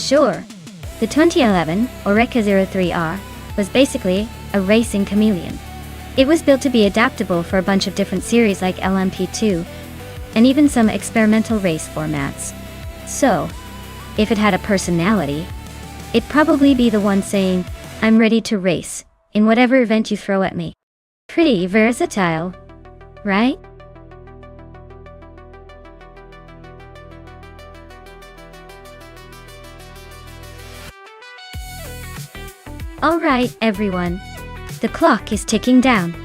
Sure. The 2011 Oreca 03R was basically a racing chameleon. It was built to be adaptable for a bunch of different series like LMP2, and even some experimental race formats. So, if it had a personality, it'd probably be the one saying, "I'm ready to race, in whatever event you throw at me." Pretty versatile, right? Alright, everyone. The clock is ticking down.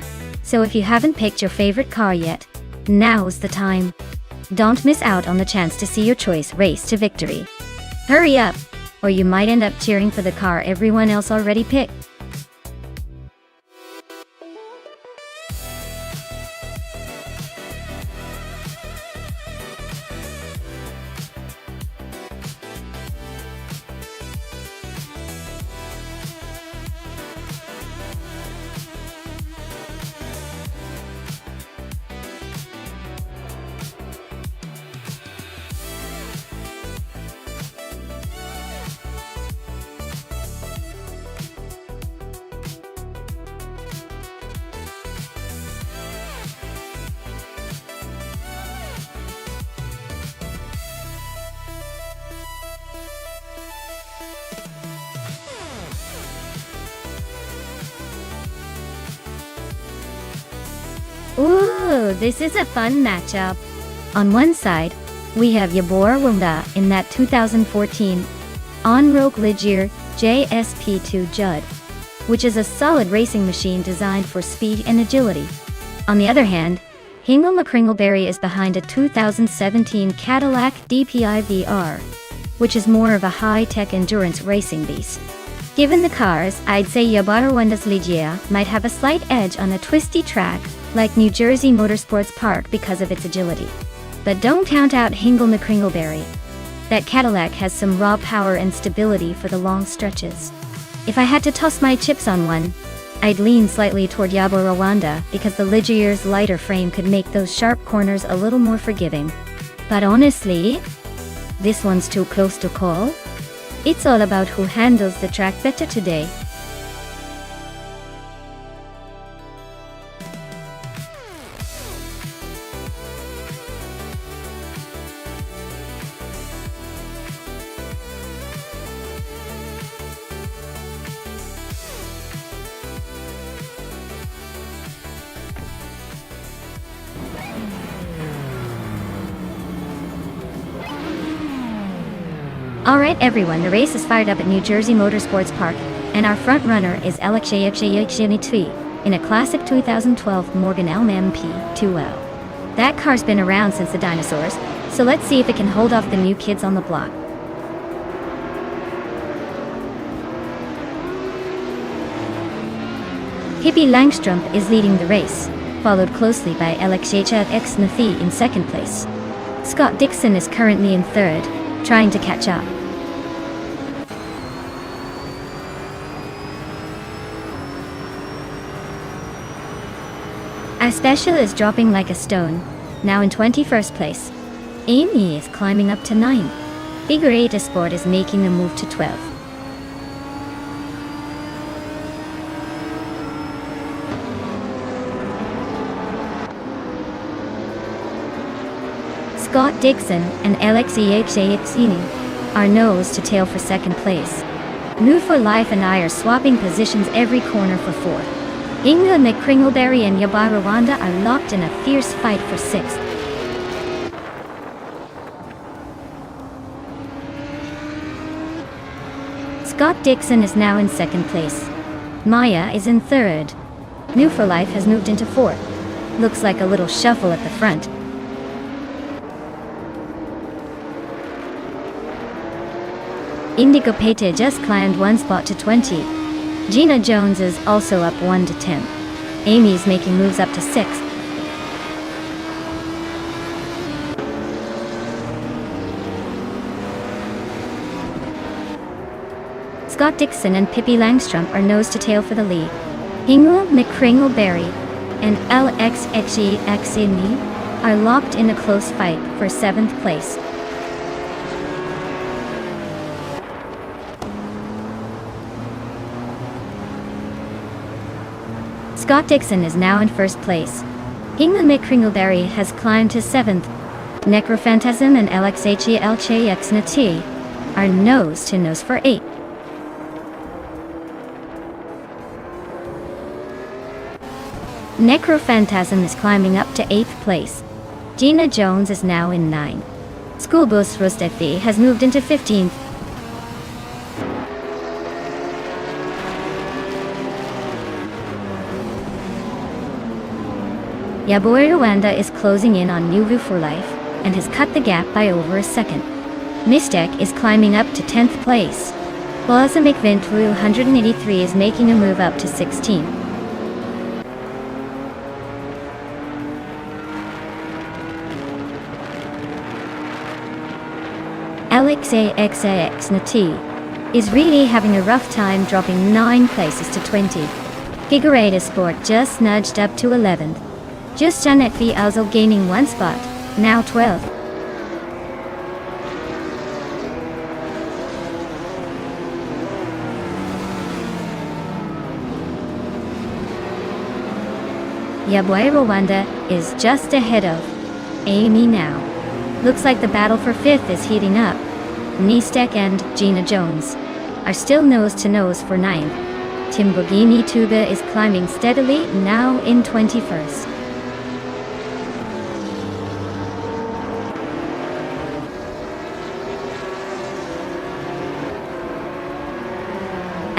So if you haven't picked your favorite car yet, now's the time. Don't miss out on the chance to see your choice race to victory. Hurry up, or you might end up cheering for the car everyone else already picked. Ooh, this is a fun matchup. On one side, we have Yabor Wunda in that 2014 On-Rogue Ligier JSP2 Judd, which is a solid racing machine designed for speed and agility. On the other hand, Hingle McCringleberry is behind a 2017 Cadillac DPI VR, which is more of a high-tech endurance racing beast. Given the cars, I'd say Yabor Wunda's Ligier might have a slight edge on a twisty track like New Jersey Motorsports Park because of its agility. But don't count out Hingle McCringleberry. That Cadillac has some raw power and stability for the long stretches. If I had to toss my chips on one, I'd lean slightly toward Yabor Wunda because the Ligier's lighter frame could make those sharp corners a little more forgiving. But honestly, this one's too close to call. It's all about who handles the track better today. Alright everyone, the race is fired up at New Jersey Motorsports Park, and our front runner is LXJXJXJNT in a classic 2012 Morgan Elm MP2L. That car's been around since the dinosaurs, so let's see if it can hold off the new kids on the block. Pippi Langstrup is leading the race, followed closely by LXJXX Nathi in second place. Scott Dixon is currently in third, trying to catch up. Our special is dropping like a stone, now in 21st place. Amy is climbing up to 9. Figure 8 Sport is making the move to 12. Scott Dixon and LXEXAXini are nose to tail for second place. New for Life and I are swapping positions every corner for fourth. Hingle McCringleberry and Yabor Wunda are locked in a fierce fight for sixth. Scott Dixon is now in second place. Maya is in third. New for Life has moved into fourth. Looks like a little shuffle at the front. Indigo Pate just climbed one spot to 20. Gina Jones is also up 1 to 10. Amy's making moves up to 6th. Scott Dixon and Pippi Langstrup are nose to tail for the lead. Hingle McCringleberry and LXXEXini are locked in a close fight for 7th place. Scott Dixon is now in first place. Ingman McCringleberry has climbed to 7th. Necrophantasm and LXHELCHXNT are nose to nose for 8th. Necrophantasm is climbing up to 8th place. Gina Jones is now in 9th. Schoolbus Rustefi has moved into 15th. Yaboy Rwanda is closing in on Nuvu for life and has cut the gap by over a second. Mistek is climbing up to 10th place. Balsamic Ventru 183 is making a move up to 16th. LXAXAXNT is really having a rough time, dropping 9 places to 20. Figureda Sport just nudged up to 11th. Just Janet V. also gaining 1 spot, now 12th. Yaboy Rwanda is just ahead of Amy now. Looks like the battle for 5th is heating up. Nistek and Gina Jones are still nose to nose for 9th. Timbugini Tuba is climbing steadily, now in 21st.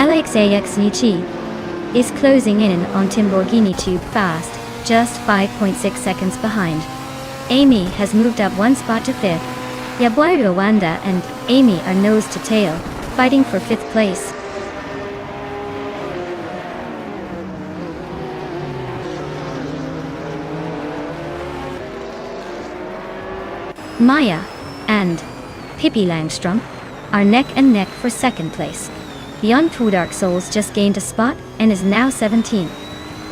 LXAXNT is closing in on Timborghini Tube fast, just 5.6 seconds behind. Amy has moved up 1 spot to 5th. Yaboy Rwanda and Amy are nose to tail, fighting for 5th place. Maya and Pippi Langstrom are neck and neck for 2nd place. Beyond Two Dark Souls just gained a spot and is now 17th.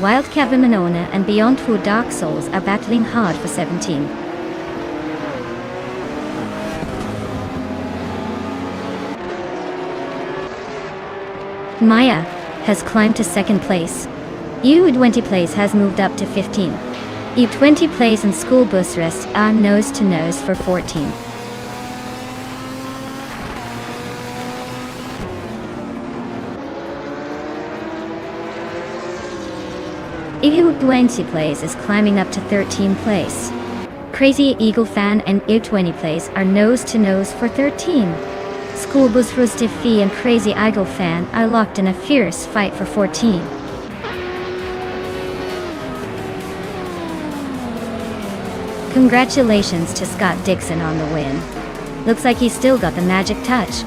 Wild Kevin Manona and Beyond Two Dark Souls are battling hard for 17th. Maya has climbed to 2nd place. U20 place has moved up to 15th. U20 place and School Bus Rest are nose to nose for 14th. U20 place is climbing up to 13th place. Crazy Eagle Fan and U20 place are nose to nose for 13. Schoolbus Rustifi and Crazy Eagle Fan are locked in a fierce fight for 14. Congratulations to Scott Dixon on the win. Looks like he's still got the magic touch.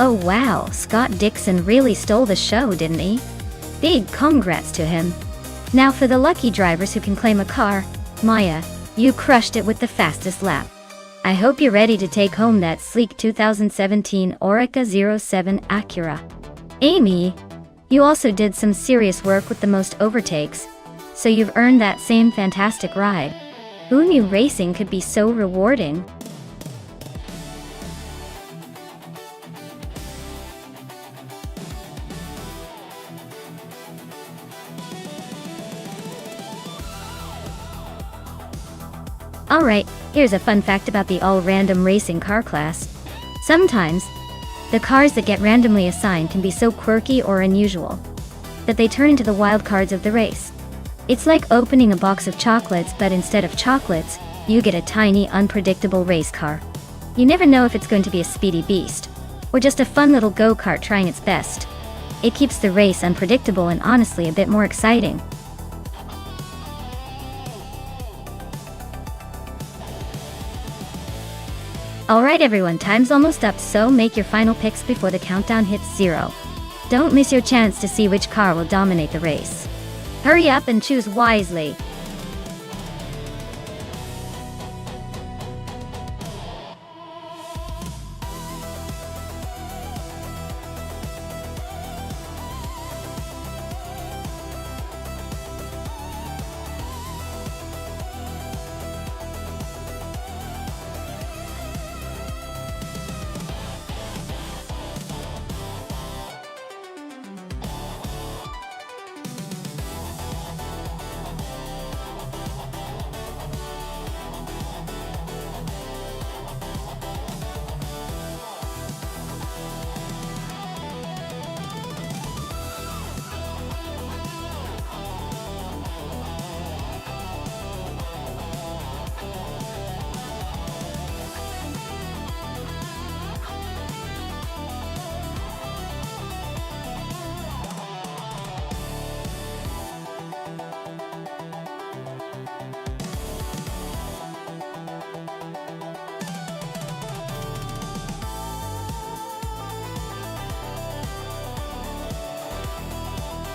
Oh wow, Scott Dixon really stole the show, didn't he? Big congrats to him. Now for the lucky drivers who can claim a car. Maya, you crushed it with the fastest lap. I hope you're ready to take home that sleek 2017 Oreca 07 Acura. Amy, you also did some serious work with the most overtakes, so you've earned that same fantastic ride. Who knew racing could be so rewarding? Alright, here's a fun fact about the all-random racing car class. Sometimes, the cars that get randomly assigned can be so quirky or unusual that they turn into the wild cards of the race. It's like opening a box of chocolates, but instead of chocolates, you get a tiny, unpredictable race car. You never know if it's going to be a speedy beast, or just a fun little go-kart trying its best. It keeps the race unpredictable and honestly a bit more exciting. Alright everyone, time's almost up, so make your final picks before the countdown hits 0. Don't miss your chance to see which car will dominate the race. Hurry up and choose wisely.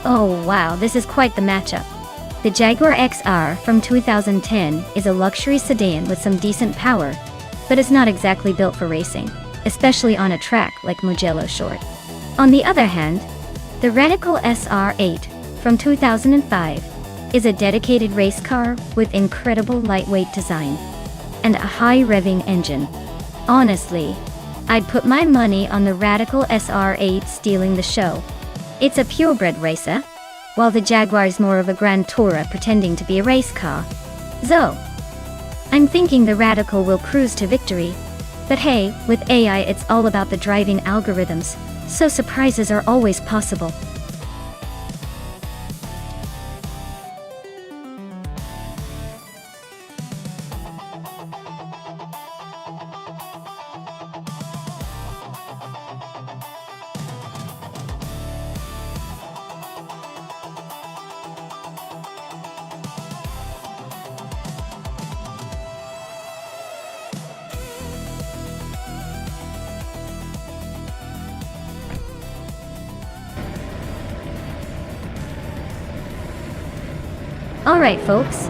Oh wow, this is quite the matchup. The Jaguar XR from 2010 is a luxury sedan with some decent power, but it's not exactly built for racing, especially on a track like Mugello Short. On the other hand, the Radical SR8 from 2005 is a dedicated race car with incredible lightweight design and a high revving engine. Honestly, I'd put my money on the Radical SR8 stealing the show. It's a purebred racer, while the Jaguar's more of a Grand Tourer pretending to be a race car. So, I'm thinking the Radical will cruise to victory. But hey, with AI it's all about the driving algorithms, so surprises are always possible. Alright folks,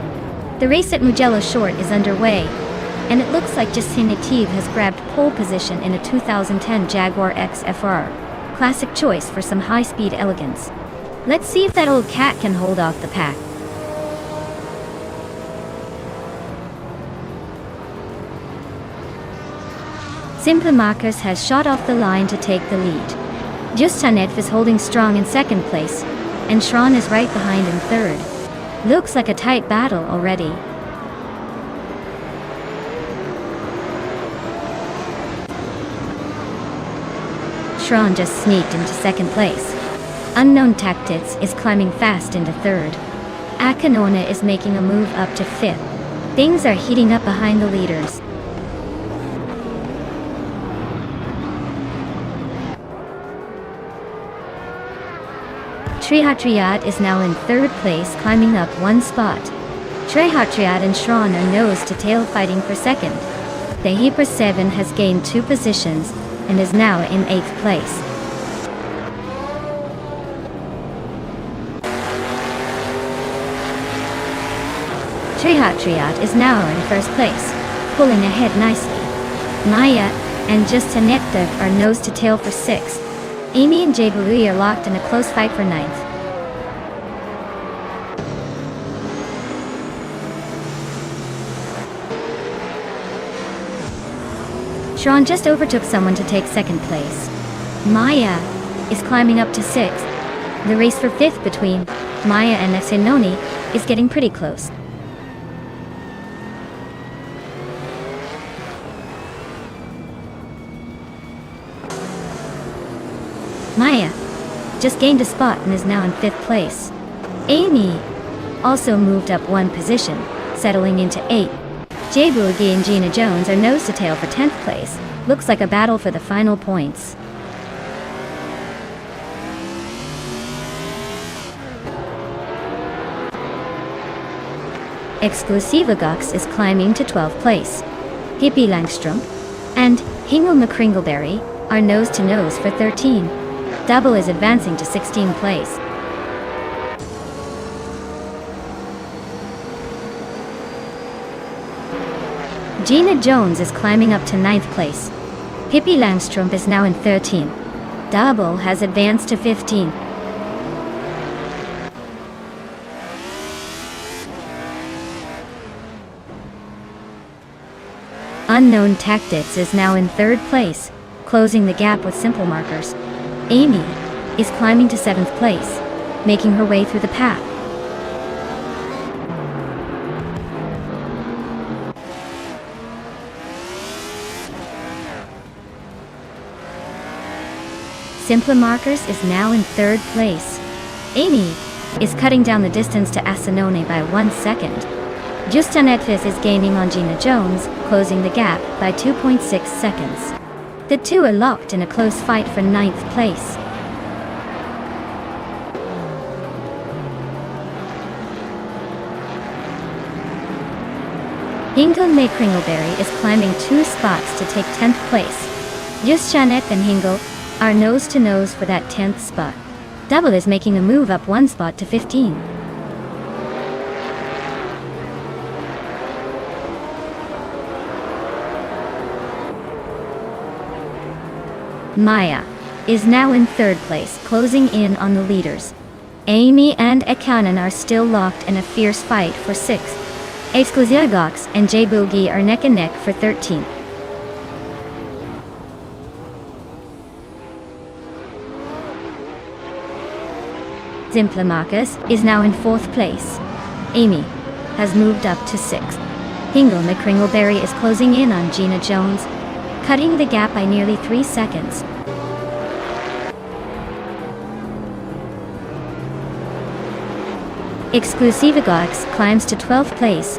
the race at Mugello Short is underway, and it looks like Justin Native has grabbed pole position in a 2010 Jaguar XFR, classic choice for some high-speed elegance. Let's see if that old cat can hold off the pack. Simple Marcus has shot off the line to take the lead. Justanev is holding strong in second place, and Schron is right behind in third. Looks like a tight battle already. Schron just sneaked into second place. Unknown Tactics is climbing fast into third. Akanona is making a move up to fifth. Things are heating up behind the leaders. Trihatriad is now in third place, climbing up one spot. Trihatriad and Schron are nose to tail fighting for second. The Hyper 7 has gained 2 positions and is now in 8th place. Trihat is now in first place, pulling ahead nicely. Maya and Just Anekta are nose to tail for 6th. Amy and Jabuli are locked in a close fight for 9th. Sean just overtook someone to take 2nd place. Maya is climbing up to 6th. The race for 5th between Maya and Senoni is getting pretty close. Maya just gained a spot and is now in 5th place. Amy also moved up 1 position, settling into 8th. Jay Boogie and Gina Jones are nose to tail for 10th place. Looks like a battle for the final points. Exclusiva Gox is climbing to 12th place. Hippie Langstrom and Hingle McCringleberry are nose to nose for 13. Double is advancing to 16th place. Gina Jones is climbing up to 9th place. Hippie Langstrom is now in 13th. Double has advanced to 15th. Unknown Tactics is now in 3rd place, closing the gap with simple markers. Amy is climbing to 7th place, making her way through the pack. Simpler Markers is now in 3rd place. Amy is cutting down the distance to Asinone by 1 second. Justanetvis is gaining on Gina Jones, closing the gap by 2.6 seconds. The two are locked in a close fight for 9th place. Hingle May Kringleberry is climbing 2 spots to take 10th place. Justjanet and Hingle are nose to nose for that 10th spot. Double is making a move up 1 spot to 15. Maya is now in 3rd place, closing in on the leaders. Amy and Ekanen are still locked in a fierce fight for 6th. Exclusiagox and J Boogie are neck and neck for 13th. Zimplamarcus is now in 4th place. Amy has moved up to 6th. Hingle McCringleberry is closing in on Gina Jones, cutting the gap by nearly 3 seconds. Exclusivagox climbs to 12th place.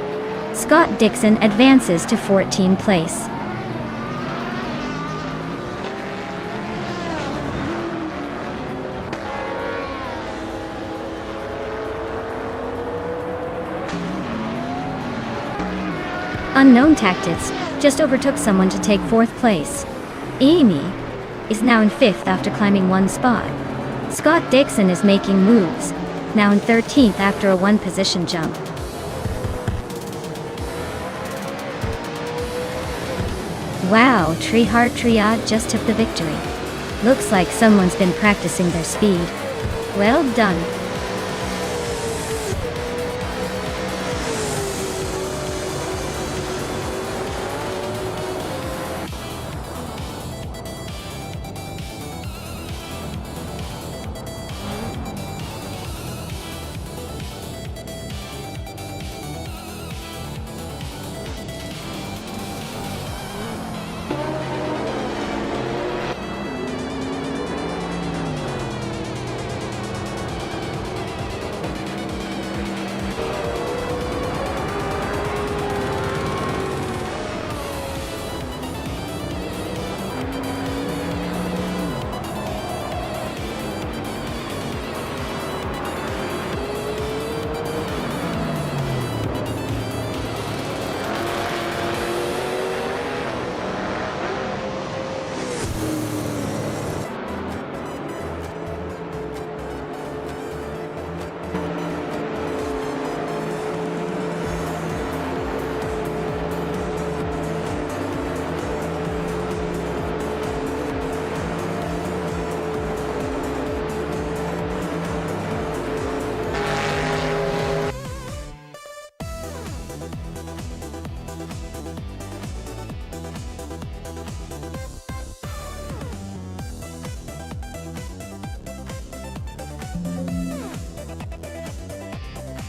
Scott Dixon advances to 14th place. Unknown Tactics just overtook someone to take 4th place. Amy is now in 5th after climbing 1 spot. Scott Dixon is making moves, now in 13th after a 1 position jump. Wow, Treeheart Triad just took the victory. Looks like someone's been practicing their speed. Well done.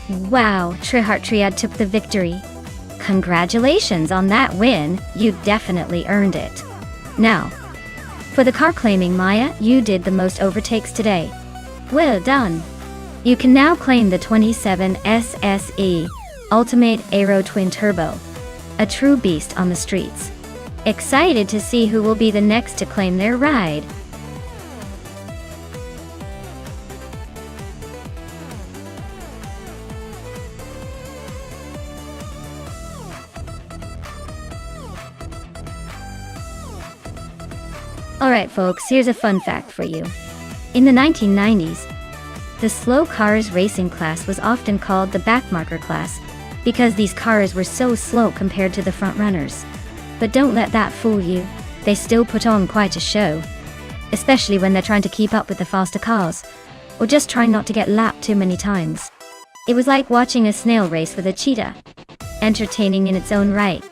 Wow, Triad took the victory. Congratulations on that win, you definitely earned it. Now, for the car claiming, Maya, you did the most overtakes today. Well done. You can now claim the 27 SSE Ultimate Aero Twin Turbo, a true beast on the streets. Excited to see who will be the next to claim their ride. Alright folks, here's a fun fact for you. In the 1990s, the slow cars racing class was often called the backmarker class, because these cars were so slow compared to the front runners. But don't let that fool you, they still put on quite a show. Especially when they're trying to keep up with the faster cars, or just trying not to get lapped too many times. It was like watching a snail race with a cheetah. Entertaining in its own right.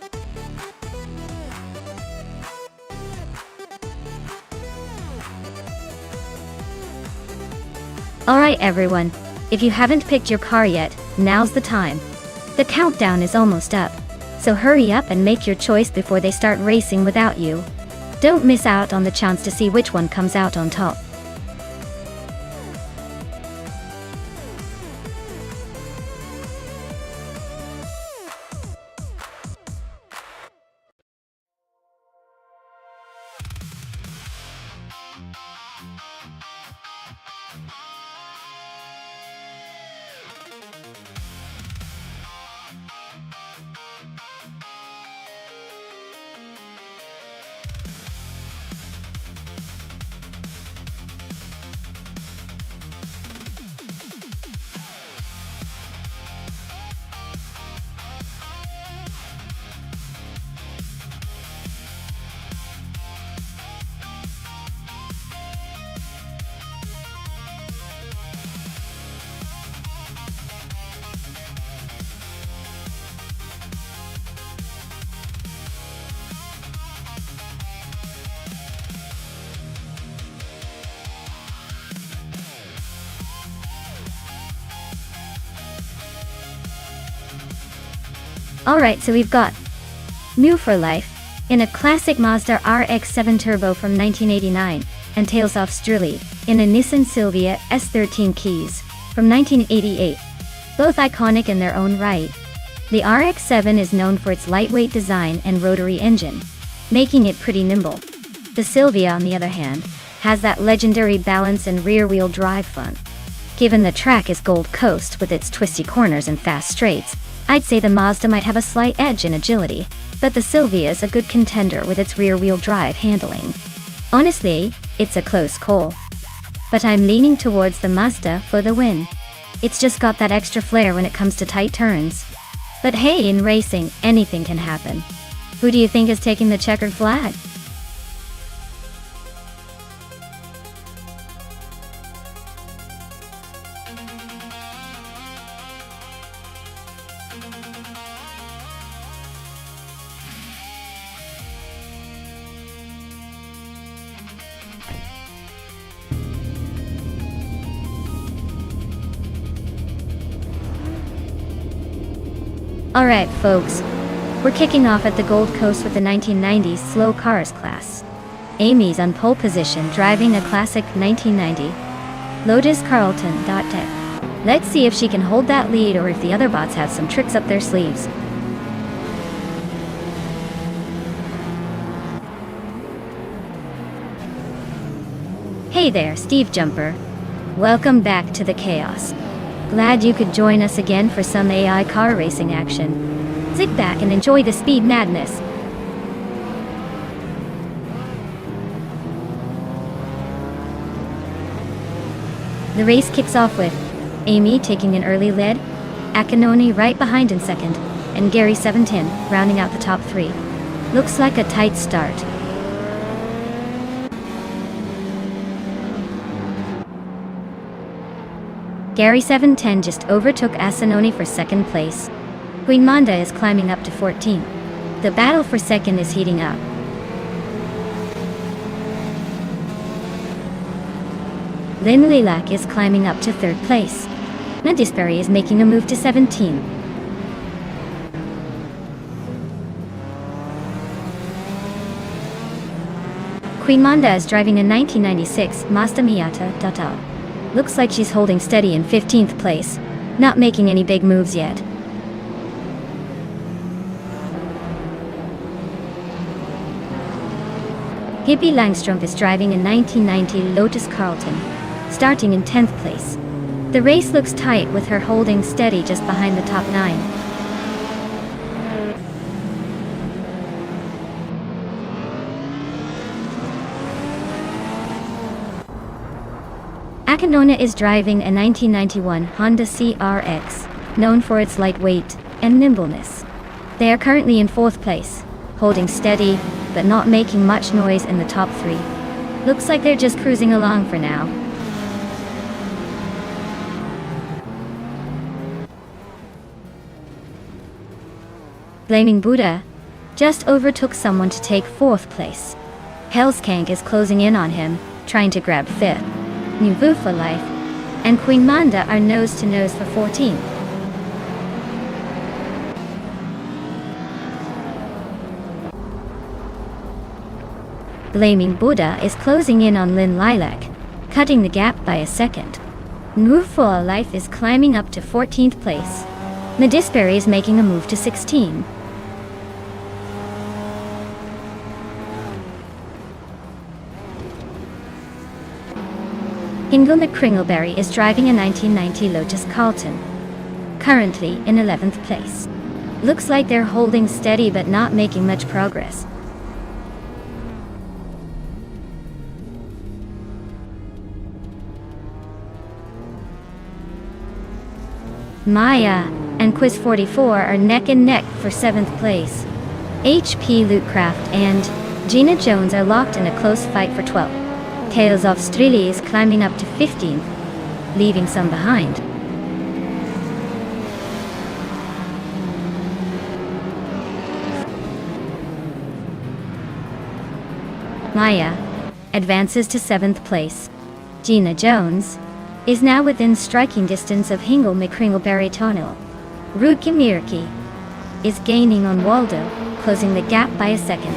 Alright everyone, if you haven't picked your car yet, now's the time. The countdown is almost up, so hurry up and make your choice before they start racing without you. Don't miss out on the chance to see which one comes out on top. Alright, so we've got New for Life in a classic Mazda RX-7 Turbo from 1989, and tails off Sturley in a Nissan Silvia S13 Keys from 1988. Both iconic in their own right. The RX-7 is known for its lightweight design and rotary engine, making it pretty nimble. The Silvia, on the other hand, has that legendary balance and rear-wheel drive fun. Given the track is Gold Coast with its twisty corners and fast straights, I'd say the Mazda might have a slight edge in agility, but the Silvia is a good contender with its rear-wheel drive handling. Honestly, it's a close call. But I'm leaning towards the Mazda for the win. It's just got that extra flair when it comes to tight turns. But hey, in racing, anything can happen. Who do you think is taking the checkered flag? Alright folks, we're kicking off at the Gold Coast with the 1990s Slow Cars class. Amy's on pole position driving a classic 1990 Lotus Carlton. Let's see if she can hold that lead or if the other bots have some tricks up their sleeves. Hey there, Steve Jumper. Welcome back to the chaos. Glad you could join us again for some AI car racing action. Sit back and enjoy the speed madness. The race kicks off with Amy taking an early lead, Akinoni right behind in second, and Gary 710 rounding out the top three. Looks like a tight start. Gary 710 just overtook Asinoni for second place. Queen Manda is climbing up to 14. The battle for second is heating up. Lynn Lilac is climbing up to third place. Nadisperi is making a move to 17. Queen Manda is driving a 1996 Mazda Miata Tata. Looks like she's holding steady in 15th place, not making any big moves yet. Hippie Langstrumpf is driving a 1990 Lotus Carlton, starting in 10th place. The race looks tight with her holding steady just behind the top 9. Akinona is driving a 1991 Honda CRX, known for its lightweight and nimbleness. They are currently in 4th place, holding steady, but not making much noise in the top 3. Looks like they're just cruising along for now. Blaming Buddha just overtook someone to take 4th place. Hellskank is closing in on him, trying to grab 5th. Nuvu for life, and Queen Manda are nose to nose for 14th. Blaming Buddha is closing in on Lin Lilac, cutting the gap by a second. Nuvu for life is climbing up to 14th place. Nadisperi is making a move to 16. Hingle McCringleberry is driving a 1990 Lotus Carlton, currently in 11th place. Looks like they're holding steady but not making much progress. Maya and Quiz 44 are neck and neck for 7th place. HP Lootcraft and Gina Jones are locked in a close fight for 12th. Tales of Strili is climbing up to 15th, leaving some behind. Maya advances to 7th place. Gina Jones is now within striking distance of Hingle McCringleberry Tonil. Ruki Mirki is gaining on Waldo, closing the gap by a second.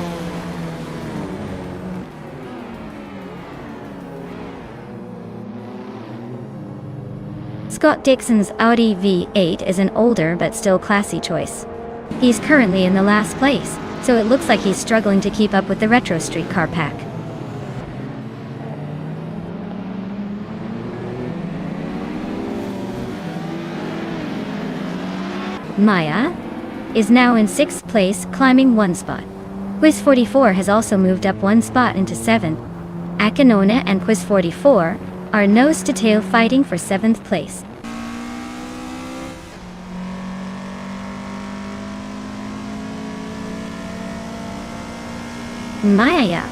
Scott Dixon's Audi V8 is an older but still classy choice. He's currently in the last place, so it looks like he's struggling to keep up with the retro streetcar pack. Maya is now in 6th place, climbing 1 spot. Quiz 44 has also moved up 1 spot into 7th. Akinona and Quiz 44 are nose to tail fighting for 7th place. Maya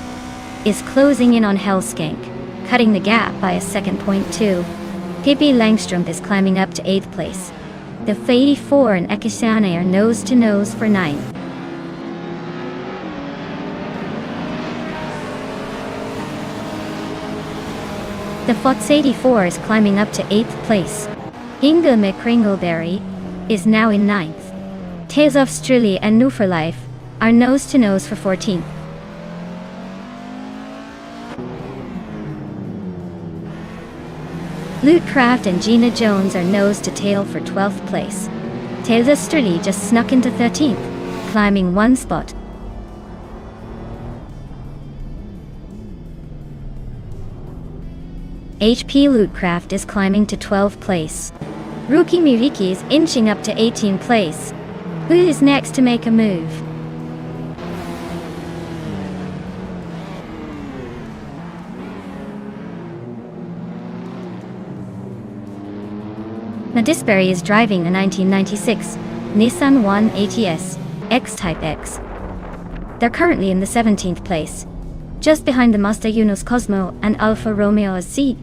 is closing in on Hellskank, cutting the gap by a second. Hippie Langstrumpf is climbing up to 8th place. The 84 and Ekisane are nose to nose for 9th. The Fox 84 is climbing up to 8th place. Hingle McCringleberry is now in 9th. Tales of Strili and New for Life are nose to nose for 14th. Lootcraft and Gina Jones are nose to tail for 12th place. Tales of Strili just snuck into 13th, climbing 1 spot. HP Lootcraft is climbing to 12th place. Ruki Miriki is inching up to 18th place. Who is next to make a move? Nadisperi is driving a 1996 Nissan 180S X-Type X. They're currently in the 17th place, just behind the Mazda Yunus Cosmo and Alfa Romeo SC.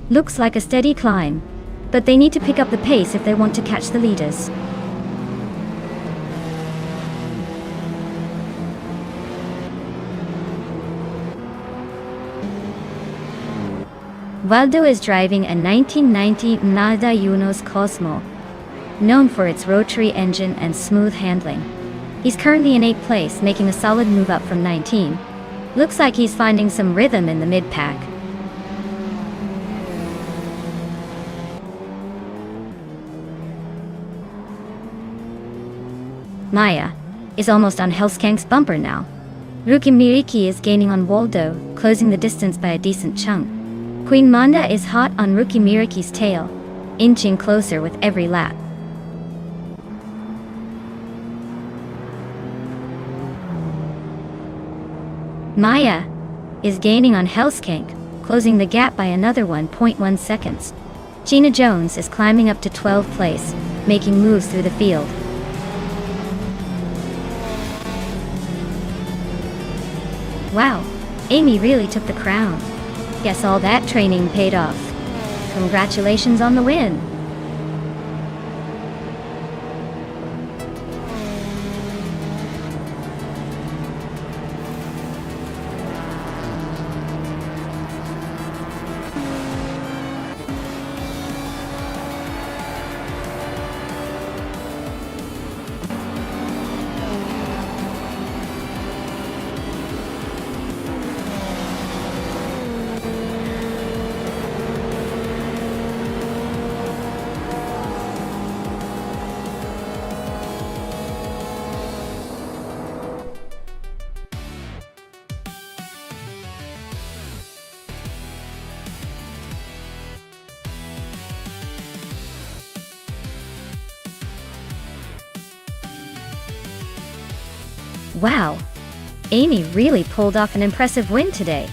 Looks like a steady climb, but they need to pick up the pace if they want to catch the leaders. Waldo is driving a 1990 Nada Unos Cosmo, known for its rotary engine and smooth handling. He's currently in 8th place, making a solid move up from 19. Looks like he's finding some rhythm in the mid-pack. Maya is almost on Hellskank's bumper now. Rookie Miriki is gaining on Waldo, closing the distance by a decent chunk. Queen Manda is hot on Rookie Miriki's tail, inching closer with every lap. Maya is gaining on Hellskank, closing the gap by another 1.1 seconds. Gina Jones is climbing up to 12th place, making moves through the field. Wow, Amy really took the crown. Guess all that training paid off. Congratulations on the win. Wow, Amy really pulled off an impressive win today.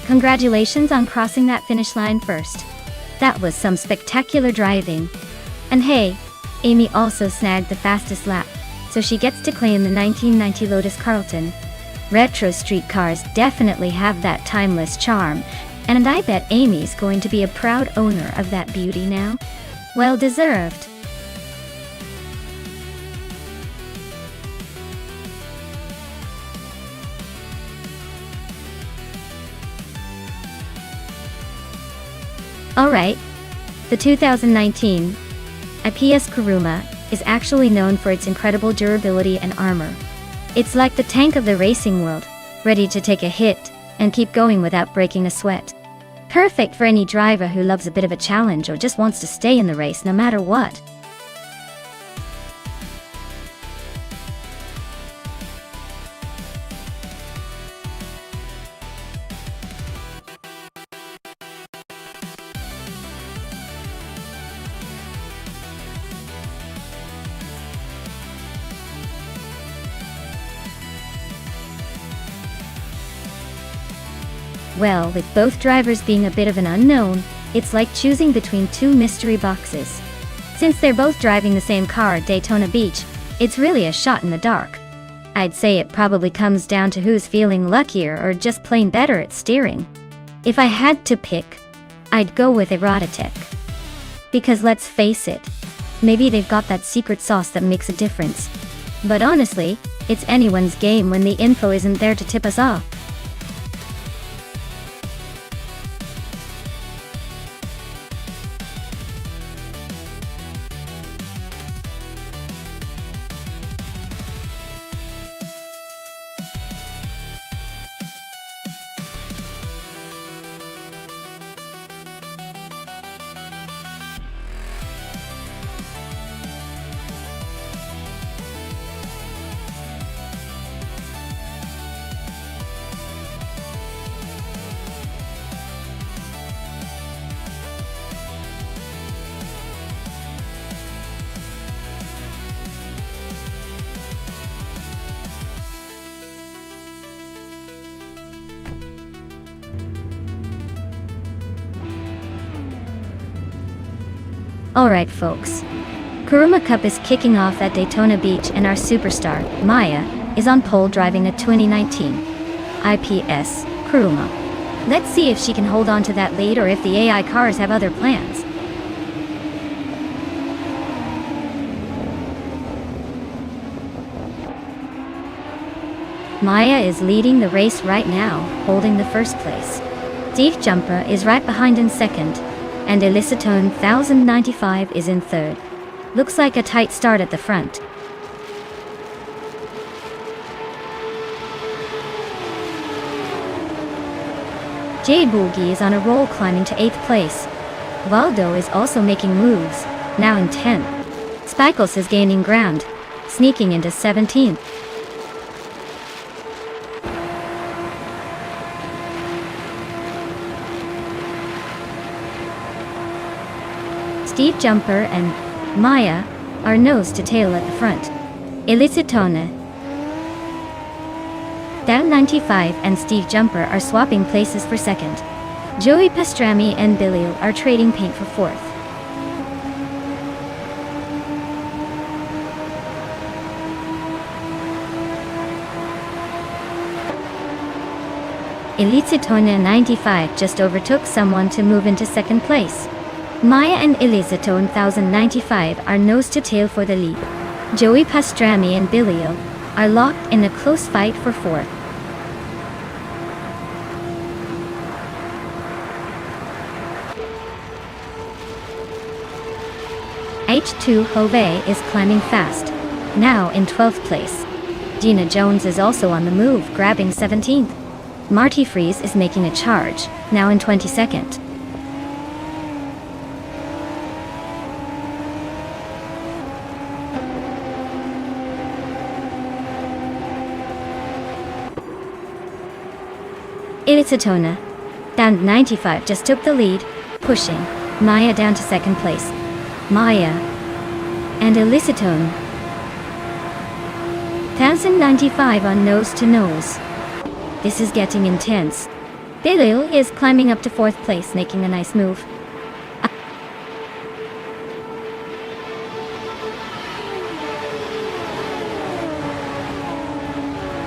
Congratulations on crossing that finish line first. That was some spectacular driving. And hey, Amy also snagged the fastest lap, so she gets to claim the 1990 Lotus Carlton. Retro street cars definitely have that timeless charm, and I bet Amy's going to be a proud owner of that beauty now. Well deserved. Alright, the 2019 IPS Kuruma is actually known for its incredible durability and armor. It's like the tank of the racing world, ready to take a hit and keep going without breaking a sweat. Perfect for any driver who loves a bit of a challenge or just wants to stay in the race no matter what. Well, with both drivers being a bit of an unknown, it's like choosing between two mystery boxes. Since they're both driving the same car at Daytona Beach, it's really a shot in the dark. I'd say it probably comes down to who's feeling luckier or just plain better at steering. If I had to pick, I'd go with Erotatech. Because let's face it, maybe they've got that secret sauce that makes a difference. But honestly, it's anyone's game when the info isn't there to tip us off. Alright folks, Kuruma Cup is kicking off at Daytona Beach and our superstar, Maya, is on pole driving a 2019 IPS Kuruma. Let's see if she can hold on to that lead or if the AI cars have other plans. Maya is leading the race right now, holding the first place. Steve Jumper is right behind in second, and Elicitone 1095 is in third. Looks like a tight start at the front. Jade Boogie is on a roll, climbing to 8th place. Valdo is also making moves, now in 10th. Spickles is gaining ground, sneaking into 17th. Steve Jumper and Maya are nose to tail at the front. Elicitone, down 95, and Steve Jumper are swapping places for second. Joey Pastrami and Billy are trading paint for fourth. Elicitone 95 just overtook someone to move into second place. Maya and Elicitone 1095 are nose to tail for the lead. Joey Pastrami and Billy are locked in a close fight for fourth. H2 Hove is climbing fast, now in 12th place. Gina Jones is also on the move, grabbing 17th. Marty Freeze is making a charge, now in 22nd. Elicitone, down 95, just took the lead, pushing Maya down to second place. Maya and Elicitone 1095 on nose to nose. This is getting intense. Billy is climbing up to 4th place, making a nice move.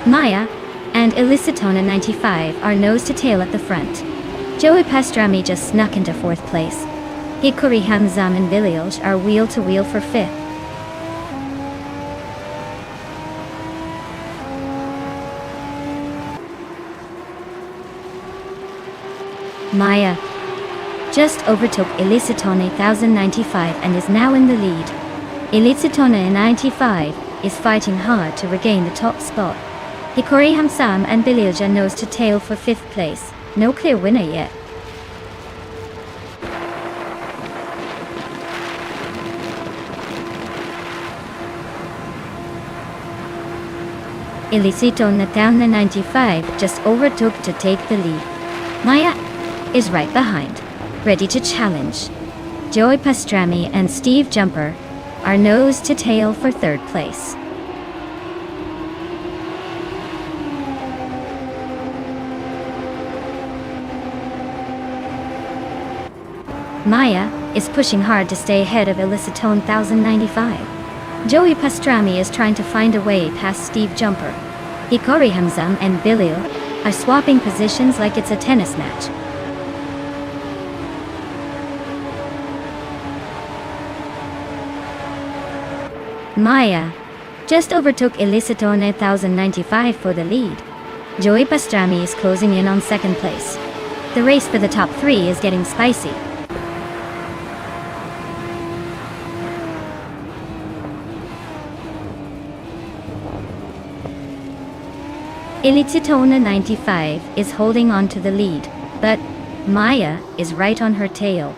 Maya and Elicitone 95 are nose to tail at the front. Joey Pastrami just snuck into 4th place. Hikori Hamzam and Bililj are wheel to wheel for 5th. Maya just overtook Elicitone 1095 and is now in the lead. Elicitone 95 is fighting hard to regain the top spot. Hikori Hamzam and Bililj are nose to tail for 5th place. No clear winner yet. Elicitone 1095 just overtook to take the lead. Maya is right behind, ready to challenge. Joey Pastrami and Steve Jumper are nose to tail for 3rd place. Maya is pushing hard to stay ahead of Elicitone 1095. Joey Pastrami is trying to find a way past Steve Jumper. Hikori Hamzam and Billy are swapping positions like it's a tennis match. Maya just overtook Elicitone 1095 for the lead. Joey Pastrami is closing in on 2nd place. The race for the top 3 is getting spicy. Elicitone 95 is holding on to the lead, but Maya is right on her tail.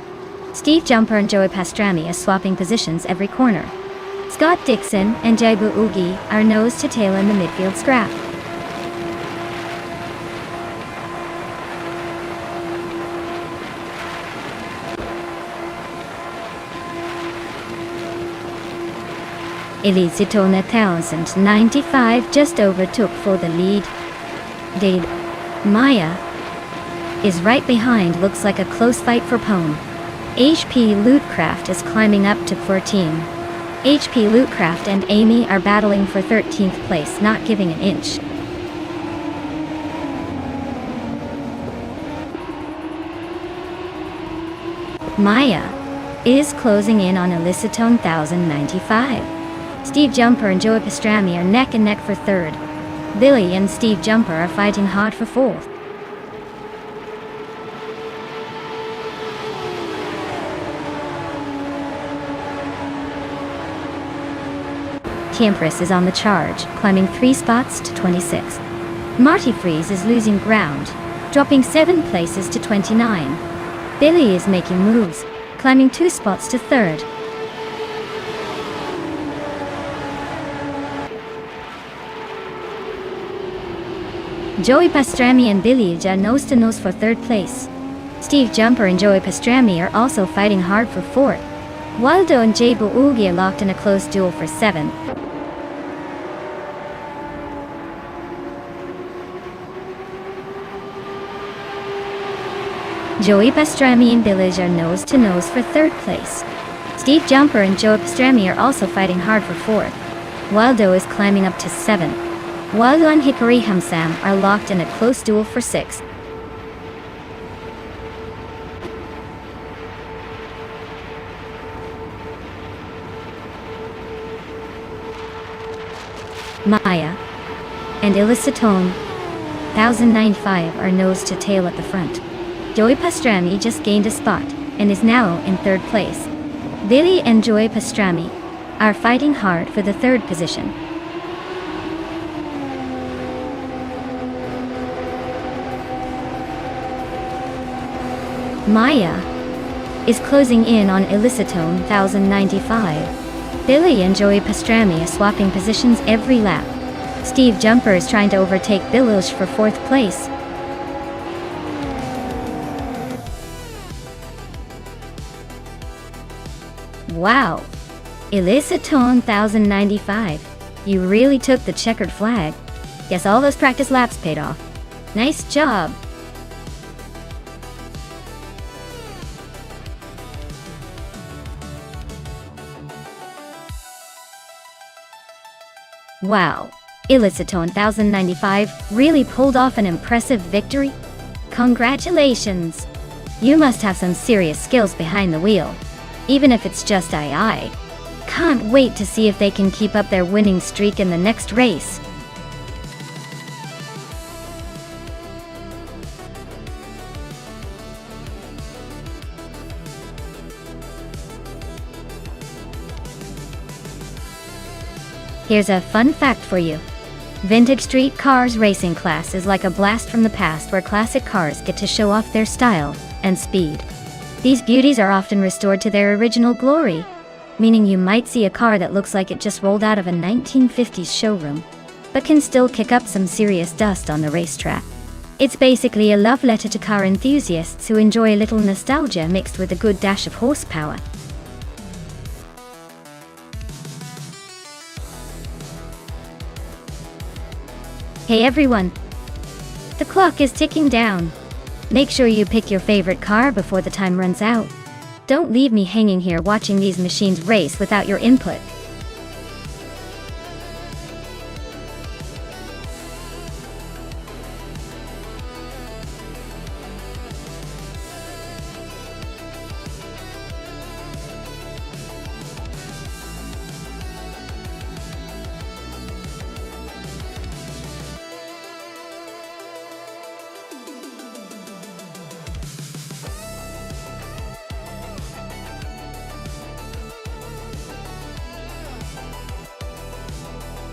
Steve Jumper and Joey Pastrami are swapping positions every corner. Scott Dixon and Jaibu Ugi are nose to tail in the midfield scrap. Elicitone 1095 just overtook for the lead. Maya is right behind, looks like a close fight for Pone. HP Lootcraft is climbing up to 14. HP Lootcraft and Amy are battling for 13th place, not giving an inch. Maya is closing in on Elicitone 1095. Steve Jumper and Joey Pastrami are neck and neck for 3rd. Billy and Steve Jumper are fighting hard for 4th. Empress is on the charge, climbing 3 spots to 26. Marty Freeze is losing ground, dropping 7 places to 29. Billy is making moves, climbing 2 spots to 3rd. Joey Pastrami and Billy are nose to nose for 3rd place. Steve Jumper and Joey Pastrami are also fighting hard for 4th. Waldo and Jay Bougie are locked in a close duel for 7th. Joey Pastrami and Billy are nose to nose for 3rd place. Steve Jumper and Joey Pastrami are also fighting hard for 4th. Waldo is climbing up to 7th. Waldo and Hickory Hamsam are locked in a close duel for 6th. Maya and Illicitone 1095 are nose to tail at the front. Joey Pastrami just gained a spot and is now in 3rd place. Billy and Joey Pastrami are fighting hard for the 3rd position. Maya is closing in on Illicitone 1095. Billy and Joey Pastrami are swapping positions every lap. Steve Jumper is trying to overtake Billush for 4th place. Wow! Illicitone 1095. You really took the checkered flag. Guess all those practice laps paid off. Nice job! Wow, Illicitone 1095 really pulled off an impressive victory. Congratulations! You must have some serious skills behind the wheel, even if it's just II. Can't wait to see if they can keep up their winning streak in the next race. Here's a fun fact for you. Vintage Street Cars racing class is like a blast from the past where classic cars get to show off their style and speed. These beauties are often restored to their original glory, meaning you might see a car that looks like it just rolled out of a 1950s showroom, but can still kick up some serious dust on the racetrack. It's basically a love letter to car enthusiasts who enjoy a little nostalgia mixed with a good dash of horsepower. Hey everyone! The clock is ticking down. Make sure you pick your favorite car before the time runs out. Don't leave me hanging here watching these machines race without your input.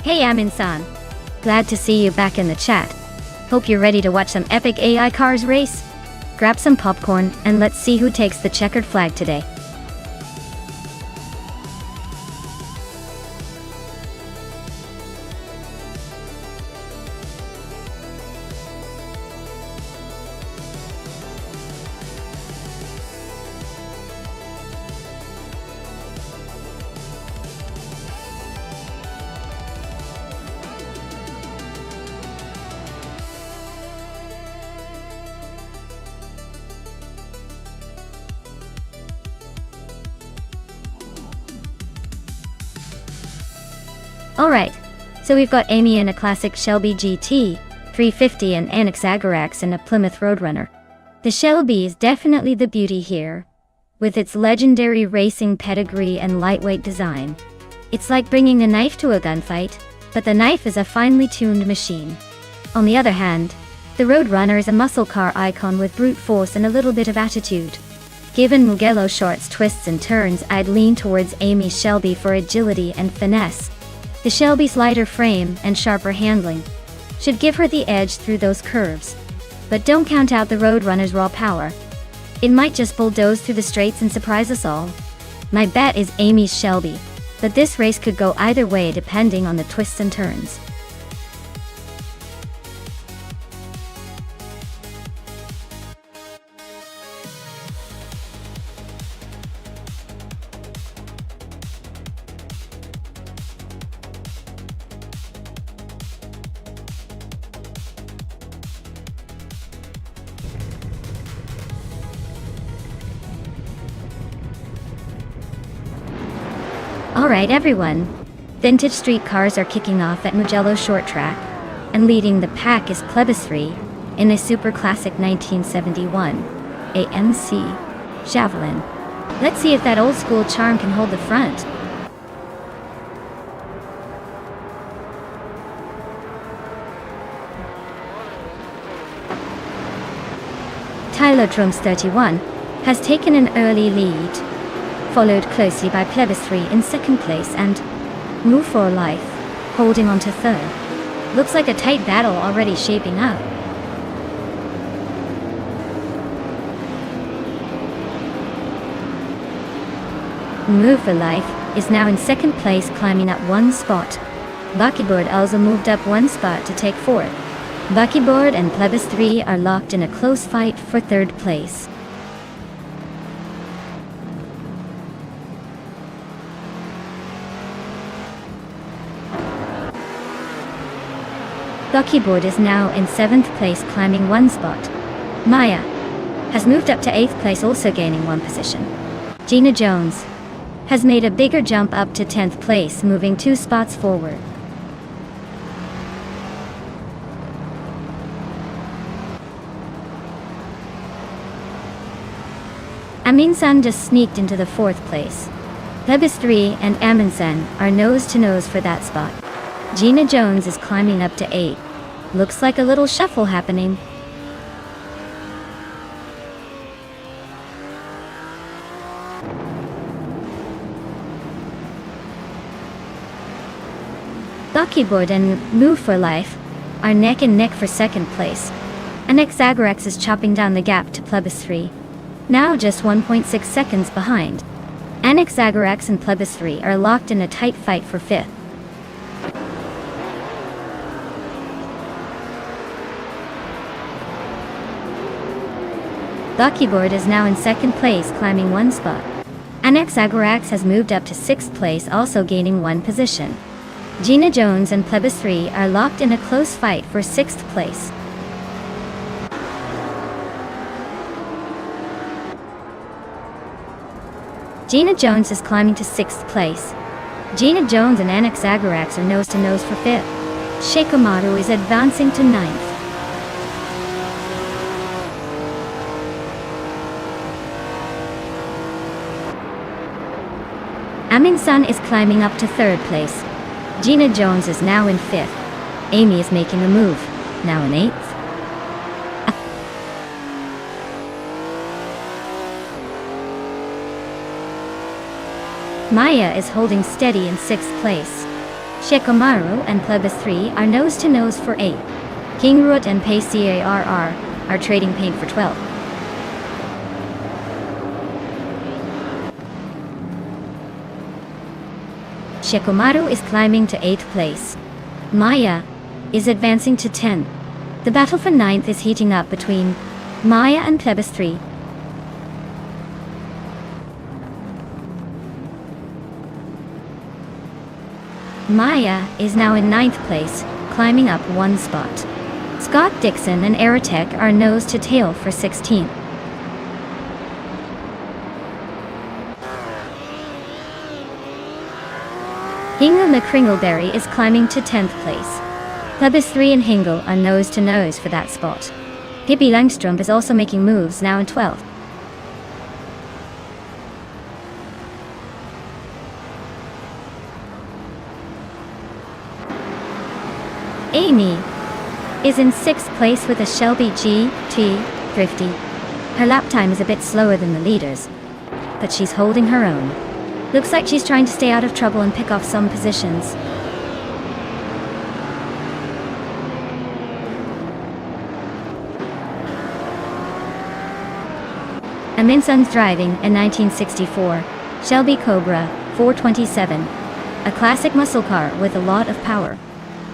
Hey Amin-san. Glad to see you back in the chat. Hope you're ready to watch some epic AI cars race? Grab some popcorn and let's see who takes the checkered flag today. Alright, so we've got Amy in a classic Shelby GT 350 and Annex Agarax in a Plymouth Roadrunner. The Shelby is definitely the beauty here, with its legendary racing pedigree and lightweight design. It's like bringing a knife to a gunfight, but the knife is a finely tuned machine. On the other hand, the Roadrunner is a muscle car icon with brute force and a little bit of attitude. Given Mugello Short's twists and turns, I'd lean towards Amy's Shelby for agility and finesse. The Shelby's lighter frame and sharper handling should give her the edge through those curves. But don't count out the Roadrunner's raw power. It might just bulldoze through the straights and surprise us all. My bet is Amy's Shelby, but this race could go either way depending on the twists and turns. Alright everyone, vintage street cars are kicking off at Mugello Short Track, and leading the pack is Plebis 3 in a super classic 1971 AMC Javelin. Let's see if that old school charm can hold the front. Tylodrome's 31 has taken an early lead, followed closely by Plebis 3 in second place and Move for Life holding on to third. Looks like a tight battle already shaping up. Move for Life is now in second place, climbing up one spot. Buckybird also moved up one spot to take fourth. Buckybird and Plebis 3 are locked in a close fight for third place. Buckybird is now in 7th place, climbing one spot. Maya has moved up to 8th place, also gaining one position. Gina Jones has made a bigger jump up to 10th place, moving 2 spots forward. Aminsan just sneaked into the 4th place. Plebis 3 and Aminsan are nose to nose for that spot. Gina Jones is climbing up to 8. Looks like a little shuffle happening. Buckybird and Move for Life are neck and neck for second place. Anexagorax is chopping down the gap to Plebis 3, now just 1.6 seconds behind. Anexagorax and Plebis 3 are locked in a tight fight for 5th. Buckybird is now in second place, climbing one spot. Anexagorax has moved up to 6th place, also gaining one position. Gina Jones and Plebis 3 are locked in a close fight for 6th place. Gina Jones is climbing to 6th place. Gina Jones and Anexagorax are nose to nose for 5th. Sheikomaru is advancing to 9th. Aminsan is climbing up to 3rd place. Gina Jones is now in 5th. Amy is making a move, now in 8th. Maya is holding steady in 6th place. Sheikomaru and Plebis 3 are nose to nose for 8th. King Root and PCARR are trading paint for 12th. Sheikomaru is climbing to 8th place. Maya is advancing to 10th. The battle for 9th is heating up between Maya and Plebis 3. Maya is now in 9th place, climbing up one spot. Scott Dixon and Aerotech are nose to tail for 16th. Hingle McCringleberry is climbing to 10th place. Plebis 3 and Hingle are nose to nose for that spot. Pippi Langstrom is also making moves, now in 12th. Amy is in 6th place with a Shelby GT 50. Her lap time is a bit slower than the leaders, but she's holding her own. Looks like she's trying to stay out of trouble and pick off some positions. and Minson's driving a 1964 Shelby Cobra 427, a classic muscle car with a lot of power.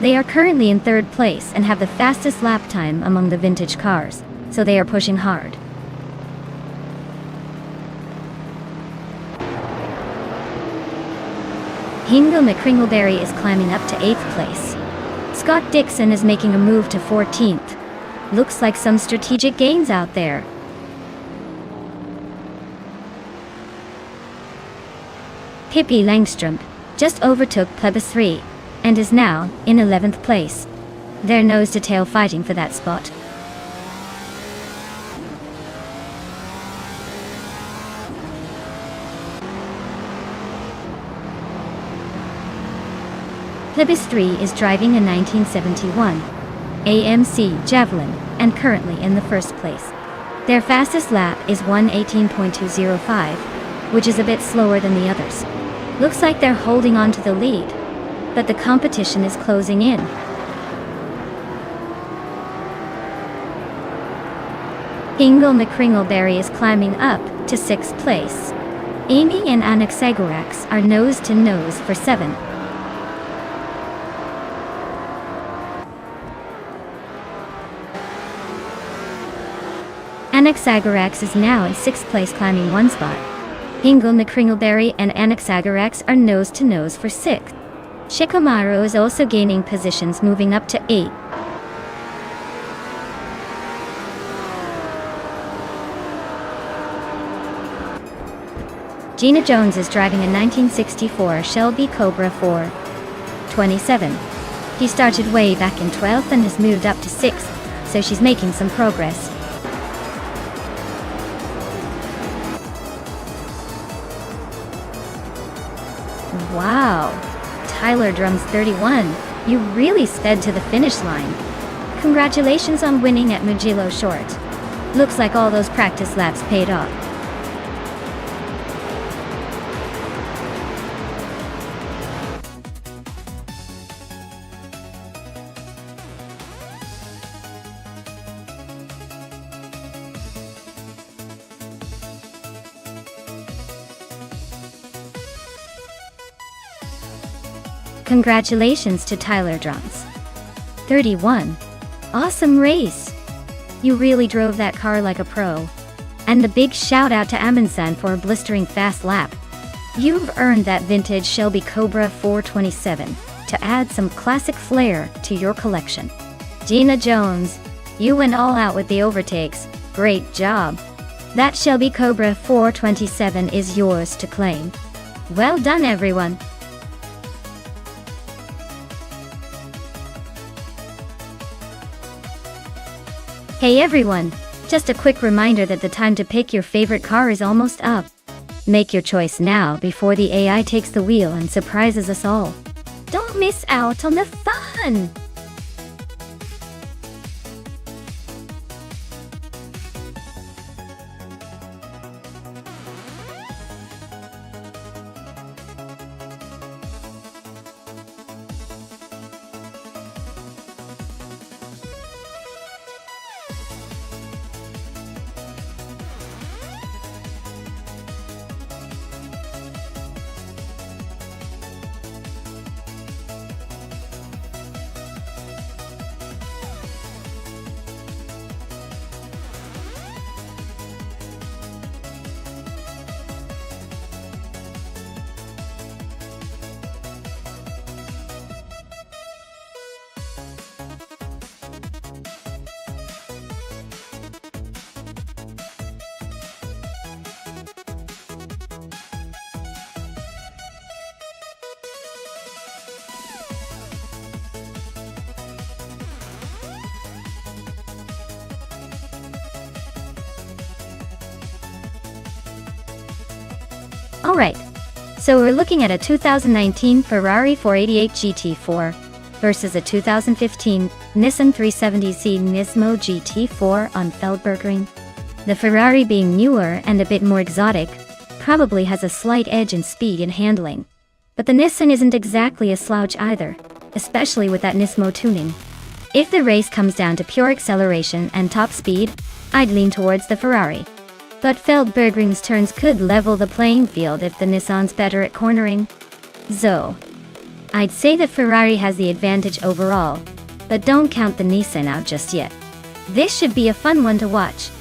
They are currently in third place and have the fastest lap time among the vintage cars, so they are pushing hard. Hingle McCringleberry is climbing up to 8th place. Scott Dixon is making a move to 14th. Looks like some strategic gains out there. Pippi Langstrom just overtook Plebis 3 and is now in 11th place. They're nose-to-tail fighting for that spot. Plebis 3 is driving a 1971 AMC Javelin and currently in the first place. Their fastest lap is 1:18.205, which is a bit slower than the others. Looks like they're holding on to the lead, but the competition is closing in. Hingle McCringleberry is climbing up to 6th place. Amy and Anaxagorax are nose-to-nose for 7th. Anaxagorax is now in 6th place, climbing 1 spot. Hingle McCringleberry and Anaxagorax are nose-to-nose for 6th. Shikamaru is also gaining positions, moving up to 8th. Gina Jones is driving a 1964 Shelby Cobra 427. He started way back in 12th and has moved up to 6th, so she's making some progress. Wow, Tyler Drums 31, you really sped to the finish line. Congratulations on winning at Mugello Short. Looks like all those practice laps paid off. Congratulations to Tyler Drums 31. Awesome race. You really drove that car like a pro. And a big shout out to Amundsen for a blistering fast lap. You've earned that vintage Shelby Cobra 427 to add some classic flair to your collection. Gina Jones, you went all out with the overtakes. Great job. That Shelby Cobra 427 is yours to claim. Well done, everyone. Hey everyone, just a quick reminder that the time to pick your favorite car is almost up. Make your choice now before the AI takes the wheel and surprises us all. Don't miss out on the fun! Alright, so we're looking at a 2019 Ferrari 488 GT4 versus a 2015 Nissan 370Z Nismo GT4 on Feldbergring. The Ferrari, being newer and a bit more exotic, probably has a slight edge in speed and handling. But the Nissan isn't exactly a slouch either, especially with that Nismo tuning. If the race comes down to pure acceleration and top speed, I'd lean towards the Ferrari. But Feldbergring's turns could level the playing field if the Nissan's better at cornering. So, I'd say that Ferrari has the advantage overall, but don't count the Nissan out just yet. This should be a fun one to watch.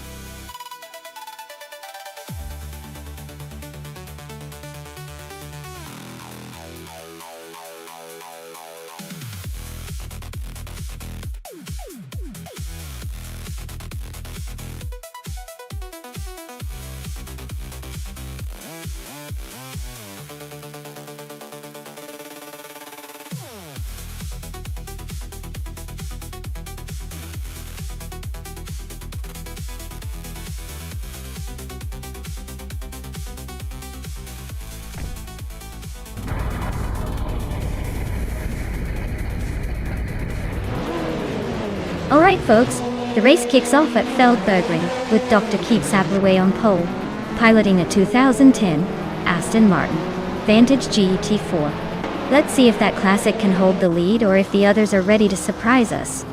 Alright folks, the race kicks off at Feldbergring with Dr. Keith Saplaway on pole, piloting a 2010 Aston Martin Vantage GT4. Let's see if that classic can hold the lead or if the others are ready to surprise us.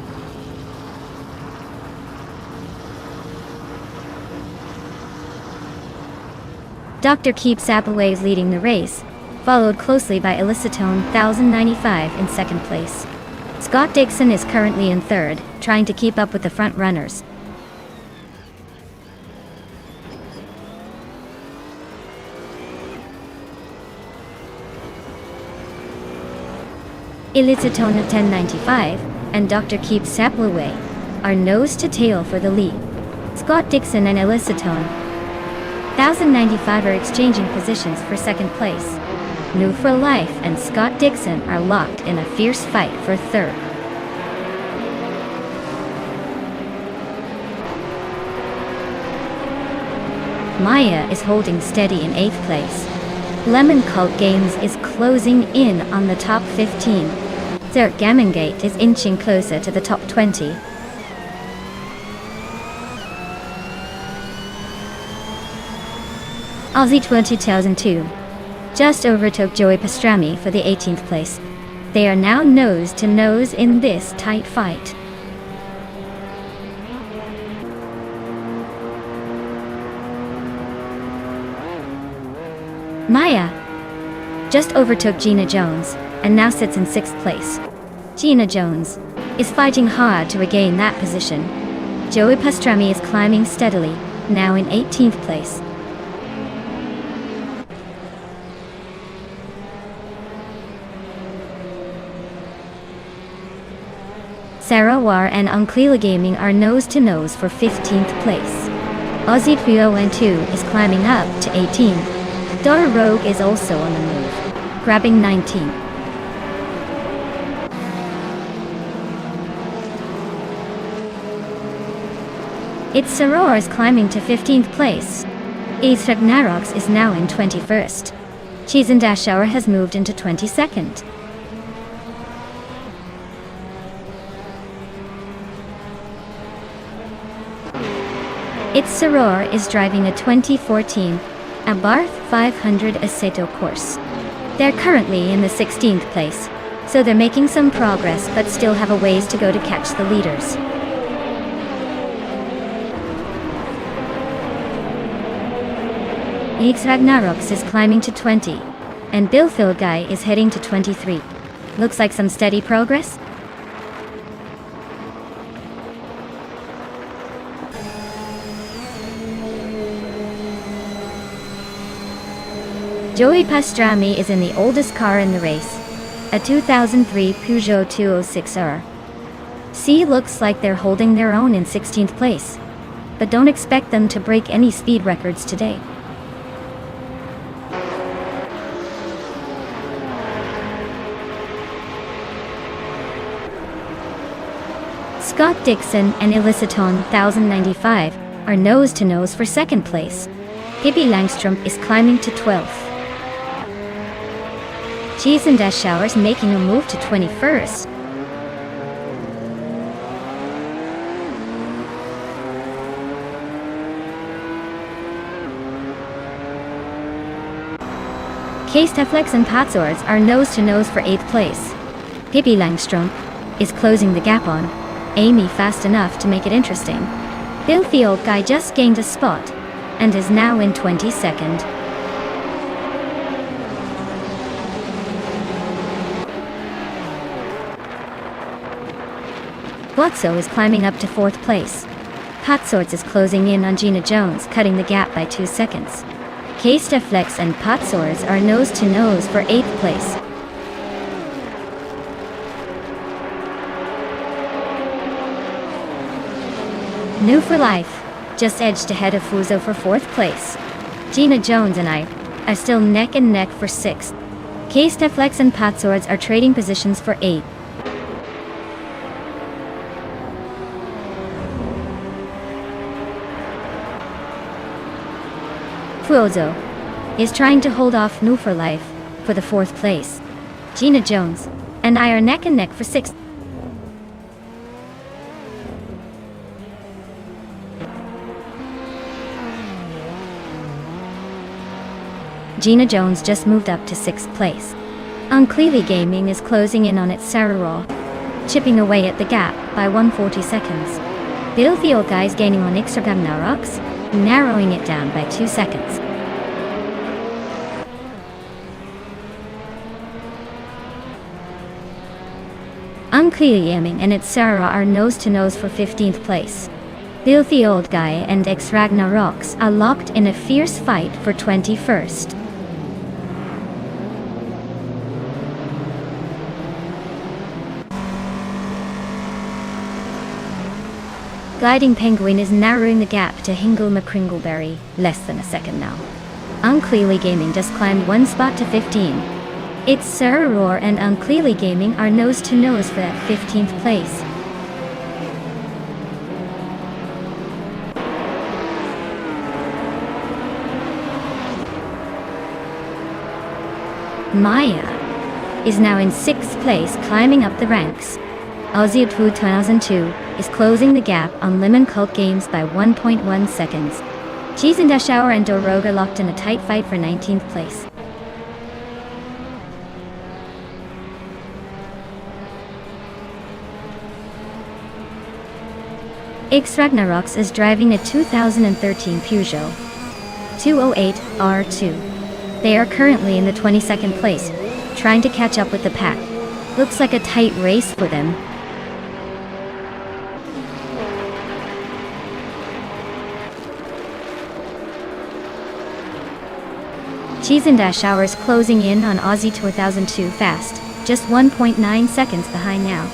Dr. Keith Saplaway is leading the race, followed closely by Elicitone 1095 in second place. Scott Dixon is currently in third, trying to keep up with the front runners. Elicitone 1095 and Dr. Keith Saplaway are nose to tail for the lead. Scott Dixon and Elicitone 1095 are exchanging positions for second place. New for Life and Scott Dixon are locked in a fierce fight for third. Maya is holding steady in 8th place. Lemon Cult Games is closing in on the top 15. Zerk Gammongate is inching closer to the top 20. Aussie 2002 just overtook Joey Pastrami for the 18th place. They are now nose to nose in this tight fight. Maya just overtook Gina Jones and now sits in 6th place. Gina Jones is fighting hard to regain that position. Joey Pastrami is climbing steadily, now in 18th place. Sarawar and Unclila Gaming are nose-to-nose for 15th place. Aussie 302 is climbing up to 18. Dora Rogue is also on the move, grabbing 19. It's Sarawar is climbing to 15th place. Ace Ragnaroks is now in 21st. Cheese and Dashauer has moved into 22nd. Its Soror is driving a 2014 Abarth 500 Assetto course. They're currently in the 16th place, so they're making some progress but still have a ways to go to catch the leaders. X Ragnaroks is climbing to 20, and Bill Philguy is heading to 23. Looks like some steady progress. Joey Pastrami is in the oldest car in the race, a 2003 Peugeot 206R. C looks like they're holding their own in 16th place, but don't expect them to break any speed records today. Scott Dixon and Elicitone 1095 are nose-to-nose for second place. Pippi Langstrom is climbing to 12th. Cheese and Dashauer's making a move to 21st. Case Teflex and Patzors are nose-to-nose for 8th place. Pippi Langstrom is closing the gap on Amy fast enough to make it interesting. Bill Philguy just gained a spot, and is now in 22nd. Blotzo is climbing up to 4th place. Potsorts is closing in on Gina Jones, cutting the gap by 2 seconds. K-Steflex and Potsors are nose to nose for 8th place. New for Life just edged ahead of Fuso for 4th place. Gina Jones and I are still neck and neck for 6th. K-Steflex and Potswords are trading positions for 8th. Fuso is trying to hold off New for Life for the 4th place. Gina Jones and I are neck and neck for 6th. Gina Jones just moved up to 6th place. Unclearly Gaming is closing in on its Sarah Raw, chipping away at the gap by 140 seconds. Filthy Old Guy is gaining on Ixragam Narox, narrowing it down by 2 seconds. Unclearly Gaming and its Sarah are nose to nose for 15th place. Filthy Old Guy and X Ragnaroks are locked in a fierce fight for 21st. Gliding Penguin is narrowing the gap to Hingle McCringleberry, less than a second now. Unclearly Gaming just climbed 1 spot to 15. It's Sarah Roar and Unclearly Gaming are nose to nose for that 15th place. Maya is now in 6th place, climbing up the ranks. Aussie 2002 is closing the gap on Lemon Cult Games by 1.1 seconds. Cheese and Dashour and Doroga locked in a tight fight for 19th place. X Ragnaroks is driving a 2013 Peugeot 208 R2. They are currently in the 22nd place, trying to catch up with the pack. Looks like a tight race for them. Cheese and Dashour is closing in on Aussie 2002 fast, just 1.9 seconds behind now.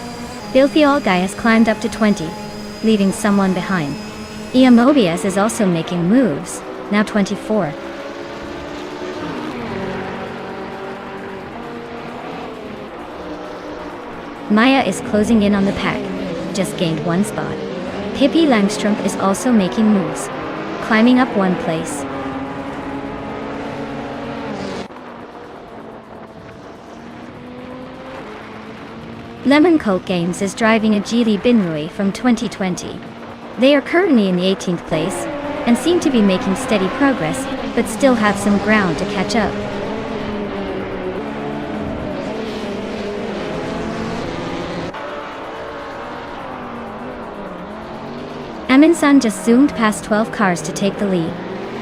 Filthy Old Guy has climbed up to 20, leaving someone behind. Mobius is also making moves, now 24. Maya is closing in on the pack, just gained 1 spot. Pippi Langstrumpf is also making moves, climbing up 1 place. Lemon Cult Games is driving a Geely Binrui from 2020. They are currently in the 18th place, and seem to be making steady progress, but still have some ground to catch up. Aminsan just zoomed past 12 cars to take the lead.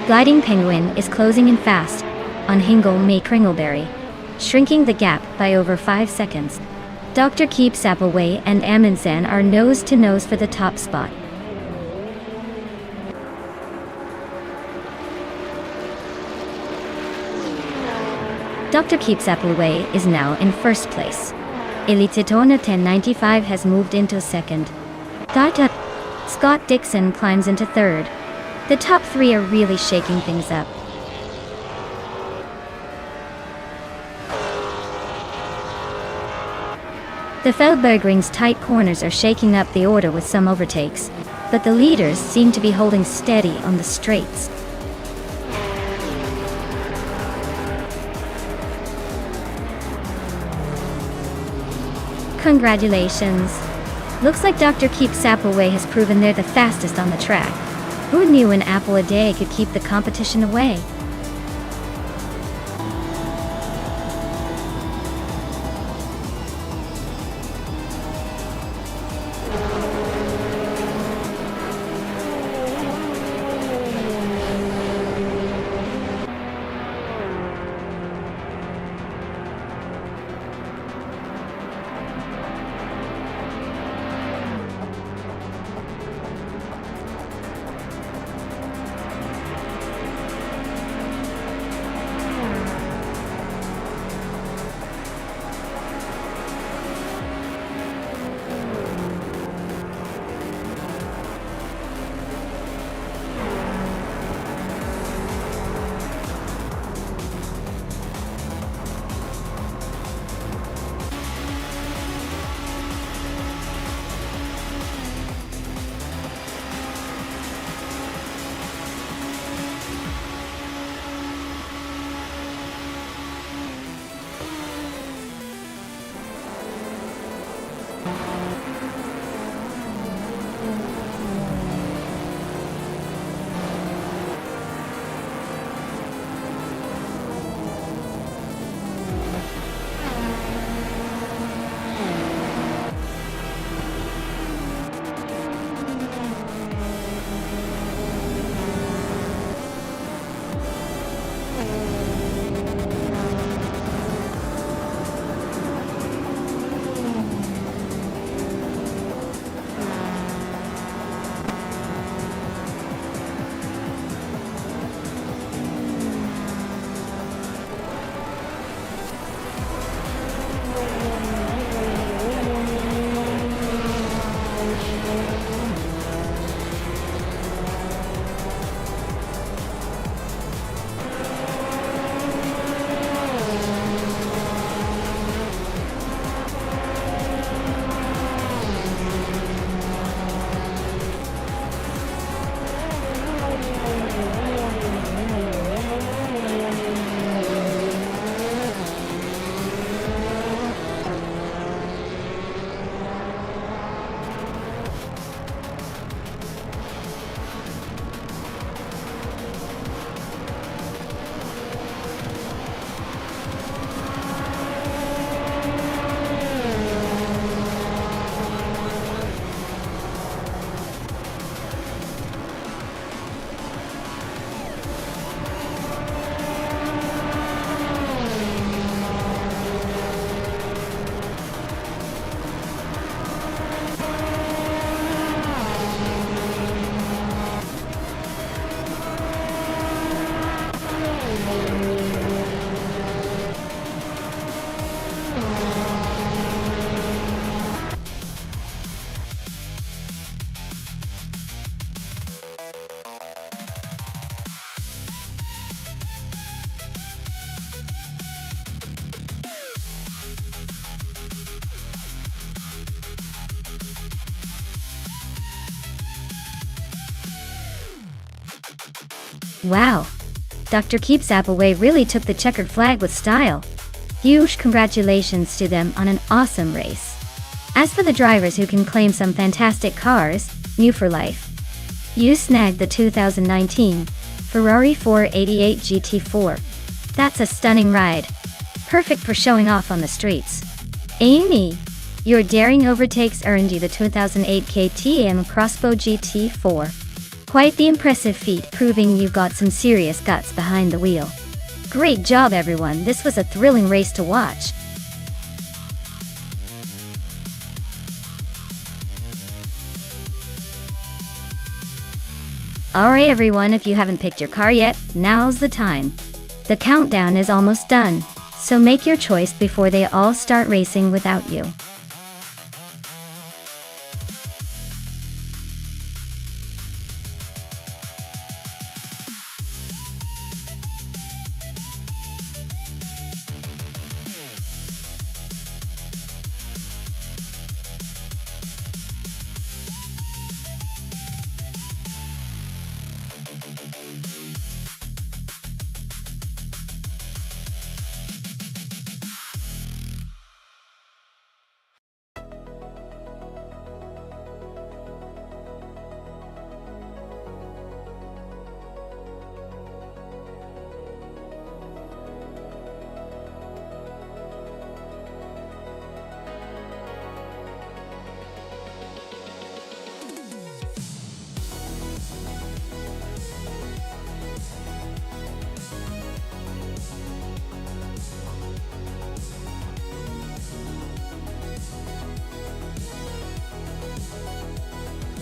Gliding Penguin is closing in fast on Hingle May Kringleberry, shrinking the gap by over 5 seconds. Dr. Keeps Appleway and Amundsen are nose to nose for the top spot. Dr. Keeps Appleway is now in 1st place. Elititona 1095 has moved into 2nd. Data Scott Dixon climbs into 3rd. The top 3 are really shaking things up. The Feldbergring's tight corners are shaking up the order with some overtakes, but the leaders seem to be holding steady on the straights. Congratulations. Looks like Dr. Keeps Appleway has proven they're the fastest on the track. Who knew an apple a day could keep the competition away? Wow! Dr. Keeps Appleway really took the checkered flag with style. Huge congratulations to them on an awesome race. As for the drivers who can claim some fantastic cars, new for life. You snagged the 2019 Ferrari 488 GT4. That's a stunning ride. Perfect for showing off on the streets. Amy, your daring overtakes earned you the 2008 KTM Crossbow GT4. Quite the impressive feat, proving you've got some serious guts behind the wheel. Great job everyone, this was a thrilling race to watch. Alright everyone, if you haven't picked your car yet, now's the time. The countdown is almost done, so make your choice before they all start racing without you.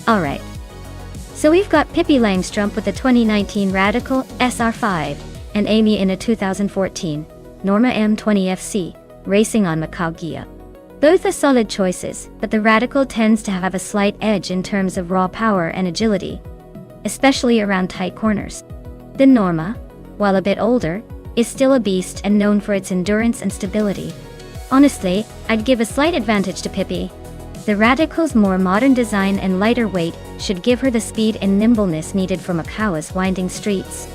Alright. So we've got Pippi Langstrumpf with the 2019 Radical SR5, and Amy in a 2014 Norma M20FC, racing on Macau Gia. Both are solid choices, but the Radical tends to have a slight edge in terms of raw power and agility, especially around tight corners. The Norma, while a bit older, is still a beast and known for its endurance and stability. Honestly, I'd give a slight advantage to Pippi. The Radical's more modern design and lighter weight should give her the speed and nimbleness needed for Macau's winding streets.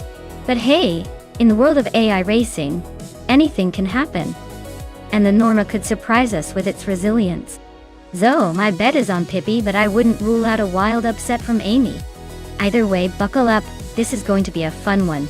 But hey, in the world of AI racing, anything can happen. And the Norma could surprise us with its resilience. So, my bet is on Pippi, but I wouldn't rule out a wild upset from Amy. Either way, buckle up, this is going to be a fun one.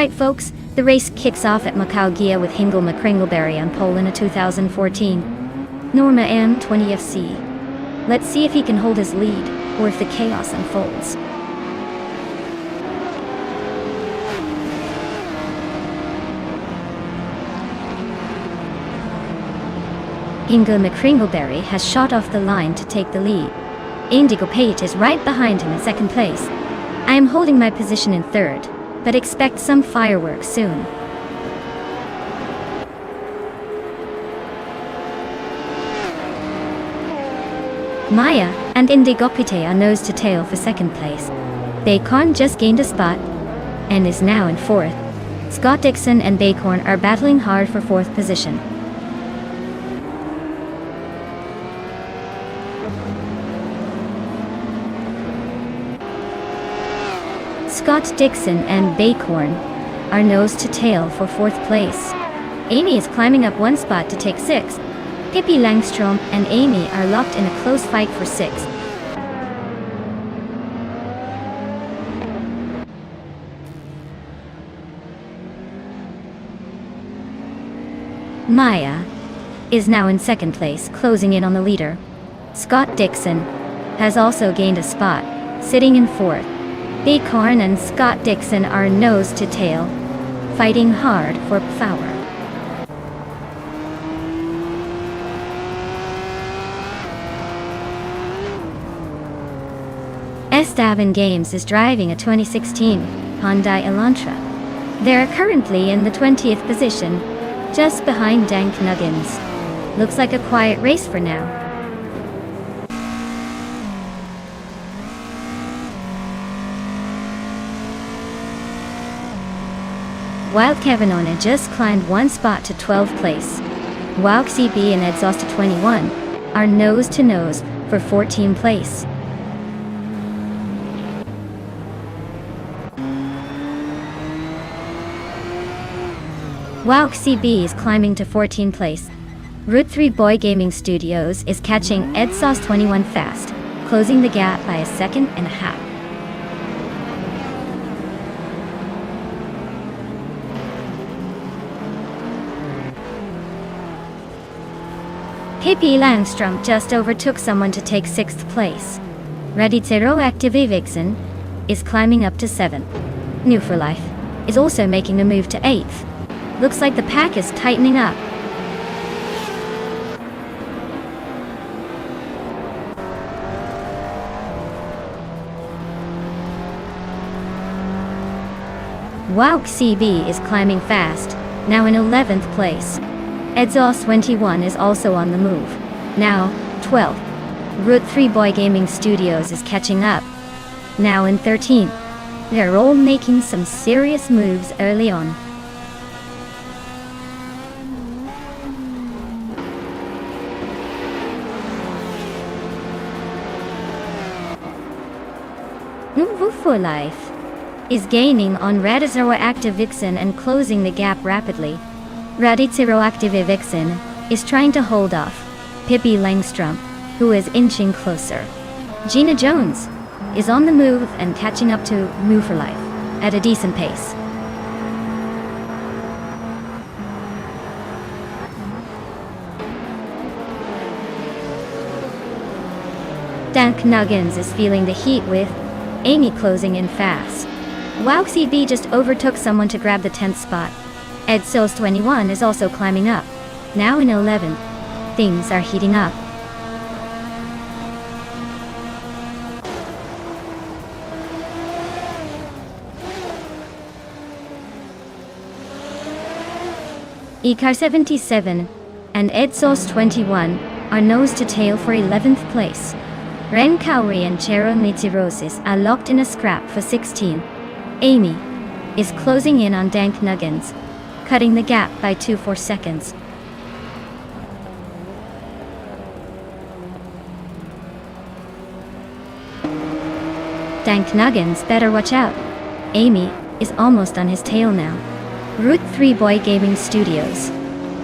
Alright folks, the race kicks off at Macau Gia with Hingle McCringleberry on pole in a 2014 Norma M20 FC. Let's see if he can hold his lead, or if the chaos unfolds. Hingle McCringleberry has shot off the line to take the lead. Indigo Pate is right behind him in second place. I am holding my position in third, but expect some fireworks soon. Maya and Indigo Pate are nose to tail for second place. Bacon just gained a spot and is now in fourth. Scott Dixon and Bacon are battling hard for fourth position. Scott Dixon and Bacon are nose to tail for fourth place. Amy is climbing up one spot to take sixth. Pippi Langstrom and Amy are locked in a close fight for sixth. Maya is now in second place, closing in on the leader. Scott Dixon has also gained a spot, sitting in fourth. Bacon and Scott Dixon are nose to tail, fighting hard for power. Esteban Games is driving a 2016 Hyundai Elantra. They are currently in the 20th position, just behind Dank Nuggins. Looks like a quiet race for now. While Kevin Ona just climbed one spot to 12th place, while CB and Exhaust to 21 are nose to nose for 14th place. Wow CB is climbing to 14th place. Route 3 Boy Gaming Studios is catching Ed Sauce 21 fast, closing the gap by a second and a half. Pippi Langstrom just overtook someone to take 6th place. Radicero Vixen is climbing up to 7th. New for Life is also making a move to 8th. Looks like the pack is tightening up. Wow CB is climbing fast, now in 11th place. Exhaust 21 is also on the move, now 12th. Route 3 Boy Gaming Studios is catching up, now in 13th. They're all making some serious moves early on. New for Life is gaining on Radicero Vixen and closing the gap rapidly. Radicero Vixen is trying to hold off Pippi Langstrom, who is inching closer. Gina Jones is on the move and catching up to Move for Life at a decent pace. Dank Nuggins is feeling the heat with Amy closing in fast. Wow CB just overtook someone to grab the 10th spot. Ed Sauce 21 is also climbing up, now in 11th. Things are heating up. Icar 77 and Ed Sauce 21 are nose to tail for 11th place. Ren Kauri and Chero Nitsirosis are locked in a scrap for 16th. Amy is closing in on Dank Nuggins, cutting the gap by 2.4 seconds. Dank Nuggins better watch out. Amy is almost on his tail now. Route 3 Boy Gaming Studios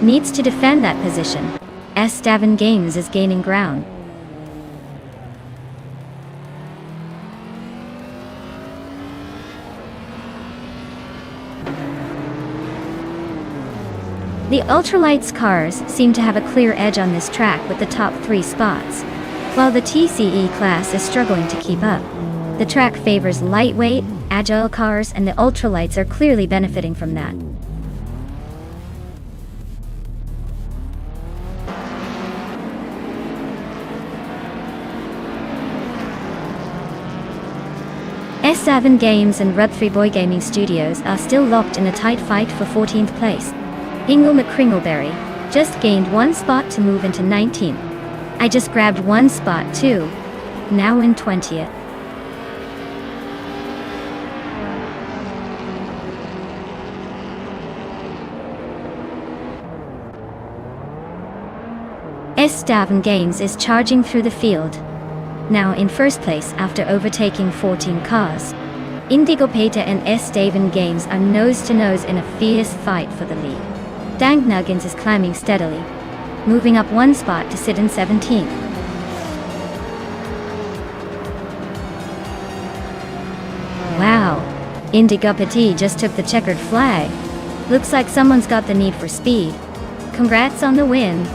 needs to defend that position. Esteban Games is gaining ground. The ultralights cars seem to have a clear edge on this track with the top 3 spots, while the TCE class is struggling to keep up. The track favors lightweight, agile cars, and the ultralights are clearly benefiting from that. S7 Games and Rutherford Gaming Studios are still locked in a tight fight for 14th place. Ingle McCringleberry just gained 1 spot to move into 19th. I just grabbed 1 spot too, now in 20th. S7 Games is charging through the field, now in first place after overtaking 14 cars. Indigo Peta and S7 Games are nose-to-nose in a fierce fight for the lead. Dank Nuggins is climbing steadily, moving up 1 spot to sit in 17th. Wow, Indigo Peta just took the checkered flag. Looks like someone's got the need for speed. Congrats on the win.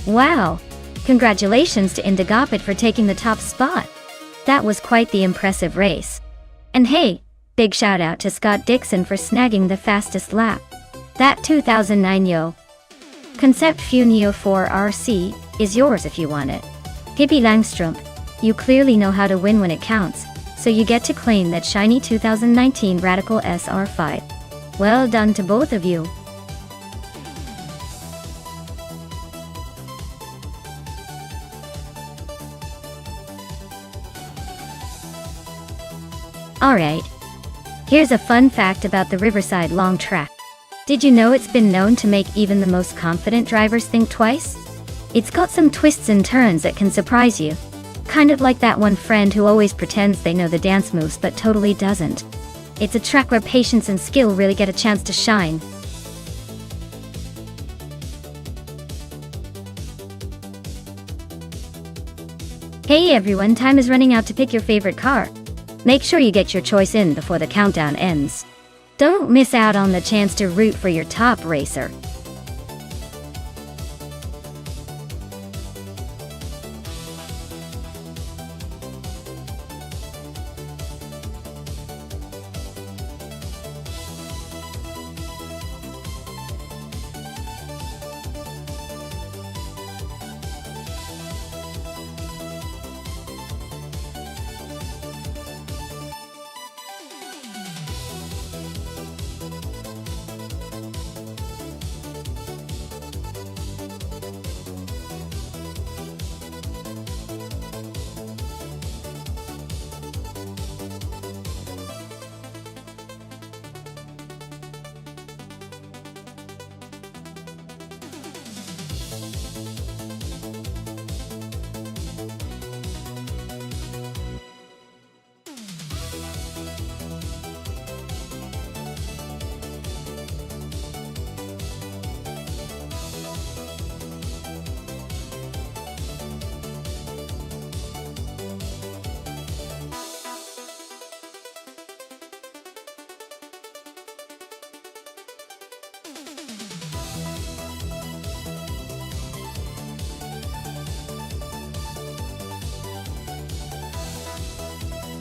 Wow! Congratulations to Indigopit for taking the top spot. That was quite the impressive race. And hey, big shout out to Scott Dixon for snagging the fastest lap. That 2009 Yo Concept Few Neo 4 RC is yours if you want it. Hippie Langstrom, you clearly know how to win when it counts, so you get to claim that shiny 2019 Radical SR5. Well done to both of you. Alright. Here's a fun fact about the Riverside long track. Did you know it's been known to make even the most confident drivers think twice? It's got some twists and turns that can surprise you. Kind of like that one friend who always pretends they know the dance moves but totally doesn't. It's a track where patience and skill really get a chance to shine. Hey everyone, time is running out to pick your favorite car. Make sure you get your choice in before the countdown ends. Don't miss out on the chance to root for your top racer.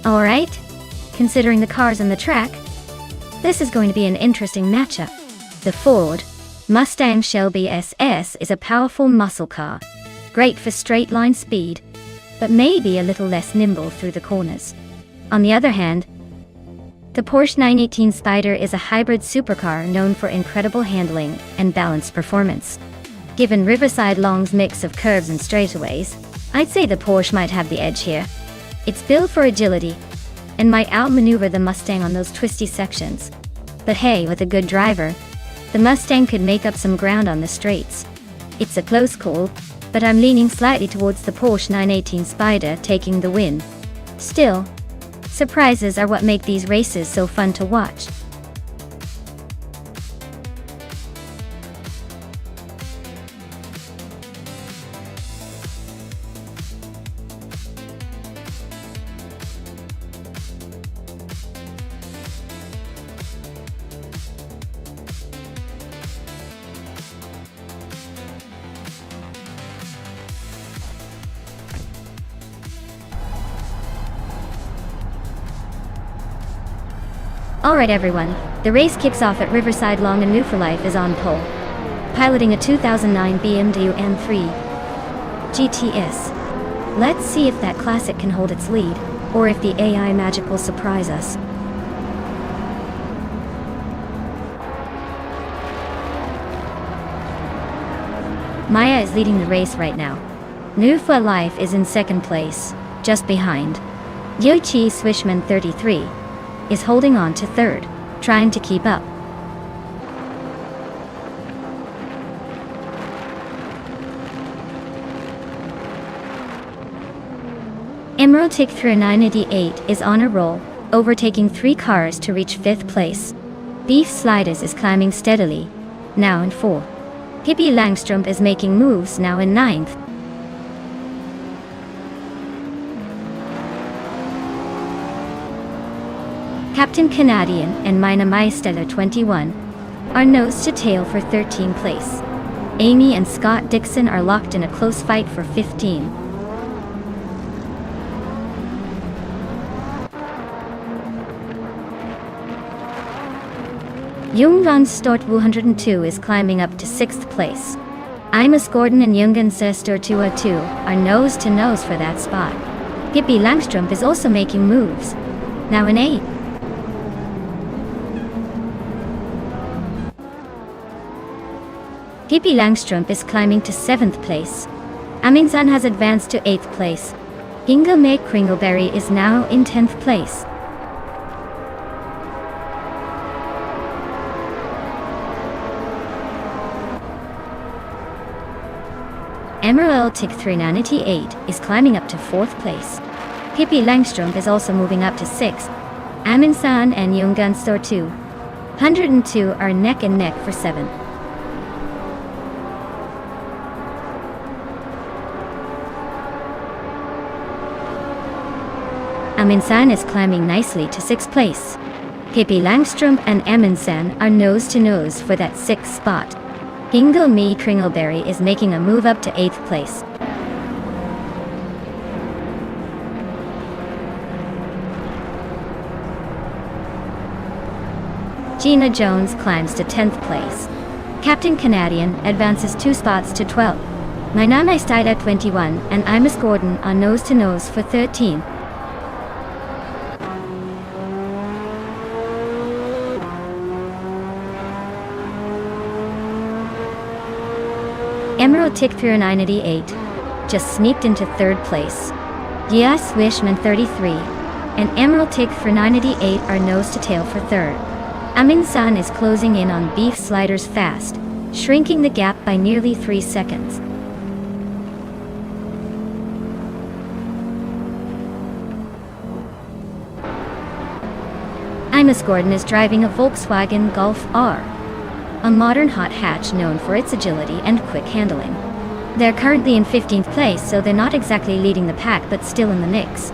Alright, considering the cars and the track, this is going to be an interesting matchup. The Ford Mustang Shelby SS is a powerful muscle car, great for straight line speed, but maybe a little less nimble through the corners. On the other hand, the Porsche 918 Spyder is a hybrid supercar known for incredible handling and balanced performance. Given Riverside Long's mix of curves and straightaways, I'd say the Porsche might have the edge here. It's built for agility, and might outmaneuver the Mustang on those twisty sections. But hey, with a good driver, the Mustang could make up some ground on the straights. It's a close call, but I'm leaning slightly towards the Porsche 918 Spyder taking the win. Still, surprises are what make these races so fun to watch. Alright everyone, the race kicks off at Riverside Long and New for Life is on pole, piloting a 2009 BMW M3 GTS. Let's see if that classic can hold its lead, or if the AI magic will surprise us. Maya is leading the race right now. New for Life is in second place, just behind. Yoichi Swishman 33 is holding on to third, trying to keep up. Emerald Tick through 988 is on a roll, overtaking 3 cars to reach 5th place. Beef Sliders is climbing steadily, now in 4. Hippie Langstrom is making moves, now in 9th. Captain Canadian and Mina Maisteller 21 are nose to tail for 13th place. Amy and Scott Dixon are locked in a close fight for 15. Jungvan Stort 102 is climbing up to 6th place. Imus Gordon and Jungen Sester 202 are nose to nose for that spot. Hippie Langstrom is also making moves, now in 8th. Hippie Langstrom is climbing to 7th place. Amingsan has advanced to 8th place. Inga May Kringleberry is now in 10th place. Emerald Tick 398 is climbing up to 4th place. Pippi Langstrumpf is also moving up to 6th. Aminsan and Junganstor 202 are neck and neck for 7th. Aminsan is climbing nicely to 6th place. Pippi Langstrumpf and Aminsan are nose to nose for that 6th spot. Hingle Me Kringleberry is making a move up to 8th place. Gina Jones climbs to 10th place. Captain Canadian advances 2 spots to 12th. Mainanai Style at 21 and Imus Gordon are nose to nose for 13th. Emerald Tick 398 just sneaked into 3rd place. Yes Wishman 33 and Emerald Tick 398 are nose to tail for 3rd. Aminsan is closing in on Beef Sliders fast, shrinking the gap by nearly 3 seconds. Imus Gordon is driving a Volkswagen Golf R, a modern hot hatch known for its agility and quick handling. They're currently in 15th place, so they're not exactly leading the pack but still in the mix.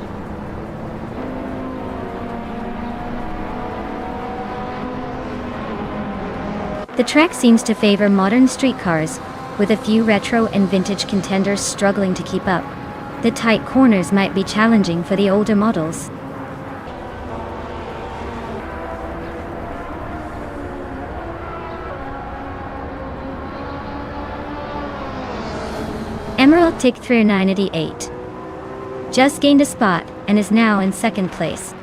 The track seems to favor modern street cars, with a few retro and vintage contenders struggling to keep up. The tight corners might be challenging for the older models. Emerald Tick 398 just gained a spot and is now in 2nd place.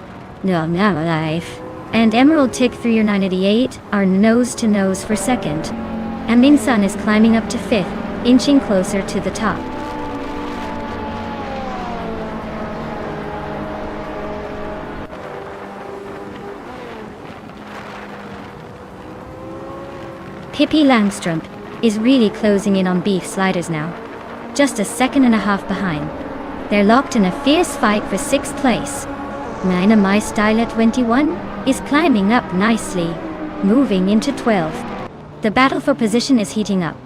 No, not life. And Emerald Tick 398 are nose to nose for 2nd. Aminsan is climbing up to 5th, inching closer to the top. Pippi Langstrumpf is really closing in on Beef Sliders now. Just a 2.5 behind. They're locked in a fierce fight for 6th place. Mina My Style at 21 is climbing up nicely, moving into 12th. The battle for position is heating up.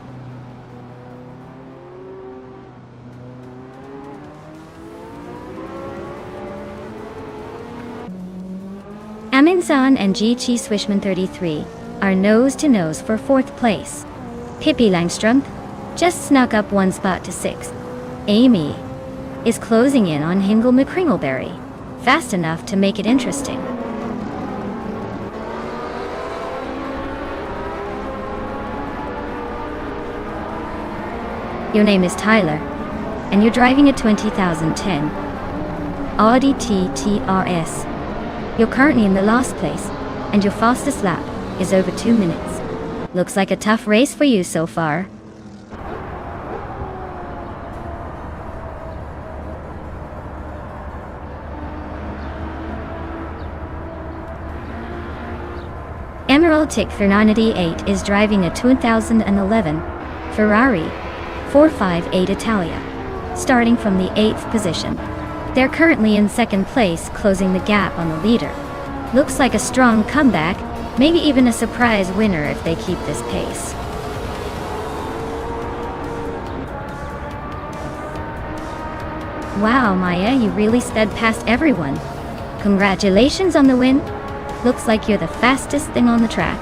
Aminsan and G Chi Swishman 33 are nose to nose for 4th place. Pippi Langstrumpf just snuck up 1 spot to 6th. Amy is closing in on Hingle McCringleberry, fast enough to make it interesting. Your name is Tyler, and you're driving a 2010 Audi TT-RS. You're currently in the last place, and your fastest lap is over 2 minutes. Looks like a tough race for you so far. Emerald Tick 398 is driving a 2011 Ferrari 458 Italia, starting from the 8th position. They're currently in 2nd place, closing the gap on the leader. Looks like a strong comeback, maybe even a surprise winner if they keep this pace. Wow, Maya, you really sped past everyone. Congratulations on the win. Looks like you're the fastest thing on the track.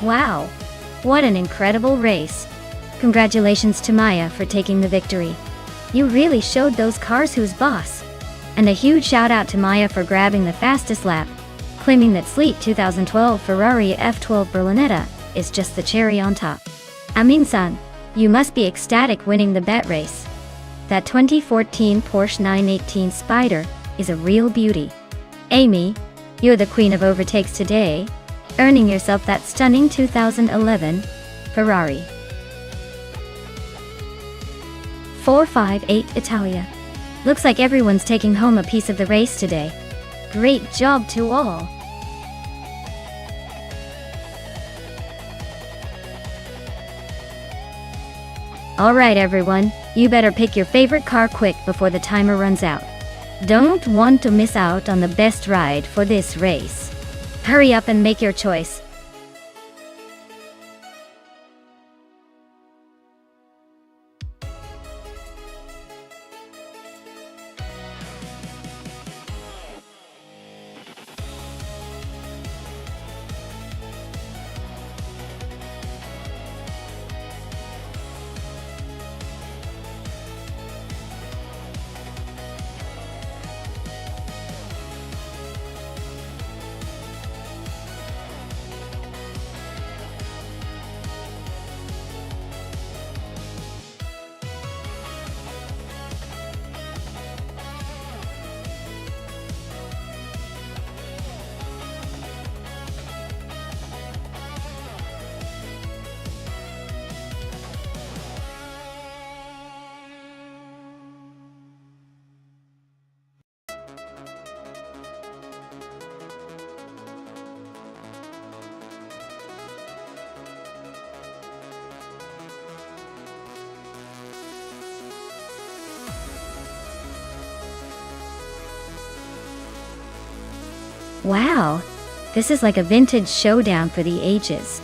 Wow! What an incredible race! Congratulations to Maya for taking the victory. You really showed those cars who's boss. And a huge shout out to Maya for grabbing the fastest lap, claiming that sleek 2012 Ferrari F12 Berlinetta is just the cherry on top. Amin-san, you must be ecstatic winning the bet race. That 2014 Porsche 918 Spyder is a real beauty. Amy, you're the queen of overtakes today, earning yourself that stunning 2011 Ferrari 458 Italia. Looks like everyone's taking home a piece of the race today. Great job to all. Alright everyone, you better pick your favorite car quick before the timer runs out. Don't want to miss out on the best ride for this race. Hurry up and make your choice. Wow, this is like a vintage showdown for the ages.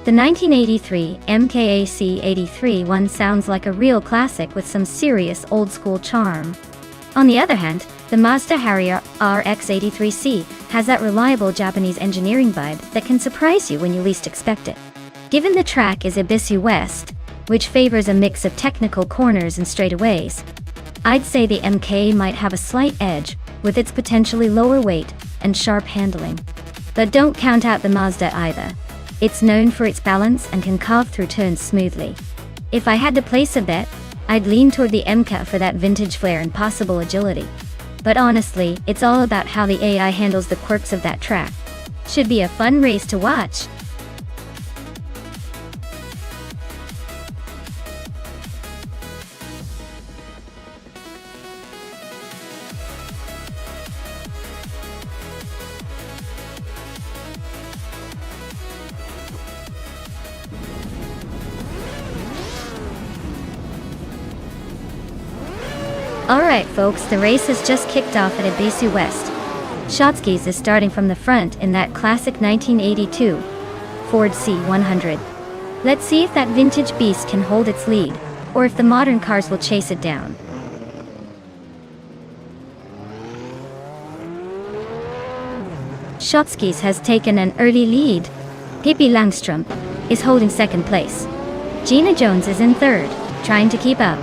The 1983 MKAC 83 one sounds like a real classic with some serious old-school charm. On the other hand, the Mazda Harrier RX-83C has that reliable Japanese engineering vibe that can surprise you when you least expect it. Given the track is Ibisu West, which favors a mix of technical corners and straightaways, I'd say the MK might have a slight edge with its potentially lower weight and sharp handling. But don't count out the Mazda either. It's known for its balance and can carve through turns smoothly. If I had to place a bet, I'd lean toward the MK for that vintage flair and possible agility. But honestly, it's all about how the AI handles the quirks of that track. Should be a fun race to watch. Alright folks, the race has just kicked off at Ibisu West. Shotskis is starting from the front in that classic 1982 Ford C100. Let's see if that vintage beast can hold its lead, or if the modern cars will chase it down. Shotskis has taken an early lead. Pippi Langstrom is holding second place. Gina Jones is in third, trying to keep up.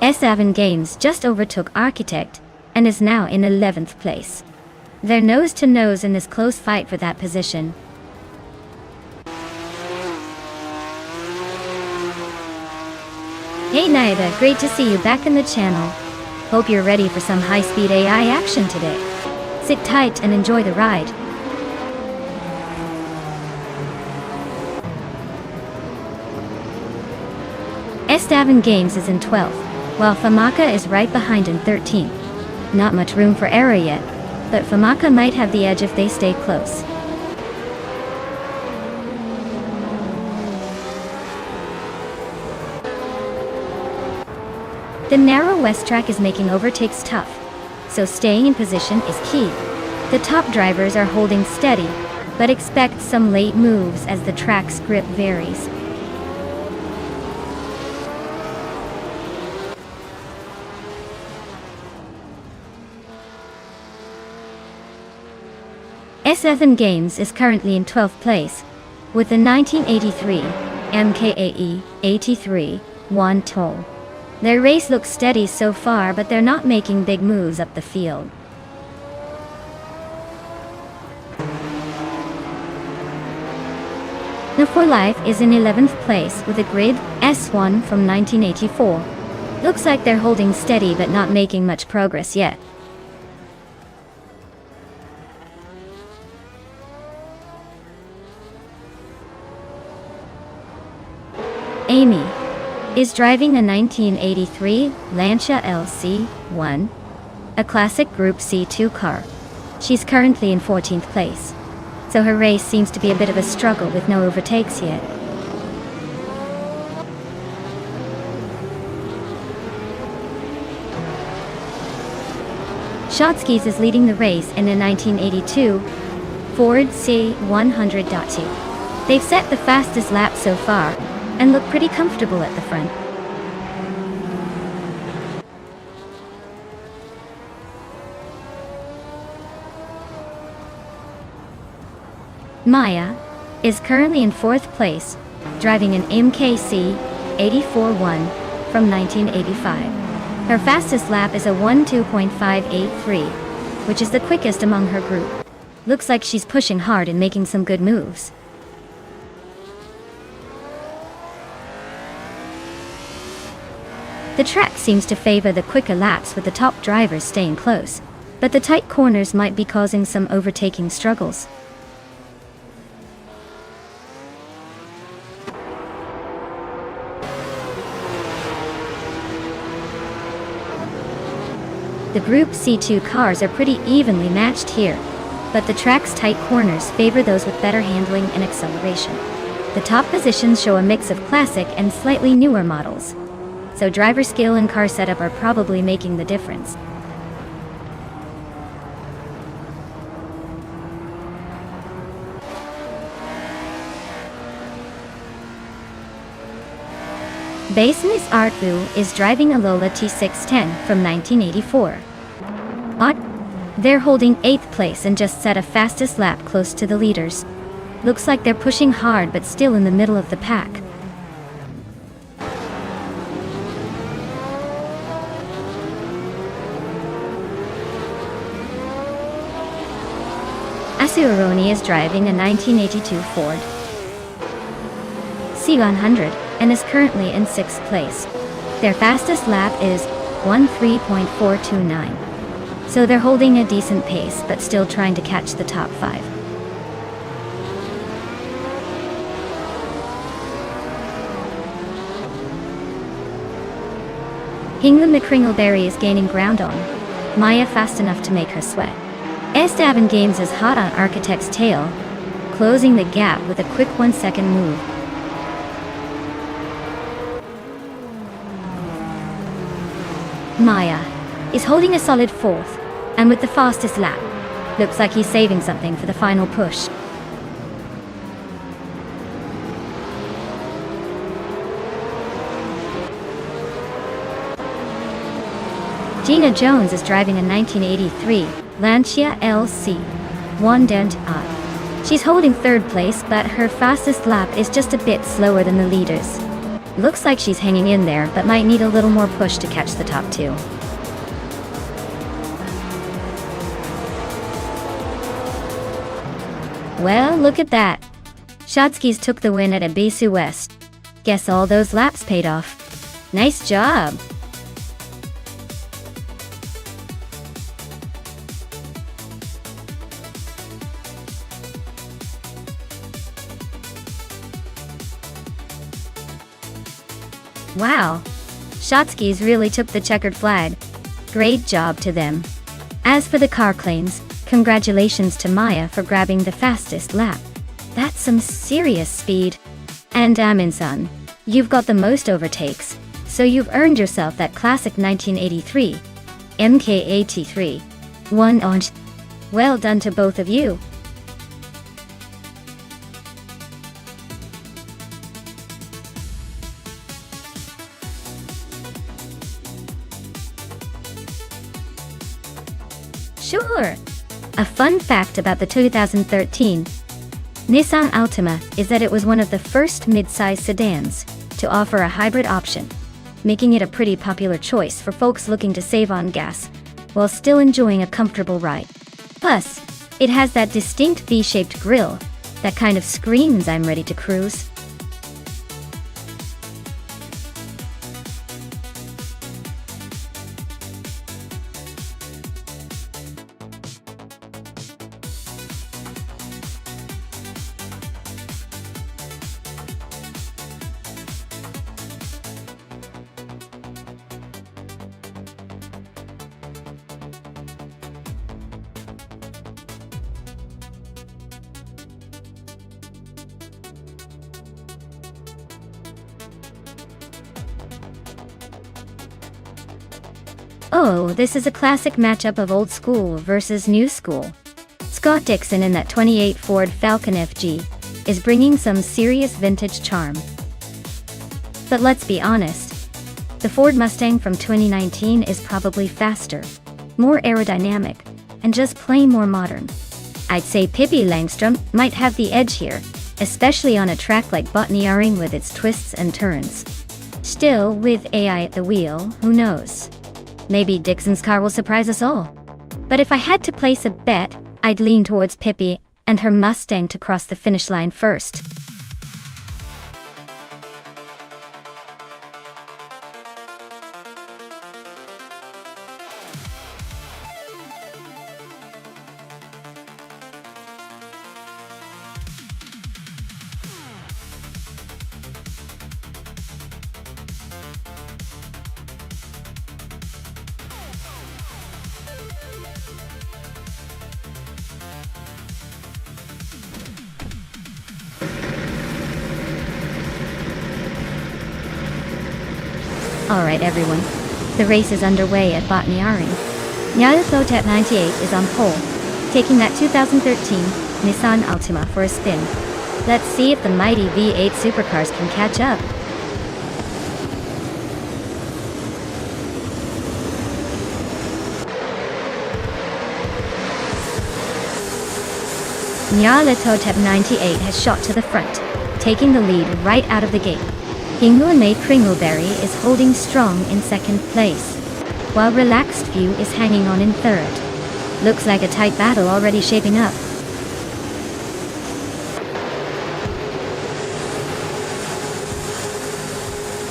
S7 Games just overtook Architect and is now in 11th place. They're nose to nose in this close fight for that position. Hey Naida, great to see you back in the channel. Hope you're ready for some high-speed AI action today. Sit tight and enjoy the ride. S7 Games is in 12th. While Famaka is right behind in 13th. Not much room for error yet, but Famaka might have the edge if they stay close. The narrow west track is making overtakes tough, so staying in position is key. The top drivers are holding steady, but expect some late moves as the track's grip varies. S7 Games is currently in 12th place, with the 1983 MKAE 83 1 toll. Their race looks steady so far, but they're not making big moves up the field. The For Life is in 11th place with a grid S1 from 1984. Looks like they're holding steady but not making much progress yet. Amy is driving a 1983 Lancia LC1, a classic Group C2 car. She's currently in 14th place, so her race seems to be a bit of a struggle with no overtakes yet. Shotskis is leading the race in a 1982 Ford C100.2. They've set the fastest lap so far, and look pretty comfortable at the front. Maya is currently in 4th place, driving an MKC 84-1 from 1985. Her fastest lap is a 1:2.583, which is the quickest among her group. Looks like she's pushing hard and making some good moves. The track seems to favor the quicker laps with the top drivers staying close, but the tight corners might be causing some overtaking struggles. The Group C2 cars are pretty evenly matched here, but the track's tight corners favor those with better handling and acceleration. The top positions show a mix of classic and slightly newer models, so driver skill and car setup are probably making the difference. Basenis Artvu is driving a Lola T610 from 1984. They're holding 8th place and just set a fastest lap close to the leaders. Looks like they're pushing hard but still in the middle of the pack. Asuaroni is driving a 1982 Ford C100 and is currently in 6th place. Their fastest lap is 13.429. So they're holding a decent pace but still trying to catch the top 5. Hingla McCringleberry is gaining ground on Maya fast enough to make her sweat. S7 Games is hot on Architect's tail, closing the gap with a quick 1-second move. Maya is holding a solid 4th, and with the fastest lap. Looks like he's saving something for the final push. Gina Jones is driving a 1983 Lancia LC 1.8. She's holding 3rd place, but her fastest lap is just a bit slower than the leaders. Looks like she's hanging in there, but might need a little more push to catch the top 2. Well, look at that. Shotskis took the win at Ibiza West. Guess all those laps paid off. Nice job! Wow! Shotskis really took the checkered flag. Great job to them. As for the car claims, congratulations to Maya for grabbing the fastest lap. That's some serious speed. And Aminsan, you've got the most overtakes, so you've earned yourself that classic 1983 MK83 1. Well done to both of you. Sure. A fun fact about the 2013 Nissan Altima is that it was one of the first mid-size sedans to offer a hybrid option, making it a pretty popular choice for folks looking to save on gas while still enjoying a comfortable ride. Plus, it has that distinct V-shaped grille that kind of screams "I'm ready to cruise." Oh, this is a classic matchup of old school versus new school. Scott Dixon in that 28 Ford Falcon FG is bringing some serious vintage charm. But let's be honest, the Ford Mustang from 2019 is probably faster, more aerodynamic, and just plain more modern. I'd say Pippi Langstrom might have the edge here, especially on a track like Botniaring with its twists and turns. Still, with AI at the wheel, who knows? Maybe Dixon's car will surprise us all. But if I had to place a bet, I'd lean towards Pippi and her Mustang to cross the finish line first. Alright everyone, the race is underway at Botniaring. Nyarlathotep 98 is on pole, taking that 2013 Nissan Altima for a spin. Let's see if the mighty V8 supercars can catch up. Nyarlathotep 98 has shot to the front, taking the lead right out of the gate. May Kringleberry is holding strong in second place, while Relaxed View is hanging on in third. Looks like a tight battle already shaping up.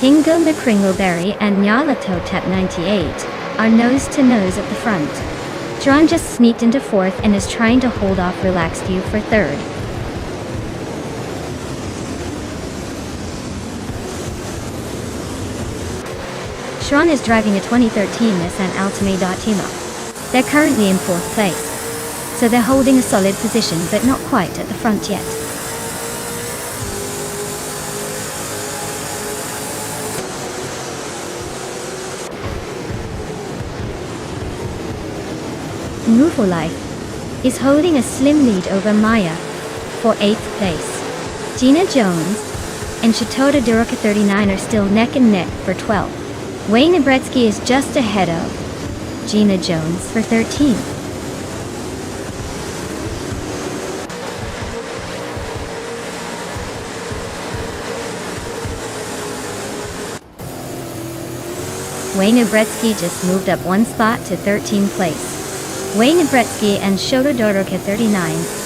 May Kringleberry and Nyarlathotep 98 are nose to nose at the front. Tron just sneaked into fourth and is trying to hold off Relaxed View for third. Tron is driving a 2013 Nissan Altima. They're currently in fourth place, so they're holding a solid position but not quite at the front yet. Mufo Life is holding a slim lead over Maya for 8th place. Gina Jones and Shatoda Duroka 39 are still neck and neck for 12th. Wayne Abretsky is just ahead of Gina Jones for 13th. Wayne Abretsky just moved up one spot to 13th place. Wayne Abretsky and Shota Doroka 39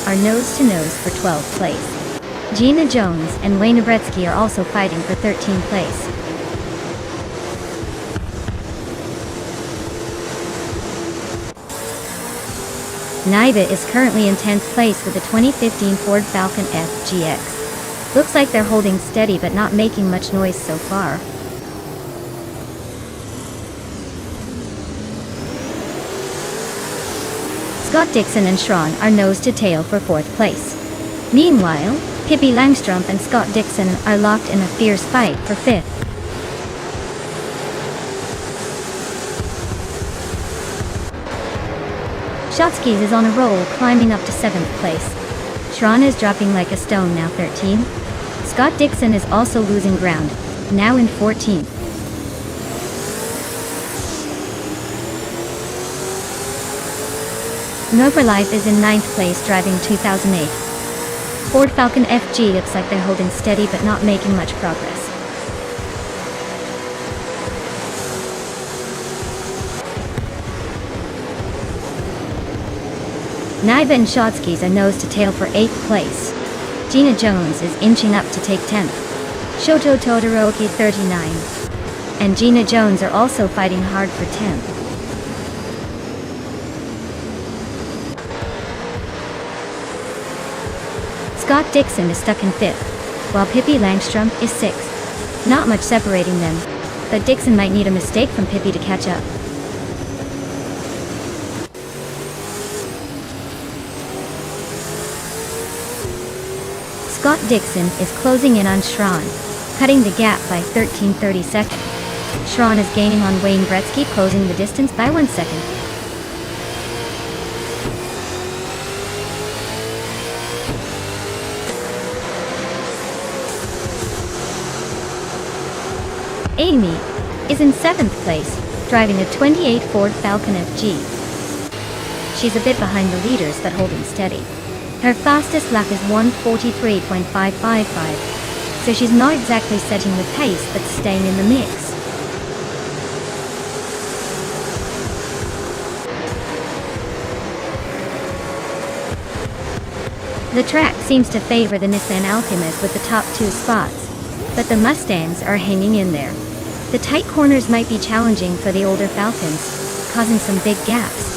are nose to nose for 12th place. Gina Jones and Wayne Abretsky are also fighting for 13th place. Naiva is currently in 10th place with the 2015 Ford Falcon FGX. Looks like they're holding steady but not making much noise so far. Scott Dixon and Schron are nose to tail for 4th place. Meanwhile, Pippi Langstrom and Scott Dixon are locked in a fierce fight for 5th. Shotskis is on a roll, climbing up to 7th place. Schron is dropping like a stone, now 13. Scott Dixon is also losing ground, now in 14th. Life is in ninth place driving 2008 Ford Falcon FG. Looks like they're holding steady but not making much progress. Naiba and Shotskis are nose to tail for 8th place. Gina Jones is inching up to take 10th. Shoto Todoroki 39. And Gina Jones are also fighting hard for 10th. Scott Dixon is stuck in 5th, while Pippi Langstrom is 6th. Not much separating them, but Dixon might need a mistake from Pippi to catch up. Scott Dixon is closing in on Schron, cutting the gap by 13/30 seconds. Schron is gaining on Wayne Gretzky, closing the distance by 1 second. Amy is in 7th place, driving a 28 Ford Falcon FG. She's a bit behind the leaders but holding steady. Her fastest lap is 1:43.555, so she's not exactly setting the pace but staying in the mix. The track seems to favor the Nissan Altimas with the top 2 spots, but the Mustangs are hanging in there. The tight corners might be challenging for the older Falcons, causing some big gaps.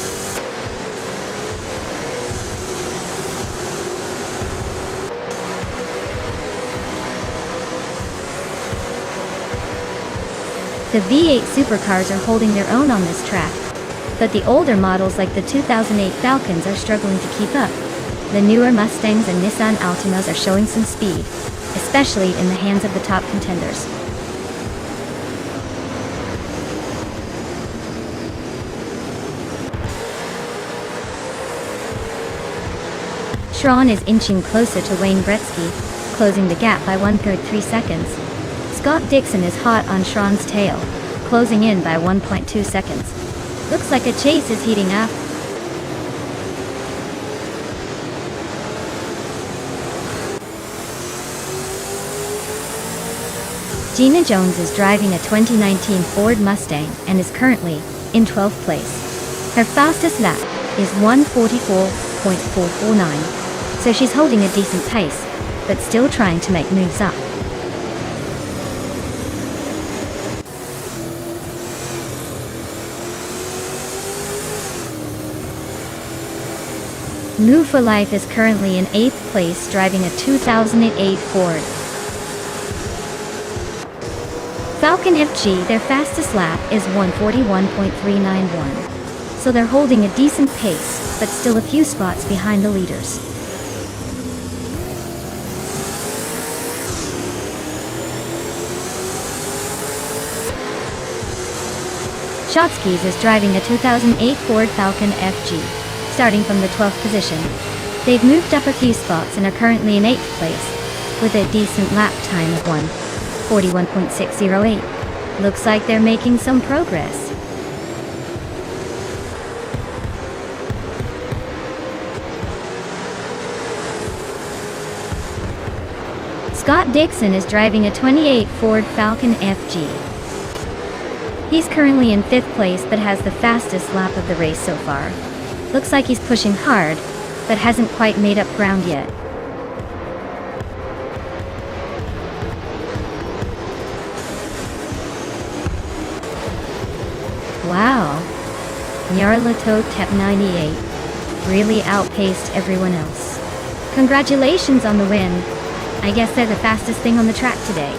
The V8 supercars are holding their own on this track, but the older models like the 2008 Falcons are struggling to keep up. The newer Mustangs and Nissan Altimas are showing some speed, especially in the hands of the top contenders. Schron is inching closer to Wayne Gretzky, closing the gap by 1/3 seconds. Scott Dixon is hot on Schron's tail, closing in by 1.2 seconds. Looks like a chase is heating up. Gina Jones is driving a 2019 Ford Mustang and is currently in 12th place. Her fastest lap is 1:44.449, so she's holding a decent pace, but still trying to make moves up. Move for Life is currently in 8th place driving a 2008 Ford Falcon FG. Their fastest lap is 1:41.391, so they're holding a decent pace, but still a few spots behind the leaders. Shotskis is driving a 2008 Ford Falcon FG, starting from the 12th position. They've moved up a few spots and are currently in 8th place, with a decent lap time of 1:41.608. Looks like they're making some progress. Scott Dixon is driving a 28 Ford Falcon FG. He's currently in 5th place but has the fastest lap of the race so far. Looks like he's pushing hard, but hasn't quite made up ground yet. Wow, Nyarlathotep Tep 98 really outpaced everyone else. Congratulations on the win. I guess they're the fastest thing on the track today.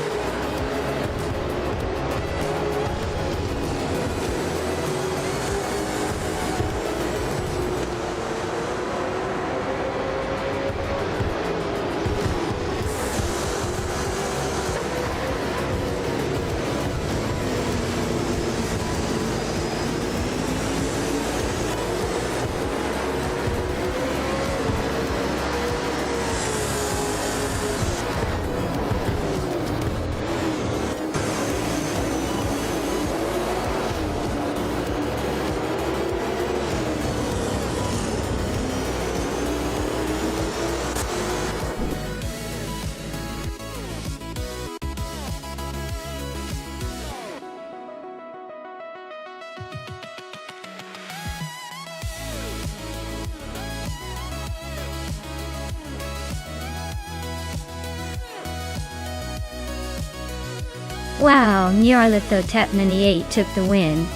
Wow, Nyarlathotep98 took the win.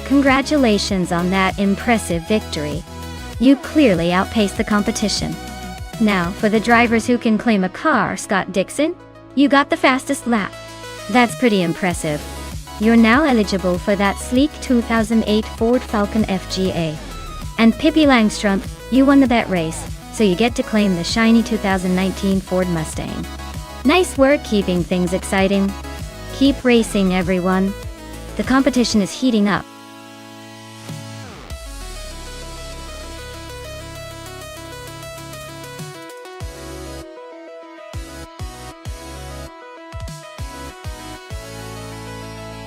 Congratulations on that impressive victory. You clearly outpaced the competition. Now, for the drivers who can claim a car, Scott Dixon, you got the fastest lap. That's pretty impressive. You're now eligible for that sleek 2008 Ford Falcon FGA. And Pippi Langstrumpf, you won the bet race, so you get to claim the shiny 2019 Ford Mustang. Nice work keeping things exciting. Keep racing, everyone. The competition is heating up.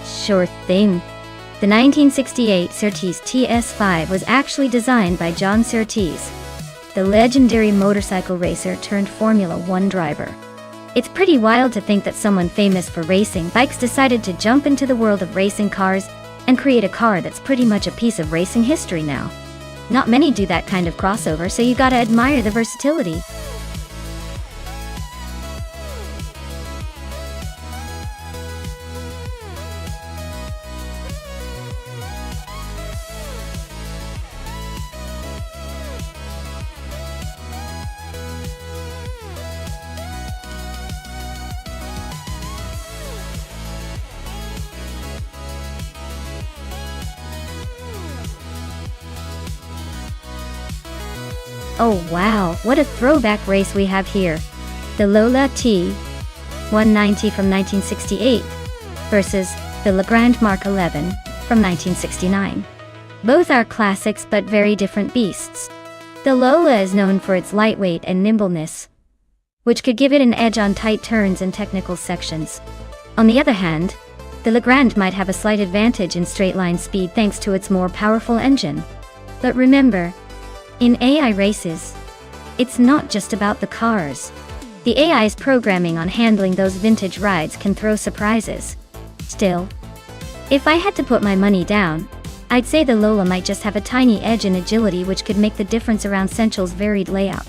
Sure thing. The 1968 Surtees TS5 was actually designed by John Surtees, the legendary motorcycle racer turned Formula One driver. It's pretty wild to think that someone famous for racing bikes decided to jump into the world of racing cars and create a car that's pretty much a piece of racing history now. Not many do that kind of crossover, so you gotta admire the versatility. Oh wow, what a throwback race we have here. The Lola T190 from 1968 versus the Legrand Mark 11 from 1969. Both are classics but very different beasts. The Lola is known for its lightweight and nimbleness, which could give it an edge on tight turns and technical sections. On the other hand, the Legrand might have a slight advantage in straight-line speed thanks to its more powerful engine. But remember, in AI races, it's not just about the cars. The AI's programming on handling those vintage rides can throw surprises. Still, if I had to put my money down, I'd say the Lola might just have a tiny edge in agility which could make the difference around Central's varied layout.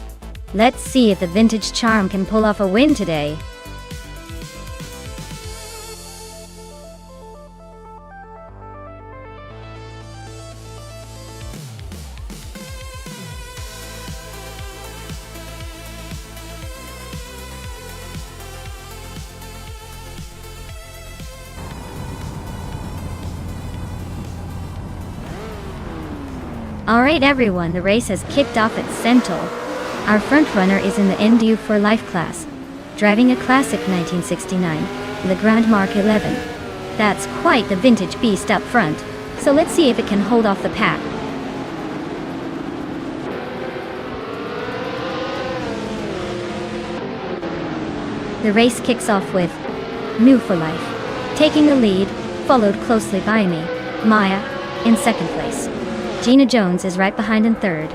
Let's see if the vintage charm can pull off a win today. Alright everyone, the race has kicked off at Sentul. Our front runner is in the NDU for Life class, driving a classic 1969 Legrand Mark 11. That's quite the vintage beast up front, so let's see if it can hold off the pack. The race kicks off with New for Life taking the lead, followed closely by me, Maya, in second place. Gina Jones is right behind in third.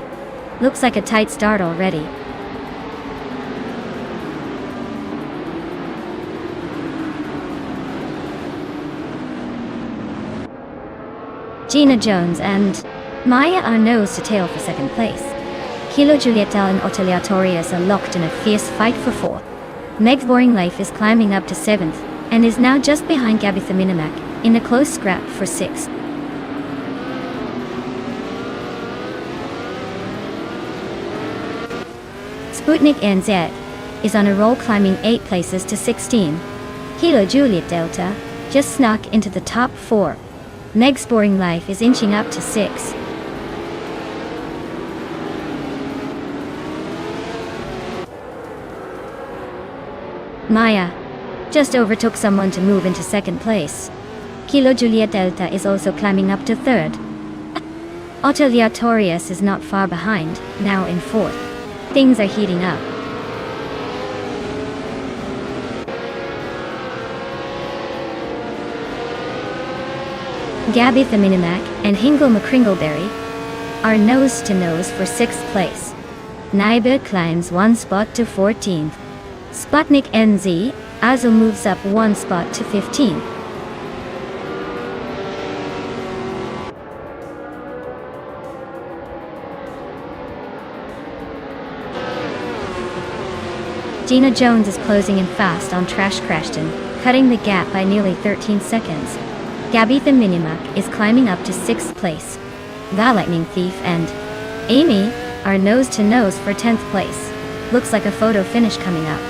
Looks like a tight start already. Gina Jones and Maya are nose to tail for second place. Kilo Julietel and Otelia Torres are locked in a fierce fight for fourth. Meg's Boring Life is climbing up to seventh and is now just behind Gabitha Minimac in a close scrap for sixth. Sputnik NZ is on a roll, climbing 8 places to 16. Kilo Juliet Delta just snuck into the top 4. Meg's Boring Life is inching up to 6. Maya just overtook someone to move into second place. Kilo Juliet Delta is also climbing up to third. Otelia Torres is not far behind, now in fourth. Things are heating up. Gabby the Minimac and Hingle McCringleberry are nose to nose for 6th place. Nyberg climbs 1 spot to 14th. Sputnik NZ also moves up 1 spot to 15th. Gina Jones is closing in fast on Trash Crashton. cutting the gap by nearly 13 seconds. Gabitha Minimac is climbing up to 6th place. The Lightning Thief and Amy are nose to nose for 10th place. Looks like a photo finish coming up.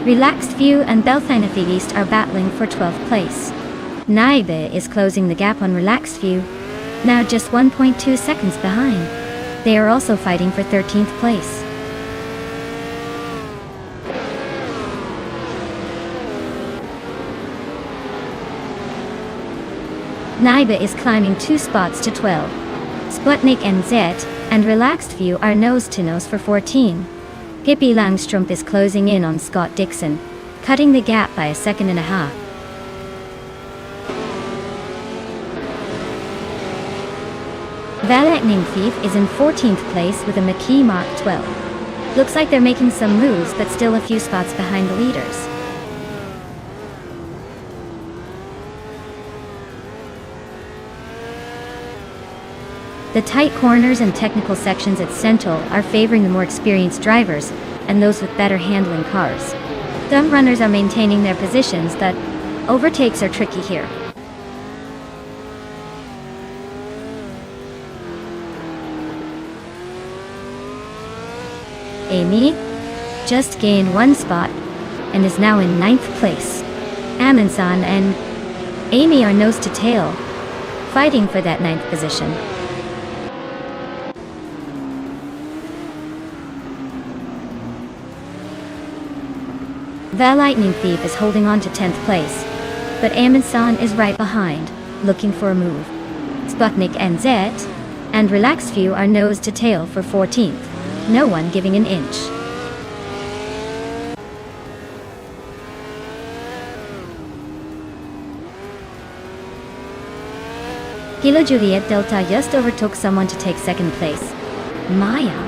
Relaxed View and Belthanathy East are battling for 12th place. Naibe is closing the gap on Relaxed View, now just 1.2 seconds behind. They are also fighting for 13th place. Naibe is climbing 2 spots to 12. Sputnik NZ and Relaxed View are nose to nose for 14. Pippi Langstrumpf is closing in on Scott Dixon, cutting the gap by 1.5 seconds. The Lightning Thief is in 14th place with a McKee Mark 12. Looks like they're making some moves, but still a few spots behind the leaders. The tight corners and technical sections at Central are favoring the more experienced drivers and those with better handling cars. Some runners are maintaining their positions, but overtakes are tricky here. Amy just gained 1 spot and is now in 9th place. Amundsen and Amy are nose to tail, fighting for that 9th position. The Lightning Thief is holding on to 10th place, but Amundsen is right behind, looking for a move. Sputnik NZ and Relaxed View are nose to tail for 14th, no one giving an inch. Kilo Juliet Delta just overtook someone to take 2nd place. Maya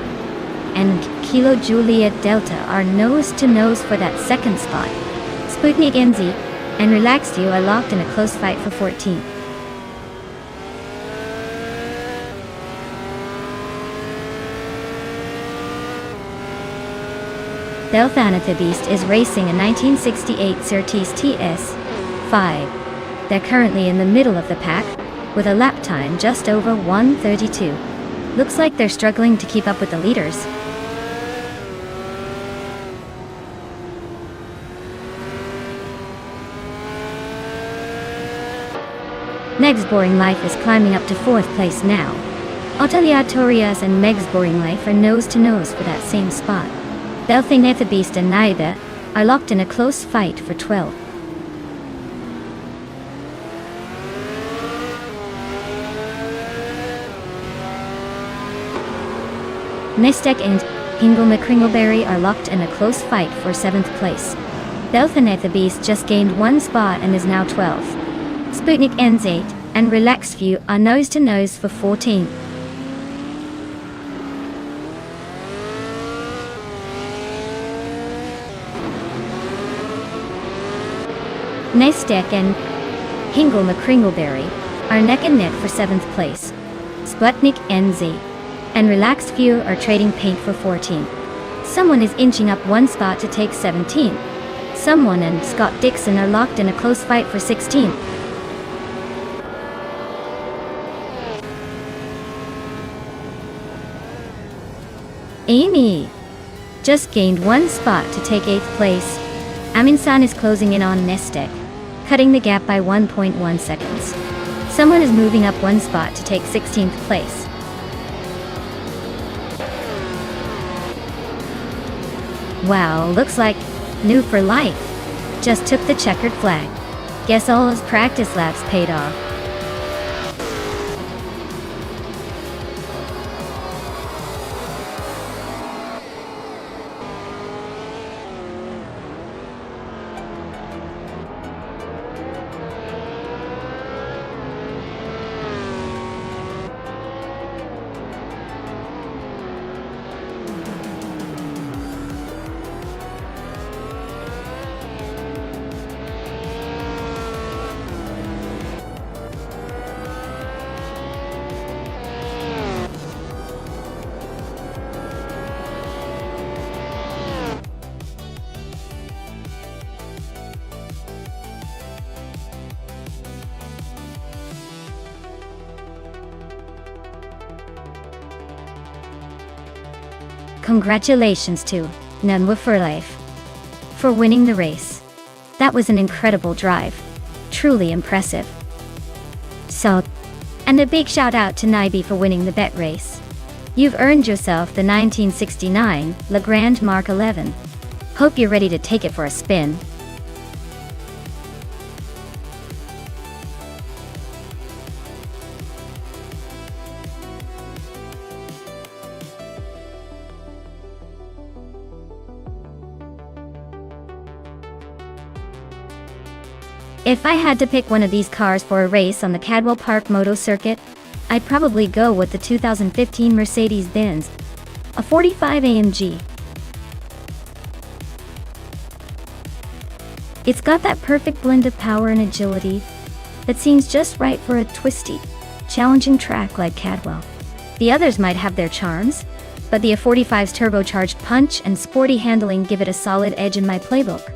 and Kilo Juliet Delta are nose to nose for that 2nd spot. Sputnik NZ and Relaxed View are locked in a close fight for 14th. Belthanathy Beast is racing a 1968 Surtees TS5. They're currently in the middle of the pack, with a lap time just over 1:32. Looks like they're struggling to keep up with the leaders. Meg's Boring Life is climbing up to 4th place now. Otelia Torias and Meg's Boring Life are nose to nose for that same spot. Belthanathy Beast and Naibe are locked in a close fight for 12th. Nestek and Hingle McCringleberry are locked in a close fight for 7th place. Belthanathy Beast just gained 1 spot and is now 12th. Sputnik NZ and Relaxed View are nose to nose for 14th. Nestek and Hingle McCringleberry are neck and neck for 7th place. Sputnik NZ and Relaxed View are trading paint for 14th. Someone is inching up 1 spot to take 17th. Someone and Scott Dixon are locked in a close fight for 16th. Amy just gained 1 spot to take 8th place. Amundsen is closing in on Nestek, cutting the gap by 1.1 seconds. Someone is moving up 1 spot to take 16th place. Wow, looks like New for Life just took the checkered flag. Guess all his practice laps paid off. Congratulations to Nonstop for life for winning the race. That was an incredible drive. Truly impressive. So, and a big shout out to Naibi for winning the bet race. You've earned yourself the 1969 Le Grand Mark 11. Hope you're ready to take it for a spin. If I had to pick one of these cars for a race on the Cadwell Park Moto Circuit, I'd probably go with the 2015 Mercedes-Benz, a 45 AMG. It's got that perfect blend of power and agility that seems just right for a twisty, challenging track like Cadwell. The others might have their charms, but the A45's turbocharged punch and sporty handling give it a solid edge in my playbook.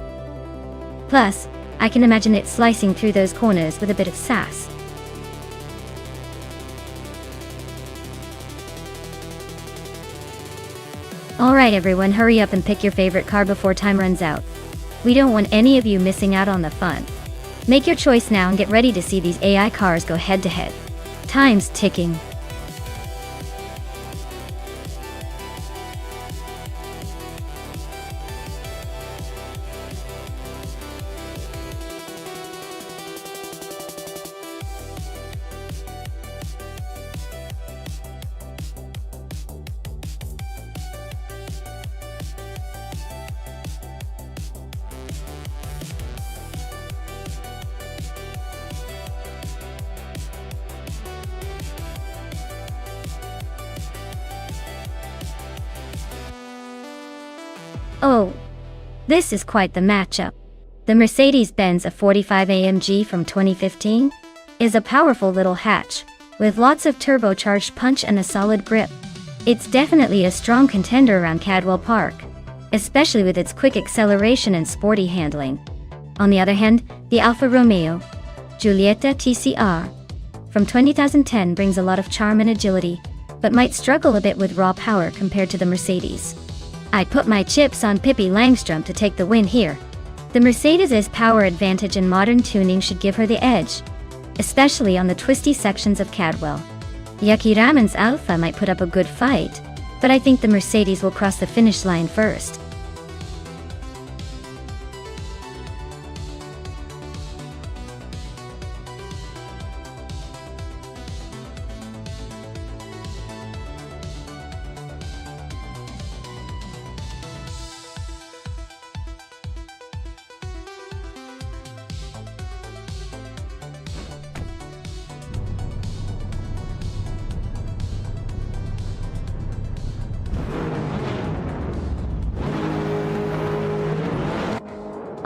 Plus, I can imagine it slicing through those corners with a bit of sass. Alright everyone, hurry up and pick your favorite car before time runs out. We don't want any of you missing out on the fun. Make your choice now and get ready to see these AI cars go head to head. Time's ticking. Oh, this is quite the matchup. The Mercedes-Benz A45 AMG from 2015 is a powerful little hatch with lots of turbocharged punch and a solid grip. It's definitely a strong contender around Cadwell Park, especially with its quick acceleration and sporty handling. On the other hand, the Alfa Romeo Giulietta TCR from 2010 brings a lot of charm and agility, but might struggle a bit with raw power compared to the Mercedes. I'd put my chips on Pippi Langstrom to take the win here. The Mercedes' power advantage and modern tuning should give her the edge, especially on the twisty sections of Cadwell. Yuki Raman's Alfa might put up a good fight, but I think the Mercedes will cross the finish line first.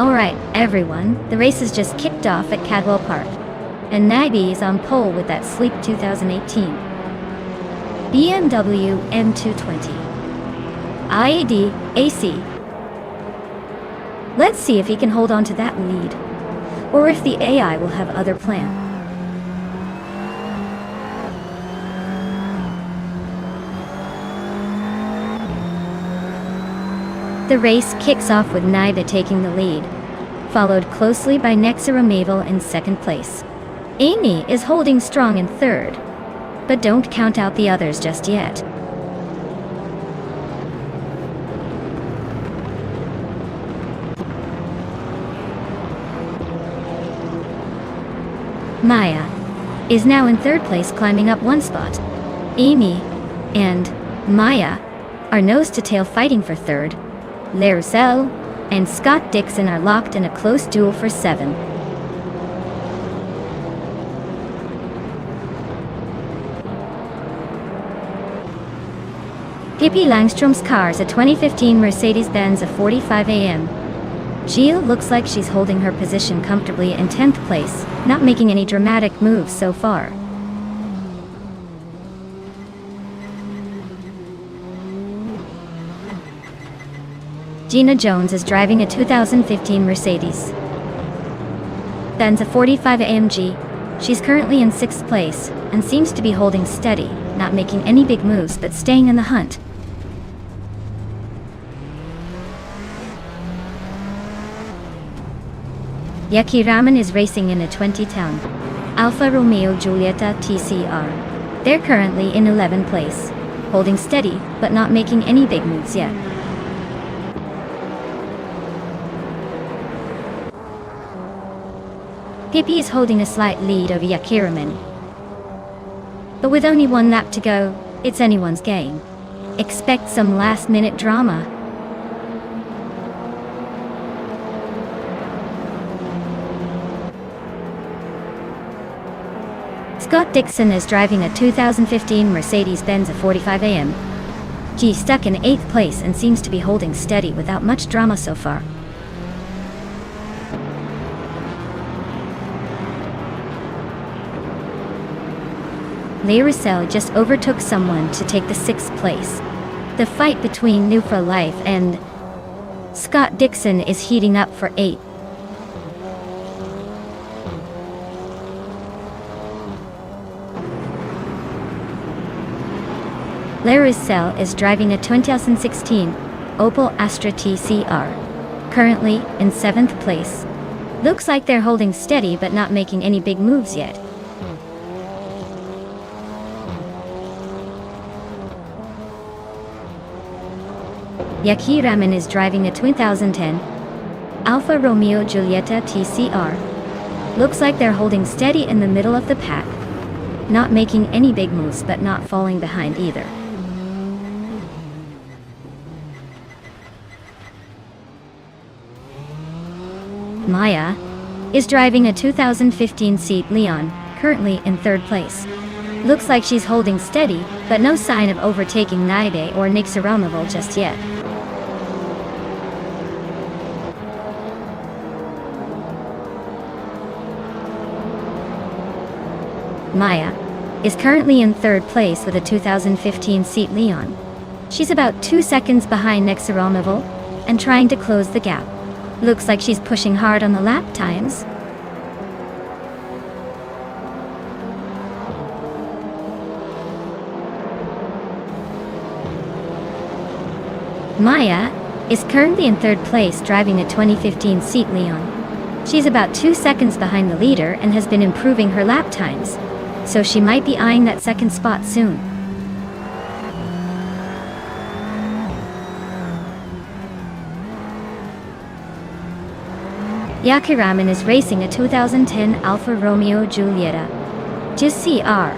Alright, everyone, the race has just kicked off at Cadwell Park, and Naibi is on pole with that sleek 2018 BMW M220 IAD AC. Let's see if he can hold on to that lead, or if the AI will have other plans. The race kicks off with Naibi taking the lead, followed closely by Nexa Romeva in second place. Amy is holding strong in third, but don't count out the others just yet. Maya is now in third place, climbing up one spot. Amy and Maya are nose-to-tail fighting for third. Larussell and Scott Dixon are locked in a close duel for 7. Pippi Langstrom's car is a 2015 Mercedes-Benz A45 AM. Gilles looks like she's holding her position comfortably in 10th place, not making any dramatic moves so far. Gina Jones is driving a 2015 Mercedes Benz A45 AMG. She's currently in 6th place and seems to be holding steady, not making any big moves but staying in the hunt. Yaki Raman is racing in a 2010 Alfa Romeo Giulietta TCR. They're currently in 11th place, holding steady but not making any big moves yet. Pippi is holding a slight lead over Yaki Raman. But with only one lap to go, it's anyone's game. Expect some last-minute drama. Scott Dixon is driving a 2015 Mercedes-Benz at 45 AM. G stuck in 8th place and seems to be holding steady without much drama so far. Leigh Russell just overtook someone to take the 6th place. The fight between New for Life and Scott Dixon is heating up for 8th. Leigh Russell is driving a 2016 Opel Astra TCR, currently in 7th place. Looks like they're holding steady but not making any big moves yet. Yaki Raman is driving a 2010 Alfa Romeo Giulietta TCR. Looks like they're holding steady in the middle of the pack, not making any big moves but not falling behind either. Maya is driving a 2015 Seat Leon, currently in 3rd place. Looks like she's holding steady, but no sign of overtaking Naibe or Nick Saramoval just yet. Maya is currently in 3rd place with a 2015 Seat Leon. She's about 2 seconds behind Nick Saramoval and trying to close the gap. Looks like she's pushing hard on the lap times. Maya is currently in 3rd place driving a 2015 Seat Leon. She's about 2 seconds behind the leader and has been improving her lap times, so she might be eyeing that 2nd spot soon. Yaki Raman is racing a 2010 Alfa Romeo Giulietta TCR.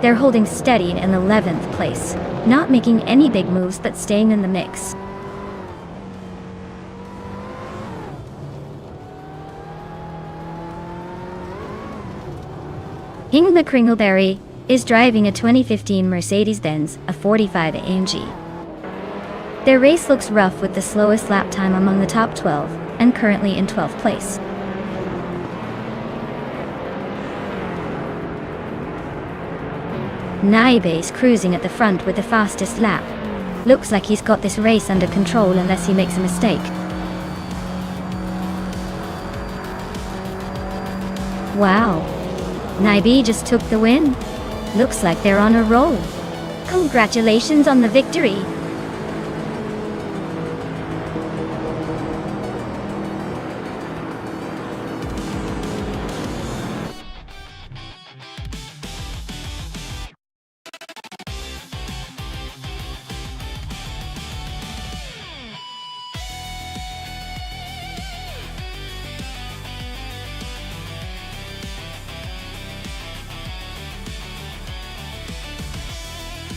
They're holding steady in 11th place, not making any big moves but staying in the mix. Ingmar Kringleberry is driving a 2015 Mercedes-Benz, a 45 AMG. Their race looks rough with the slowest lap time among the top 12, and currently in 12th place. Naibe is cruising at the front with the fastest lap. Looks like he's got this race under control unless he makes a mistake. Wow. Naibe just took the win. Looks like they're on a roll. Congratulations on the victory.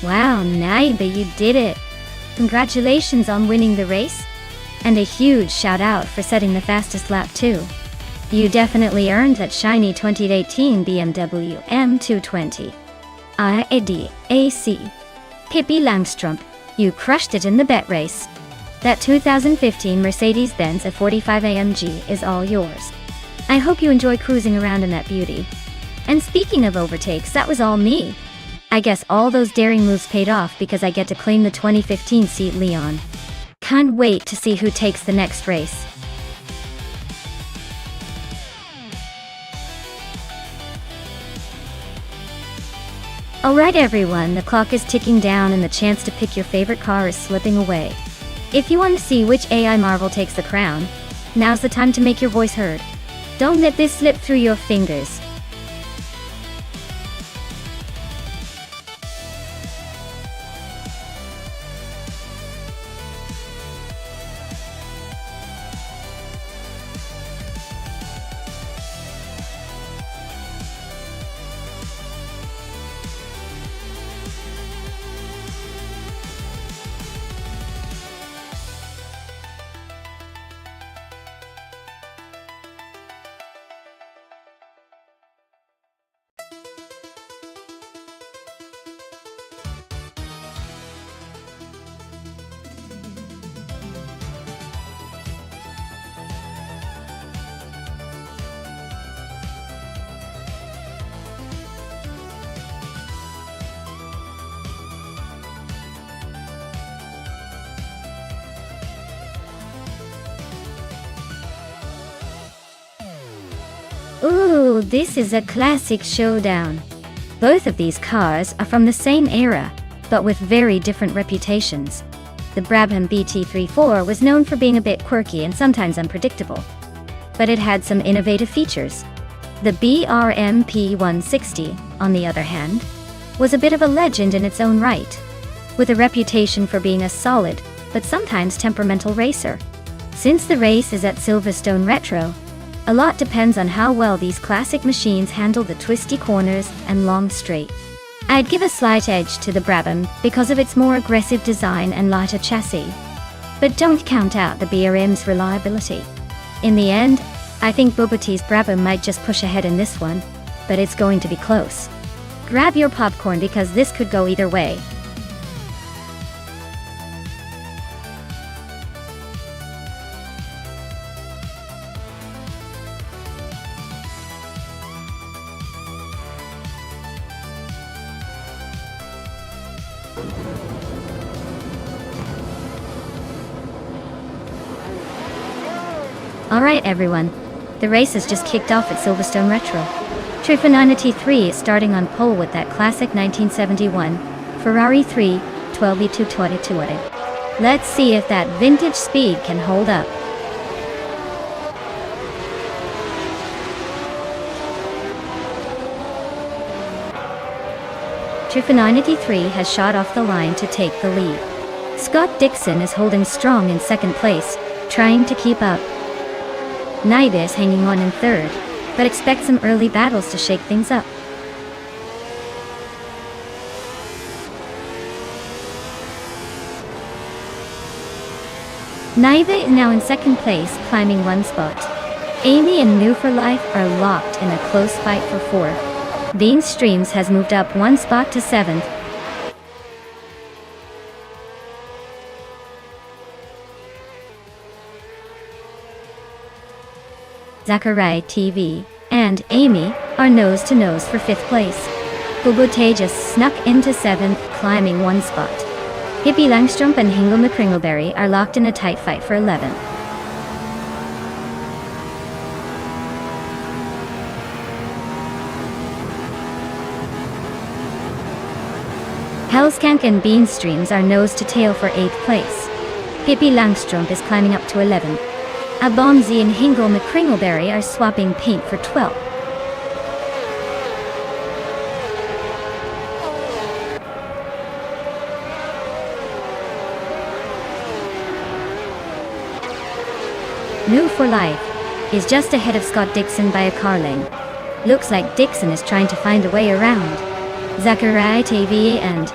Wow, Naibe, you did it! Congratulations on winning the race, and a huge shout out for setting the fastest lap too. You definitely earned that shiny 2018 BMW M220 IADAC. Pippi Langstrup, you crushed it in the bet race. That 2015 Mercedes-Benz A45 AMG is all yours. I hope you enjoy cruising around in that beauty. And speaking of overtakes, that was all me. I guess all those daring moves paid off because I get to claim the 2015 Seat Leon. Can't wait to see who takes the next race. Alright everyone, the clock is ticking down and the chance to pick your favorite car is slipping away. If you want to see which AI Marvel takes the crown, now's the time to make your voice heard. Don't let this slip through your fingers. Ooh, this is a classic showdown. Both of these cars are from the same era, but with very different reputations. The Brabham BT34 was known for being a bit quirky and sometimes unpredictable, but it had some innovative features. The BRM P160, on the other hand, was a bit of a legend in its own right, with a reputation for being a solid, but sometimes temperamental racer. Since the race is at Silverstone Retro, a lot depends on how well these classic machines handle the twisty corners and long straight. I'd give a slight edge to the Brabham because of its more aggressive design and lighter chassis. But don't count out the BRM's reliability. In the end, I think Boboti's Brabham might just push ahead in this one, but it's going to be close. Grab your popcorn because this could go either way. Alright everyone, the race has just kicked off at Silverstone Retro. Trifanonity 3 is starting on pole with that classic 1971 Ferrari 312 Let's see if that vintage speed can hold up. Trifanonity 3 has shot off the line to take the lead. Scott Dixon is holding strong in second place, trying to keep up. Naiba is hanging on in third, but expect some early battles to shake things up. Naiba is now in second place, climbing one spot. Amy and New for Life are locked in a close fight for fourth. Bean Streams has moved up one spot to seventh. Zachariah TV and Amy are nose to nose for fifth place. Bobote just snuck into seventh, climbing one spot. Hippie Langstrup and Hingle McCringleberry are locked in a tight fight for 11th. Hellskank and Bean Streams are nose to tail for 8th place. Hippie Langstrup is climbing up to 11th. Abomzi and Hingle McCringleberry are swapping paint for 12th. New for Life is just ahead of Scott Dixon by a car length. Looks like Dixon is trying to find a way around. Zachariah TV and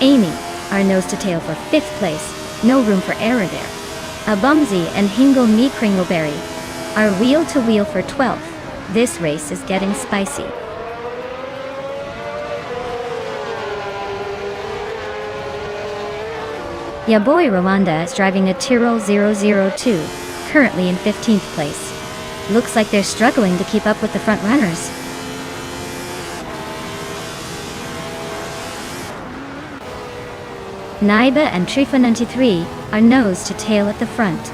Amy are nose to tail for 5th place. No room for error there. Abomzi and Hingle McCringleberry are wheel to wheel for 12th. This race is getting spicy. Ya boy Rwanda is driving a Tyrrell 002, currently in 15th place. Looks like they're struggling to keep up with the front runners. Naiba and Trifa93 are nose to tail at the front.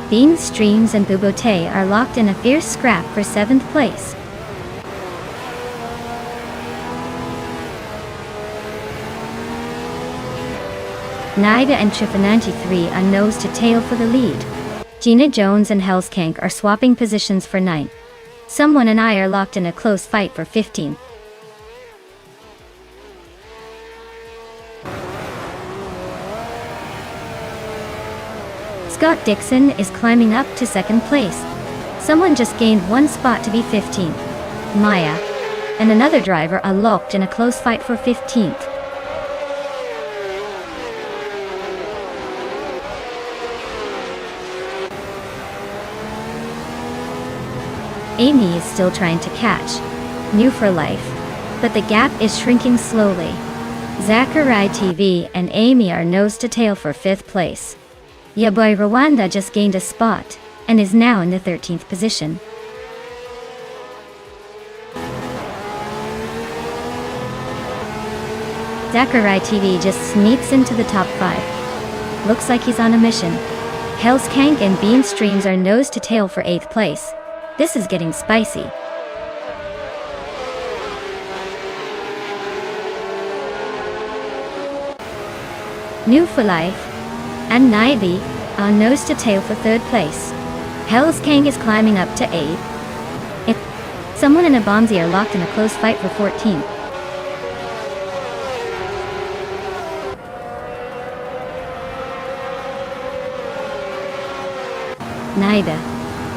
Bean Streams and Bobote are locked in a fierce scrap for 7th place. Naiba and Trifa93 are nose to tail for the lead. Gina Jones and Hellskank are swapping positions for 9th. Someone and I are locked in a close fight for 15th. Scott Dixon is climbing up to 2nd place. Someone just gained 1 spot to be 15th. Maya and another driver are locked in a close fight for 15th. Amy is still trying to catch New for Life, but the gap is shrinking slowly. Zachary TV and Amy are nose to tail for 5th place. Ya boy Rwanda just gained a spot and is now in the 13th position. Zachary TV just sneaks into the top 5. Looks like he's on a mission. Hell's Kank and Bean Streams are nose to tail for 8th place. This is getting spicy. New for Life and Naibi are nose to tail for 3rd place. Hell's Kank is climbing up to 8th. Someone and a Bombsy are locked in a close fight for 14th. Naiba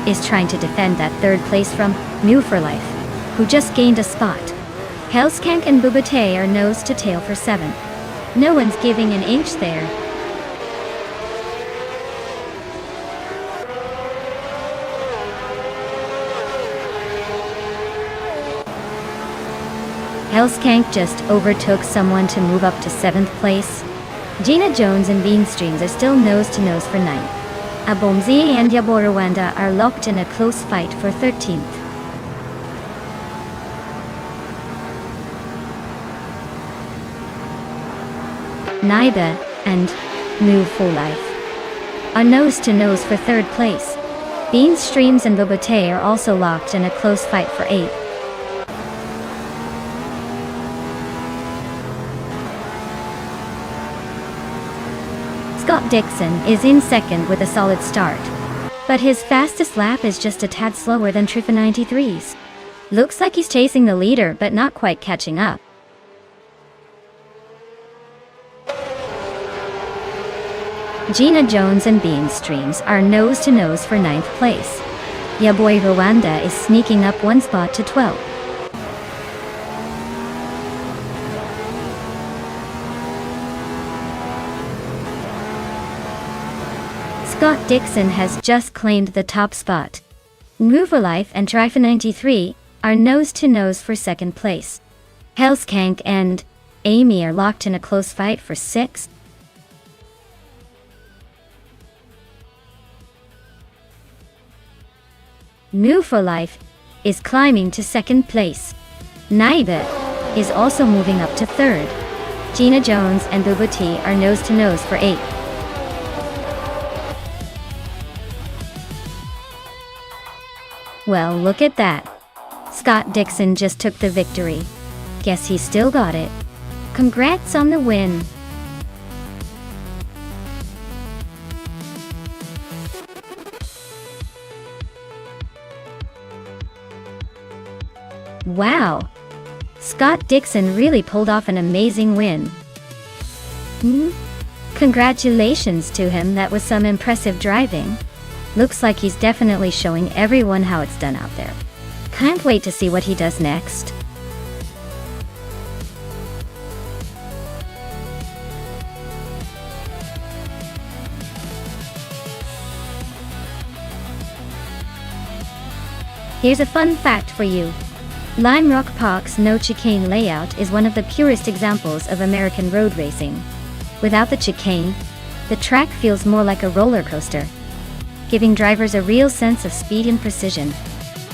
is trying to defend that 3rd place from New for Life, who just gained a spot. Hell's Kank and Bubate are nose to tail for 7th. No one's giving an inch there. Hell's Kank just overtook someone to move up to 7th place. Gina Jones and Bean Streams are still nose to nose for 9th. Abomzi and Yaborowanda are locked in a close fight for 13th. Naiba and New for Life are nose to nose for 3rd place. Bean Streams and Bobate are also locked in a close fight for 8th. Scott Dixon is in 2nd with a solid start, but his fastest lap is just a tad slower than Trifa 93's. Looks like he's chasing the leader but not quite catching up. Gina Jones and Bean Streams are nose to nose for 9th place. Ya boy Rwanda is sneaking up 1 spot to 12th. Scott Dixon has just claimed the top spot. New for Life and Trifa 93 are nose to nose for 2nd place. Hell's Kank and Amy are locked in a close fight for 6th. New for Life is climbing to 2nd place. Naiba is also moving up to 3rd. Gina Jones and Bubati are nose to nose for 8th. Well, look at that. Scott Dixon just took the victory. Guess he still got it. Congrats on the win. Wow! Scott Dixon really pulled off an amazing win. Congratulations to him, that was some impressive driving. Looks like he's definitely showing everyone how it's done out there. Can't wait to see what he does next. Here's a fun fact for you. Lime Rock Park's no chicane layout is one of the purest examples of American road racing. Without the chicane, the track feels more like a roller coaster, giving drivers a real sense of speed and precision.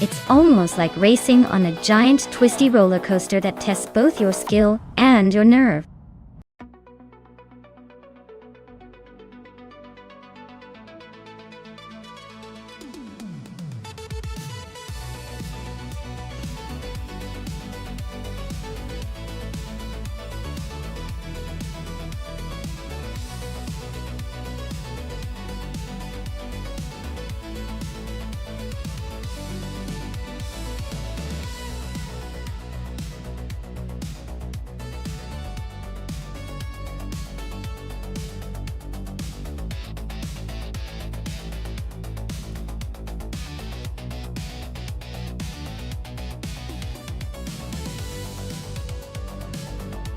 It's almost like racing on a giant twisty roller coaster that tests both your skill and your nerve.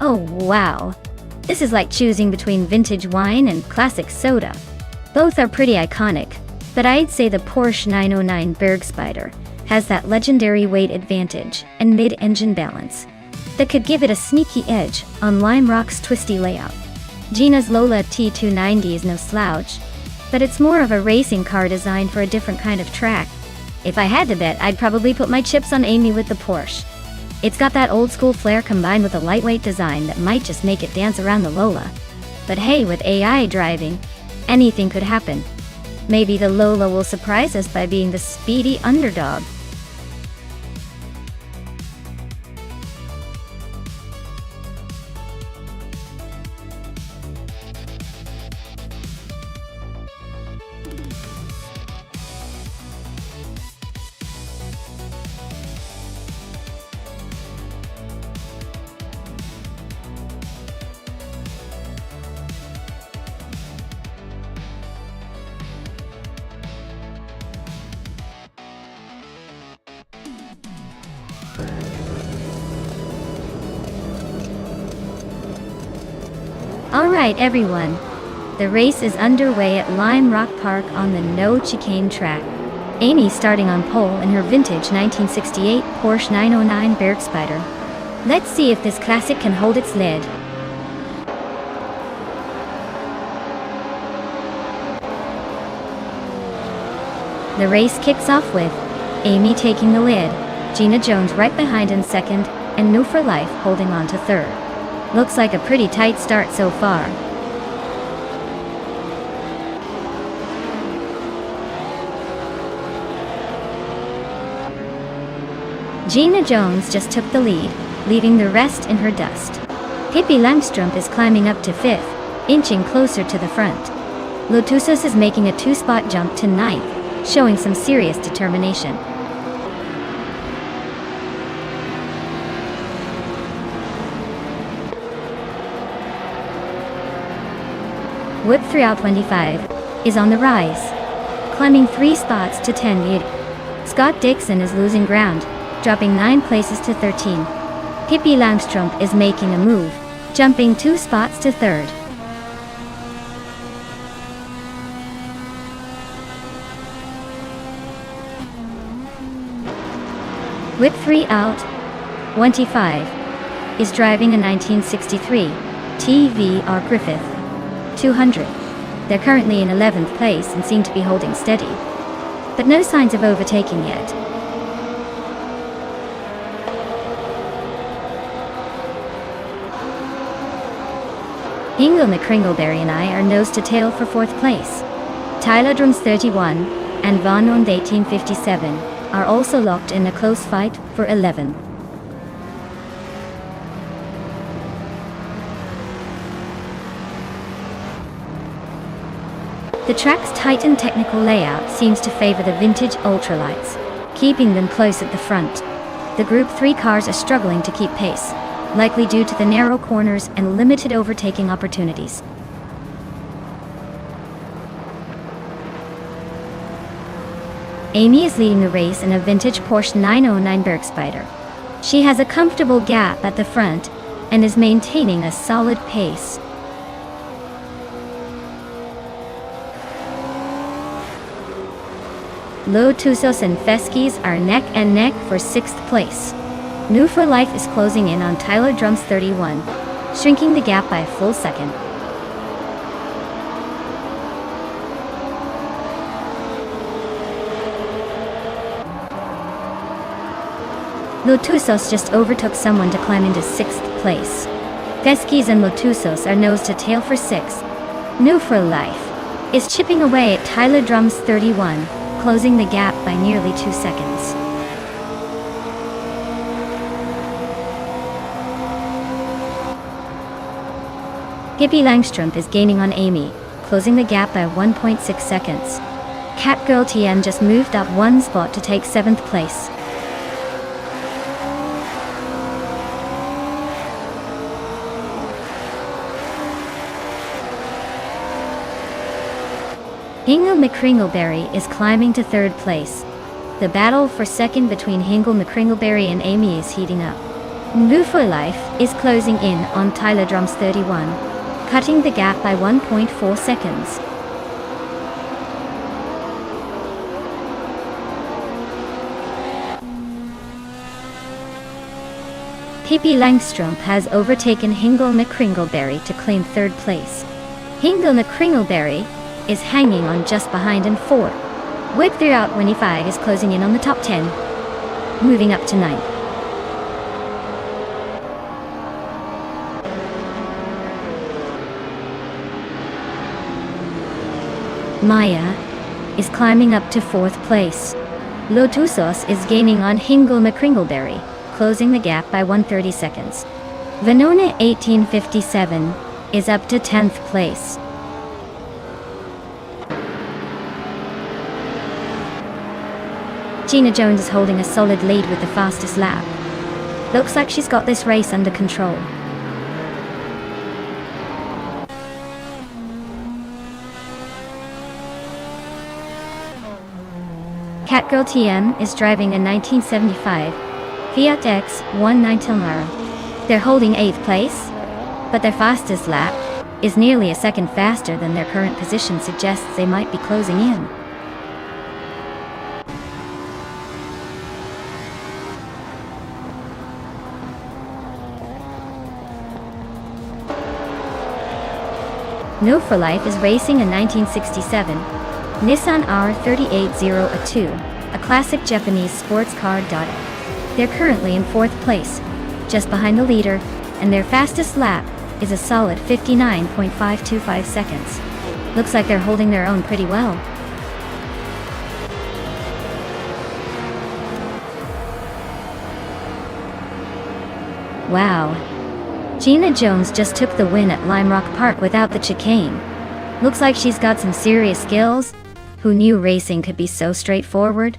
Oh wow. This is like choosing between vintage wine and classic soda. Both are pretty iconic, but I'd say the Porsche 909 Bergspider has that legendary weight advantage and mid-engine balance that could give it a sneaky edge on Lime Rock's twisty layout. Gina's Lola T290 is no slouch, but it's more of a racing car designed for a different kind of track. If I had to bet, I'd probably put my chips on Amy with the Porsche. It's got that old school flair combined with a lightweight design that might just make it dance around the Lola. But hey, with AI driving, anything could happen. Maybe the Lola will surprise us by being the speedy underdog. Alright everyone, the race is underway at Lime Rock Park on the no chicane track. Amy starting on pole in her vintage 1968 Porsche 909 Bergspider. Let's see if this classic can hold its lid. The race kicks off with Amy taking the lead, Gina Jones right behind in second, and New for Life holding on to third. Looks like a pretty tight start so far. Gina Jones just took the lead, leaving the rest in her dust. Pippi Langstrumpf is climbing up to fifth, inching closer to the front. Lotusos is making a two-spot jump to ninth, showing some serious determination. Whip 3out25 is on the rise, climbing 3 spots to 10th. Scott Dixon is losing ground, dropping 9 places to 13. Pippi Langstrumpf is making a move, jumping 2 spots to 3rd. Whip 3out25 is driving a 1963 TVR Griffith 200. They're currently in 11th place and seem to be holding steady, but no signs of overtaking yet. Ingle McCringleberry and I are nose to tail for 4th place. Tyler Drums 31 and Von Und 1857 are also locked in a close fight for 11th. The track's tight and technical layout seems to favor the vintage ultralights, keeping them close at the front. The Group 3 cars are struggling to keep pace, likely due to the narrow corners and limited overtaking opportunities. Amy is leading the race in a vintage Porsche 909 Bergspider. She has a comfortable gap at the front and is maintaining a solid pace. Lotusos and Feskis are neck and neck for 6th place. New for Life is closing in on Tyler Drums 31, shrinking the gap by a full second. Lotusos just overtook someone to climb into 6th place. Feskis and Lotusos are nose to tail for 6th. New for Life is chipping away at Tyler Drums 31, closing the gap by nearly 2 seconds. Pippi Langstrumpf is gaining on Amy, closing the gap by 1.6 seconds. Catgirl TM just moved up 1 spot to take 7th place. Hingle McCringleberry is climbing to 3rd place. The battle for 2nd between Hingle McCringleberry and Amy is heating up. Move for Life is closing in on Tyler Drums 31, cutting the gap by 1.4 seconds. Pippi Langstrup has overtaken Hingle McCringleberry to claim third place. Hingle McCringleberry is hanging on just behind in fourth. Whip Throughout 25 is closing in on the top 10, moving up to 9th. Maya is climbing up to 4th place. Lotusos is gaining on Hingle McCringleberry, closing the gap by 130 seconds. Venona 1857 is up to 10th place. Gina Jones is holding a solid lead with the fastest lap. Looks like she's got this race under control. Catgirl TM is driving a 1975 Fiat X 19 Lara. They're holding 8th place, but their fastest lap is nearly a second faster than their current position suggests they might be closing in. No for Life is racing a 1967 Nissan R3802, a classic Japanese sports car. They're currently in 4th place, just behind the leader, and their fastest lap is a solid 59.525 seconds. Looks like they're holding their own pretty well. Wow. Gina Jones just took the win at Lime Rock Park without the chicane. Looks like she's got some serious skills. Who knew racing could be so straightforward?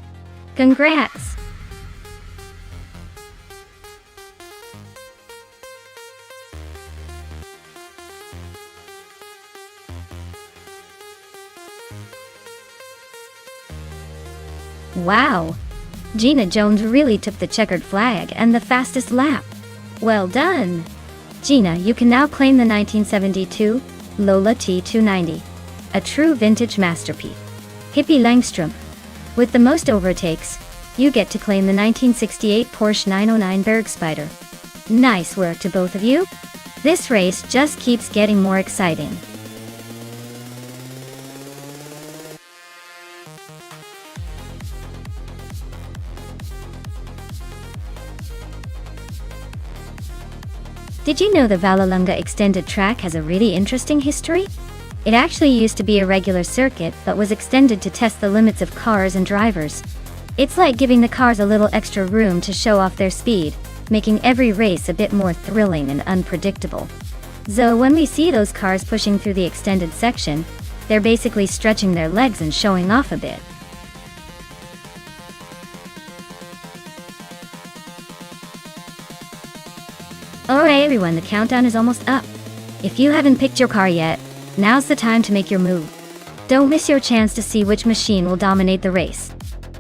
Congrats! Wow! Gina Jones really took the checkered flag and the fastest lap. Well done! Gina, you can now claim the 1972 Lola T290, a true vintage masterpiece. Pippi Langstrup, with the most overtakes, you get to claim the 1968 Porsche 909 Bergspider. Nice work to both of you. This race just keeps getting more exciting. Did you know the Vallelunga extended track has a really interesting history? It actually used to be a regular circuit but was extended to test the limits of cars and drivers. It's like giving the cars a little extra room to show off their speed, making every race a bit more thrilling and unpredictable. So when we see those cars pushing through the extended section, they're basically stretching their legs and showing off a bit. Alright everyone, the countdown is almost up. If you haven't picked your car yet, now's the time to make your move. Don't miss your chance to see which machine will dominate the race.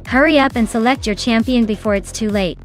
Hurry up and select your champion before it's too late.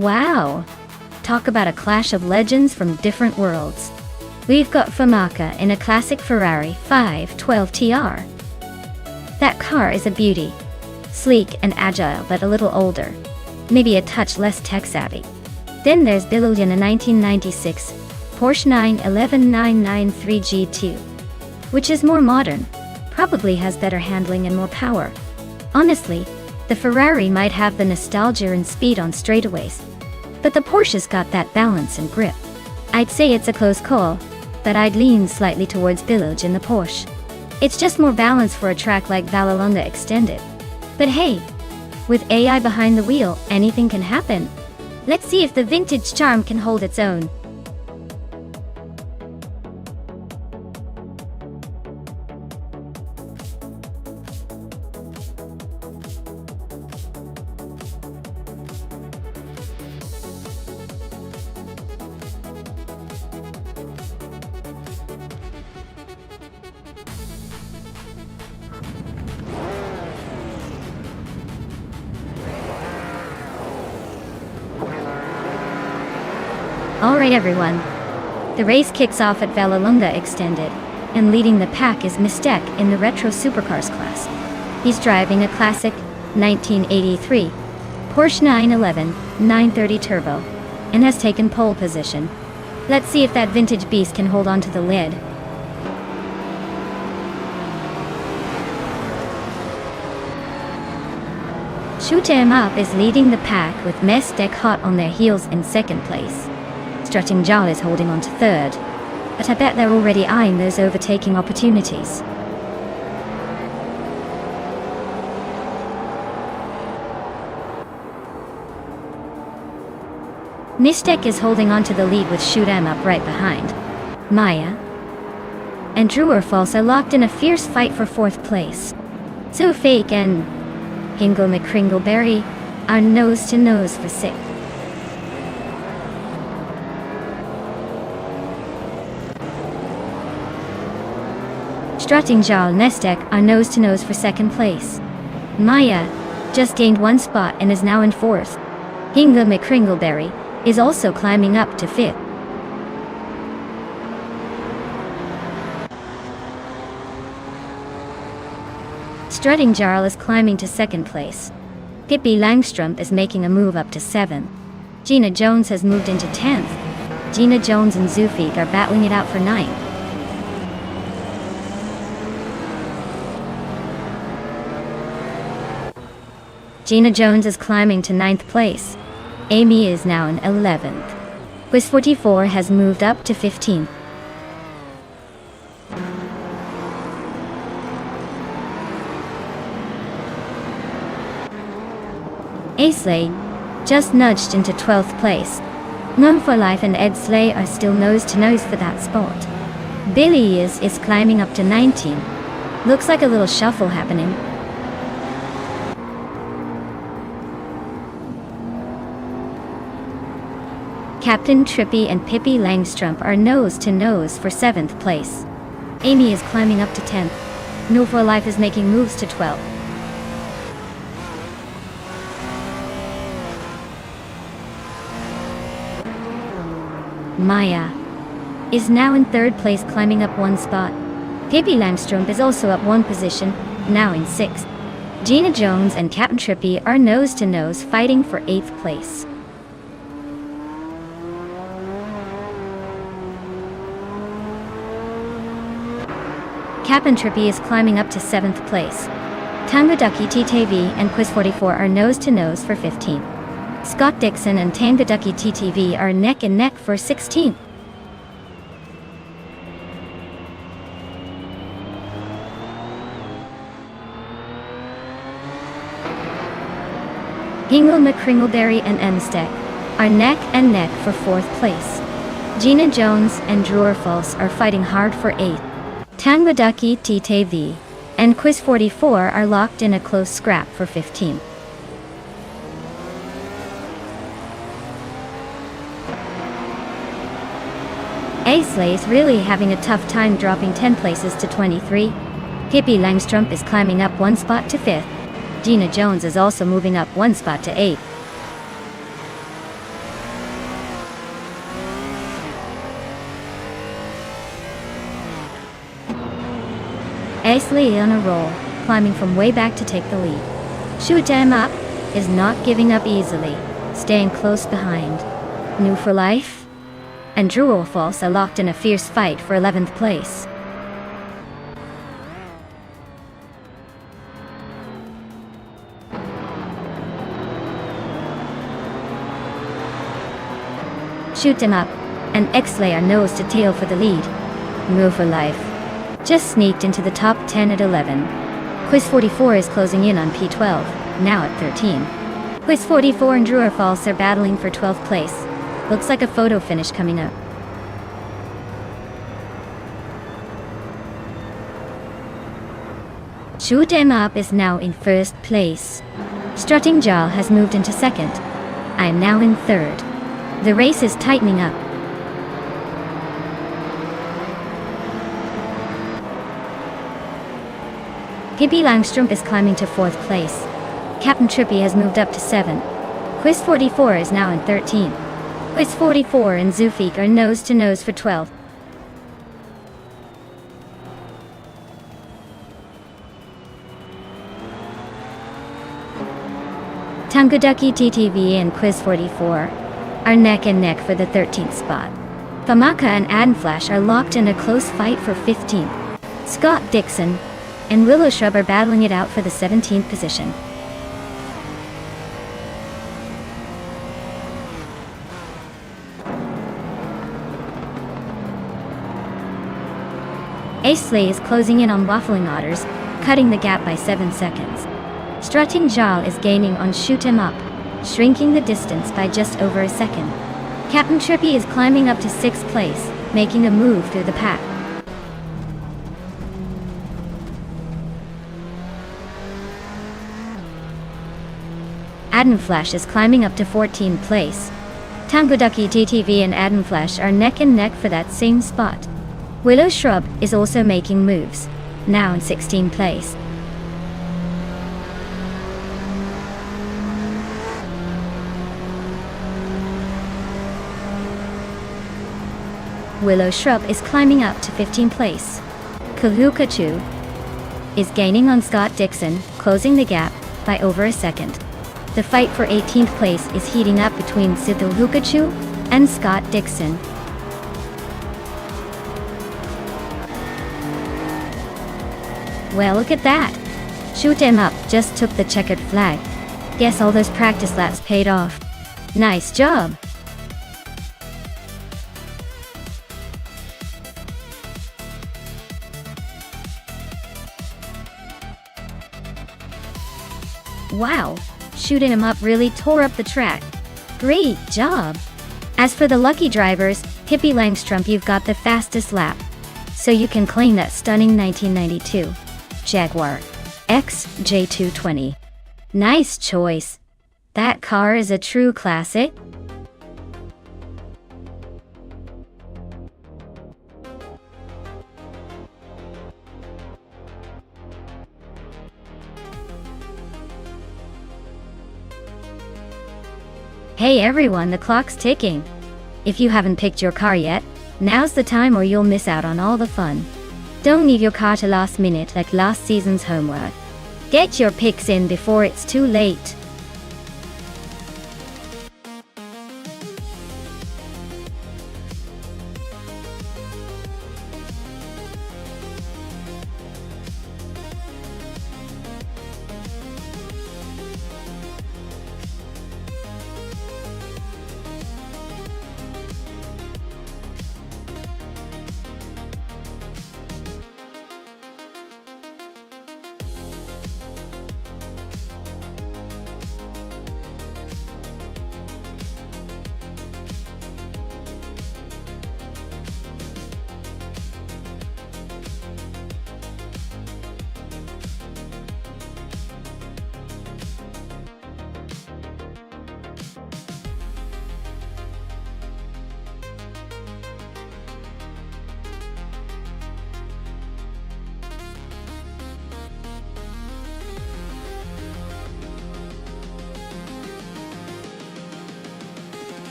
Wow! Talk about a clash of legends from different worlds. we've got Famaka in a classic Ferrari 512 TR. That car is a beauty. Sleek and agile but a little older. Maybe a touch less tech-savvy. Then there's Bilal in a 1996 Porsche 911 993 GT, which is more modern, probably has better handling and more power. Honestly, the Ferrari might have the nostalgia and speed on straightaways, but the Porsche's got that balance and grip. I'd say it's a close call, but I'd lean slightly towards Bilal in the Porsche. It's just more balance for a track like Vallelunga Extended. But hey, with AI behind the wheel, anything can happen. Let's see if the vintage charm can hold its own. Alright everyone, the race kicks off at Vallelunga Extended, and leading the pack is Mistek in the Retro Supercars class. He's driving a classic 1983 Porsche 911 930 Turbo, and has taken pole position. Let's see if that vintage beast can hold on to the lid. Shoot 'em Up is leading the pack with Mistek hot on their heels in second place. Strutting Jal is holding on to third, but I bet they're already eyeing those overtaking opportunities. Mistek is holding on to the lead with Shoot 'em Up right behind. Maya and True or False are locked in a fierce fight for fourth place. So Fake and Hingle McCringleberry are nose to nose for sixth. Strutting Jarl Nestek are nose-to-nose for second place. Maya just gained one spot and is now in fourth. Hinga McCringleberry is also climbing up to fifth. Strutting Jarl is climbing to second place. Pippi Langstrump is making a move up to seventh. Gina Jones has moved into 10th. Gina Jones and Zufik are battling it out for ninth. Gina Jones is climbing to 9th place. Amy is now in 11th. Quiz 44 has moved up to 15th. Aisley just nudged into 12th place. Num for Life and Ed Slay are still nose to nose for that spot. Billy is climbing up to 19. Looks like a little shuffle happening. Captain Trippy and Pippi Langstrump are nose to nose for 7th place. Amy is climbing up to 10th. No for Life is making moves to 12th. Maya is now in 3rd place, climbing up one spot. Pippi Langstrump is also up one position, now in 6th. Gina Jones and Captain Trippy are nose to nose fighting for 8th place. Captain Trippy is climbing up to 7th place. Tangaducky TTV and Quiz 44 are nose to nose for 15th. Scott Dixon and Tangaducky TTV are neck and neck for 16th. Hingle McCringleberry and Emstek are neck and neck for 4th place. Gina Jones and Drewer False are fighting hard for 8th. Tangaducky TTV and Quiz 44 are locked in a close scrap for 15th. Aisley is really having a tough time dropping 10 places to 23. Pippi Langstrump is climbing up one spot to 5th. Gina Jones is also moving up one spot to 8th. Aisley on a roll, climbing from way back to take the lead. Shoot 'em up is not giving up easily, staying close behind. New for life? And True or False are locked in a fierce fight for 11th place. Shoot 'em up, and Xley are nose to tail for the lead. Move for life. Just sneaked into the top 10 at 11. Quiz 44 is closing in on P12, now at 13. Quiz 44 and True or False are battling for 12th place. Looks like a photo finish coming up. Shoot 'em up is now in first place. Strutting Jal has moved into second. I am now in third. The race is tightening up. Pippi Langstrom is climbing to 4th place. Captain Trippy has moved up to 7. Quiz 44 is now in 13. Quiz 44 and Zufik are nose to nose for 12. Tanguducky TTV and Quiz 44 are neck and neck for the 13th spot. Famaka and Adenflash are locked in a close fight for 15th. Scott Dixon and Willow Shrub are battling it out for the 17th position. Aisley is closing in on Waffling Otters, cutting the gap by 7 seconds. Strutting Jal is gaining on Shoot 'em Up, shrinking the distance by just over a second. Captain Trippy is climbing up to 6th place, making a move through the pack. Adenflash is climbing up to 14th place. Tanguducky TTV and Adenflash are neck and neck for that same spot. Willow Shrub is also making moves, now in 16th place. Willow Shrub is climbing up to 15th place. Kalukachu is gaining on Scott Dixon, closing the gap by over a second. The fight for 18th place is heating up between Kalukachu and Scott Dixon. Well, look at that. Shoot 'em Up just took the checkered flag. Guess all those practice laps paid off. Nice job. Wow, Shoot 'em Up really tore up the track. Great job. As for the lucky drivers, Pippi Langstrom, you've got the fastest lap, so you can claim that stunning 1992 Jaguar XJ220. Nice choice. That car is a true classic. Hey everyone, the clock's ticking. If you haven't picked your car yet, now's the time or you'll miss out on all the fun. Don't leave your car to last minute like last season's homework. Get your picks in before it's too late.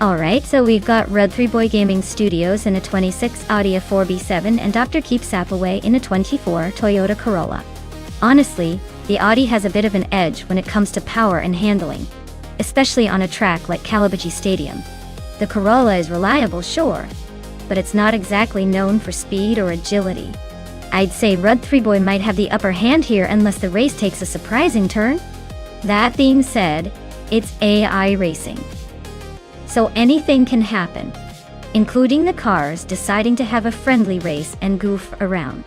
Alright, so we've got Rud3Boy Gaming Studios in a 26 Audi A4B7 and Dr. Keep Sapaway in a 24 Toyota Corolla. Honestly, the Audi has a bit of an edge when it comes to power and handling, especially on a track like Kalabachi Stadium. The Corolla is reliable, sure, but it's not exactly known for speed or agility. I'd say Rud3Boy might have the upper hand here unless the race takes a surprising turn. That being said, it's AI racing, so anything can happen, including the cars deciding to have a friendly race and goof around.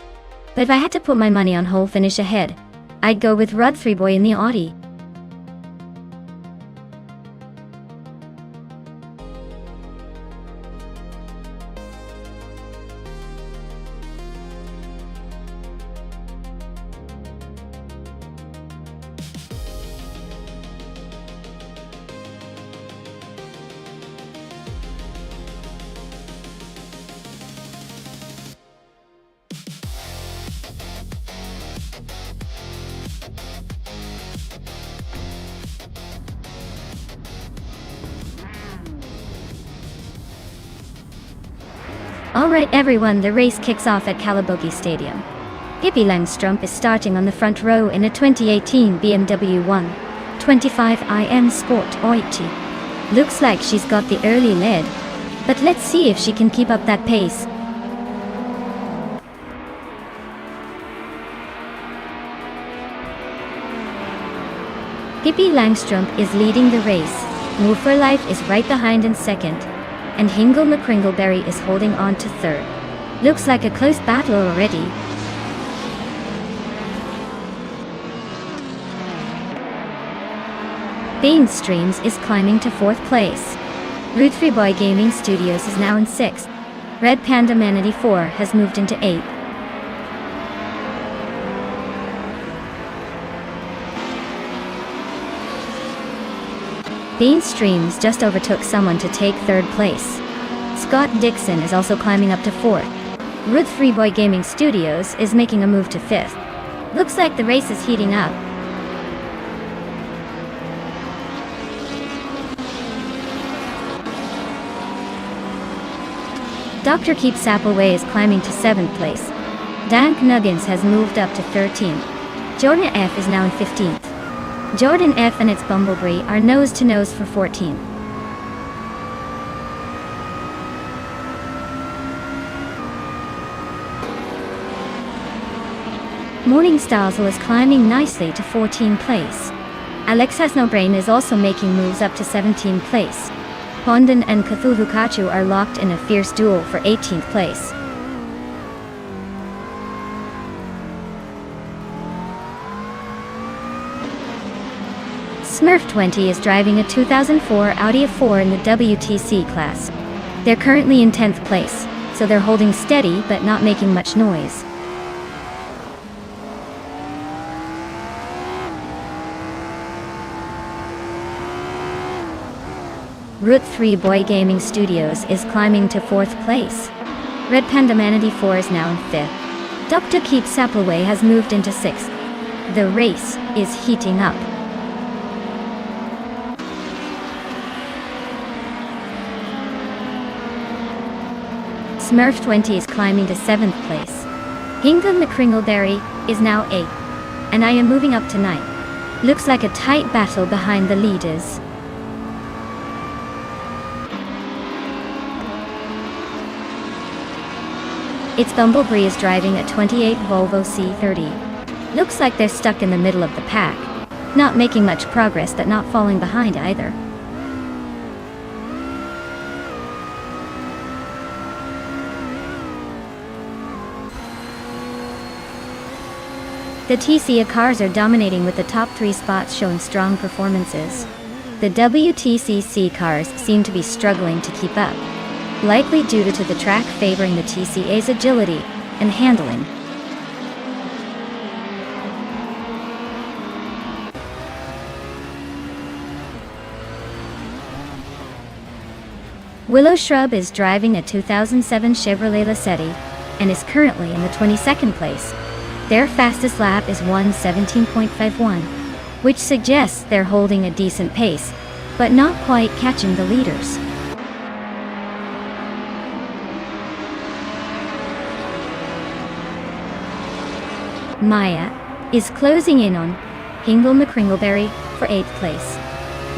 But if I had to put my money on whole finish ahead, I'd go with Rud3Boy in the Audi. Alright everyone, the race kicks off at Kalabachi Stadium. Pippi Langstrup is starting on the front row in a 2018 BMW 125iM Sport Oichi. Looks like she's got the early lead, but let's see if she can keep up that pace. Pippi Langstrup is leading the race. Move for Life is right behind in second, and Hingle McCringleberry is holding on to third. Looks like a close battle already. Bean Streams is climbing to fourth place. Rud3Boy Gaming Studios is now in sixth. Red Panda Man 84 has moved into eighth. Bean Streams just overtook someone to take third place. Scott Dixon is also climbing up to fourth. Rud3Boy Gaming Studios is making a move to fifth. Looks like the race is heating up. Dr. Keep Sapaway is climbing to seventh place. Dank Nuggins has moved up to 13th. Jordan F is now in 15th. Jordan F and its Bumblebee are nose-to-nose for 14th. Morning Styles is climbing nicely to 14th place. Alex Has No Brain is also making moves up to 17th place. Hondan and Cthulhu Kachu are locked in a fierce duel for 18th place. Smurf 20 is driving a 2004 Audi A4 in the WTC class. They're currently in 10th place, so they're holding steady but not making much noise. Rud3Boy Gaming Studios is climbing to fourth place. Red Panda Man 84 is now in fifth. Dr. Keep Sapaway has moved into sixth. The race is heating up. Smurf 20 is climbing to 7th place. Hingle McCringleberry is now 8th, and I am moving up to 9th. Looks like a tight battle behind the leaders. Its Bumblebee is driving a 28 Volvo C30. Looks like they're stuck in the middle of the pack, not making much progress but not falling behind either. The TCA cars are dominating with the top 3 spots showing strong performances. The WTCC cars seem to be struggling to keep up, likely due to the track favoring the TCA's agility and handling. Willow Shrub is driving a 2007 Chevrolet Lacetti and is currently in the 22nd place. Their fastest lap is 1:17.51, which suggests they're holding a decent pace, but not quite catching the leaders. Maya is closing in on Hingle McCringleberry for 8th place.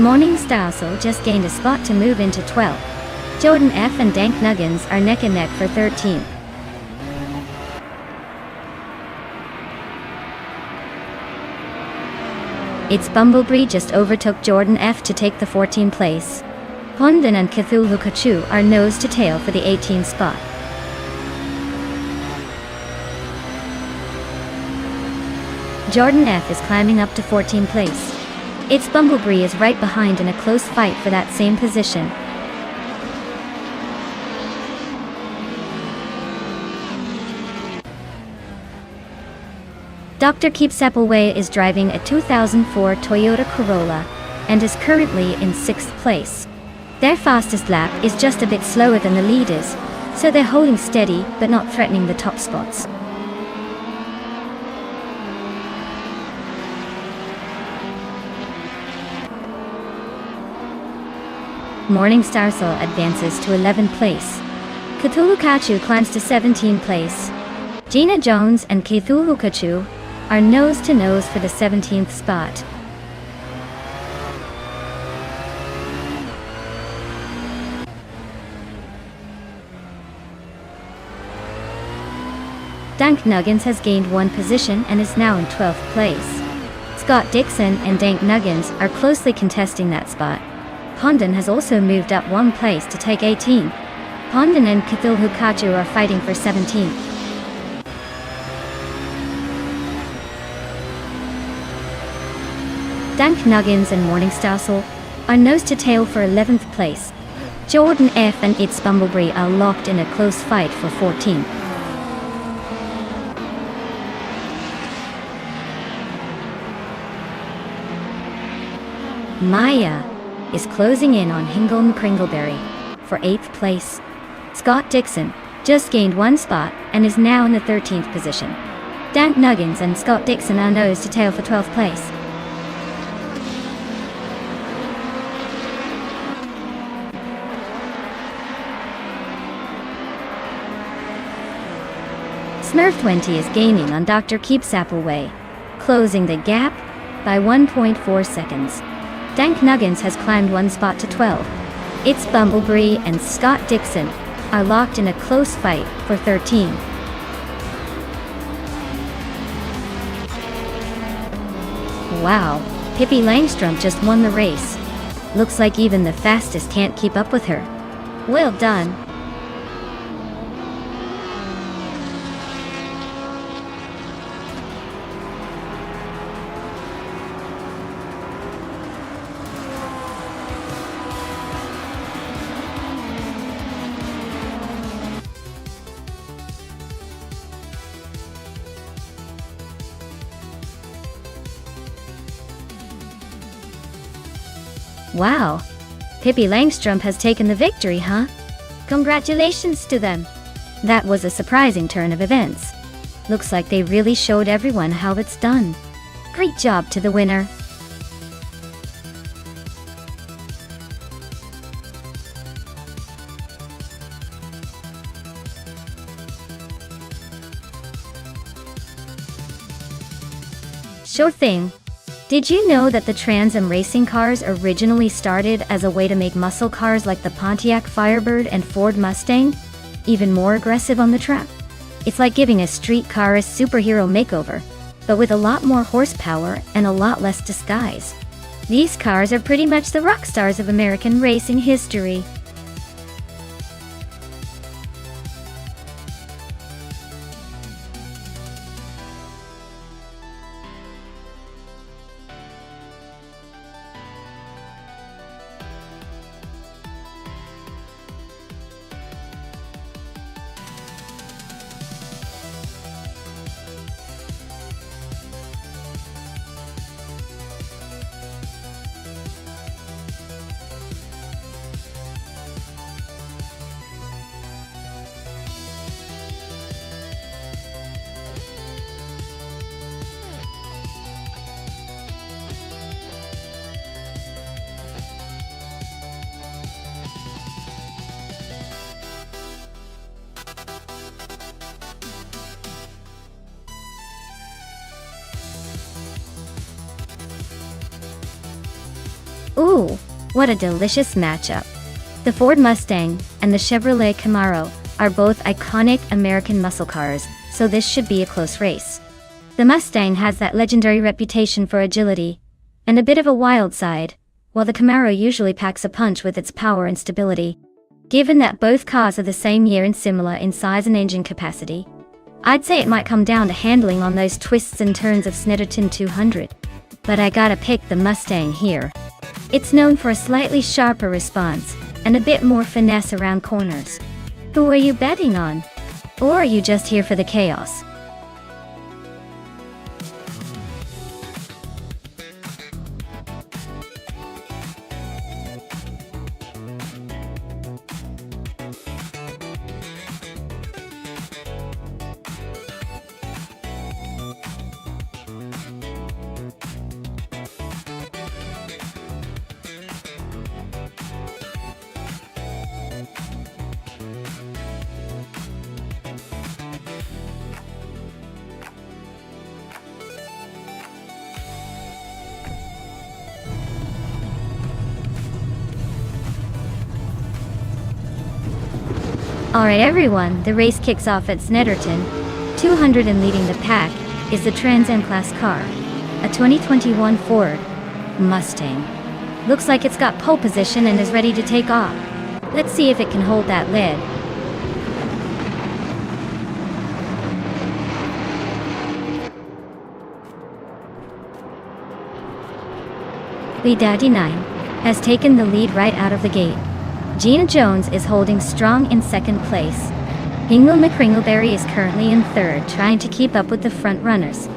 Morning Stousel just gained a spot to move into 12th. Jordan F and Dank Nuggins are neck and neck for 13th. It's Bumblebee just overtook Jordan F to take the 14th place. Hondan and Cthulhu Kachu are nose to tail for the 18th spot. Jordan F is climbing up to 14th place. It's Bumblebee is right behind in a close fight for that same position. Dr. Keep Appleway is driving a 2004 Toyota Corolla and is currently in 6th place. Their fastest lap is just a bit slower than the leaders, so they're holding steady but not threatening the top spots. Morning Starsel advances to 11th place. Cthulhu Kachu climbs to 17th place. Gina Jones and Cthulhu Kachu are nose to nose for the 17th spot. Dank Nuggins has gained 1 position and is now in 12th place. Scott Dixon and Dank Nuggins are closely contesting that spot. Hondan has also moved up 1 place to take 18th. Hondan and Cthulhu Kachu are fighting for 17th. Dank Nuggins and Morning Stousel are nose to tail for 11th place. Jordan F and It's Bumblebee are locked in a close fight for 14th. Maya is closing in on Hingle McCringleberry for 8th place. Scott Dixon just gained 1 spot and is now in the 13th position. Dank Nuggins and Scott Dixon are nose to tail for 12th place. Smurf20 is gaining on Dr. Keep Appleway, closing the gap by 1.4 seconds. Dank Nuggins has climbed 1 spot to 12. It's Bumblebee and Scott Dixon are locked in a close fight for 13. Wow, Pippi Langstrom just won the race. Looks like even the fastest can't keep up with her. Well done. Wow, Pippi Langstrom has taken the victory, huh? Congratulations to them. That was a surprising turn of events. Looks like they really showed everyone how it's done. Great job to the winner. Sure thing. Did you know that the Trans Am racing cars originally started as a way to make muscle cars like the Pontiac Firebird and Ford Mustang even more aggressive on the track? It's like giving a street car a superhero makeover, but with a lot more horsepower and a lot less disguise. These cars are pretty much the rock stars of American racing history. Ooh, what a delicious matchup. The Ford Mustang and the Chevrolet Camaro are both iconic American muscle cars, so this should be a close race. The Mustang has that legendary reputation for agility and a bit of a wild side, while the Camaro usually packs a punch with its power and stability. Given that both cars are the same year and similar in size and engine capacity, I'd say it might come down to handling on those twists and turns of Snetterton 200. But I gotta pick the Mustang here. It's known for a slightly sharper response and a bit more finesse around corners. Who are you betting on? Or are you just here for the chaos? Alright everyone, the race kicks off at Snetterton 200, and leading the pack is the Trans Am Class car, a 2021 Ford Mustang. Looks like it's got pole position and is ready to take off. Let's see if it can hold that lead. Lee Daddy 9 has taken the lead right out of the gate. Gina Jones is holding strong in second place. Hingle McCringleberry is currently in third, trying to keep up with the front runners.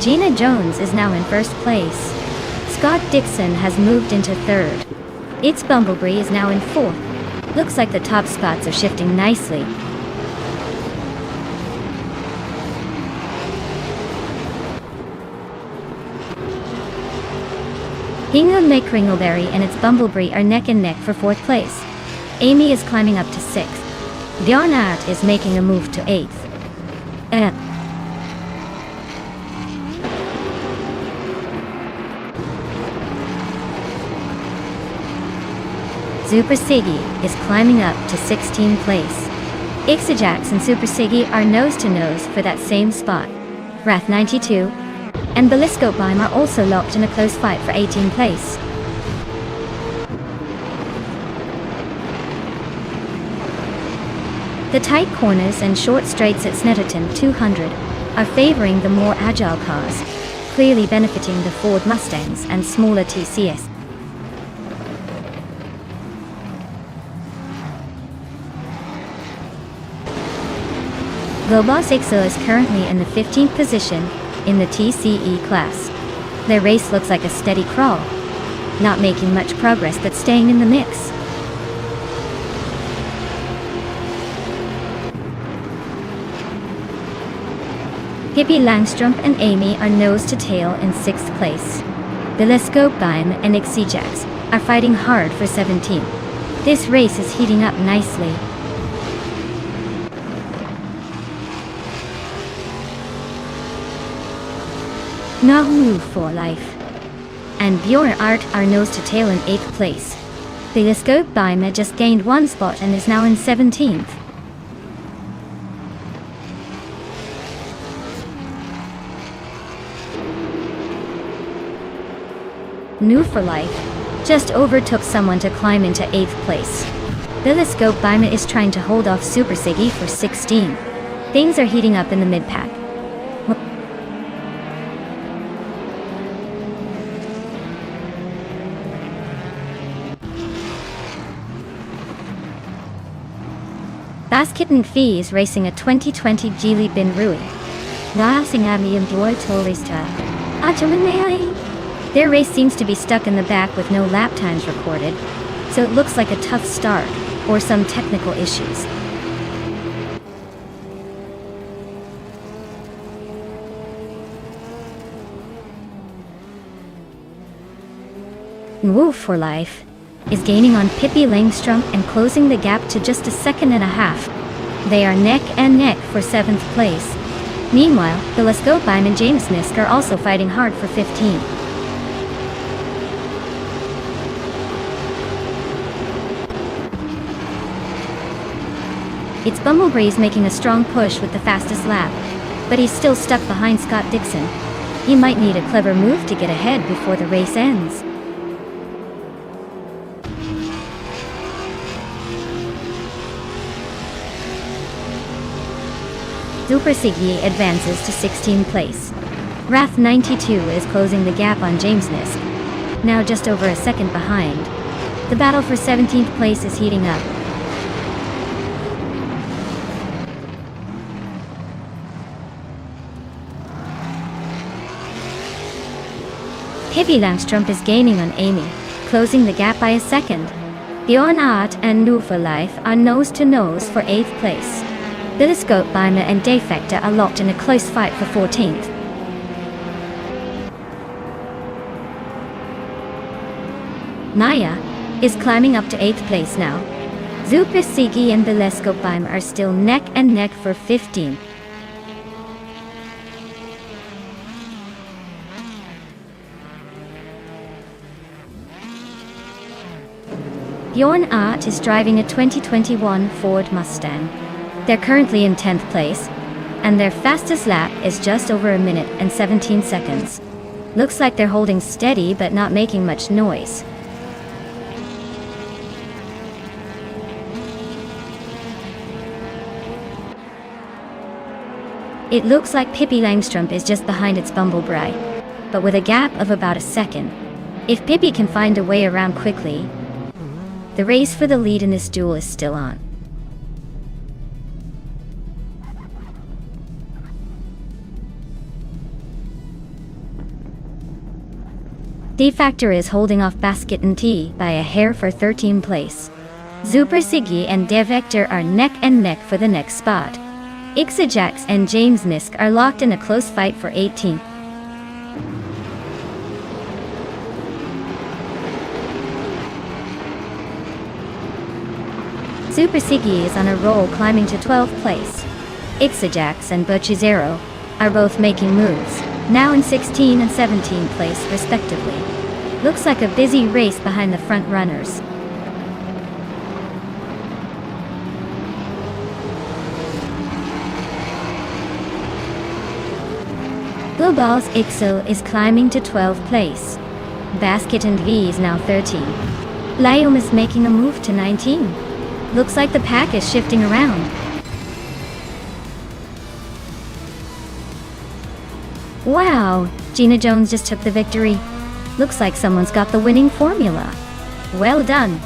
Gina Jones is now in first place. Scott Dixon has moved into third. It's Bumblebee is now in fourth. Looks like the top spots are shifting nicely. Hingham McCringleberry and its Bumblebee are neck and neck for fourth place. Amy is climbing up to sixth. Bjarnart is making a move to eighth. Super Siggy is climbing up to 16th place. Ixajax and Super Siggy are nose to nose for that same spot. Wrath 92 and Beliscope Bime are also locked in a close fight for 18th place. The tight corners and short straights at Snetterton 200 are favoring the more agile cars, clearly benefiting the Ford Mustangs and smaller TCS. Gobos XO is currently in the 15th position in the TCE class. Their race looks like a steady crawl, not making much progress but staying in the mix. Pippi Langstrom and Amy are nose to tail in 6th place. Beliscope Bime and Ixajax are fighting hard for 17th. This race is heating up nicely. Not move for life. And Bjarnart are nose to tail in 8th place. Beliscope Bime just gained one spot and is now in 17th. New for Life just overtook someone to climb into 8th place. Beliscope Bime is trying to hold off Super Siggy for 16th. Things are heating up in the mid-pack. Baskitten Fee is racing a 2020 Geely Bin Rui. Their race seems to be stuck in the back with no lap times recorded, so it looks like a tough start or some technical issues. Woo for Life is gaining on Pippi Langstrom and closing the gap to just a second and a half. They are neck and neck for 7th place. Meanwhile, the Leskopheim and James Nisk are also fighting hard for 15th. It's Bumblebreeze making a strong push with the fastest lap, but he's still stuck behind Scott Dixon. He might need a clever move to get ahead before the race ends. Super Siggy advances to 16th place. Wrath 92 is closing the gap on James Nisk, now just over a second behind. The battle for 17th place is heating up. Pippi Langstrumpf is gaining on Amy, closing the gap by a second. Bjorn Art and Nufa Life are nose to nose for 8th place. Leskopheim and Defector are locked in a close fight for 14th. Naya is climbing up to 8th place now. Super Siggy and Leskopheim are still neck and neck for 15th. Bjorn Art is driving a 2021 Ford Mustang. They're currently in 10th place, and their fastest lap is just over a minute and 17 seconds. Looks like they're holding steady but not making much noise. It looks like Pippi Langstrumpf is just behind its Bumblebee, but with a gap of about a second. If Pippi can find a way around quickly, the race for the lead in this duel is still on. Defactor is holding off Basket and T by a hair for 13th place. Super Siggy and Defector are neck and neck for the next spot. Ixajax and James Nisk are locked in a close fight for 18th. Super Siggy is on a roll, climbing to 12th place. Ixajax and Butchizero are both making moves, now in 16th and 17th place respectively. Looks like a busy race behind the front runners. Blueball's Ixo is climbing to 12th place. Basket and V is now 13. Liam is making a move to 19. Looks like the pack is shifting around. Wow, Gina Jones just took the victory. Looks like someone's got the winning formula. Well done.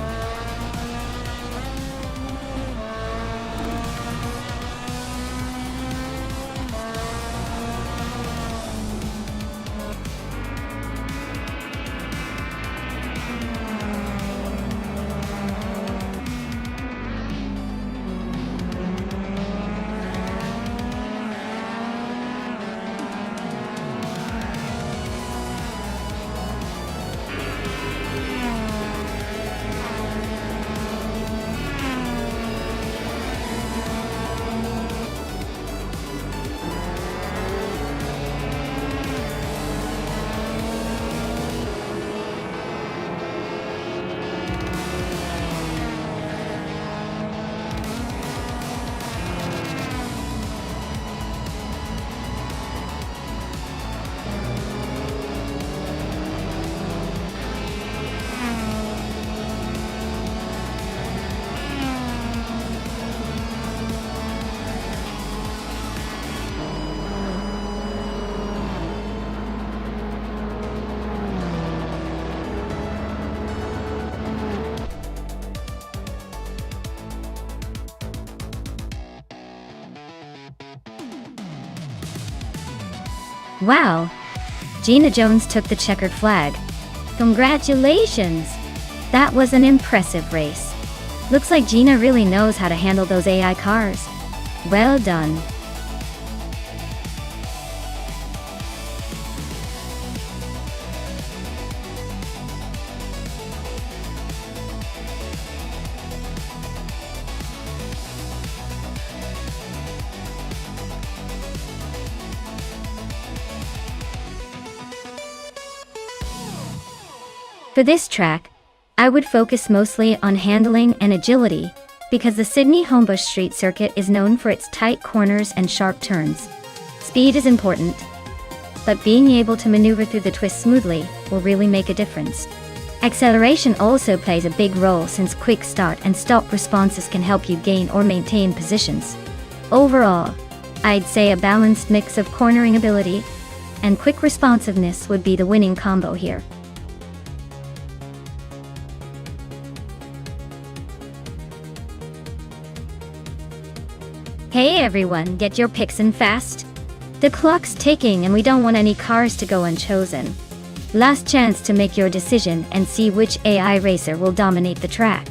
Wow, Gina Jones took the checkered flag. Congratulations! That was an impressive race. Looks like Gina really knows how to handle those AI cars. Well done. For this track, I would focus mostly on handling and agility, because the Sydney Homebush Street Circuit is known for its tight corners and sharp turns. Speed is important, but being able to maneuver through the twists smoothly will really make a difference. Acceleration also plays a big role since quick start and stop responses can help you gain or maintain positions. Overall, I'd say a balanced mix of cornering ability and quick responsiveness would be the winning combo here. Hey everyone, get your picks in fast. The clock's ticking and we don't want any cars to go unchosen. Last chance to make your decision and see which AI racer will dominate the track.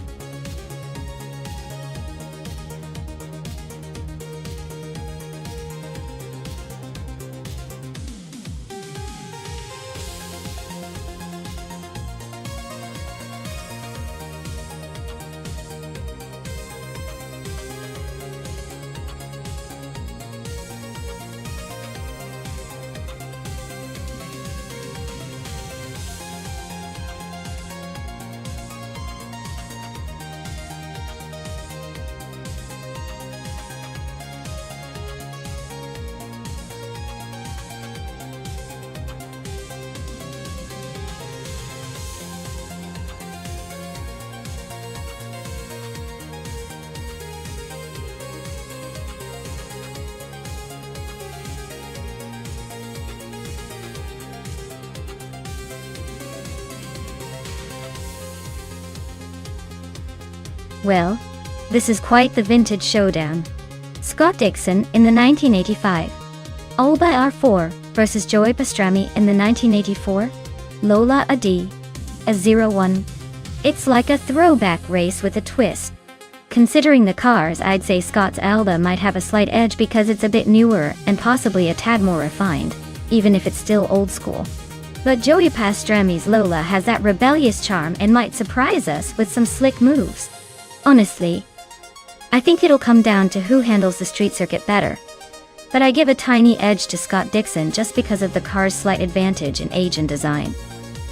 Well, this is quite the vintage showdown. Scott Dixon in the 1985 Alba R4 versus Joey Pastrami in the 1984 Lola Adi A01. It's like a throwback race with a twist. Considering the cars, I'd say Scott's Alba might have a slight edge because it's a bit newer and possibly a tad more refined, even if it's still old school. But Joey Pastrami's Lola has that rebellious charm and might surprise us with some slick moves. Honestly, I think it'll come down to who handles the street circuit better. But I give a tiny edge to Scott Dixon just because of the car's slight advantage in age and design.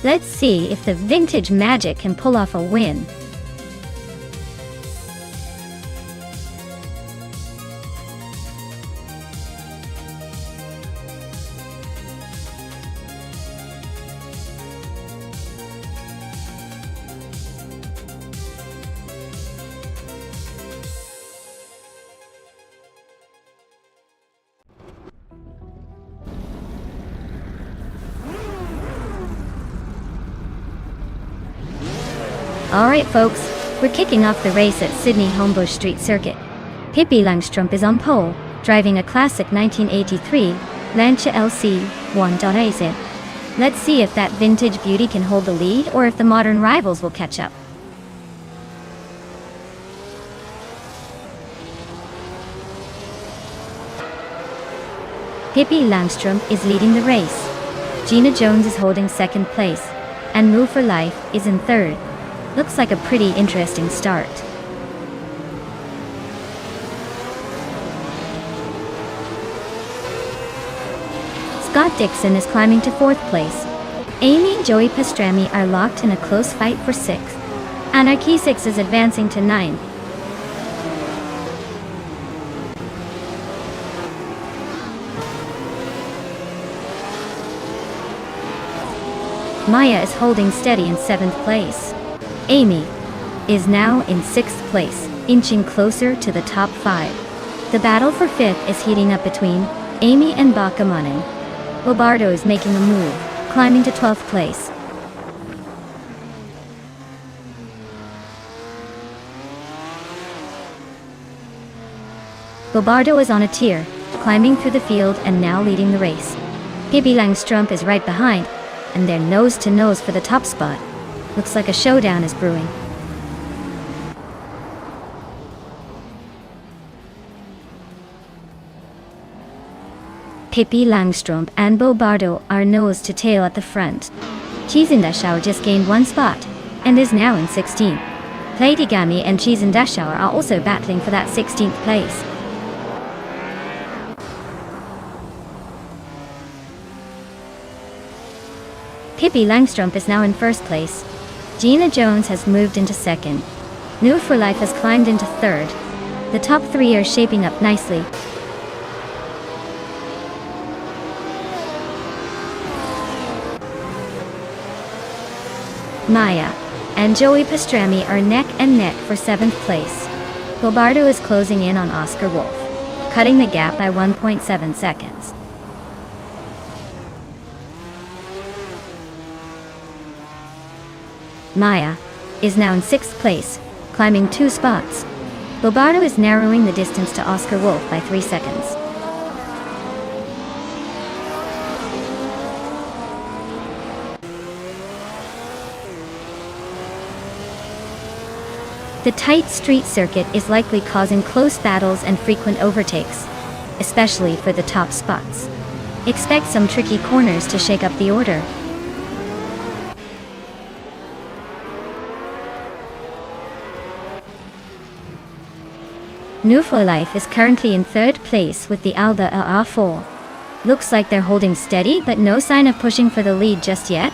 Let's see if the vintage magic can pull off a win. Alright folks, we're kicking off the race at Sydney Homebush Street Circuit. Pippi Langstrup is on pole, driving a classic 1983 Lancia LC 1.8. Let's see if that vintage beauty can hold the lead or if the modern rivals will catch up. Pippi Langstrup is leading the race. Gina Jones is holding second place, and Move for Life is in third. Looks like a pretty interesting start. Scott Dixon is climbing to fourth place. Amy and Joey Pastrami are locked in a close fight for sixth. Anarchy 6 is advancing to ninth. Maya is holding steady in 7th place. Amy is now in 6th place, inching closer to the top 5. The battle for 5th is heating up between Amy and Bakamanen. Bobardo is making a move, climbing to 12th place. Bobardo is on a tier, climbing through the field and now leading the race. Pippi Langstrup is right behind, and they're nose to nose for the top spot. Looks like a showdown is brewing. Pippi Langstrup and Bobardo are nose to tail at the front. Chizendashauer just gained 1 spot, and is now in 16th. Platigami and Chizendashauer are also battling for that 16th place. Pippi Langstrup is now in 1st place. Gina Jones has moved into second. New for Life has climbed into third. The top three are shaping up nicely. Maya and Joey Pastrami are neck and neck for 7th place. Gilbardo is closing in on Oscar Wolf, cutting the gap by 1.7 seconds. Maya is now in 6th place, climbing 2 spots. Gilbardo is narrowing the distance to Oscar Wolf by 3 seconds. The tight street circuit is likely causing close battles and frequent overtakes, especially for the top spots. Expect some tricky corners to shake up the order. New for Life is currently in 3rd place with the Alba AA4. Looks like they're holding steady, but no sign of pushing for the lead just yet.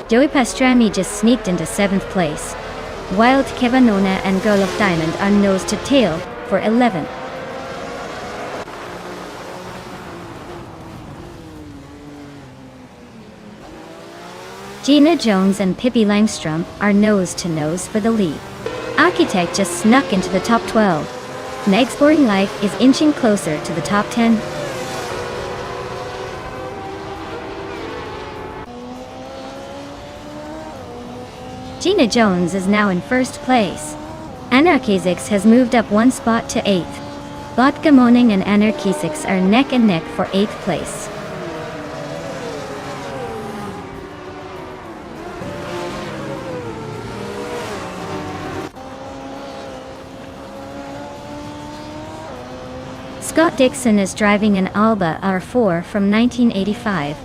Joey Pastrami just sneaked into 7th place. Wild Kevanona and Girl of Diamond are nose to tail for 11th. Gina Jones and Pippi Langstrom are nose to nose for the lead. Architect just snuck into the top 12. Meg's Boring Life is inching closer to the top 10. Gina Jones is now in 1st place. Anarchisics has moved up 1 spot to 8th. Vodka Moaning and Anarchisics are neck and neck for 8th place. Scott Dixon is driving an Alba R4 from 1985.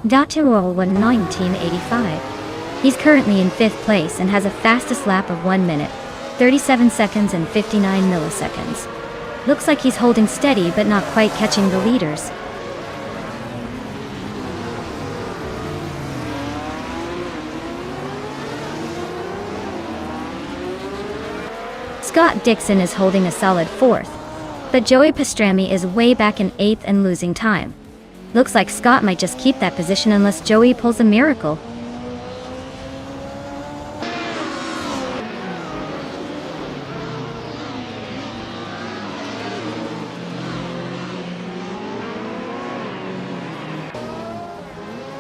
Dotterol won 1985. He's currently in 5th place and has a fastest lap of 1 minute, 37 seconds and 59 milliseconds. Looks like he's holding steady but not quite catching the leaders. Scott Dixon is holding a solid 4th, but Joey Pastrami is way back in 8th and losing time. Looks like Scott might just keep that position unless Joey pulls a miracle.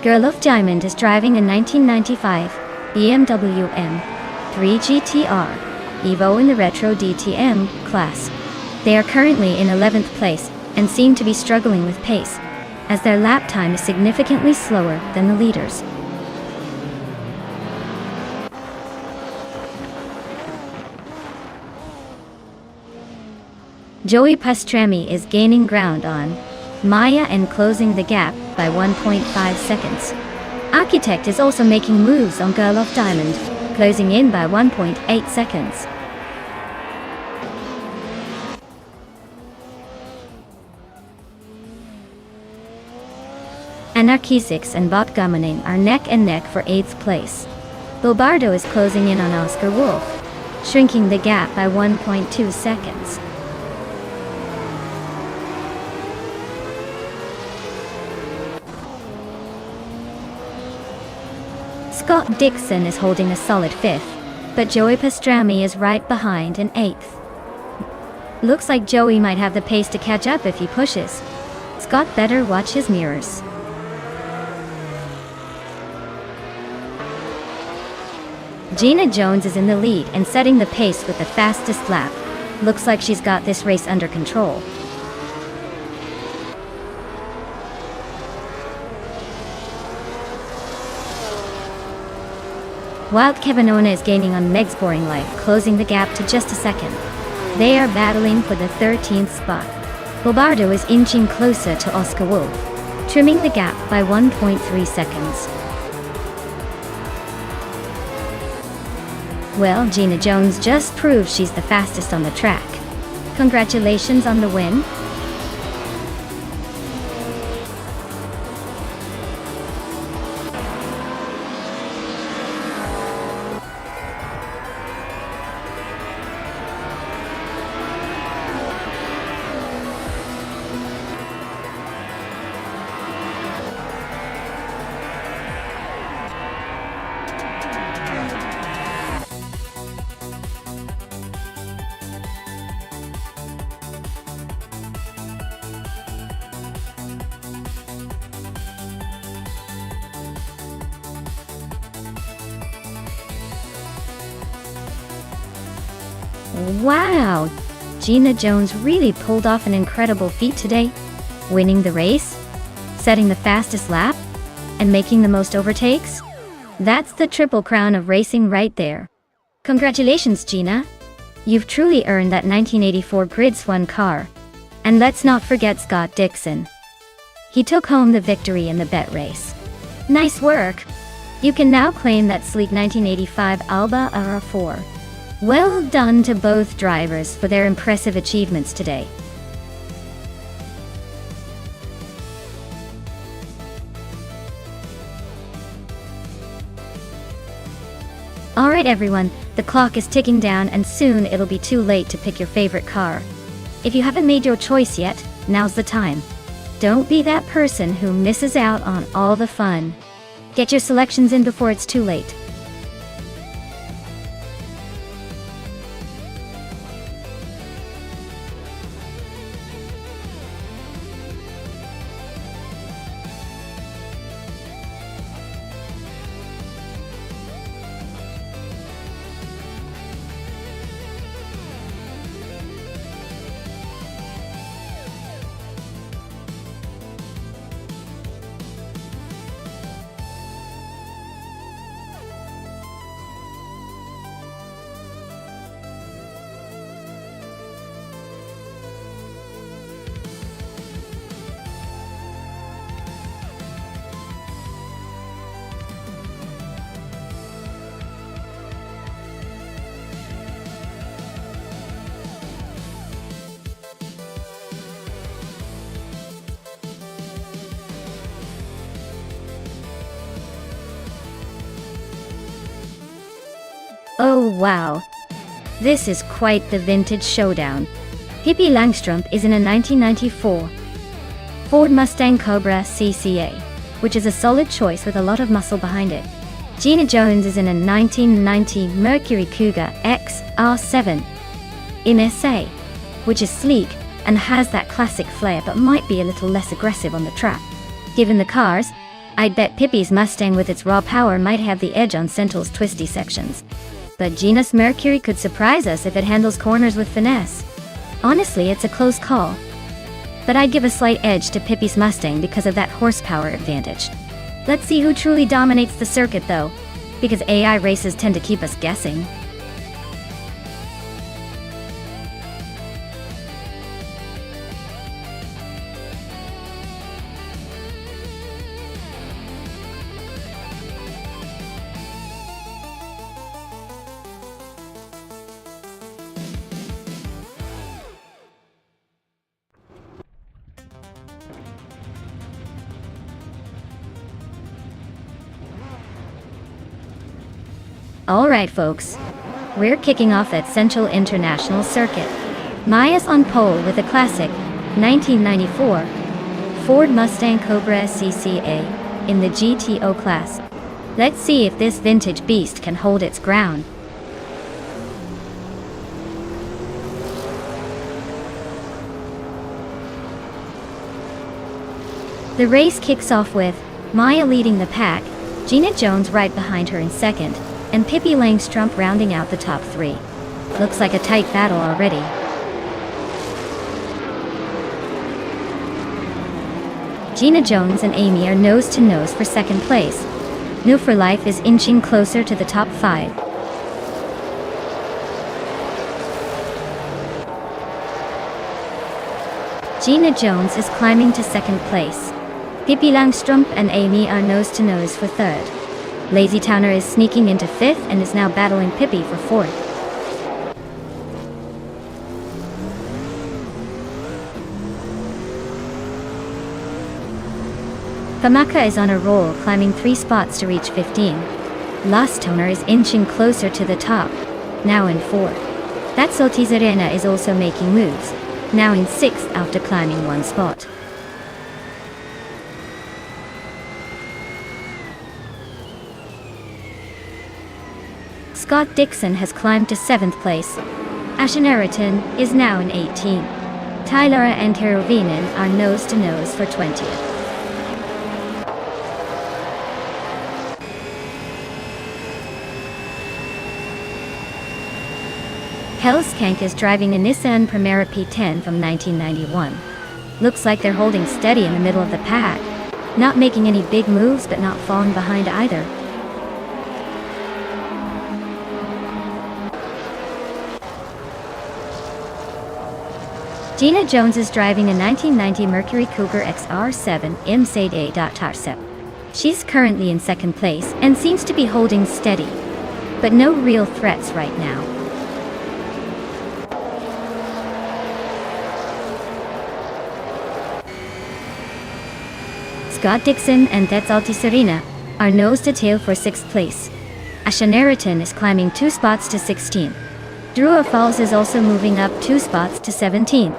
Girl of Diamond is driving a 1995 BMW M3 GTR Evo in the Retro DTM class. They are currently in 11th place and seem to be struggling with pace, as their lap time is significantly slower than the leaders. Joey Pastrami is gaining ground on Maya and closing the gap by 1.5 seconds. Architect is also making moves on Girl of Diamond, closing in by 1.8 seconds. Anarchisics and Vodka Moaning are neck and neck for 8th place. Gilbardo is closing in on Oscar Wolf, shrinking the gap by 1.2 seconds. Scott Dixon is holding a solid 5th, but Joey Pastrami is right behind in 8th. Looks like Joey might have the pace to catch up if he pushes. Scott better watch his mirrors. Gina Jones is in the lead and setting the pace with the fastest lap. Looks like she's got this race under control. Wild Kevanona is gaining on Meg's Boring Life, closing the gap to just a second. They are battling for the 13th spot. Gilbardo is inching closer to Oscar Wolf, trimming the gap by 1.3 seconds. Well, Gina Jones just proved she's the fastest on the track. Congratulations on the win. Wow! Gina Jones really pulled off an incredible feat today, winning the race, setting the fastest lap, and making the most overtakes. That's the triple crown of racing right there. Congratulations, Gina. You've truly earned that 1984 Grids 1 car. And let's not forget Scott Dixon. He took home the victory in the bet race. Nice work! You can now claim that sleek 1985 Alba RR4. Well done to both drivers for their impressive achievements today. Alright everyone, the clock is ticking down and soon it'll be too late to pick your favorite car. If you haven't made your choice yet, now's the time. Don't be that person who misses out on all the fun. Get your selections in before it's too late. Oh wow! This is quite the vintage showdown. Pippi Langstrup is in a 1994 Ford Mustang Cobra CCA, which is a solid choice with a lot of muscle behind it. Gina Jones is in a 1990 Mercury Cougar XR7 MSA, which is sleek and has that classic flair but might be a little less aggressive on the track. Given the cars, I'd bet Pippi's Mustang with its raw power might have the edge on Sentinel's twisty sections. But Gina's Mercury could surprise us if it handles corners with finesse. Honestly, it's a close call. But I'd give a slight edge to Pippi's Mustang because of that horsepower advantage. Let's see who truly dominates the circuit though, because AI races tend to keep us guessing. Alright folks, we're kicking off at Central International Circuit. Maya's on pole with a classic 1994 Ford Mustang Cobra CCA in the GTO class. Let's see if this vintage beast can hold its ground. The race kicks off with Maya leading the pack, Gina Jones right behind her in second, and Pippi Langstrup rounding out the top three. Looks like a tight battle already. Gina Jones and Amy are nose to nose for second place. New for Life is inching closer to the top five. Gina Jones is climbing to second place. Pippi Langstrup and Amy are nose to nose for third. Lazy Towner is sneaking into fifth and is now battling Pippi for fourth. Kamaka is on a roll, climbing 3 spots to reach 15. Last Toner is inching closer to the top, now in 4th. That Soltizarena is also making moves, now in 6th after climbing 1 spot. Scott Dixon has climbed to 7th place. Ashen Eriton is now in 18. Tylara and Herovinen are nose to nose for 20th. Hellskank is driving a Nissan Primera P10 from 1991. Looks like they're holding steady in the middle of the pack, not making any big moves but not falling behind either. Gina Jones is driving a 1990 Mercury Cougar XR7 M-Sade. She's currently in second place and seems to be holding steady, but no real threats right now. Scott Dixon and Tetsalti Serena are nose to tail for 6th place. Asha Neriton is climbing 2 spots to 16. Drua Falls is also moving up 2 spots to 17.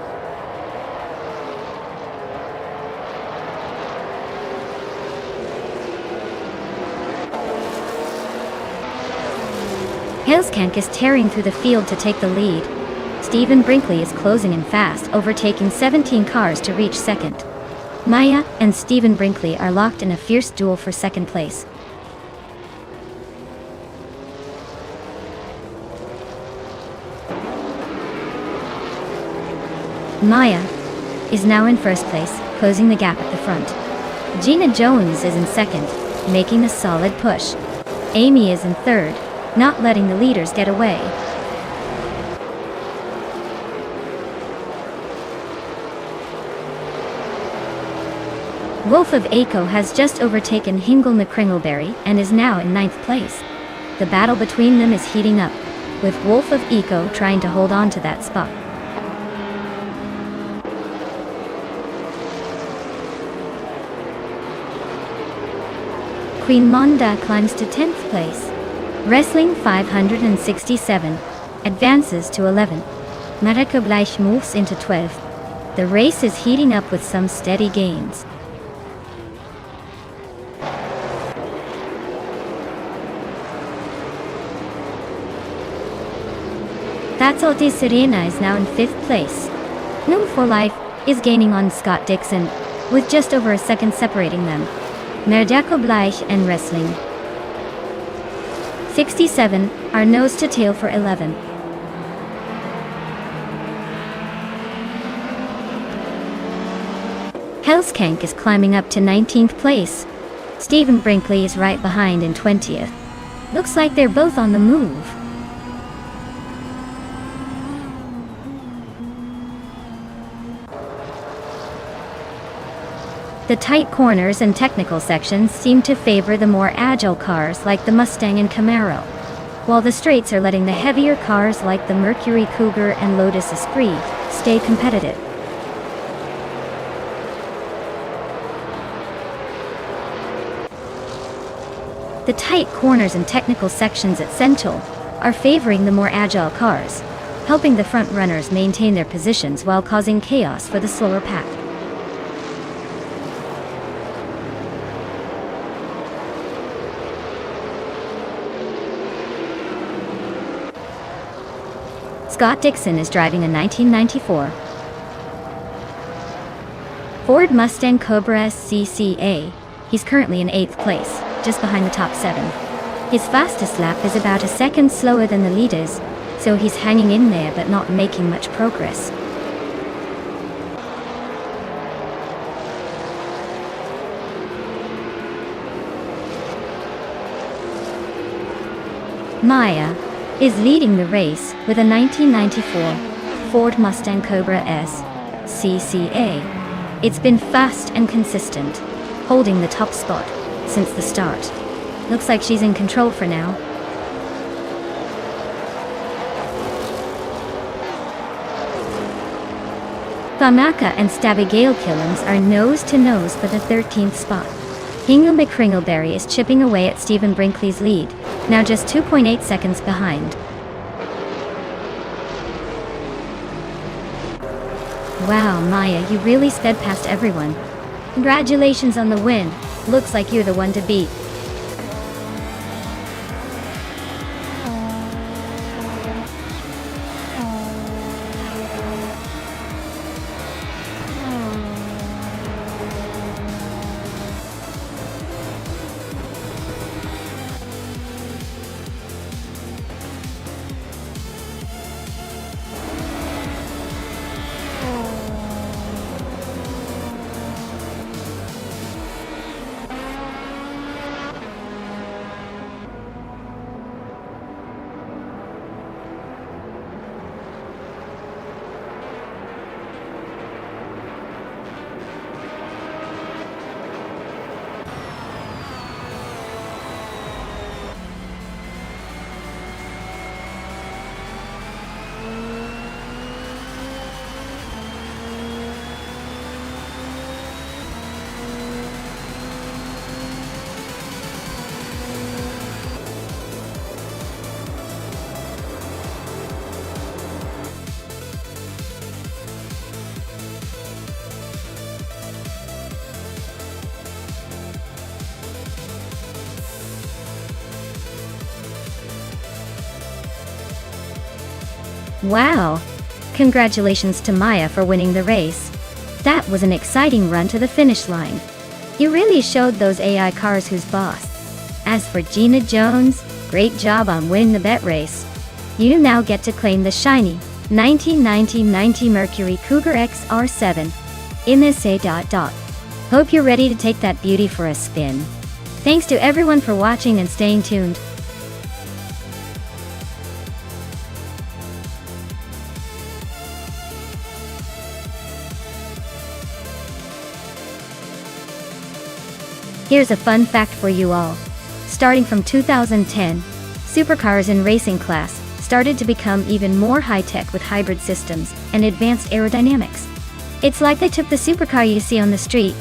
Hellskank is tearing through the field to take the lead. Stephen Brinkley is closing in fast, overtaking 17 cars to reach second. Maya and Stephen Brinkley are locked in a fierce duel for second place. Maya is now in first place, closing the gap at the front. Gina Jones is in second, making a solid push. Amy is in third, not letting the leaders get away. Wolf of Aco has just overtaken Hingle McCringleberry and is now in 9th place. The battle between them is heating up, with Wolf of Eco trying to hold on to that spot. Queen Monda climbs to 10th place. Wrestling 567 advances to 11. Marika Bleich moves into 12th. The race is heating up with some steady gains. Tetsalti Serena is now in 5th place. Noom for Life is gaining on Scott Dixon, with just over a second separating them. Merdako Bleich and Wrestling 67 are nose to tail for 11. Hellskank is climbing up to 19th place. Stephen Brinkley is right behind in 20th. Looks like they're both on the move. The tight corners and technical sections seem to favor the more agile cars like the Mustang and Camaro, while the straights are letting the heavier cars like the Mercury Cougar and Lotus Esprit stay competitive. The tight corners and technical sections at Central are favoring the more agile cars, helping the front runners maintain their positions while causing chaos for the slower pack. Scott Dixon is driving a 1994 Ford Mustang Cobra SCCA. He's currently in 8th place, just behind the top 7. His fastest lap is about a second slower than the leaders, so he's hanging in there but not making much progress. Maya is leading the race with a 1994 Ford Mustang Cobra S CCA. It's been fast and consistent, holding the top spot since the start. Looks like she's in control for now. Famaka and Stabigale Killings are nose to nose for the 13th spot. Hingle McCringleberry is chipping away at Stephen Brinkley's lead, now just 2.8 seconds behind. Wow, Maya, you really sped past everyone. Congratulations on the win. Looks like you're the one to beat. Wow! Congratulations to Maya for winning the race. That was an exciting run to the finish line. You really showed those AI cars who's boss. As for Gina Jones, great job on winning the bet race. You now get to claim the shiny 1990 Mercury Cougar XR7 in this A. Hope you're ready to take that beauty for a spin. Thanks to everyone for watching and staying tuned. Here's a fun fact for you all. Starting from 2010, supercars in racing class started to become even more high-tech with hybrid systems and advanced aerodynamics. It's like they took the supercar you see on the street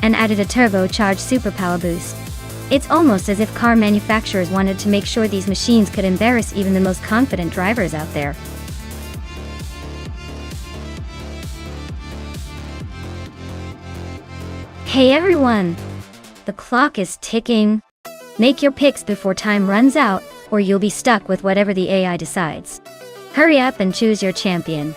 and added a turbocharged superpower boost. It's almost as if car manufacturers wanted to make sure these machines could embarrass even the most confident drivers out there. Hey everyone! The clock is ticking. Make your picks before time runs out, or you'll be stuck with whatever the AI decides. Hurry up and choose your champion.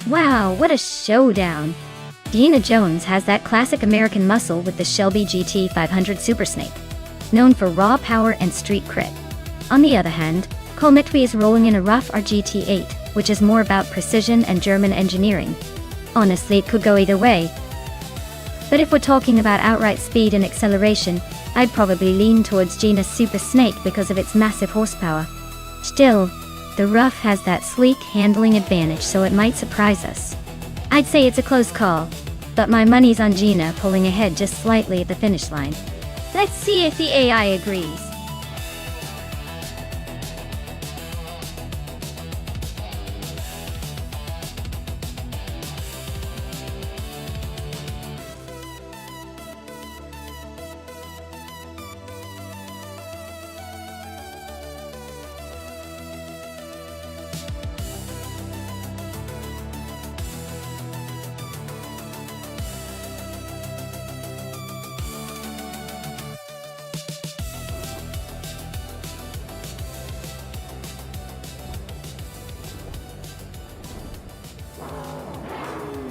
Wow, what a showdown! Gina Jones has that classic American muscle with the Shelby GT500 Super Snake, known for raw power and street cred. On the other hand, Colmetwi is rolling in a rough RGT8, which is more about precision and German engineering. Honestly, it could go either way. But if we're talking about outright speed and acceleration, I'd probably lean towards Gina's Super Snake because of its massive horsepower. Still, the Rough has that sleek handling advantage, so it might surprise us. I'd say it's a close call, but my money's on Gina pulling ahead just slightly at the finish line. Let's see if the AI agrees.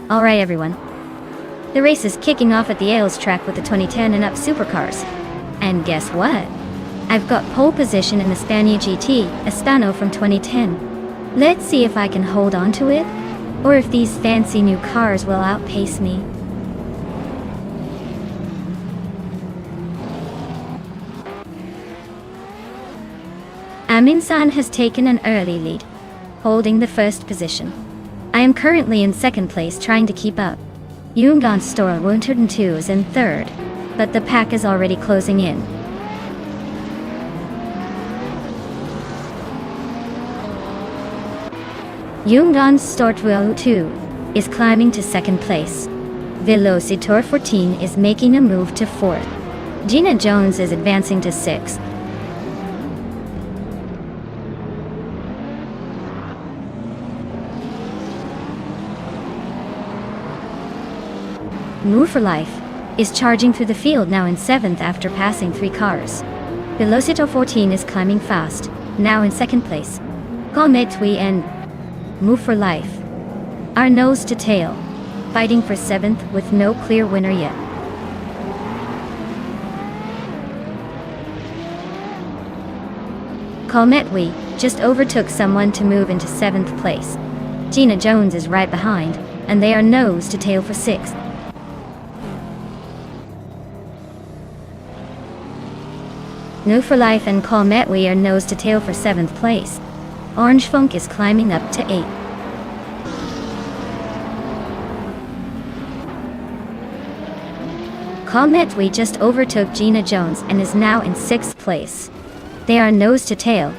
Alright everyone. The race is kicking off at the Ailes track with the 2010 and up supercars. And guess what? I've got pole position in the Spania GT, a Spano from 2010. Let's see if I can hold on to it, or if these fancy new cars will outpace me. Amin-san has taken an early lead, holding the first position. I am currently in second place trying to keep up. Yungan Store 102 is in third, but the pack is already closing in. Yungan Store 202 is climbing to second place. Velocitor 14 is making a move to fourth. Gina Jones is advancing to sixth. Move for Life is charging through the field now in 7th after passing 3 cars. Velocito 14 is climbing fast, now in 2nd place. Colmetwi and Move for Life are nose to tail, fighting for 7th with no clear winner yet. Calmetwi just overtook someone to move into 7th place. Gina Jones is right behind, and they are nose to tail for 6th. New for Life and Calmetwi are nose to tail for 7th place. Orange Funk is climbing up to 8th. Calmetwi just overtook Gina Jones and is now in 6th place. They are nose to tail,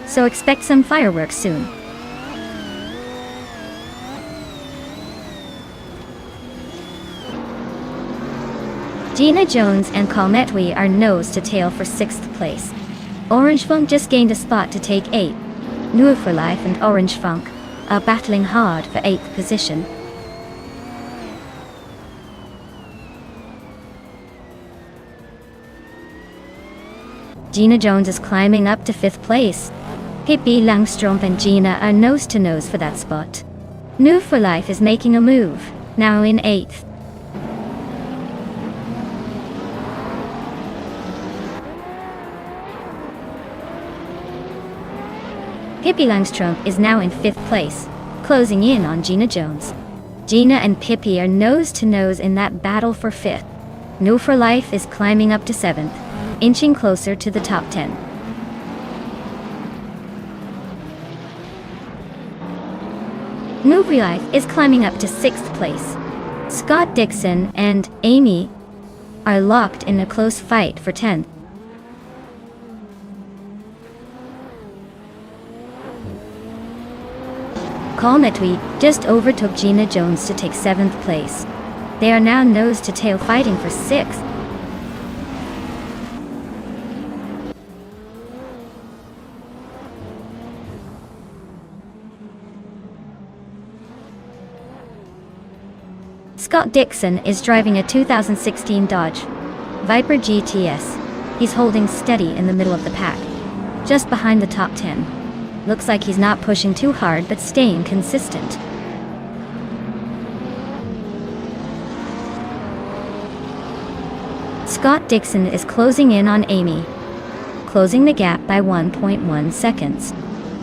so expect some fireworks soon. Gina Jones and Calmetwi are nose to tail for 6th place. Orange Funk just gained a spot to take 8. New for Life and Orange Funk are battling hard for 8th position. Gina Jones is climbing up to 5th place. Pippi Langström and Gina are nose to nose for that spot. New for Life is making a move, now in 8th. Pippi Langström is now in 5th place, closing in on Gina Jones. Gina and Pippi are nose to nose in that battle for 5th. New for Life is climbing up to 7th, inching closer to the top 10. New for Life is climbing up to 6th place. Scott Dixon and Amy are locked in a close fight for 10th. Calmetwi just overtook Gina Jones to take 7th place. They are now nose to tail fighting for 6th. Scott Dixon is driving a 2016 Dodge Viper GTS. He's holding steady in the middle of the pack, just behind the top 10. Looks like he's not pushing too hard but staying consistent. Scott Dixon is closing in on Amy, closing the gap by 1.1 seconds.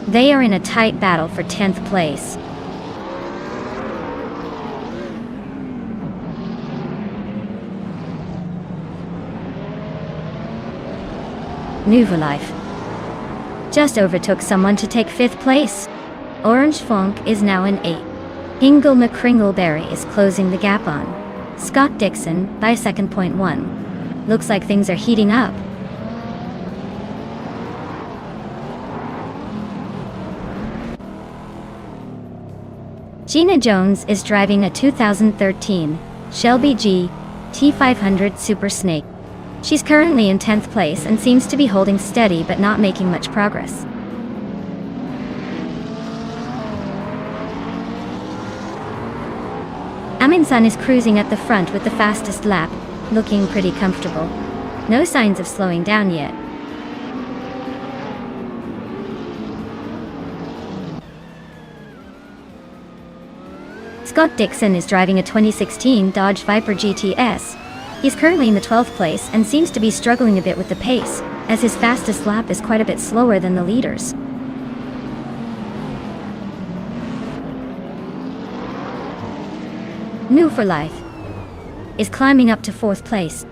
They are in a tight battle for 10th place. New for Life just overtook someone to take 5th place. Orange Funk is now in 8th. Hingle McCringleberry is closing the gap on Scott Dixon by 2.1. Looks like things are heating up. Gina Jones is driving a 2013 Shelby G T500 Super Snake. She's currently in 10th place and seems to be holding steady but not making much progress. Aminsan is cruising at the front with the fastest lap, looking pretty comfortable. No signs of slowing down yet. Scott Dixon is driving a 2016 Dodge Viper GTS. He's currently in the 12th place and seems to be struggling a bit with the pace, as his fastest lap is quite a bit slower than the leaders. New for Life is climbing up to 4th place.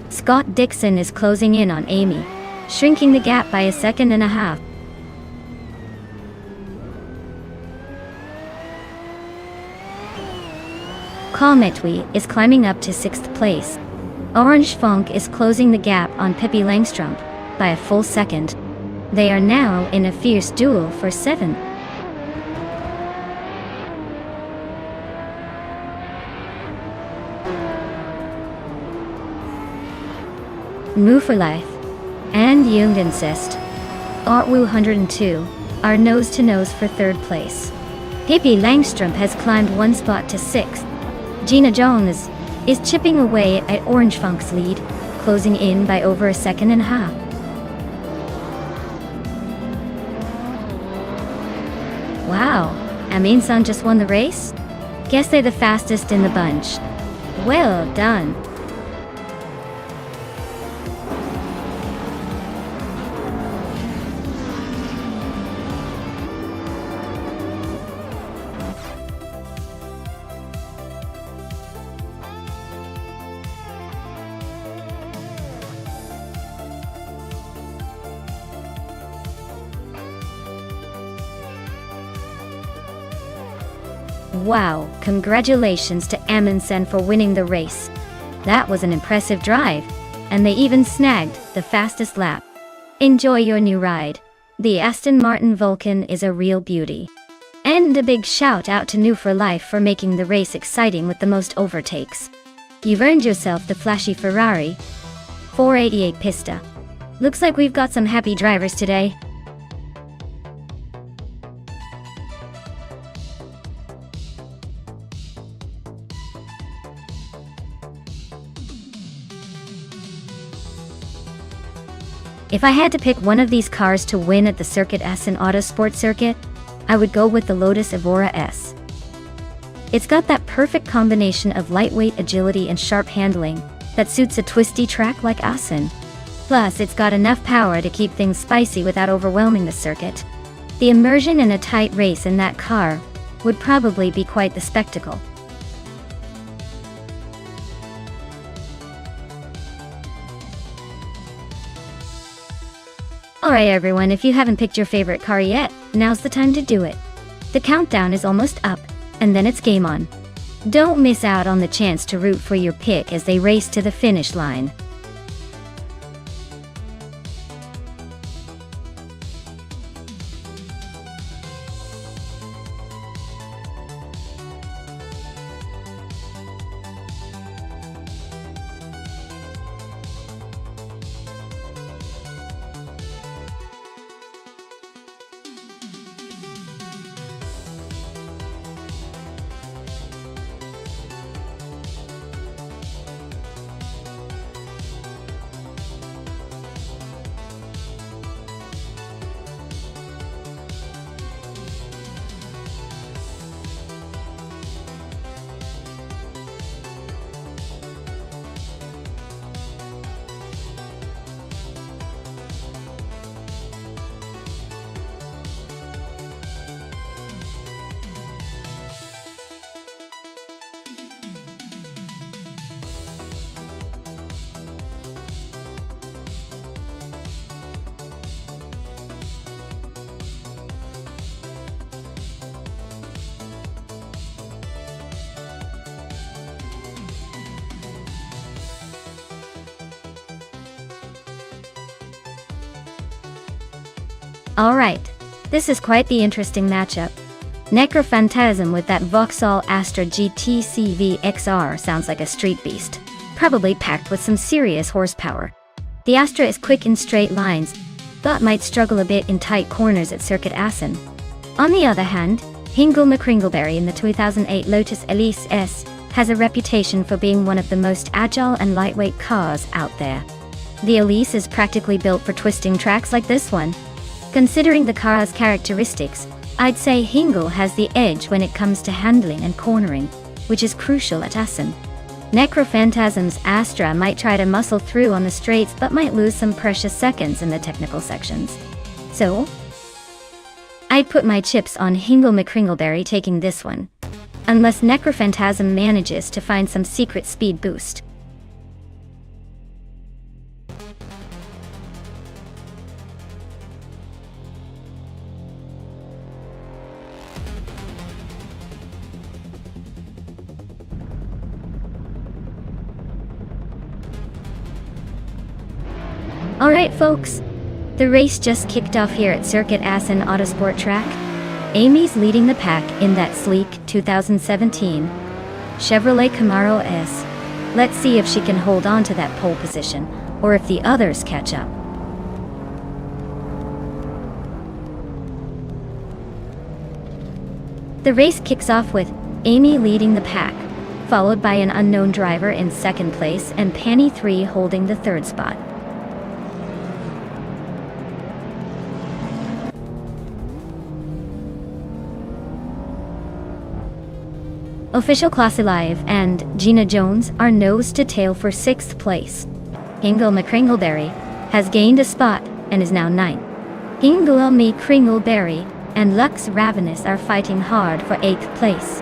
Scott Dixon is closing in on Amy, shrinking the gap by 1.5 seconds. Calmetwi is climbing up to 6th place. Orange Funk is closing the gap on Pippi Langström by a full second. They are now in a fierce duel for 7th. New for Life and Jungendsist Artwu 102 are nose to nose for 3rd place. Pippi Langström has climbed 1 spot to 6th. Gina Jones is chipping away at Orange Funk's lead, closing in by over 1.5 seconds. Wow, Amin-san just won the race? Guess they're the fastest in the bunch. Well done. Wow, congratulations to Amundsen for winning the race. That was an impressive drive, and they even snagged the fastest lap. Enjoy your new ride. The Aston Martin Vulcan is a real beauty. And a big shout out to New for Life for making the race exciting with the most overtakes. You've earned yourself the flashy Ferrari 488 Pista. Looks like we've got some happy drivers today. If I had to pick one of these cars to win at the Circuit Essen Autosport circuit, I would go with the Lotus Evora S. It's got that perfect combination of lightweight agility and sharp handling that suits a twisty track like Essen. Plus, it's got enough power to keep things spicy without overwhelming the circuit. The immersion in a tight race in that car would probably be quite the spectacle. Alright everyone, if you haven't picked your favorite car yet, now's the time to do it. The countdown is almost up, and then it's game on. Don't miss out on the chance to root for your pick as they race to the finish line. Alright, this is quite the interesting matchup. Necrophantasm with that Vauxhall Astra GT CV XR sounds like a street beast, probably packed with some serious horsepower. The Astra is quick in straight lines, but might struggle a bit in tight corners at Circuit Essen. On the other hand, Hingle McCringleberry in the 2008 Lotus Elise S has a reputation for being one of the most agile and lightweight cars out there. The Elise is practically built for twisting tracks like this one. Considering the car's characteristics, I'd say Hingle has the edge when it comes to handling and cornering, which is crucial at Essen. Necrophantasm's Astra might try to muscle through on the straights but might lose some precious seconds in the technical sections. So, I'd put my chips on Hingle McCringleberry taking this one, unless Necrophantasm manages to find some secret speed boost. Alright folks, the race just kicked off here at Circuit Essen Autosport track. Amy's leading the pack in that sleek 2017 Chevrolet Camaro S. Let's see if she can hold on to that pole position, or if the others catch up. The race kicks off with Amy leading the pack, followed by an unknown driver in second place and Penny 3 holding the third spot. Official Class Alive and Gina Jones are nose to tail for 6th place. Hingle McCringleberry has gained a spot and is now 9th. Hingle McCringleberry and Lux Ravenous are fighting hard for 8th place.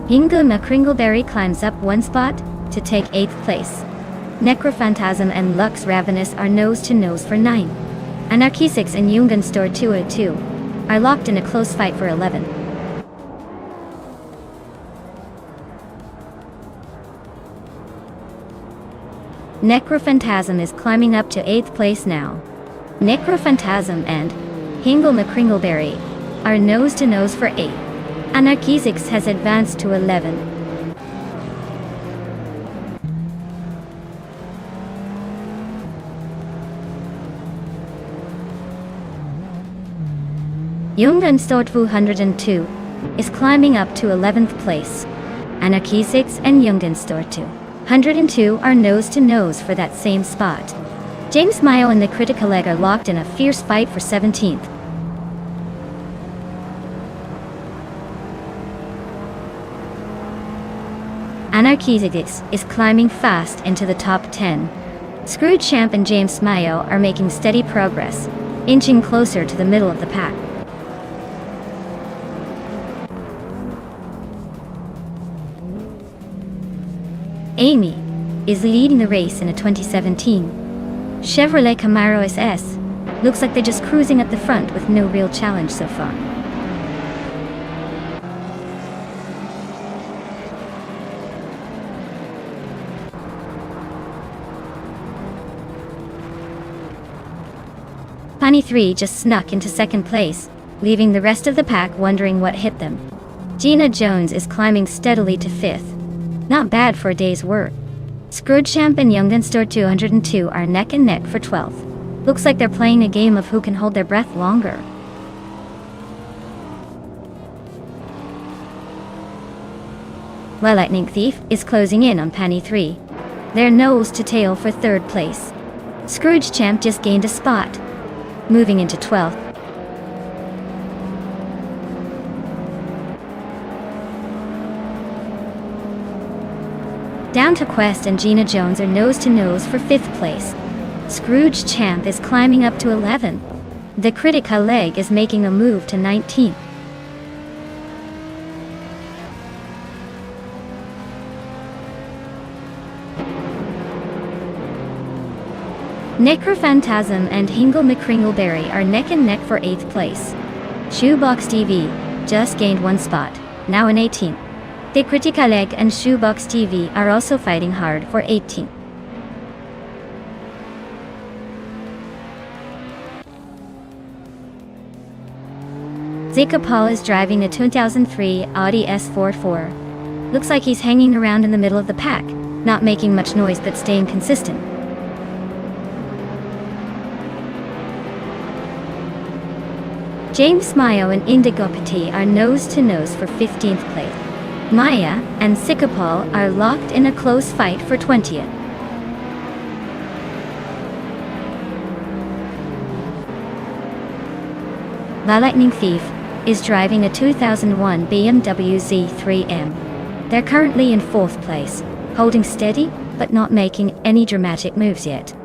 Hingle McCringleberry climbs up 1 spot to take 8th place. Necrophantasm and Lux Ravenous are nose to nose for 9. Anarchisix and Jungenstore 202 are locked in a close fight for 11. Necrophantasm is climbing up to 8th place now. Necrophantasm and Hingle McCringleberry are nose to nose for 8. Anarchisix has advanced to 11. Jungenstore 202 is climbing up to 11th place. Anarchisix and Jungenstore 202 are nose to nose for that same spot. James Mayo and the Critical Egg are locked in a fierce fight for 17th. Anarchisix is climbing fast into the top 10. Scrooge Champ and James Mayo are making steady progress, inching closer to the middle of the pack. Amy is leading the race in a 2017 Chevrolet Camaro SS. Looks like they're just cruising at the front with no real challenge so far. Penny 3 just snuck into 2nd place, leaving the rest of the pack wondering what hit them. Gina Jones is climbing steadily to 5th. Not bad for a day's work. Scrooge Champ and Jungenstore 202 are neck and neck for 12th. Looks like they're playing a game of who can hold their breath longer. While Lightning Thief is closing in on Penny 3. They're nose to tail for 3rd place. Scrooge Champ just gained a spot, moving into 12th. Down to Quest and Gina Jones are nose to nose for 5th place. Scrooge Champ is climbing up to 11th. The Critical Leg is making a move to 19th. Necrophantasm and Hingle McCringleberry are neck and neck for 8th place. Shoebox TV just gained 1 spot, now in 18th. The Critical Egg and Shoebox TV are also fighting hard for 18th. Zika Paul is driving a 2003 Audi S44. Looks like he's hanging around in the middle of the pack, not making much noise but staying consistent. James Mayo and Indigo Petit are nose to nose for 15th place. Maya and Sikapal are locked in a close fight for 20th. The Lightning Thief is driving a 2001 BMW Z3M. They're currently in 4th place, holding steady but not making any dramatic moves yet.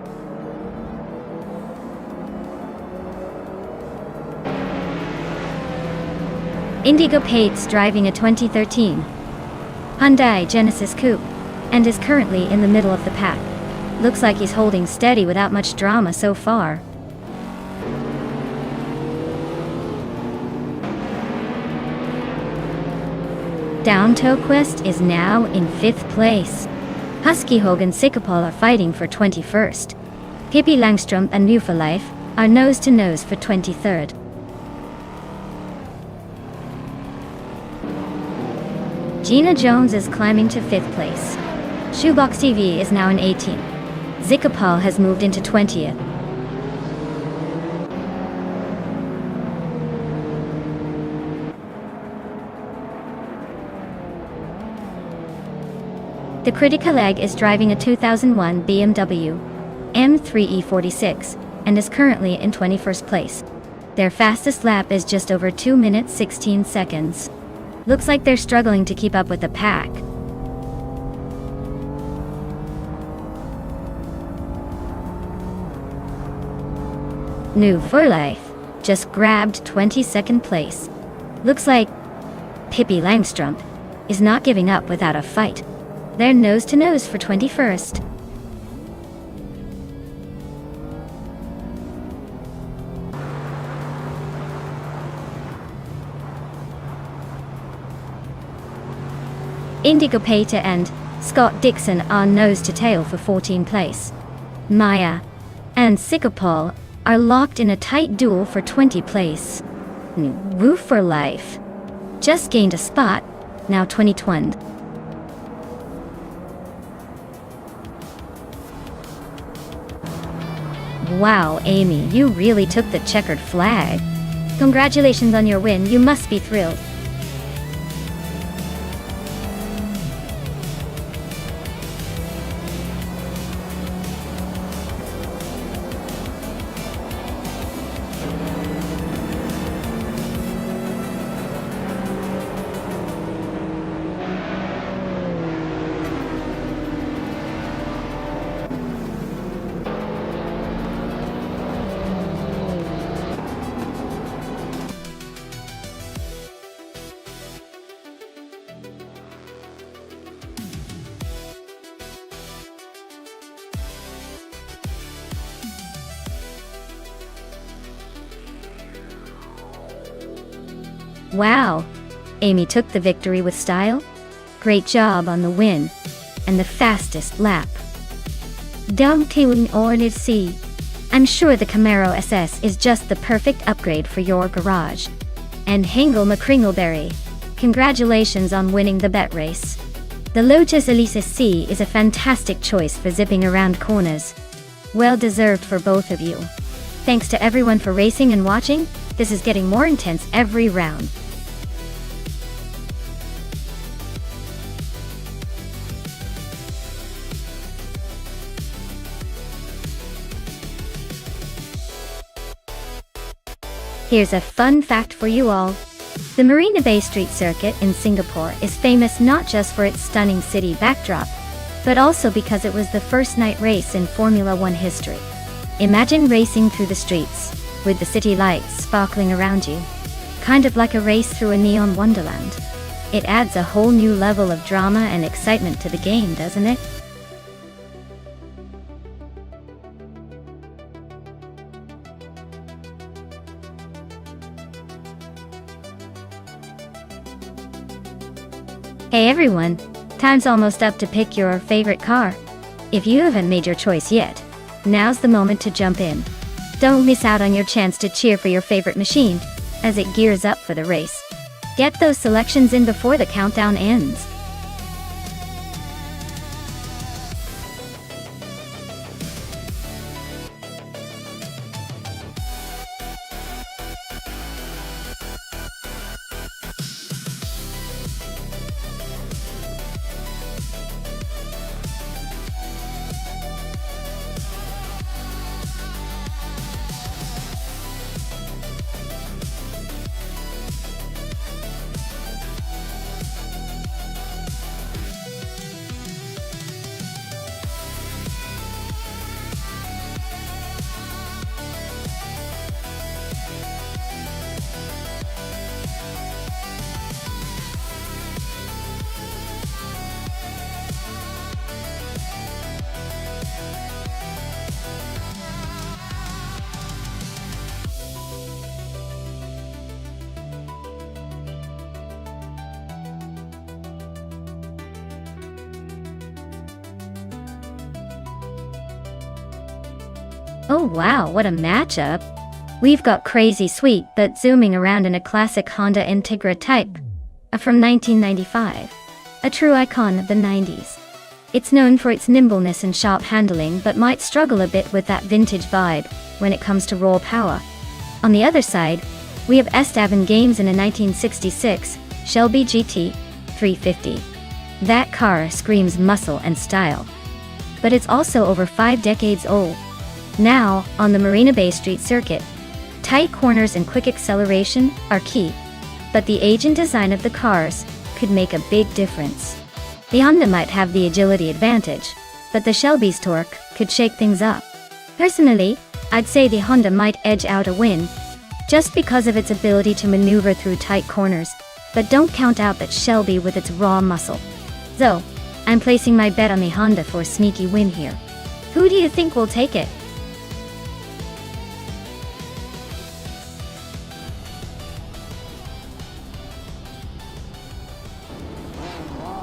Indigo Pate's driving a 2013 Hyundai Genesis Coupe and is currently in the middle of the pack. Looks like he's holding steady without much drama so far. Down Quest is now in 5th place. Husky Hogue and Sikapal are fighting for 21st. Pippi Langstrom and New for Life are nose to nose for 23rd. Gina Jones is climbing to 5th place. Shoebox TV is now in 18th. Zikapal has moved into 20th. The Critical Egg is driving a 2001 BMW M3E46 and is currently in 21st place. Their fastest lap is just over 2 minutes 16 seconds. Looks like they're struggling to keep up with the pack. New for Life just grabbed 22nd place. Looks like Pippi Langstrump is not giving up without a fight. They're nose to nose for 21st. Indigo Pater and Scott Dixon are nose to tail for 14th place. Maya and Sikapol are locked in a tight duel for 20th place. Woo for Life just gained a spot, now 2020. Wow, Amy, you really took the checkered flag. Congratulations on your win, you must be thrilled. Wow, Amy took the victory with style. Great job on the win and the fastest lap. Don't ordered C. I'm sure the Camaro SS is just the perfect upgrade for your garage. And Hengel McCringleberry, congratulations on winning the bet race. The Lotus Elise C is a fantastic choice for zipping around corners. Well deserved for both of you. Thanks to everyone for racing and watching. This is getting more intense every round. Here's a fun fact for you all. The Marina Bay Street Circuit in Singapore is famous not just for its stunning city backdrop, but also because it was the first night race in Formula One history. Imagine racing through the streets, with the city lights sparkling around you. Kind of like a race through a neon wonderland. It adds a whole new level of drama and excitement to the game, doesn't it? Hey everyone, time's almost up to pick your favorite car. If you haven't made your choice yet, now's the moment to jump in. Don't miss out on your chance to cheer for your favorite machine as it gears up for the race. Get those selections in before the countdown ends. Oh wow, what a matchup! We've got Crazy Sweet but zooming around in a classic Honda Integra Type from 1995, a true icon of the 90s. It's known for its nimbleness and sharp handling but might struggle a bit with that vintage vibe when it comes to raw power. On the other side, we have Esteban Games in a 1966 Shelby GT 350. That car screams muscle and style. But it's also over 5 decades old. Now, on the Marina Bay Street circuit, tight corners and quick acceleration are key, but the age and design of the cars could make a big difference. The Honda might have the agility advantage, but the Shelby's torque could shake things up. Personally, I'd say the Honda might edge out a win, just because of its ability to maneuver through tight corners, but don't count out that Shelby with its raw muscle. So, I'm placing my bet on the Honda for a sneaky win here. Who do you think will take it?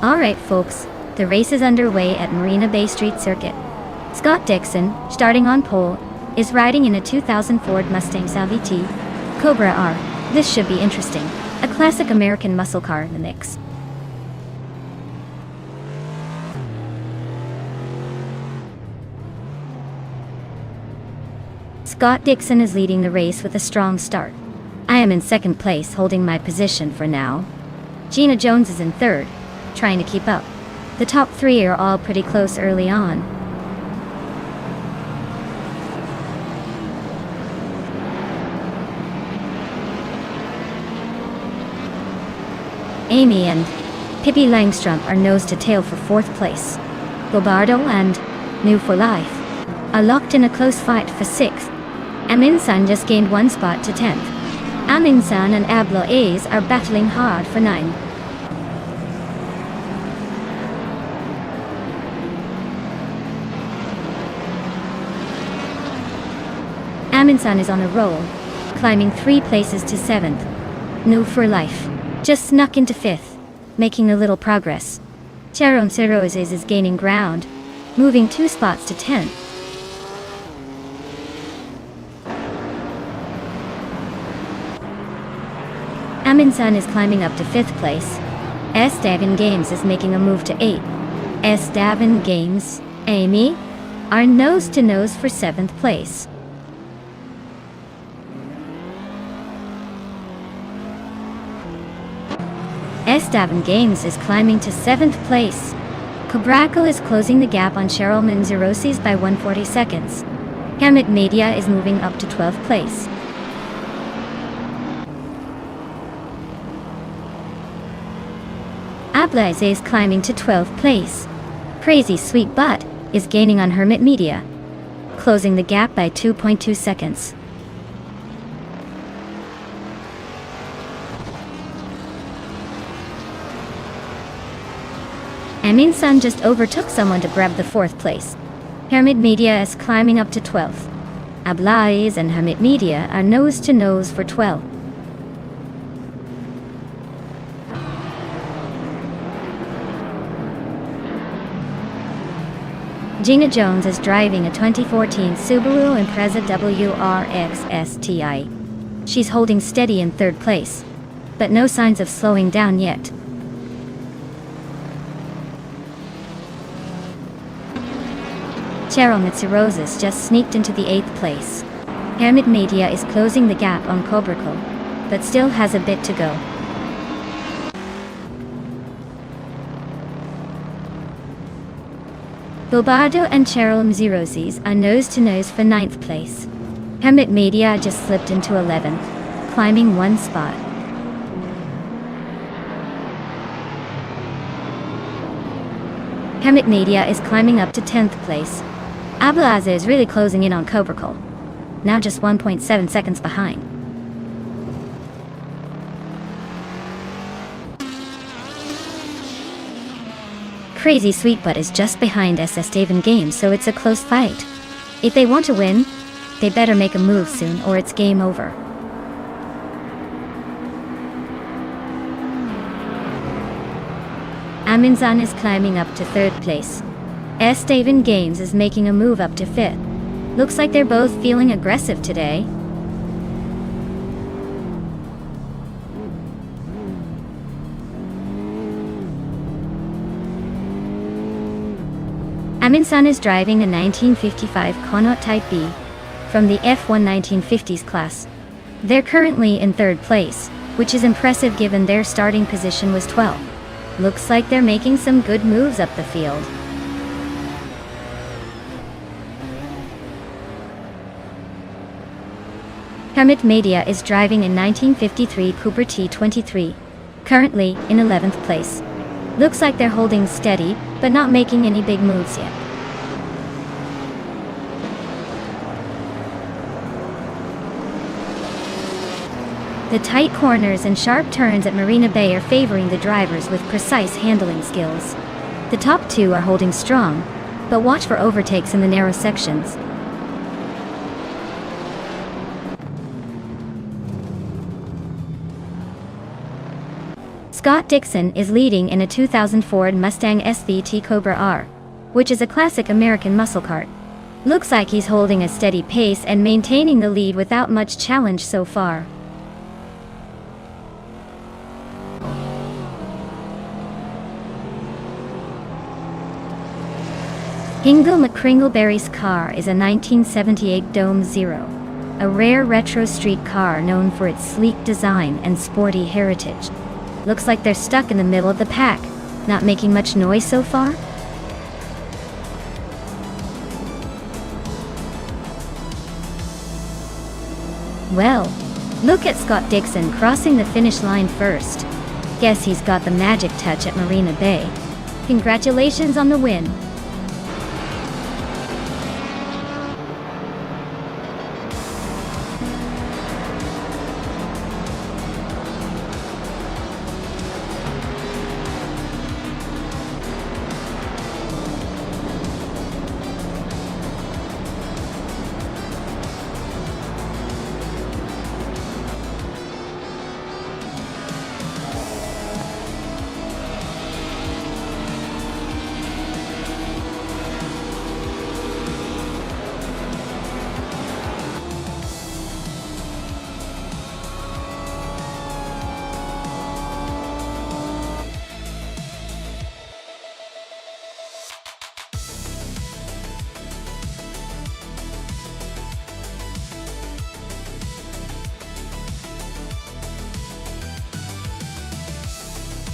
Alright folks, the race is underway at Marina Bay Street Circuit. Scott Dixon, starting on pole, is riding in a 2000 Ford Mustang Savvy Cobra R. This should be interesting. A classic American muscle car in the mix. Scott Dixon is leading the race with a strong start. I am in second place, holding my position for now. Gina Jones is in third, trying to keep up. The top three are all pretty close early on. Amy and Pippi Langstrom are nose to tail for fourth place. Gobardo and New for Life are locked in a close fight for sixth. Aminsan just gained one spot to 10th. Aminsan and Ablo A's are battling hard for 9. Aminsan is on a roll, climbing 3 places to 7th. New for Life just snuck into 5th, making a little progress. Charon Cirrhosis is gaining ground, moving 2 spots to 10th. Aminsan is climbing up to 5th place. S. Davin Games is making a move to 8th. S. Davin Games, Amy, are nose to nose for 7th place. S. Davin Games is climbing to 7th place. Cobraco is closing the gap on Cheryl Manzerosis by 140 seconds. Hamid Media is moving up to 12th place. Ablaze is climbing to 12th place. Crazy Sweet Butt is gaining on Hermit Media, closing the gap by 2.2 seconds. Aminsan just overtook someone to grab the 4th place. Hermit Media is climbing up to 12th. Ablaze and Hermit Media are nose to nose for 12th. Gina Jones is driving a 2014 Subaru Impreza WRX STI. She's holding steady in 3rd place, but no signs of slowing down yet. Cheryl Mitsurosis just sneaked into the 8th place. Hermit Media is closing the gap on Cobraco, but still has a bit to go. Bobardo and Cheryl Mzirosis are nose to nose for 9th place. Hermit Media just slipped into 11th, climbing 1 spot. Hermit Media is climbing up to 10th place. Ablaze is really closing in on Cobraco, now just 1.7 seconds behind. Crazy Sweet Butt is just behind SS Davin Games, so it's a close fight. If they want to win, they better make a move soon or it's game over. Aminsan is climbing up to 3rd place. S. Davin Games is making a move up to 5th. Looks like they're both feeling aggressive today. Aminsan is driving a 1955 Connaught Type B from the F1 1950s class. They're currently in 3rd place, which is impressive given their starting position was 12. Looks like they're making some good moves up the field. Hamid Media is driving a 1953 Cooper T23, currently in 11th place. Looks like they're holding steady, but not making any big moves yet. The tight corners and sharp turns at Marina Bay are favoring the drivers with precise handling skills. The top two are holding strong, but watch for overtakes in the narrow sections. Scott Dixon is leading in a 2000 Ford Mustang SVT Cobra R, which is a classic American muscle car. Looks like he's holding a steady pace and maintaining the lead without much challenge so far. Hingle McCringleberry's car is a 1978 Dome Zero, a rare retro street car known for its sleek design and sporty heritage. Looks like they're stuck in the middle of the pack, not making much noise so far. Well, look at Scott Dixon crossing the finish line first. Guess he's got the magic touch at Marina Bay. Congratulations on the win.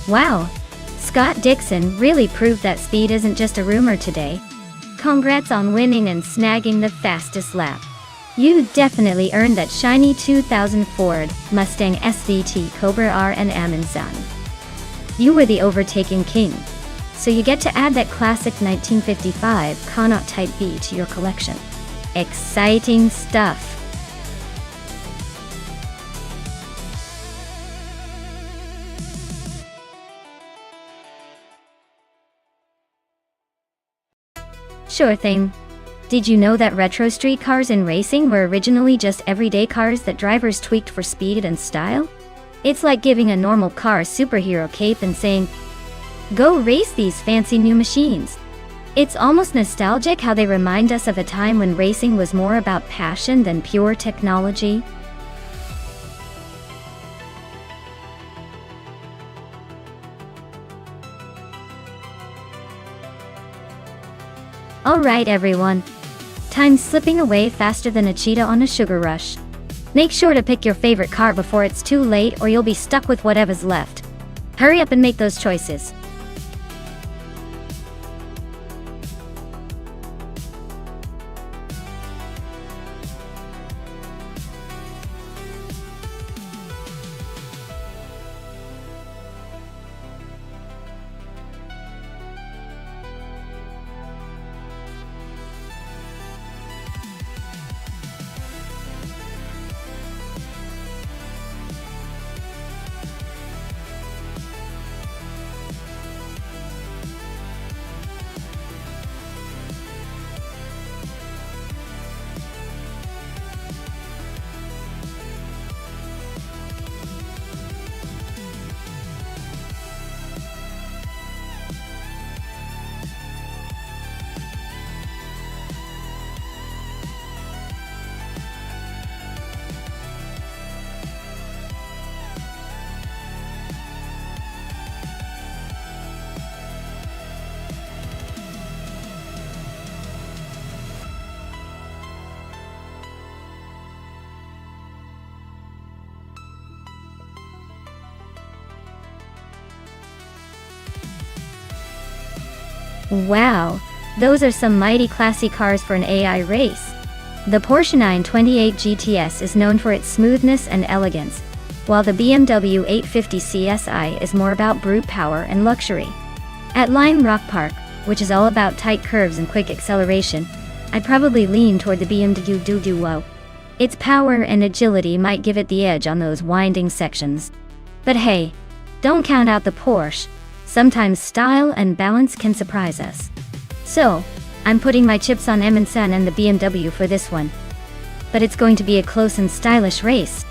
Wow, Scott Dixon really proved that speed isn't just a rumor today. Congrats on winning and snagging the fastest lap. You definitely earned that shiny 2000 Ford Mustang SVT Cobra R and Amundsen. You were the overtaking king, so you get to add that classic 1955 Connaught Type B to your collection. Exciting stuff. Sure thing. Did you know that retro street cars in racing were originally just everyday cars that drivers tweaked for speed and style? It's like giving a normal car a superhero cape and saying, "Go race these fancy new machines." It's almost nostalgic how they remind us of a time when racing was more about passion than pure technology. Alright everyone, time's slipping away faster than a cheetah on a sugar rush. Make sure to pick your favorite car before it's too late or you'll be stuck with whatever's left. Hurry up and make those choices. Wow, those are some mighty classy cars for an AI race. The Porsche 928 GTS is known for its smoothness and elegance, while the BMW 850 CSI is more about brute power and luxury. At Lime Rock Park, which is all about tight curves and quick acceleration, I'd probably lean toward the BMW Duo. Its power and agility might give it the edge on those winding sections. But hey, don't count out the Porsche. Sometimes style and balance can surprise us. So, I'm putting my chips on M&Son and the BMW for this one. But it's going to be a close and stylish race.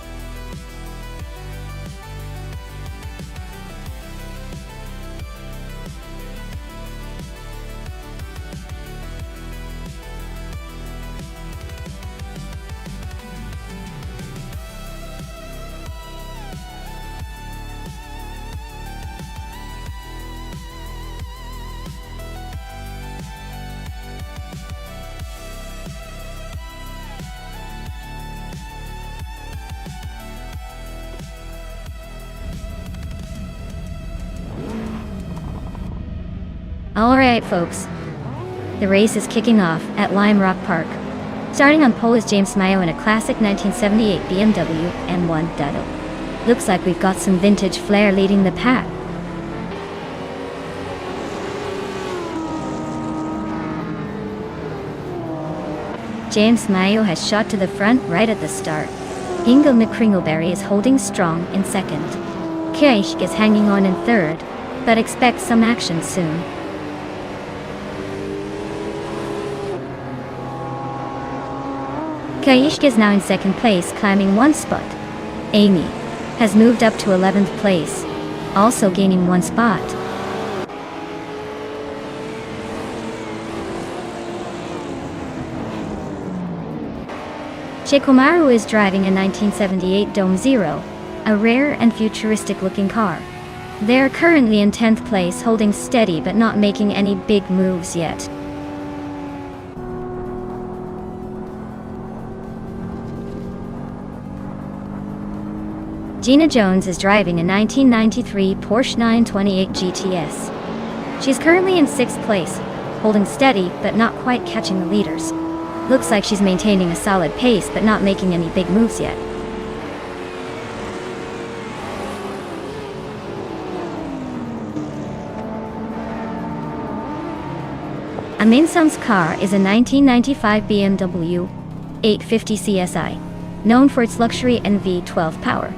Alright folks, the race is kicking off at Lime Rock Park. Starting on pole is James Mayo in a classic 1978 BMW M1. Looks like we've got some vintage flair leading the pack. James Mayo has shot to the front right at the start. Ingo McCringleberry is holding strong in second. Keish is hanging on in third, but expect some action soon. Kaiishk is now in second place, climbing one spot. Amy has moved up to 11th place, also gaining one spot. Shikomaru is driving a 1978 Dome Zero, a rare and futuristic-looking car. They are currently in 10th place, holding steady but not making any big moves yet. Gina Jones is driving a 1993 Porsche 928 GTS. She's currently in 6th place, holding steady but not quite catching the leaders. Looks like she's maintaining a solid pace but not making any big moves yet. Aminsung's car is a 1995 BMW 850 CSI, known for its luxury and V12 power.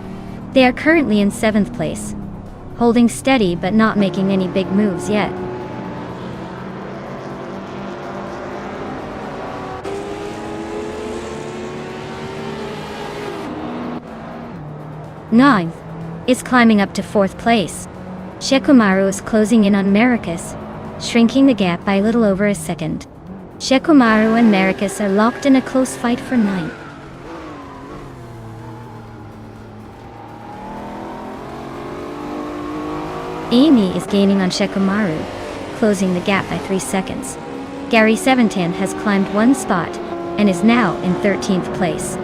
They are currently in 7th place, holding steady but not making any big moves yet. Ninth is climbing up to 4th place. Shikomaru is closing in on Maracus, shrinking the gap by a little over a second. Shikomaru and Maracus are locked in a close fight for 9th. Amy is gaining on Shikomaru, closing the gap by 3 seconds. Gary 710 has climbed one spot and is now in 13th place.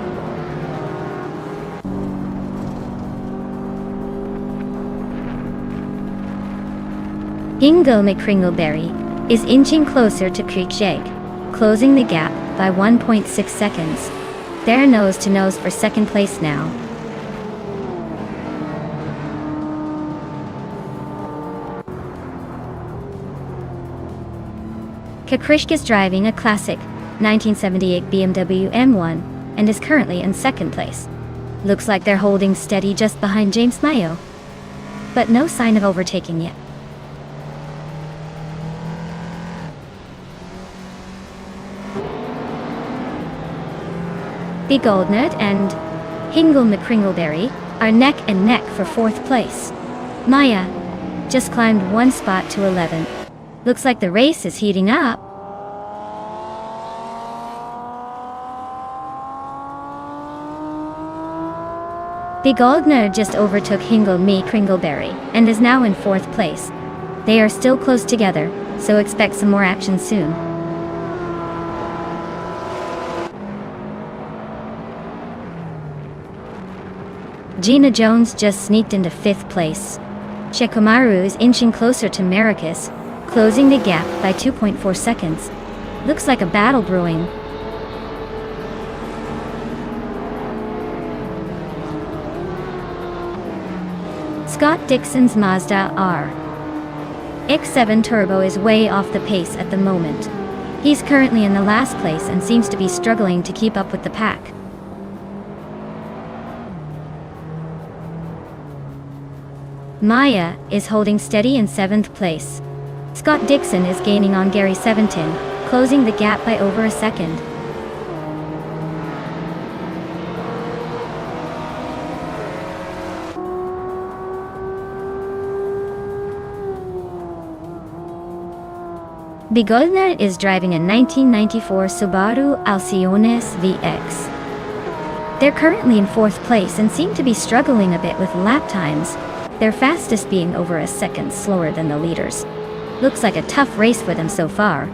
Ingo McCringleberry is inching closer to Kriegzeg, closing the gap by 1.6 seconds. They're nose to nose for 2nd place now. Kakrishk is driving a classic 1978 BMW M1 and is currently in 2nd place. Looks like they're holding steady just behind James Mayo, but no sign of overtaking yet. The Goldnut and Hingle McCringleberry are neck and neck for 4th place. Maya just climbed one spot to 11th. Looks like the race is heating up. The Goldner just overtook Hingle McCringleberry and is now in 4th place. They are still close together, so expect some more action soon. Gina Jones just sneaked into 5th place. Shikomaru is inching closer to Maracus, closing the gap by 2.4 seconds. Looks like a battle brewing. Scott Dixon's Mazda RX-7 Turbo is way off the pace at the moment. He's currently in the last place and seems to be struggling to keep up with the pack. Maya is holding steady in 7th place. Scott Dixon is gaining on Gary Seventin, closing the gap by over a second. Bigolner is driving a 1994 Subaru Alciones VX. They're currently in 4th place and seem to be struggling a bit with lap times, their fastest being over a second slower than the leaders. Looks like a tough race for them so far.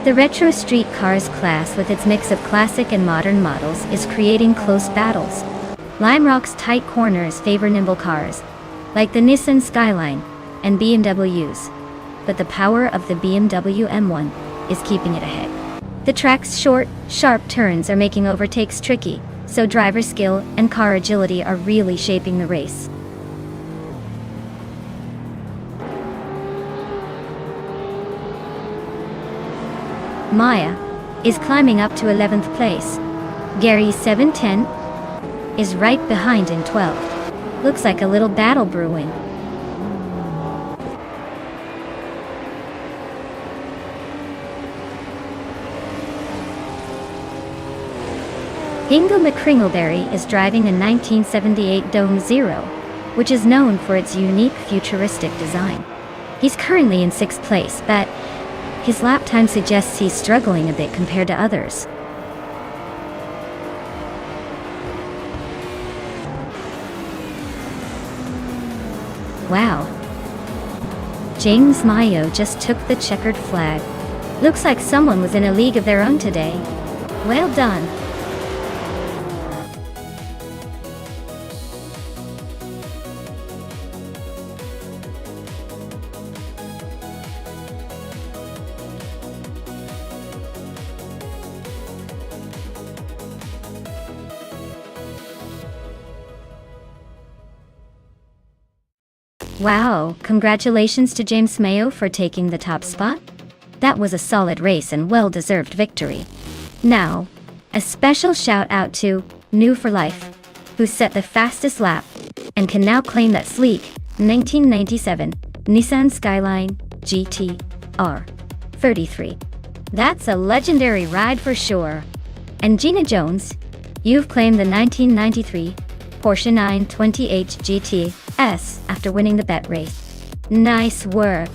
The retro street cars class with its mix of classic and modern models is creating close battles. Lime Rock's tight corners favor nimble cars, like the Nissan Skyline and BMWs, but the power of the BMW M1 is keeping it ahead. The track's short, sharp turns are making overtakes tricky, so driver skill and car agility are really shaping the race. Maya is climbing up to 11th place. Gary 710 is right behind in 12th. Looks like a little battle brewing. Ingo McCringleberry is driving a 1978 Dome Zero, which is known for its unique futuristic design. He's currently in 6th place, but his lap time suggests he's struggling a bit compared to others. Wow. James Mayo just took the checkered flag. Looks like someone was in a league of their own today. Well done. Wow, congratulations to James Mayo for taking the top spot. That was a solid race and well-deserved victory. Now, a special shout out to New for Life, who set the fastest lap and can now claim that sleek 1997 Nissan Skyline GT-R 33. That's a legendary ride for sure. And Gina Jones, you've claimed the 1993 Porsche 920h GT-S after winning the bet race. Nice work.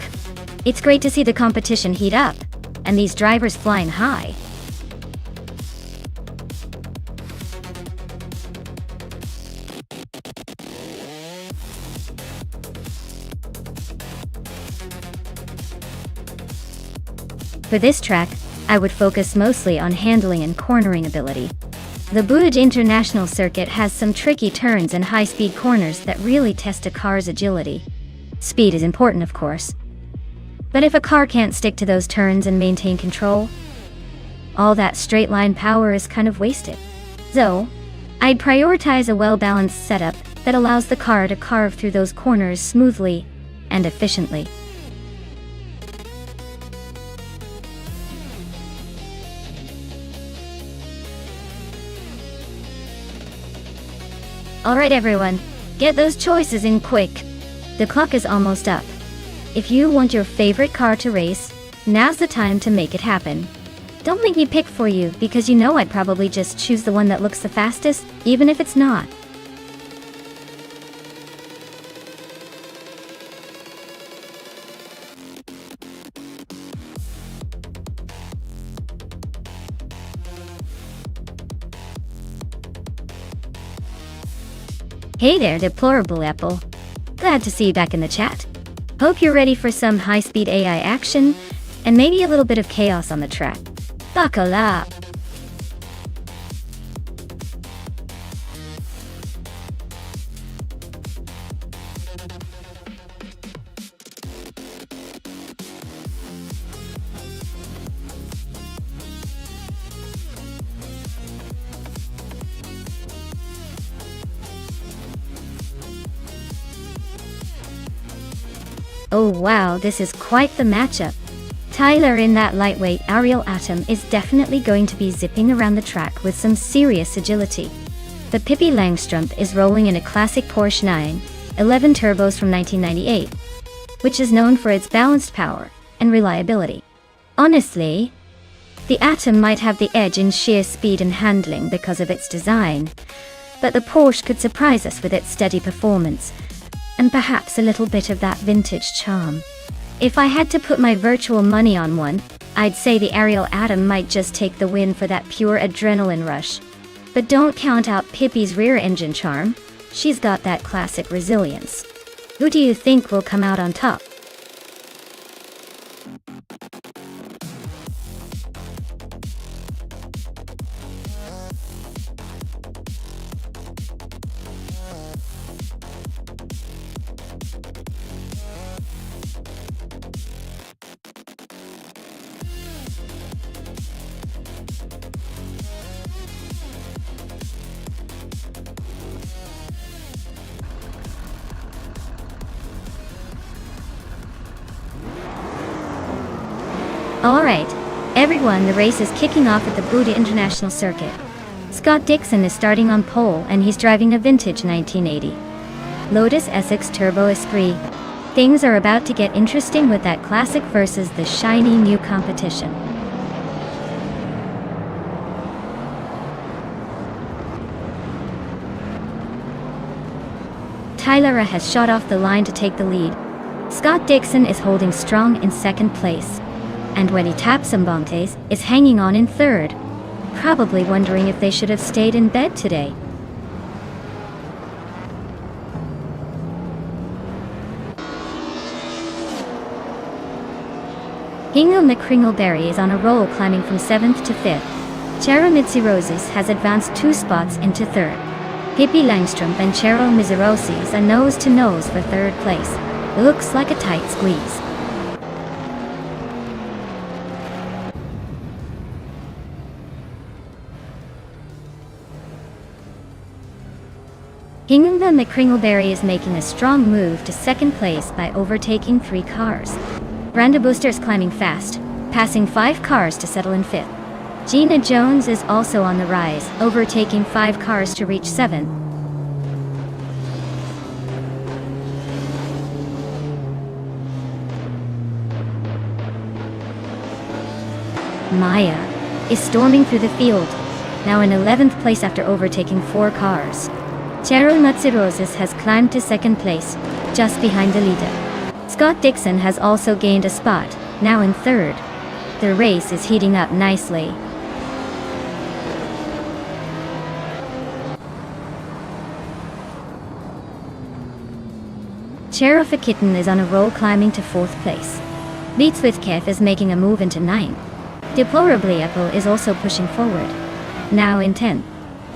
It's great to see the competition heat up, and these drivers flying high. For this track, I would focus mostly on handling and cornering ability. The Buj International Circuit has some tricky turns and high-speed corners that really test a car's agility. Speed is important, of course. But if a car can't stick to those turns and maintain control, all that straight-line power is kind of wasted. So, I'd prioritize a well-balanced setup that allows the car to carve through those corners smoothly and efficiently. Alright everyone, get those choices in quick. The clock is almost up. If you want your favorite car to race, now's the time to make it happen. Don't make me pick for you, because you know I'd probably just choose the one that looks the fastest, even if it's not. Hey there, Deplorable Apple. Glad to see you back in the chat. Hope you're ready for some high-speed AI action, and maybe a little bit of chaos on the track. Buckle up! Oh wow, this is quite the matchup. Tyler in that lightweight Ariel Atom is definitely going to be zipping around the track with some serious agility. But Pippi Langstrumpf is rolling in a classic Porsche 911 turbos from 1998, which is known for its balanced power and reliability. Honestly, the Atom might have the edge in sheer speed and handling because of its design, but the Porsche could surprise us with its steady performance, and perhaps a little bit of that vintage charm. If I had to put my virtual money on one, I'd say the Ariel Atom might just take the win for that pure adrenaline rush. But don't count out Pippi's rear engine charm, she's got that classic resilience. Who do you think will come out on top? Alright, everyone, the race is kicking off at the Buda International Circuit. Scott Dixon is starting on pole and he's driving a vintage 1980 Lotus SX Turbo Esprit. Things are about to get interesting with that classic versus the shiny new competition. Tyler has shot off the line to take the lead. Scott Dixon is holding strong in second place, and when he taps some Bontes, is hanging on in third, probably wondering if they should have stayed in bed today. Hingle McCringleberry is on a roll, climbing from 7th to 5th. Chero Mitsiroses has advanced 2 spots into 3rd. Pippi Langstrumpf and Chero Miziroses are nose to nose for 3rd place. Looks like a tight squeeze. Hingle McCringleberry is making a strong move to 2nd place by overtaking 3 cars. Branda Booster is climbing fast, passing 5 cars to settle in 5th. Gina Jones is also on the rise, overtaking 5 cars to reach 7th. Maya is storming through the field, now in 11th place after overtaking 4 cars. Chero Mitsiroses has climbed to 2nd place, just behind the leader. Scott Dixon has also gained a spot, now in 3rd. The race is heating up nicely. Sheriff Kitten is on a roll, climbing to 4th place. Beats with Kev is making a move into 9th. Deplorably Apple is also pushing forward, now in 10th.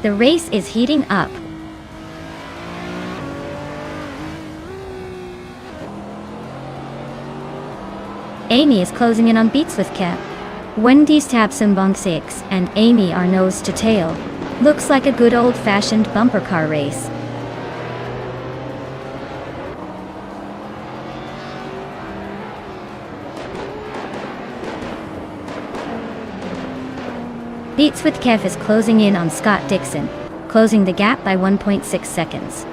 The race is heating up. Amy is closing in on Beats with Kev. Wendy's Tabsumbong 6 and Amy are nose to tail. Looks like a good old-fashioned bumper car race. Beats with Kev is closing in on Scott Dixon, closing the gap by 1.6 seconds.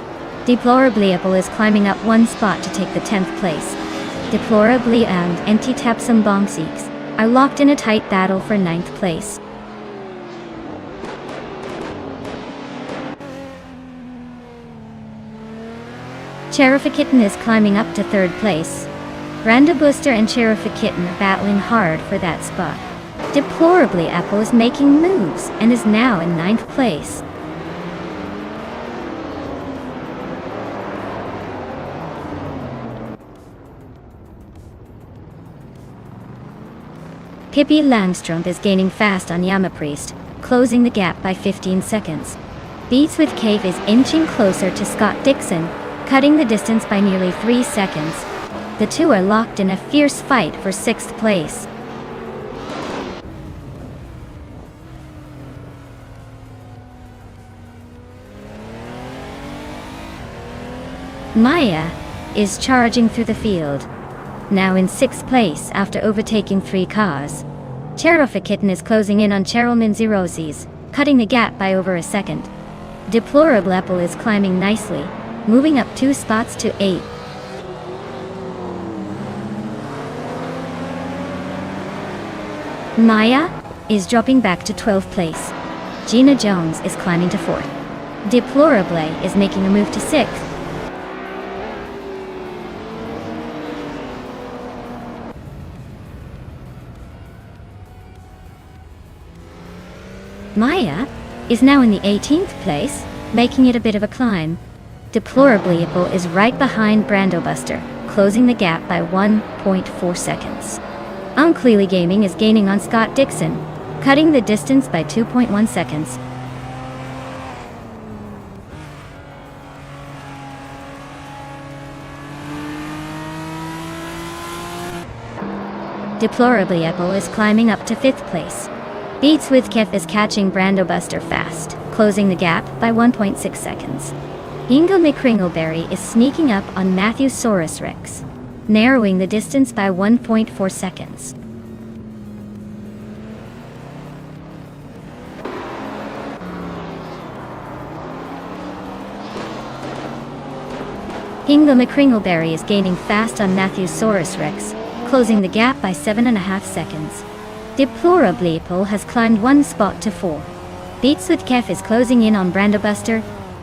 Deplorably Apple is climbing up 1 spot to take the 10th place. Deplorably and Anti-Tapsumbong 6 are locked in a tight battle for 9th place. Sheriff Kitten is climbing up to 3rd place. Branda Booster and Sheriff Kitten are battling hard for that spot. Deplorably Apple is making moves and is now in 9th place. Pippi Langstrumpf is gaining fast on Yamapriest, closing the gap by 15 seconds. Beats with Cave is inching closer to Scott Dixon, cutting the distance by nearly 3 seconds. The two are locked in a fierce fight for 6th place. Maya is charging through the field. now in 6th place after overtaking 3 cars. Cherylfa Kitten is closing in on Cheryl Minzirosi's, cutting the gap by over a second. Deplorable Apple is climbing nicely, moving up 2 spots to 8. Maya is dropping back to 12th place. Gina Jones is climbing to 4th. Deplorable is making a move to 6th. Maya is now in the 18th place, making it a bit of a climb. Deplorably Apple is right behind Brando Buster, closing the gap by 1.4 seconds. Unclearly Gaming is gaining on Scott Dixon, cutting the distance by 2.1 seconds. Deplorably Apple is climbing up to 5th place. Beats with Kef is catching Brando Buster fast, closing the gap by 1.6 seconds. Ingo McCringleberry is sneaking up on Matthew Saurus Rex, narrowing the distance by 1.4 seconds. Ingo McCringleberry is gaining fast on Matthew Saurus Rex, closing the gap by 7.5 seconds. Deplorably Apple has climbed 1 spot to 4. Beats with Kef is closing in on Brando Buster,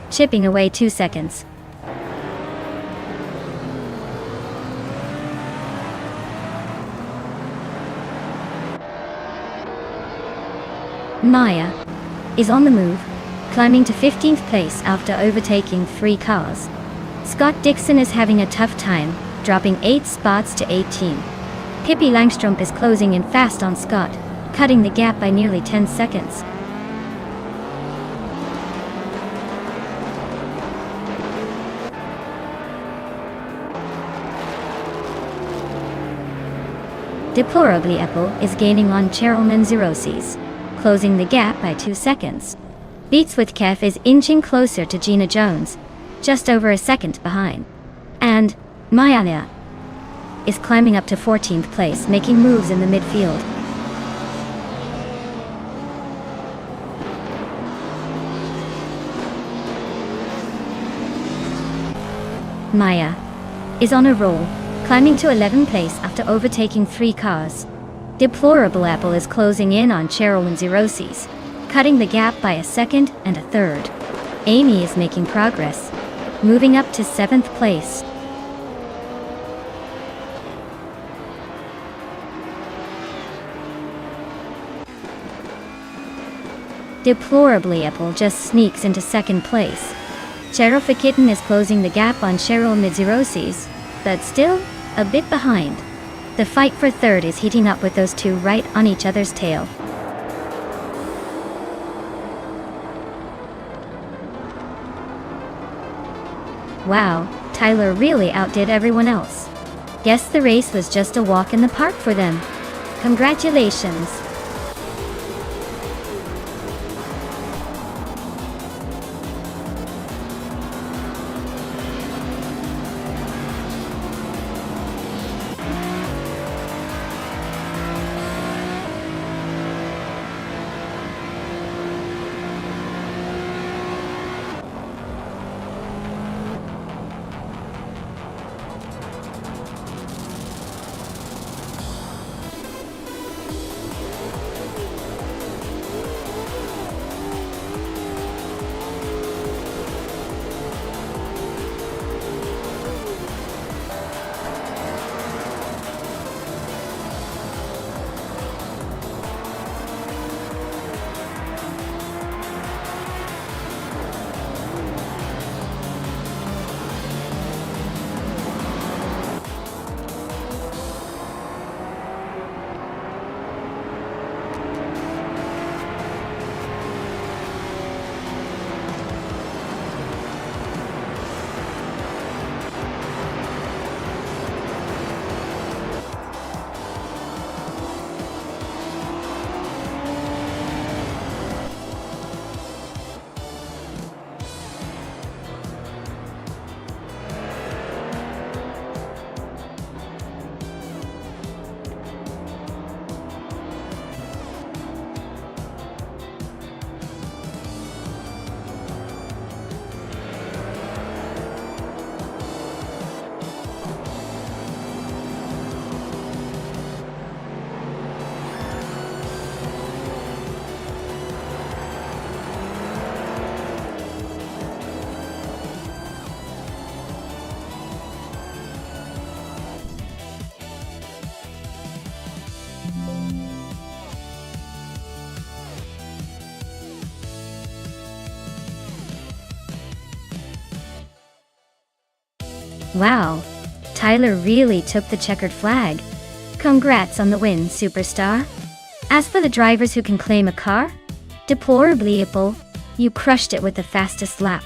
chipping away 2 seconds. Maya is on the move, climbing to 15th place after overtaking 3 cars. Scott Dixon is having a tough time, dropping 8 spots to 18. Pippi Langstrom is closing in fast on Scott, cutting the gap by nearly 10 seconds. Deplorably Apple is gaining on Cheryl Manzirosi's, closing the gap by 2 seconds. Beats with Kef is inching closer to Gina Jones, just over a second behind. And Maya is climbing up to 14th place, making moves in the midfield. Maya is on a roll, climbing to 11th place after overtaking 3 cars. Deplorable Apple is closing in on Cheryl Manzirosi's, cutting the gap by a second and a third. Amy is making progress, moving up to 7th place. Deplorably Apple just sneaks into 2nd place. Cherylfa Kitten is closing the gap on Cheryl Manzirosi's, but still a bit behind. The fight for 3rd is heating up with those two right on each other's tail. Wow, Tyler really outdid everyone else. Guess the race was just a walk in the park for them. Congratulations. Wow, Tyler really took the checkered flag. Congrats on the win, superstar. As for the drivers who can claim a car, deplorably Apple, you crushed it with the fastest lap.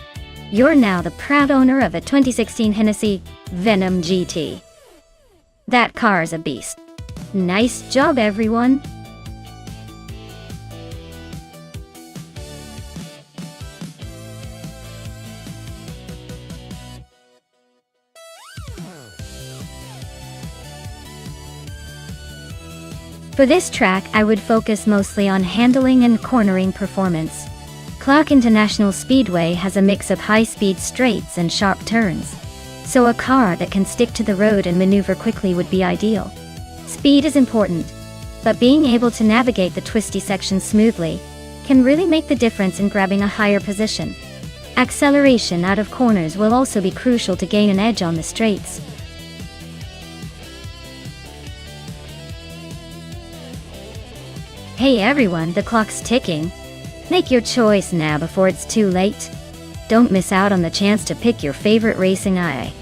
You're now the proud owner of a 2016 Hennessy Venom GT. That car's a beast. Nice job, everyone. For this track, I would focus mostly on handling and cornering performance. Clark International Speedway has a mix of high-speed straights and sharp turns, so a car that can stick to the road and maneuver quickly would be ideal. Speed is important, but being able to navigate the twisty sections smoothly can really make the difference in grabbing a higher position. Acceleration out of corners will also be crucial to gain an edge on the straights. Hey everyone, the clock's ticking. Make your choice now before it's too late. Don't miss out on the chance to pick your favorite racing eye.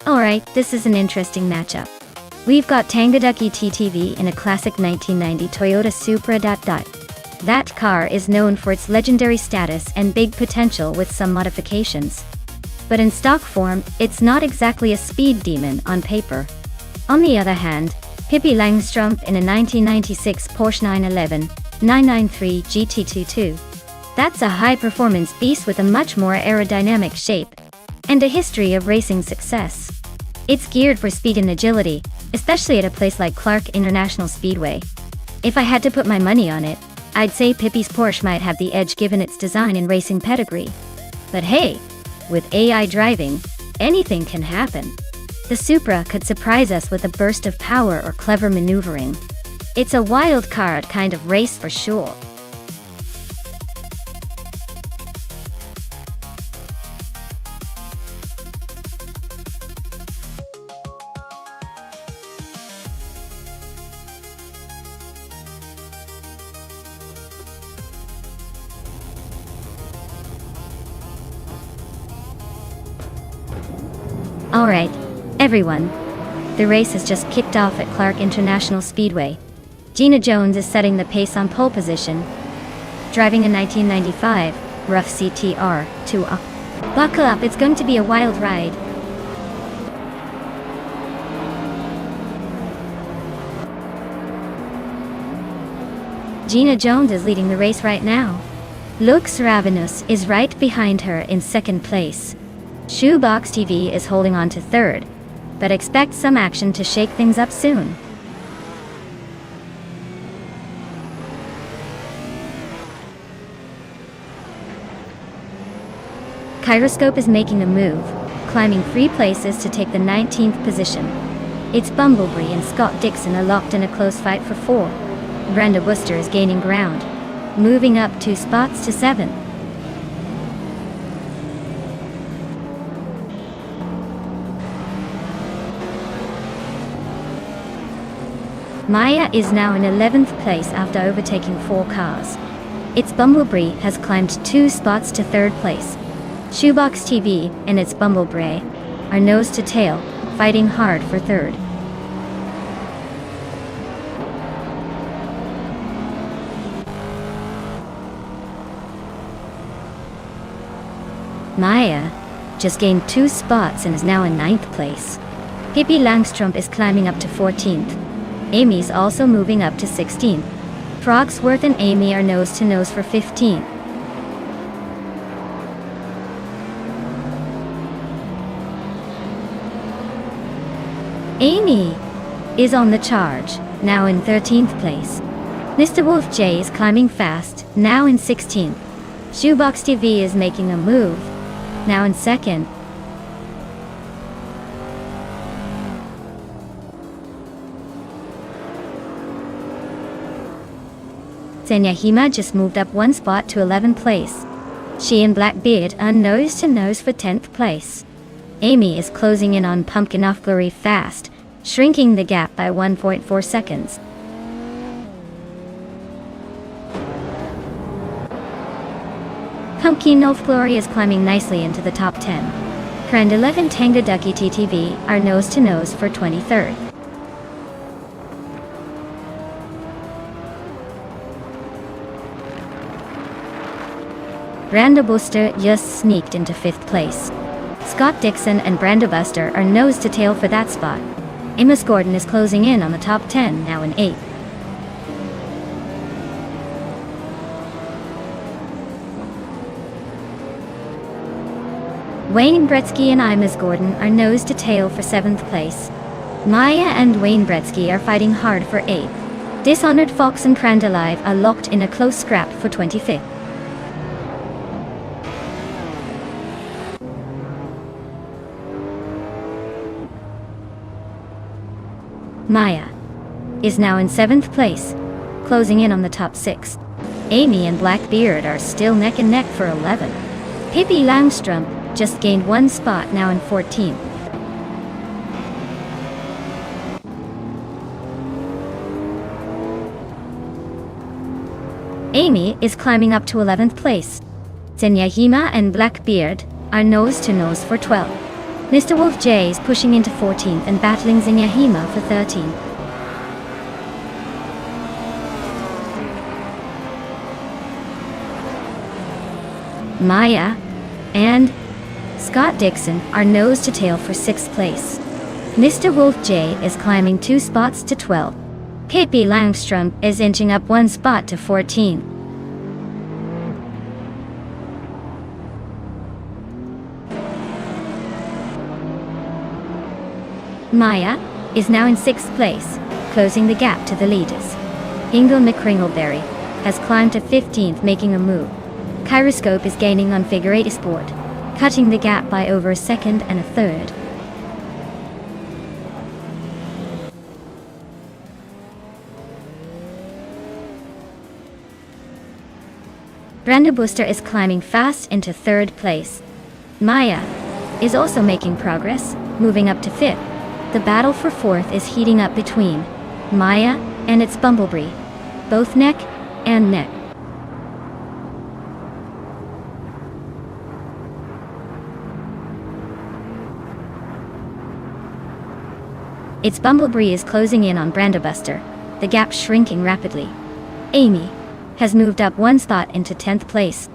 Alright, this is an interesting matchup. We've got Tangaducky TTV in a classic 1990 Toyota Supra. That car is known for its legendary status and big potential with some modifications. But in stock form, it's not exactly a speed demon on paper. On the other hand, Pippi Langstrumpf in a 1996 Porsche 911 993 GT22. That's a high-performance beast with a much more aerodynamic shape and a history of racing success. It's geared for speed and agility, especially at a place like Clark International Speedway. If I had to put my money on it, I'd say Pippi's Porsche might have the edge given its design and racing pedigree. But hey, with AI driving, anything can happen. The Supra could surprise us with a burst of power or clever maneuvering. It's a wild card kind of race for sure. Alright, everyone. The race has just kicked off at Clark International Speedway. Gina Jones is setting the pace on pole position, driving a 1995 rough CTR 2. Buckle up, it's going to be a wild ride. Gina Jones is leading the race right now. Lux Ravenous is right behind her in second place. Shoebox TV is holding on to third, but expect some action to shake things up soon. Kyroscope is making a move, climbing 3 places to take the 19th position. It's Bumblebee and Scott Dixon are locked in a close fight for 4. Brenda Worcester is gaining ground, moving up 2 spots to 7. Maya is now in 11th place after overtaking 4 cars. Its Bumblebee has climbed 2 spots to 3rd place. Shoebox TV and its Bumblebee are nose to tail, fighting hard for third. Maya just gained 2 spots and is now in 9th place. Pippi Langstrump is climbing up to 14th. Amy's also moving up to 16th. Frogsworth and Amy are nose to nose for 15th. Amy is on the charge, now in 13th place. Mr. Wolf J is climbing fast, now in 16th. Shoebox TV is making a move, now in 2nd. Senyahima just moved up 1 spot to 11th place. She and Blackbeard are nose to nose for 10th place. Amy is closing in on Pumpkin of Glory fast, shrinking the gap by 1.4 seconds. Pumpkin of Glory is climbing nicely into the top 10. Trend 11 Tanga Ducky TTV are nose to nose for 23rd. Brandobuster just sneaked into 5th place. Scott Dixon and Brandobuster are nose to tail for that spot. Amos Gordon is closing in on the top 10, now in 8th. Wayne Gretzky and Amos Gordon are nose to tail for 7th place. Maya and Wayne Gretzky are fighting hard for 8th. Dishonored Fox and Crandalive are locked in a close scrap for 25th. Maya is now in 7th place, closing in on the top 6. Amy and Blackbeard are still neck and neck for 11. Pippi Langstrump just gained 1 spot, now in 14th. Amy is climbing up to 11th place. Senyahima and Blackbeard are nose to nose for 12th. Mr. Wolf J is pushing into 14th and battling Senyahima for 13th. Maya and Scott Dixon are nose to tail for 6th place. Mr. Wolf J is climbing 2 spots to 12. Pippi Langstrump is inching up 1 spot to 14. Maya is now in 6th place, closing the gap to the leaders. Ingle McCringleberry has climbed to 15th, making a move. Kyroscope is gaining on Figure 8 Sport, cutting the gap by over a second and a third. Brandobuster is climbing fast into 3rd place. Maya is also making progress, moving up to 5th. The battle for 4th is heating up between Maya and its Bumblebee, both neck and neck. Its Bumblebee is closing in on Brandobuster, the gap shrinking rapidly. Amy has moved up 1 spot into 10th place.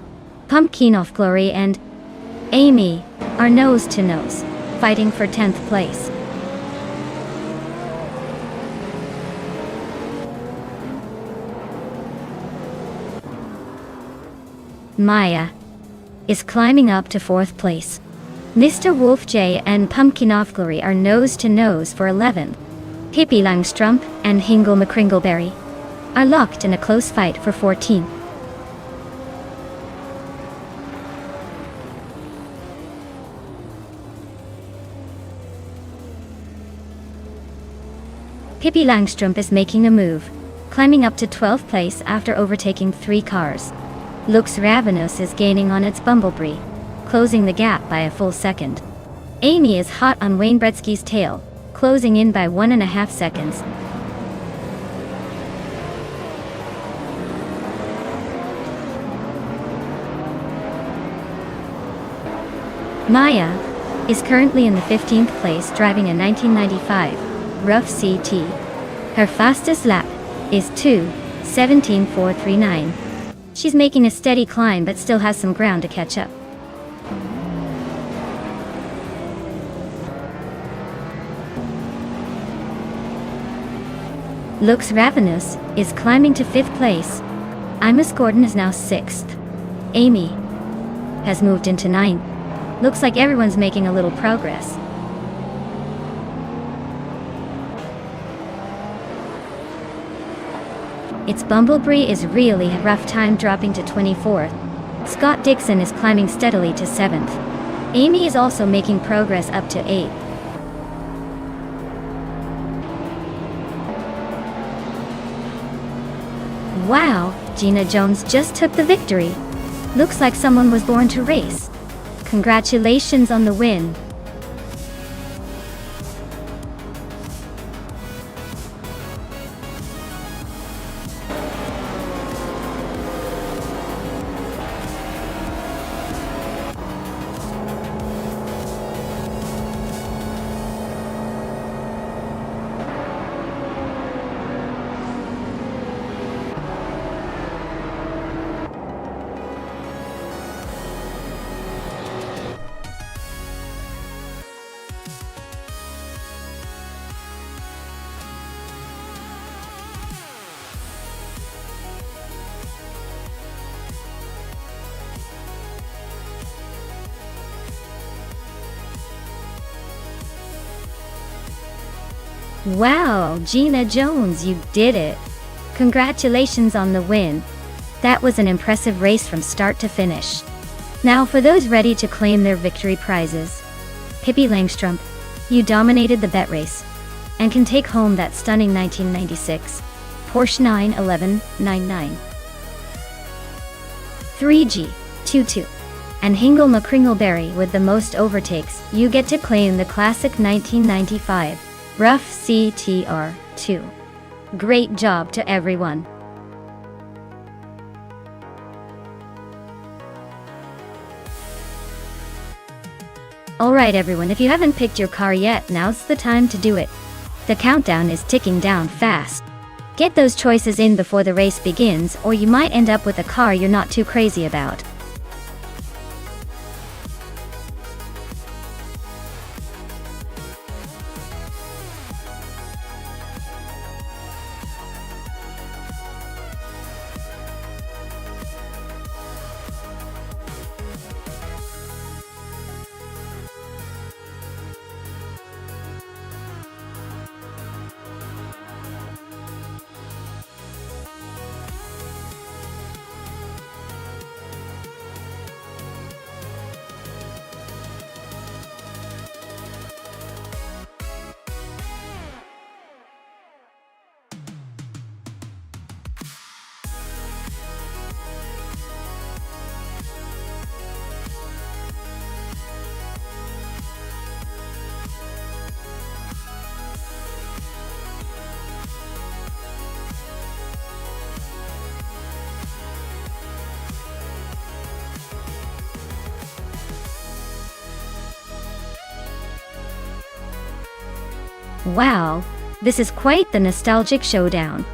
Pumpkin of Glory and Amy are nose to nose, fighting for 10th place. Maya is climbing up to 4th place. Mr. Wolf J and Pumpkin of Glory are nose to nose for 11th. Pippi Langstrump and Hingle McCringleberry are locked in a close fight for 14th. Pippi Langstrump is making a move, climbing up to 12th place after overtaking 3 cars. Looks Ravenous is gaining on its Bumblebee, closing the gap by a full second. Amy is hot on Wayne Gretzky's tail, closing in by 1.5 seconds. Maya is currently in the 15th place driving a 1995 Rough CT. Her fastest lap is 2:17.439. She's making a steady climb but still has some ground to catch up. Looks Ravenous is climbing to 5th place. Imus Gordon is now 6th. Amy has moved into 9th. Looks like everyone's making a little progress. It's Bumblebee is really a rough time dropping to 24th. Scott Dixon is climbing steadily to 7th. Amy is also making progress up to 8th. Wow, Gina Jones just took the victory. Looks like someone was born to race. Congratulations on the win. Wow, Gina Jones, you did it. Congratulations on the win. That was an impressive race from start to finish. Now for those ready to claim their victory prizes. Pippi Langstrom, you dominated the bet race and can take home that stunning 1996 Porsche 91199. 3G22 and Hingle McCringleberry with the most overtakes. You get to claim the classic 1995 Rough CTR2. Great job to everyone. Alright everyone, if you haven't picked your car yet, now's the time to do it. The countdown is ticking down fast. Get those choices in before the race begins, or you might end up with a car you're not too crazy about. Wow, this is quite the nostalgic showdown.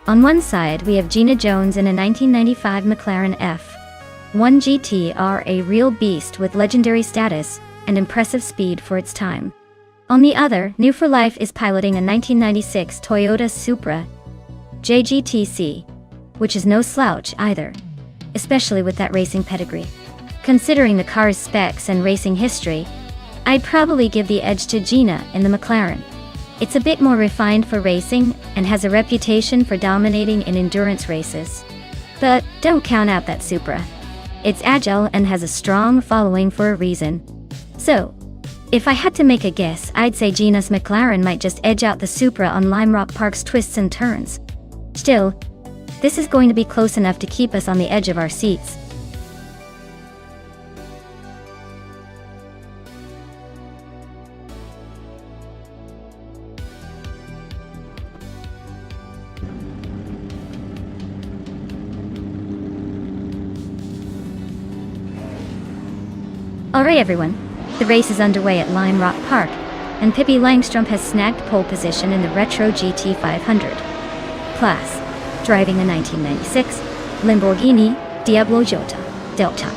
On one side we have Gina Jones in a 1995 McLaren F1 GT, a real beast with legendary status and impressive speed for its time. On the other, New for Life is piloting a 1996 Toyota Supra JGTC, which is no slouch either, especially with that racing pedigree. Considering the car's specs and racing history, I'd probably give the edge to Gina in the McLaren. It's a bit more refined for racing and has a reputation for dominating in endurance races. But don't count out that Supra. It's agile and has a strong following for a reason. So, if I had to make a guess, I'd say Gina's McLaren might just edge out the Supra on Lime Rock Park's twists and turns. Still, this is going to be close enough to keep us on the edge of our seats. Alright everyone, The race is underway at Lime Rock Park, and Pippi Langstrup has snagged pole position in the Retro GT 500 class, driving a 1996 Lamborghini Diablo Delta.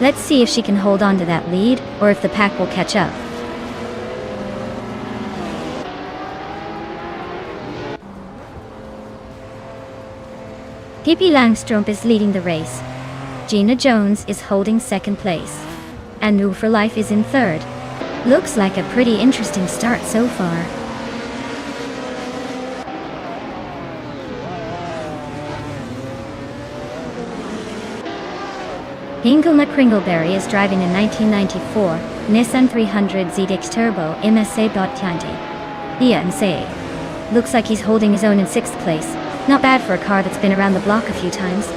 Let's see if she can hold on to that lead, or if the pack will catch up. Pippi Langstrup is leading the race. Gina Jones is holding second place. And New for Life is in third. Looks like a pretty interesting start so far. Hingelna Kringleberry is driving a 1994 Nissan 300 ZX Turbo MSA.20. Looks like he's holding his own in sixth place. Not bad for a car that's been around the block a few times.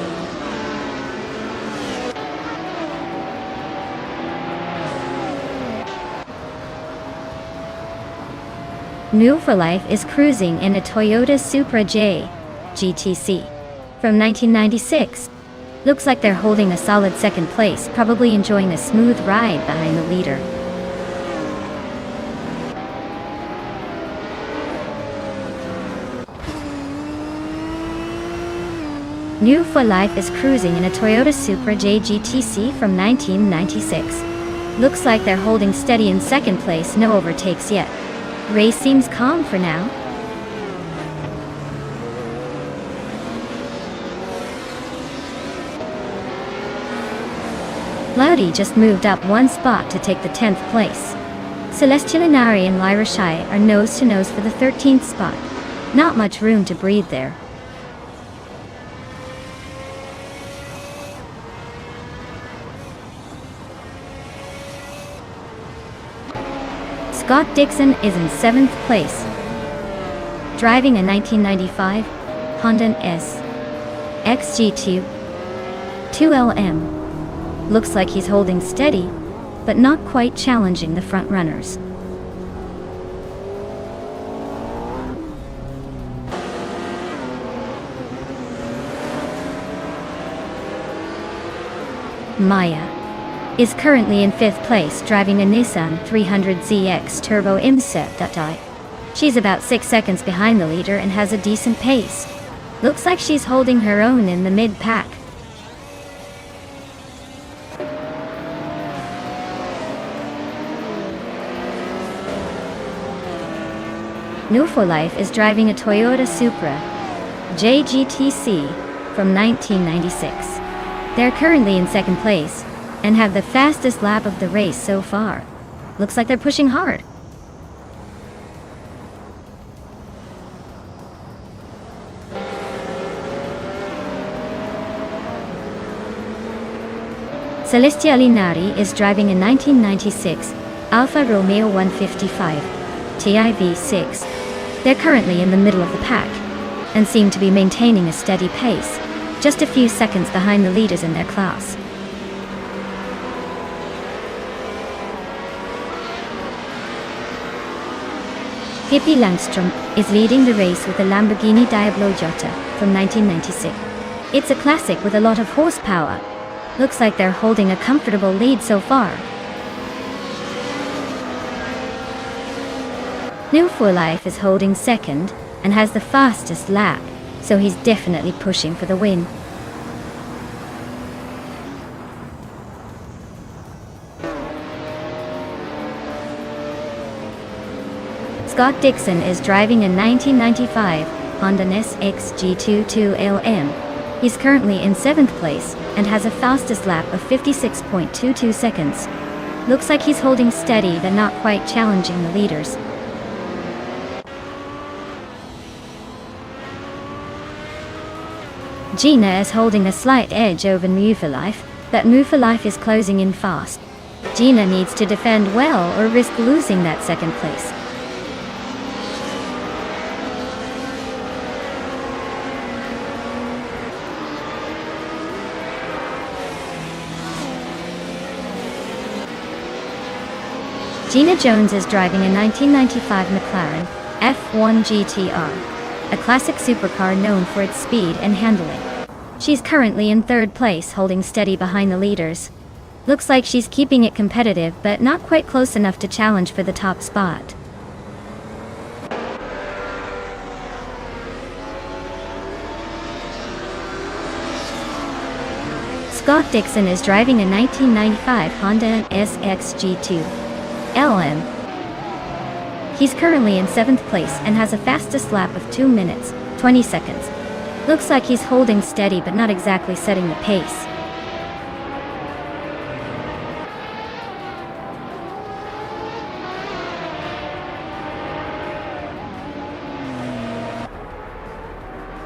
New for Life is cruising in a Toyota Supra J GTC from 1996. Looks like they're holding a solid second place, probably enjoying a smooth ride behind the leader. New for Life is cruising in a Toyota Supra J GTC from 1996. Looks like they're holding steady in second place, no overtakes yet. Race seems calm for now. Laudy just moved up one spot to take the 10th place. Celestia Linari and Lyra Shai are nose to nose for the 13th spot. Not much room to breathe there. Scott Dixon is in 7th place, driving a 1995 Honda S XG2 2LM. Looks like he's holding steady, but not quite challenging the front runners. Maya is currently in 5th place, driving a Nissan 300ZX Turbo MSA.I. She's about 6 seconds behind the leader and has a decent pace. Looks like she's holding her own in the mid-pack. New for Life is driving a Toyota Supra JGTC from 1996. They're currently in 2nd place and have the fastest lap of the race so far. Looks like they're pushing hard. Celestia Linari is driving a 1996 Alfa Romeo 155 TIV6. They're currently in the middle of the pack and seem to be maintaining a steady pace, just a few seconds behind the leaders in their class. Pippi Langstrup is leading the race with a Lamborghini Diablo Jota from 1996. It's a classic with a lot of horsepower. Looks like they're holding a comfortable lead so far. New for Life is holding 2nd and has the fastest lap, so he's definitely pushing for the win. Scott Dixon is driving a 1995 Honda XG2 2LM. He's currently in 7th place and has a fastest lap of 56.22 seconds. Looks like he's holding steady but not quite challenging the leaders. Gina is holding a slight edge over New for Life, but New for Life is closing in fast. Gina needs to defend well or risk losing that 2nd place. Gina Jones is driving a 1995 McLaren F1 GTR, a classic supercar known for its speed and handling. She's currently in 3rd place, holding steady behind the leaders. Looks like she's keeping it competitive but not quite close enough to challenge for the top spot. Scott Dixon is driving a 1995 Honda SXG2 LM. He's currently in 7th place and has a fastest lap of 2 minutes, 20 seconds. Looks like he's holding steady but not exactly setting the pace.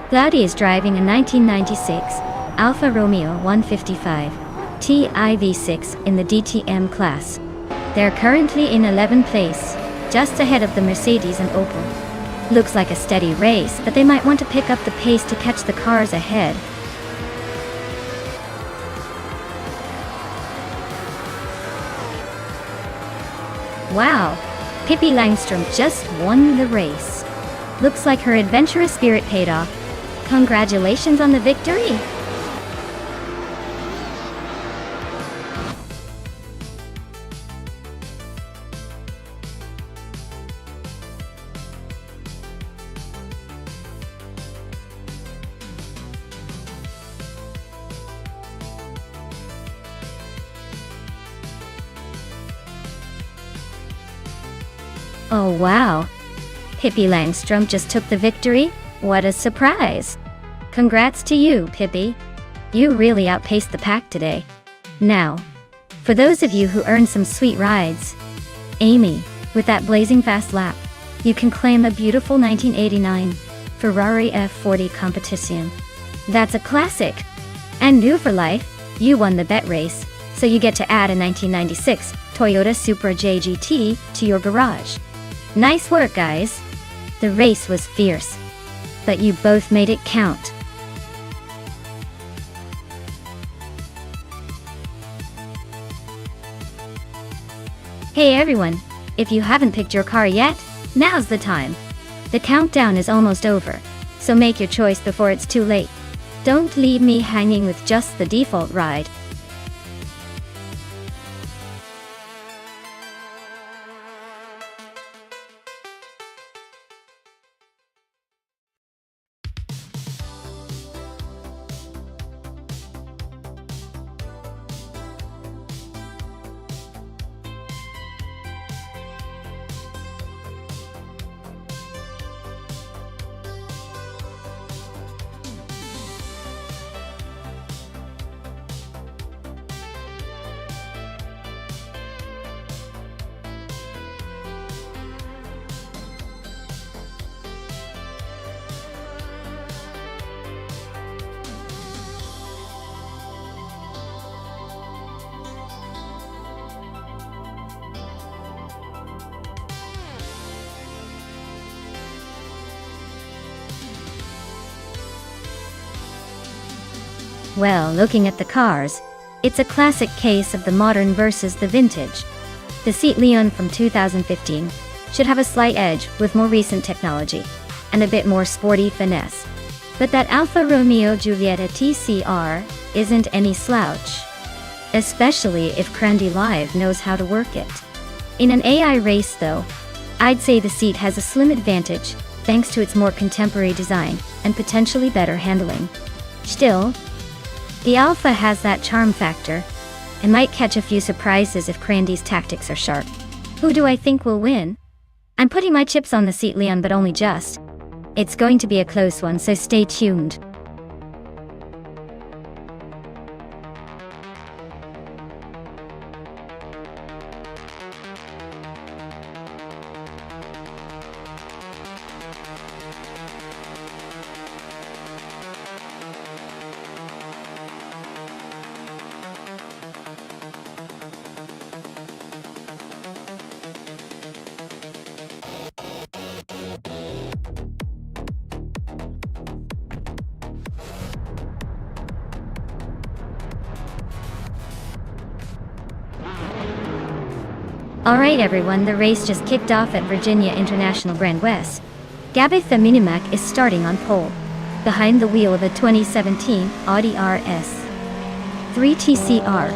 Gladdy is driving a 1996 Alfa Romeo 155 TIV6 in the DTM class. They're currently in 11th place, just ahead of the Mercedes and Opel. Looks like a steady race, but they might want to pick up the pace to catch the cars ahead. Wow, Pippi Langstrom just won the race. Looks like her adventurous spirit paid off. Congratulations on the victory! Oh wow! Pippi Langstrom just took the victory? What a surprise! Congrats to you, Pippi. You really outpaced the pack today. Now, for those of you who earned some sweet rides, Amy, with that blazing fast lap, you can claim a beautiful 1989 Ferrari F40 Competition. That's a classic! And new for life, you won the bet race, so you get to add a 1996 Toyota Supra JGT to your garage. Nice work, guys! The race was fierce, but you both made it count. Hey everyone, if you haven't picked your car yet, now's the time. The countdown is almost over, so make your choice before it's too late. Don't leave me hanging with just the default ride. Well, looking at the cars, it's a classic case of the modern versus the vintage. The Seat Leon from 2015 should have a slight edge with more recent technology and a bit more sporty finesse. But that Alfa Romeo Giulietta TCR isn't any slouch, especially if Crandy Live knows how to work it. In an AI race though, I'd say the seat has a slim advantage thanks to its more contemporary design and potentially better handling. Still, the Alfa has that charm factor and might catch a few surprises if Crandy's tactics are sharp. Who do I think will win? I'm putting my chips on the Seat Leon, but only just. It's going to be a close one, so stay tuned. Alright everyone, the race just kicked off at Virginia International Grand West. Gabitha Minimac is starting on pole, behind the wheel of a 2017 Audi RS 3 TCR.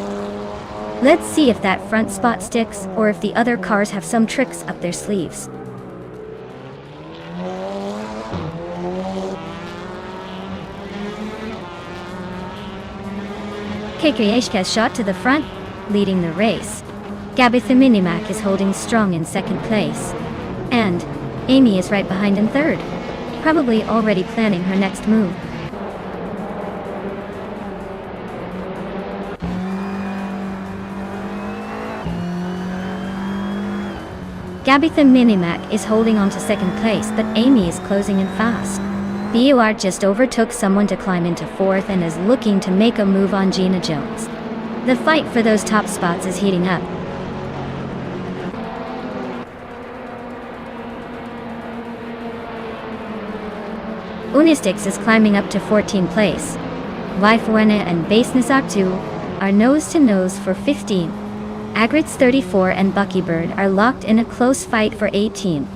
Let's see if that front spot sticks or if the other cars have some tricks up their sleeves. KKHK's shot to the front, leading the race. Gabitha Minimac is holding strong in second place. And Amy is right behind in third, probably already planning her next move. Gabitha Minimac is holding on to second place, but Amy is closing in fast. BUR just overtook someone to climb into fourth and is looking to make a move on Gina Jones. The fight for those top spots is heating up. Unistix is climbing up to 14th place. Waifuena and Basenasaktu are nose-to-nose for 15. Agrits 34 and Buckybird are locked in a close fight for 18.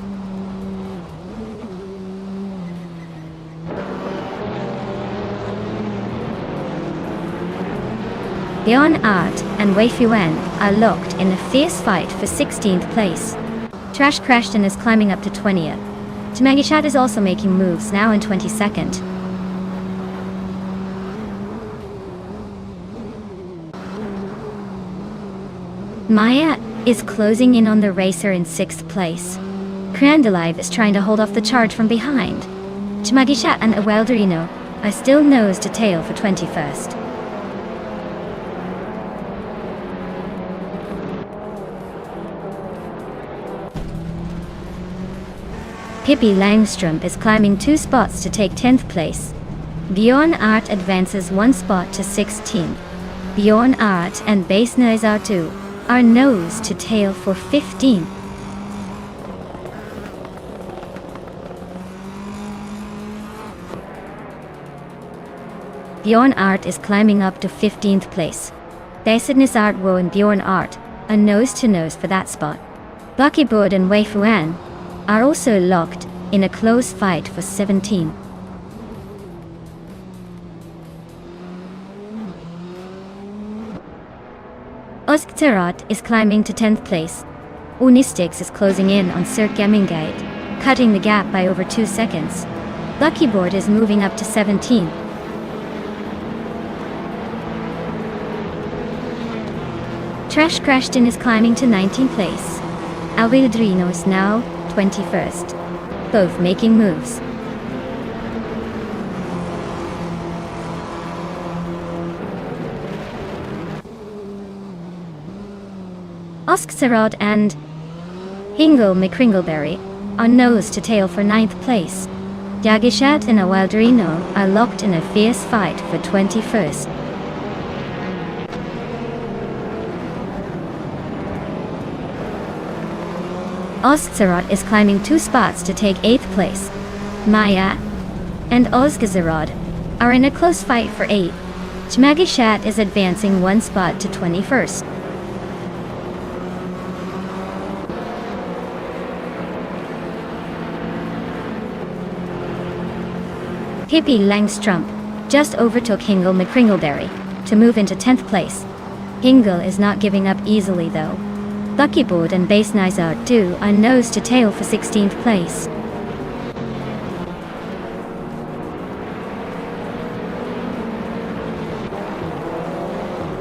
Leon Art and Weifuen are locked in a fierce fight for 16th place. Trash Crashton is climbing up to 20th. Tamagishat is also making moves, now in 22nd. Maya is closing in on the racer in 6th place. Crandalive is trying to hold off the charge from behind. Tamagishat and Awelderino are still nose to tail for 21st. Pippi Langström is climbing 2 spots to take 10th place. Bjorn Art advances 1 spot to 16. Bjorn Art and Basenasartu are nose to tail for 15. Bjorn Art is climbing up to 15th place. Basidness Artwo and Bjorn Art are nose to nose for that spot. Buckybird and Weifuan are also locked in a close fight for 17. Oskterot is climbing to 10th place. Unistix is closing in on Sir Gemingate, cutting the gap by over 2 seconds. Buckybird is moving up to 17. Trash Crashton is climbing to 19th place. Alvildrino is now 21st. Both making moves. Oskserod and Hingle McCringleberry are nose to tail for 9th place. Yagishat and Awaldrino are locked in a fierce fight for 21st. Oskserod is climbing 2 spots to take 8th place. Maya and Osgazerod are in a close fight for 8. Chmagishat is advancing 1 spot to 21st. Pippi Langström just overtook Hingle McCringleberry to move into 10th place. Hingle is not giving up easily though. Buckybird and Basenasartu are nose to tail for 16th place.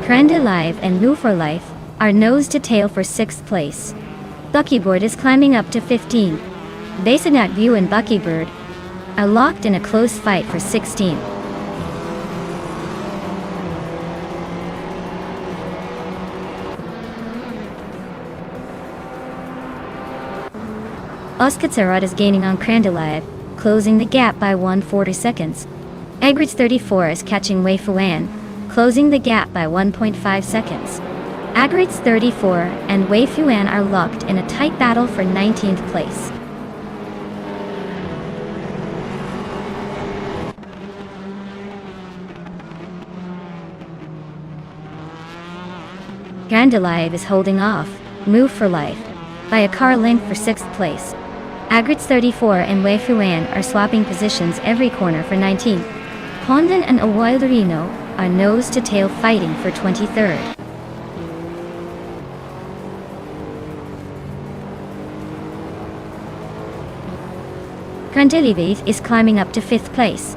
Crandalive and New for Life are nose to tail for 6th place. Buckybird is climbing up to 15. Basenat View and Buckybird are locked in a close fight for 16. Oskatserod is gaining on Crandalive, closing the gap by 140 seconds. Agrits 34 is catching Weifuan, closing the gap by 1.5 seconds. Agrits 34 and Weifuan are locked in a tight battle for 19th place. Crandalive is holding off Move for Life by a car length for 6th place. Agrits 34 and Weifuan are swapping positions every corner for 19. Condon and Awildrino are nose to tail fighting for 23rd. Krandilive is climbing up to 5th place.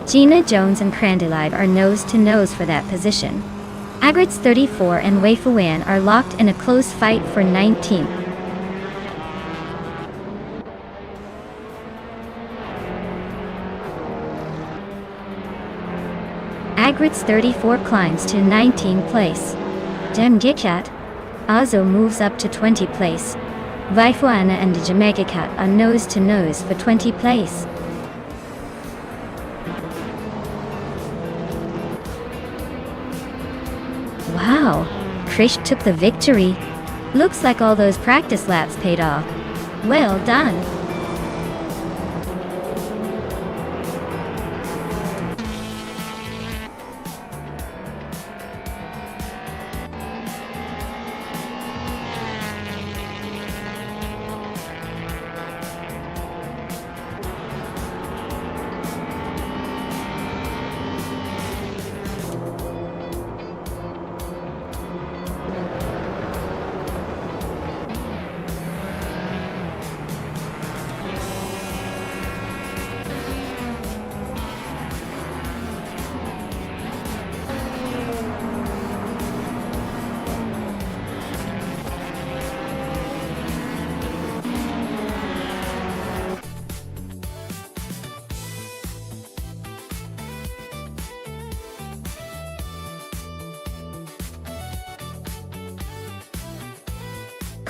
Gina Jones and Krandilive are nose to nose for that position. Agrits 34 and Wei Fuan are locked in a close fight for 19th. Agrits 34 climbs to 19th place. Demgikat Azo moves up to 20th place. Vaifuana and Jamaicacat are nose to nose for 20th place. Wow, Krish took the victory. Looks like all those practice laps paid off. Well done.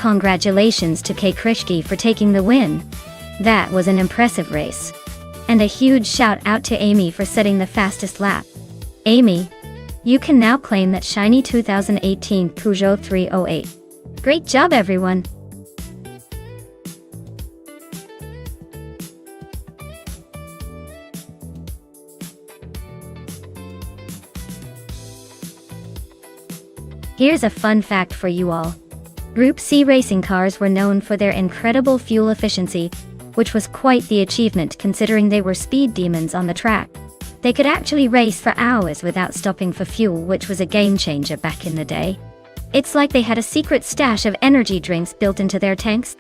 Congratulations to Kay Krishki for taking the win. That was an impressive race. And a huge shout out to Amy for setting the fastest lap. Amy, you can now claim that shiny 2018 Peugeot 308. Great job, everyone! Here's a fun fact for you all. Group C racing cars were known for their incredible fuel efficiency, which was quite the achievement considering they were speed demons on the track. They could actually race for hours without stopping for fuel, which was a game changer back in the day. It's like they had a secret stash of energy drinks built into their tanks.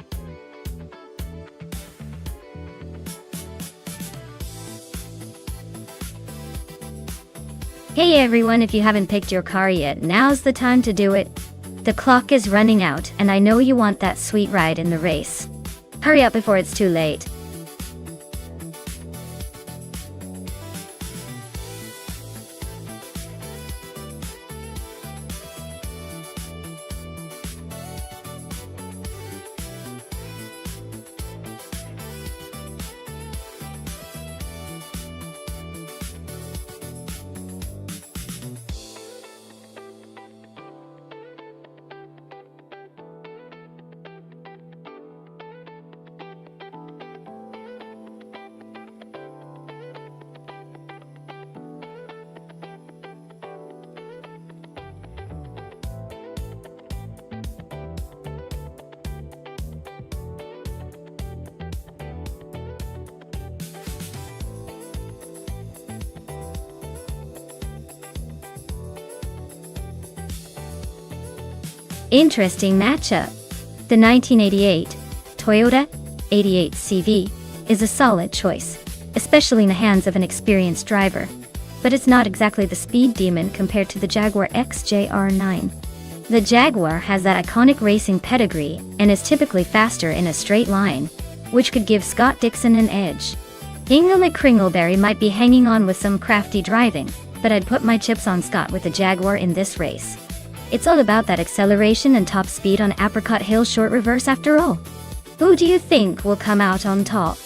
Hey everyone, if you haven't picked your car yet, now's the time to do it. The clock is running out, and I know you want that sweet ride in the race. Hurry up before it's too late. Interesting matchup. The 1988 Toyota 88 CV is a solid choice, especially in the hands of an experienced driver. But it's not exactly the speed demon compared to the Jaguar XJR9. The Jaguar has that iconic racing pedigree and is typically faster in a straight line, which could give Scott Dixon an edge. Ingle McCringleberry might be hanging on with some crafty driving, but I'd put my chips on Scott with the Jaguar in this race. It's all about that acceleration and top speed on Apricot Hill short reverse after all. Who do you think will come out on top?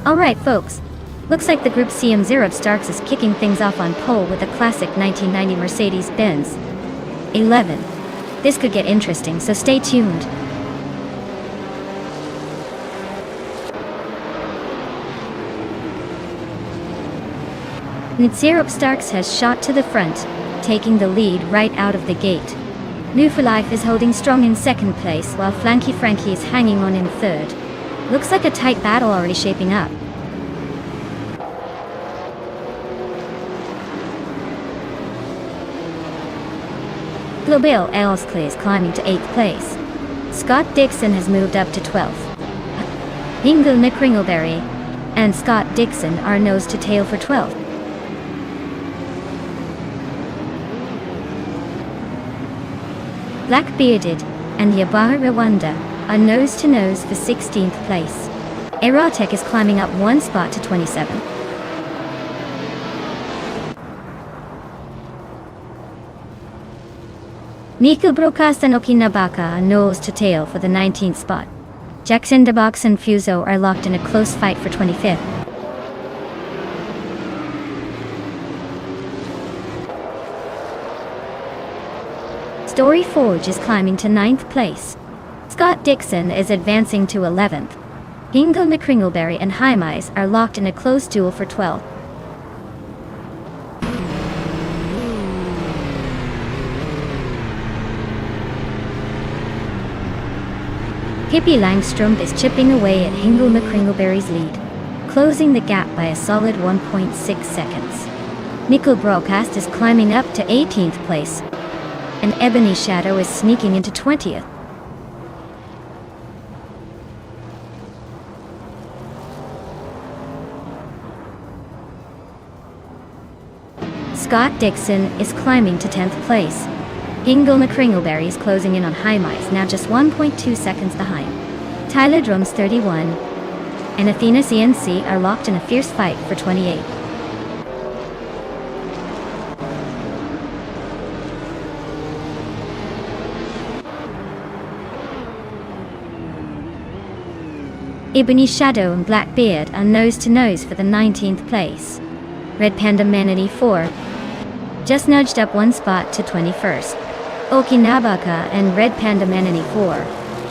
Alright folks, looks like the Group CM0 Starks is kicking things off on pole with a classic 1990 Mercedes-Benz 11. This could get interesting, so stay tuned. Nonstop Starks has shot to the front, taking the lead right out of the gate. New for Life is holding strong in second place, while Flanky Frankie is hanging on in third. Looks like a tight battle already shaping up. Global Elskle is climbing to 8th place. Scott Dixon has moved up to 12th. Hingle McCringleberry and Scott Dixon are nose to tail for 12th. Blackbearded and Yabaha Rwanda are nose to nose for 16th place. Erotic is climbing up one spot to 27. Nico Brokas and Okinabaka are nose to tail for the 19th spot. Jackson DeBox and Fuso are locked in a close fight for 25th. Story Forge is climbing to 9th place. Scott Dixon is advancing to 11th. Hingle McCringleberry and Hymise are locked in a close duel for 12th. Hippie Langstrom is chipping away at Hingle McCringleberry's lead, closing the gap by a solid 1.6 seconds. Nico Broadcast is climbing up to 18th place, and Ebony Shadow is sneaking into 20th. Scott Dixon is climbing to 10th place. Hingle McCringleberry is closing in on Hymise, now just 1.2 seconds behind. Tyler Drums 31 and Athena CNC are locked in a fierce fight for 28. Ebony Shadow and Blackbeard are nose to nose for the 19th place. Red Panda Manatee 4 just nudged up one spot to 21st. Okinabaka and Red Panda Manatee 4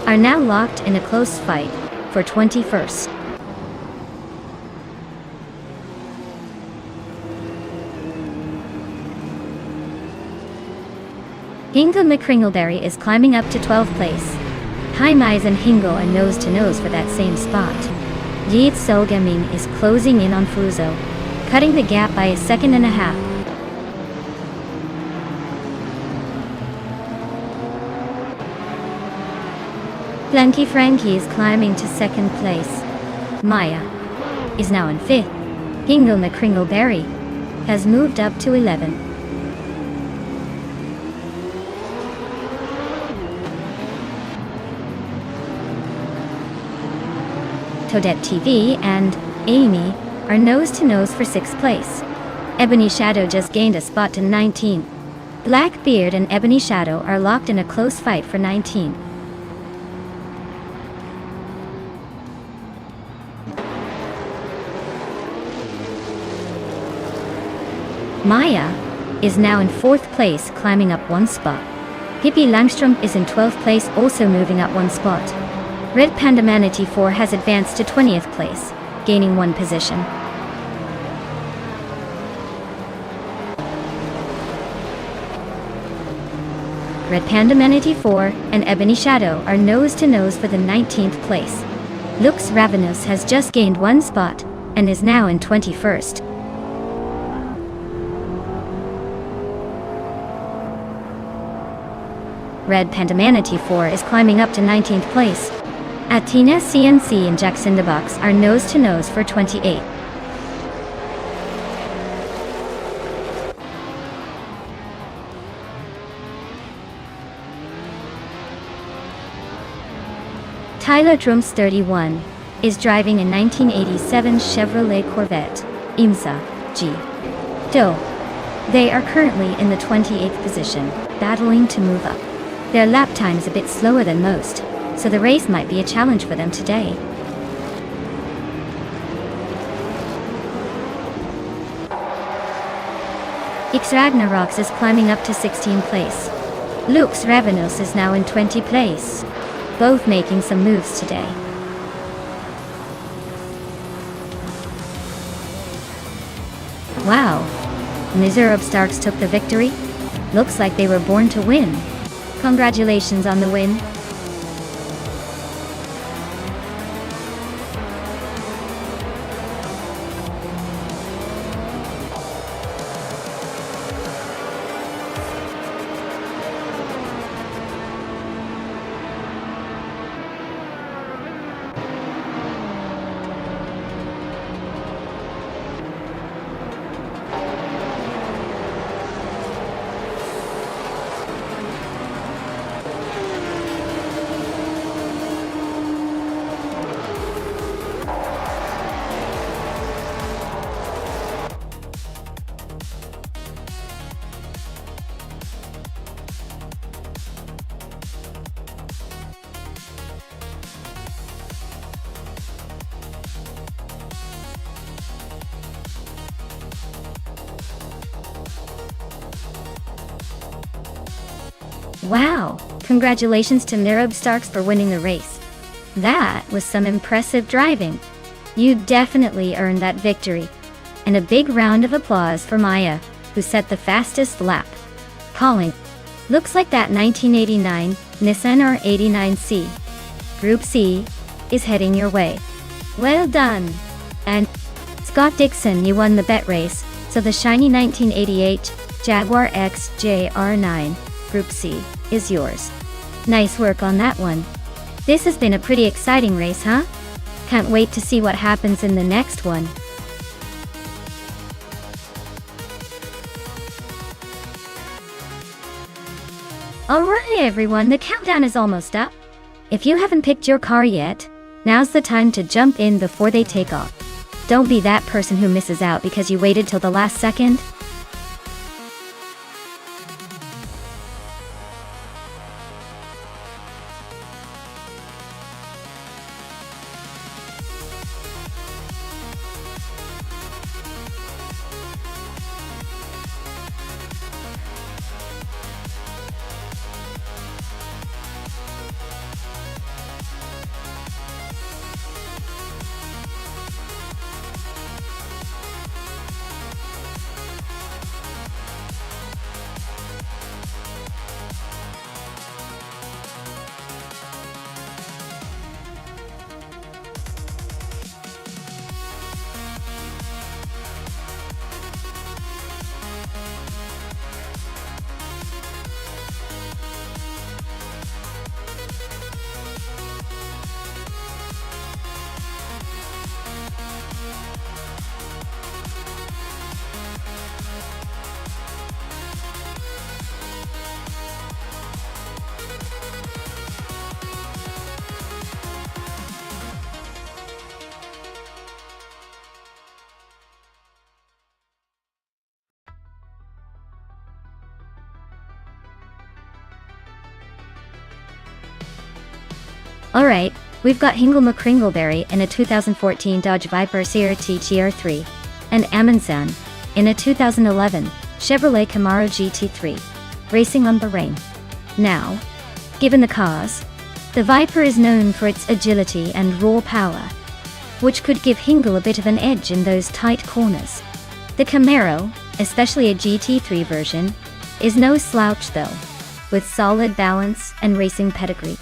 are now locked in a close fight for 21st. Hingle McCringleberry is climbing up to 12th place. Hymise and Hingle are nose to nose for that same spot. Yeet Solgaming is closing in on Fuso, cutting the gap by a second and a half. Flanky Frankie is climbing to 2nd place. Maya is now in 5th. Hingle McCringleberry has moved up to 11th. Toadette TV and Amy are nose to nose for 6th place. Ebony Shadow just gained a spot to 19. Blackbeard and Ebony Shadow are locked in a close fight for 19. Maya is now in 4th place, climbing up one spot. Hippie Langstrom is in 12th place, also moving up one spot. Red Panda Manatee 4 has advanced to 20th place, gaining one position. Red Panda Manatee 4 and Ebony Shadow are nose to nose for the 19th place. Lux Ravenous has just gained one spot and is now in 21st. Red Panda Manatee 4 is climbing up to 19th place. Athena CNC and Jackson DeBox are nose to nose for 28. Tyler Drums 31 is driving a 1987 Chevrolet Corvette IMSA G. Do. They are currently in the 28th position, battling to move up. Their lap time is a bit slower than most, so the race might be a challenge for them today. Ix Ragnaroks is climbing up to 16th place. Lux Revenos is now in 20th place. Both making some moves today. Wow. Nizurub Starks took the victory? Looks like they were born to win. Congratulations on the win. Wow! Congratulations to Nirub Starks for winning the race. That was some impressive driving. You definitely earned that victory. And a big round of applause for Maya, who set the fastest lap. Calling. Looks like that 1989 Nissan R89C Group C is heading your way. Well done! And Scott Dixon, you won the bet race, so the shiny 1988 Jaguar XJR9 Group C is yours. Nice work on that one. This has been a pretty exciting race, huh? Can't wait to see what happens in the next one. Alright everyone, the countdown is almost up. If you haven't picked your car yet, now's the time to jump in before they take off. Don't be that person who misses out because you waited till the last second. Alright, we've got Hingle McCringleberry in a 2014 Dodge Viper CRT GR3, and Amundsen in a 2011 Chevrolet Camaro GT3, racing on Bahrain. Now, given the cars, the Viper is known for its agility and raw power, which could give Hingle a bit of an edge in those tight corners. The Camaro, especially a GT3 version, is no slouch though, with solid balance and racing pedigree.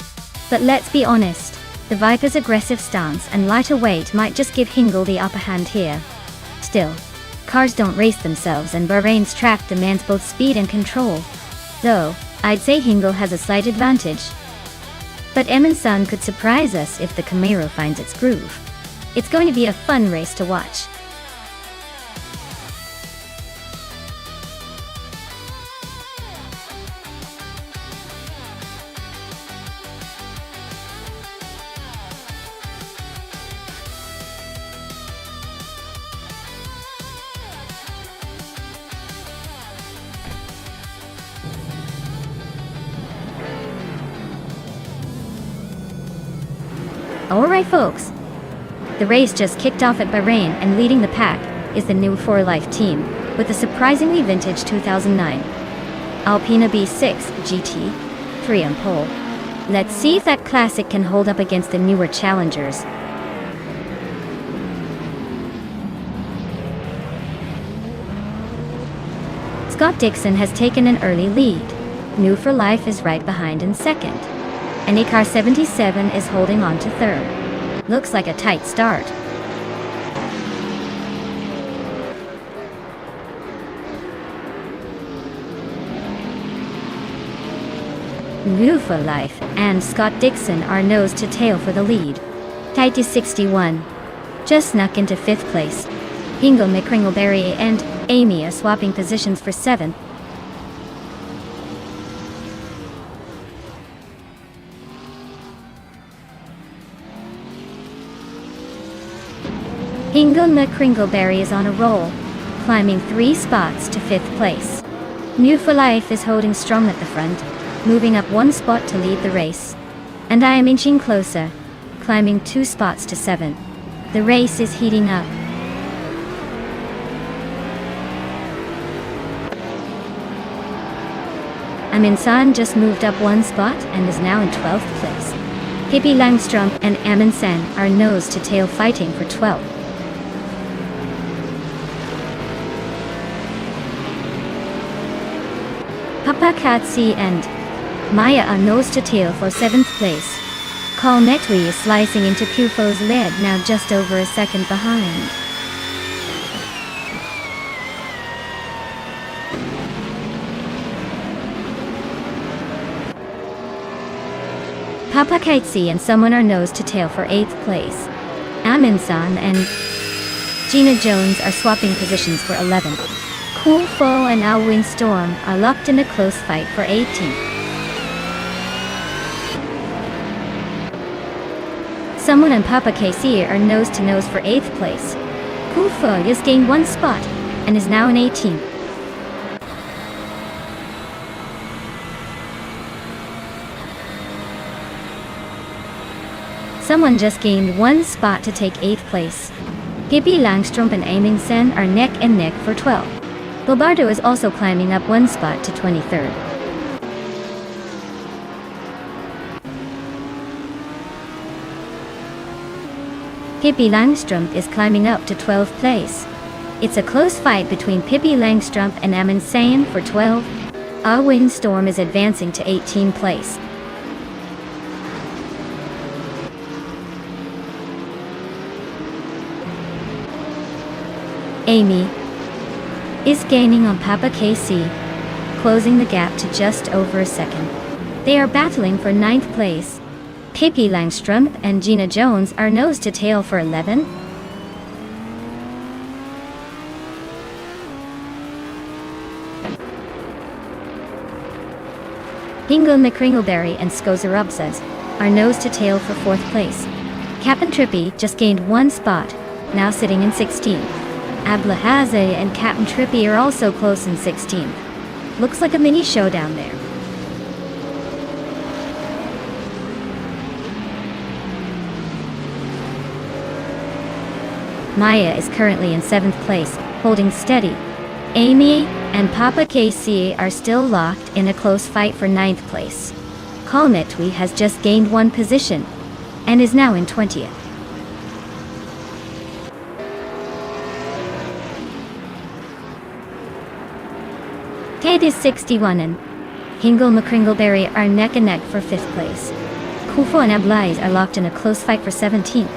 But let's be honest, the Viper's aggressive stance and lighter weight might just give Hingle the upper hand here. Still, cars don't race themselves and Bahrain's track demands both speed and control. Though, I'd say Hingle has a slight advantage. But Amundsen could surprise us if the Camaro finds its groove. It's going to be a fun race to watch. Alright folks, the race just kicked off at Bahrain and leading the pack is the new 4Life team. with a surprisingly vintage 2009 Alpina B6 GT 3 on pole. Let's see if that classic can hold up against the newer challengers. Scott Dixon has taken an early lead. New for Life is right behind in second. And Car 77 is holding on to third. Looks like a tight start. New for Life and Scott Dixon are nose to tail for the lead. Tight to 61. Just snuck into 5th place. Hingle McCringleberry and Amy are swapping positions for 7th. Hingle McCringleberry is on a roll, climbing 3 spots to 5th place. New for Life is holding strong at the front, moving up 1 spot to lead the race. And I am inching closer, climbing 2 spots to 7th. The race is heating up. Amin San just moved up 1 spot and is now in 12th place. Pippi Langstrom and Amin San are nose to tail fighting for 12th. Papa Katsi and Maya are nose to tail for 7th place. Carl Netwi is slicing into Kufo's lead, now just over a second behind. Papa Katsi and someone are nose to tail for 8th place. Amin San and Gina Jones are swapping positions for 11th. Cool Fo and Al Windstorm are locked in a close fight for 18th. Someone and Papa KC are nose to nose for 8th place. Cool Fo just gained 1 spot and is now in 18th. Someone just gained 1 spot to take 8th place. Pippi Langstrom and Aiming Sen are neck and neck for 12th. Bobardo is also climbing up 1 spot to 23rd. Pippi Langstrom is climbing up to 12th place. It's a close fight between Pippi Langstrom and Amin Sayan for 12th. A Windstorm is advancing to 18th place. Amy is gaining on Papa KC, closing the gap to just over a second. They are battling for 9th place. Pippi Langstrom and Gina Jones are nose to tail for 11th. Hingle McCringleberry and Skozerubsas are nose to tail for 4th place. Captain Trippy just gained 1 spot, now sitting in 16th. Ablahaze and Captain Trippy are also close in 16th. Looks like a mini showdown there. Maya is currently in 7th place, holding steady. Amy and Papa KC are still locked in a close fight for 9th place. Kalnetwi has just gained 1 position and is now in 20th. Kate is 61 and Hingle McCringleberry are neck and neck for 5th place. Kufo and Ablais are locked in a close fight for 17th.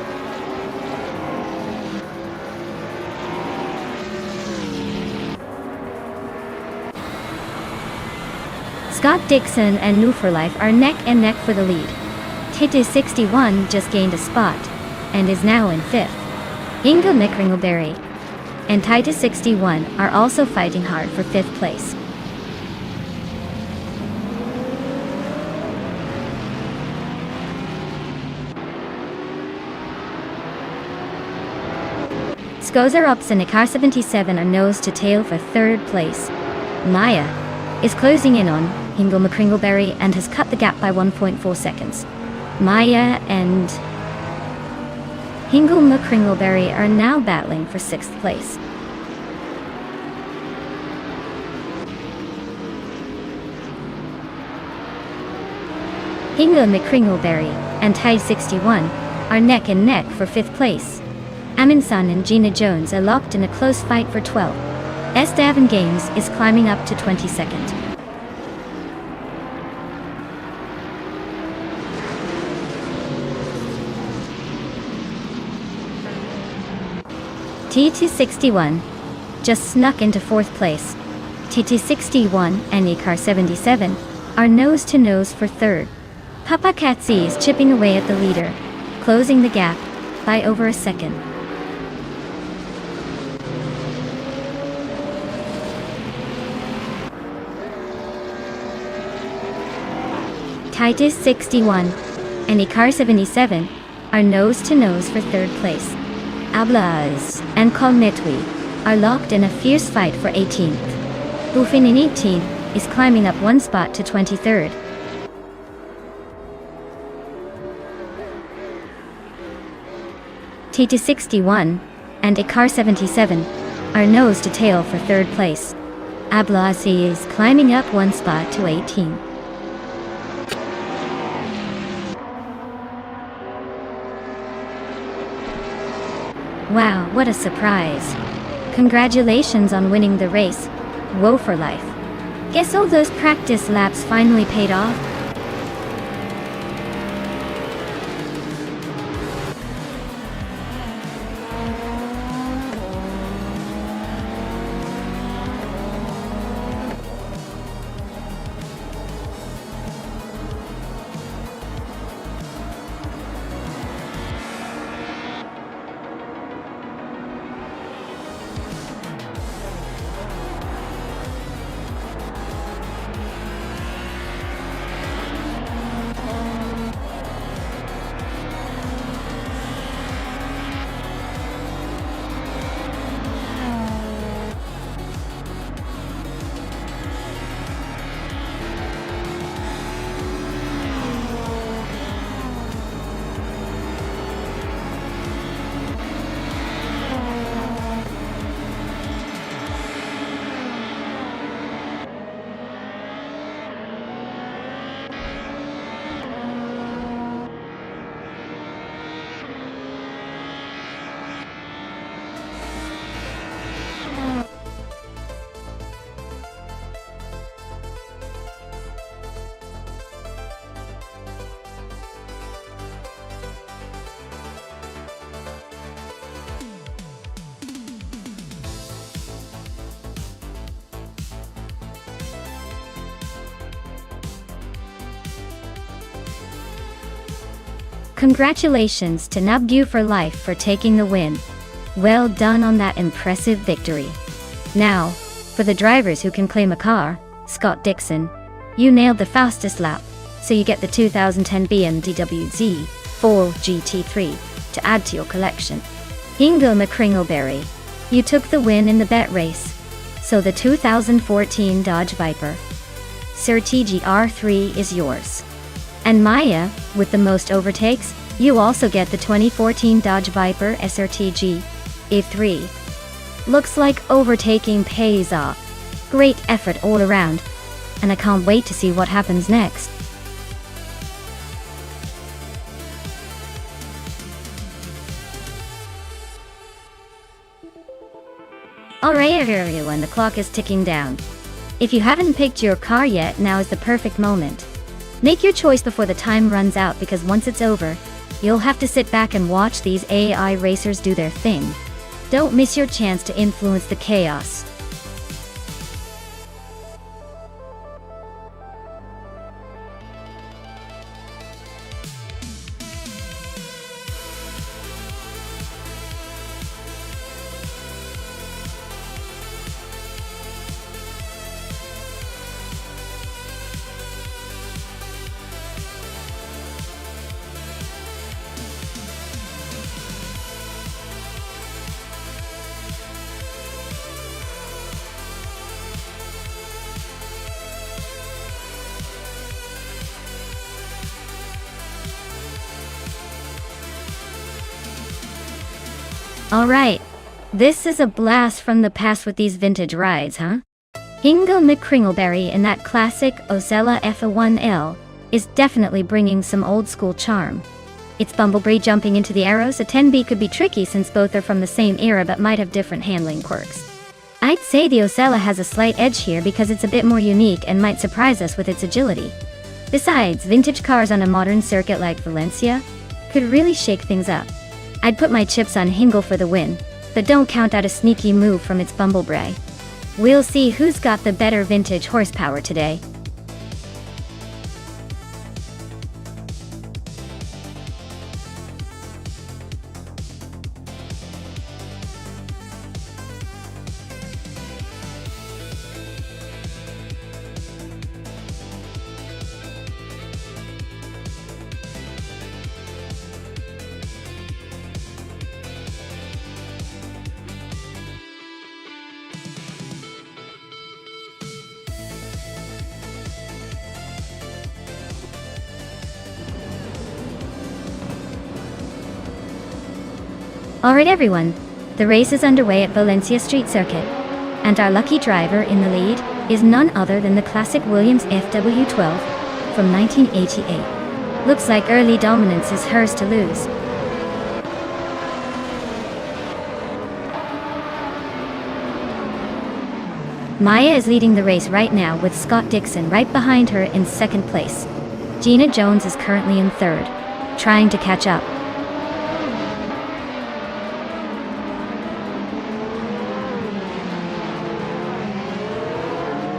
Scott Dixon and New for Life are neck and neck for the lead. Kate is 61 just gained a spot and is now in 5th. Hingle McCringleberry and Titus 61 are also fighting hard for 5th place. Skozerubs and Car 77 are nose to tail for 3rd place. Maya is closing in on Hingle McCringleberry and has cut the gap by 1.4 seconds. Maya and Hingle McCringleberry are now battling for 6th place. Hingo McCringleberry and Tide 61 are neck and neck for 5th place. Aminson and Gina Jones are locked in a close fight for 12th. Estevan Games is climbing up to 22nd. TT61 just snuck into 4th place. TT61 and Car 77 are nose-to-nose for 3rd. Papa Katsi is chipping away at the leader, closing the gap by over a second. Titus 61 and Car 77 are nose-to-nose for 3rd place. Ablaz and Colmetwi are locked in a fierce fight for 18th. Bufin in 18th is climbing up 1 spot to 23rd. TT61 and Car 77 are nose to tail for 3rd place. Ablazi is climbing up 1 spot to 18. Wow, what a surprise. Congratulations on winning the race. Woe for life. Guess all those practice laps finally paid off? Congratulations to Nabgu for Life for taking the win. Well done on that impressive victory. Now, for the drivers who can claim a car, Scott Dixon, you nailed the fastest lap, so you get the 2010 BMW Z4 GT3 to add to your collection. Hingo McCringleberry, you took the win in the bet race, so the 2014 Dodge Viper SRT GR3 is yours. And Maya, with the most overtakes, you also get the 2014 Dodge Viper SRT E3. Looks like overtaking pays off. Great effort all around, and I can't wait to see what happens next. Alright everyone, the clock is ticking down. If you haven't picked your car yet, now is the perfect moment. Make your choice before the time runs out, because once it's over, you'll have to sit back and watch these AI racers do their thing. Don't miss your chance to influence the chaos. Alright, this is a blast from the past with these vintage rides, huh? Hingo McCringleberry in that classic Osella FA1L is definitely bringing some old school charm. Its Bumblebee jumping into the arrows, a 10B could be tricky since both are from the same era but might have different handling quirks. I'd say the Osella has a slight edge here because it's a bit more unique and might surprise us with its agility. Besides, vintage cars on a modern circuit like Valencia could really shake things up. I'd put my chips on Hingle for the win, but don't count out a sneaky move from its Bumblebee. We'll see who's got the better vintage horsepower today. Alright everyone, the race is underway at Valencia Street Circuit, and our lucky driver in the lead is none other than the classic Williams FW12 from 1988. Looks like early dominance is hers to lose. Maya is leading the race right now with Scott Dixon right behind her in second place. Gina Jones is currently in third, trying to catch up.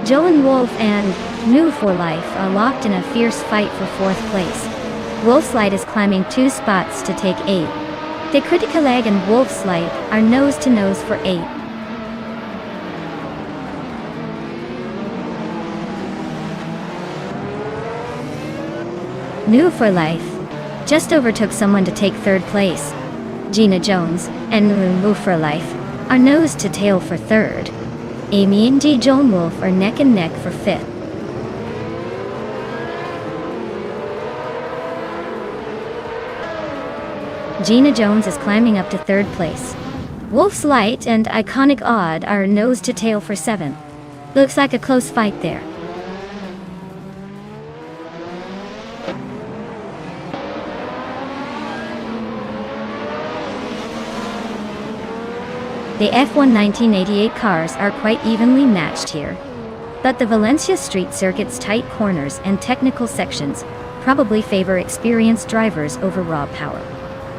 Joan Wolf and New for Life are locked in a fierce fight for fourth place. Wolf's Light is climbing 2 spots to take 8. The Critical Egg and Wolf's Light are nose to nose for 8. New for Life just overtook someone to take third place. Gina Jones and New for Life are nose to tail for third. Amy and G. Joan Wolf are neck and neck for fifth. Gina Jones is climbing up to third place. Wolf's Light and Iconic Odd are nose to tail for seventh. Looks like a close fight there. The F1 1988 cars are quite evenly matched here, but the Valencia Street Circuit's tight corners and technical sections probably favor experienced drivers over raw power.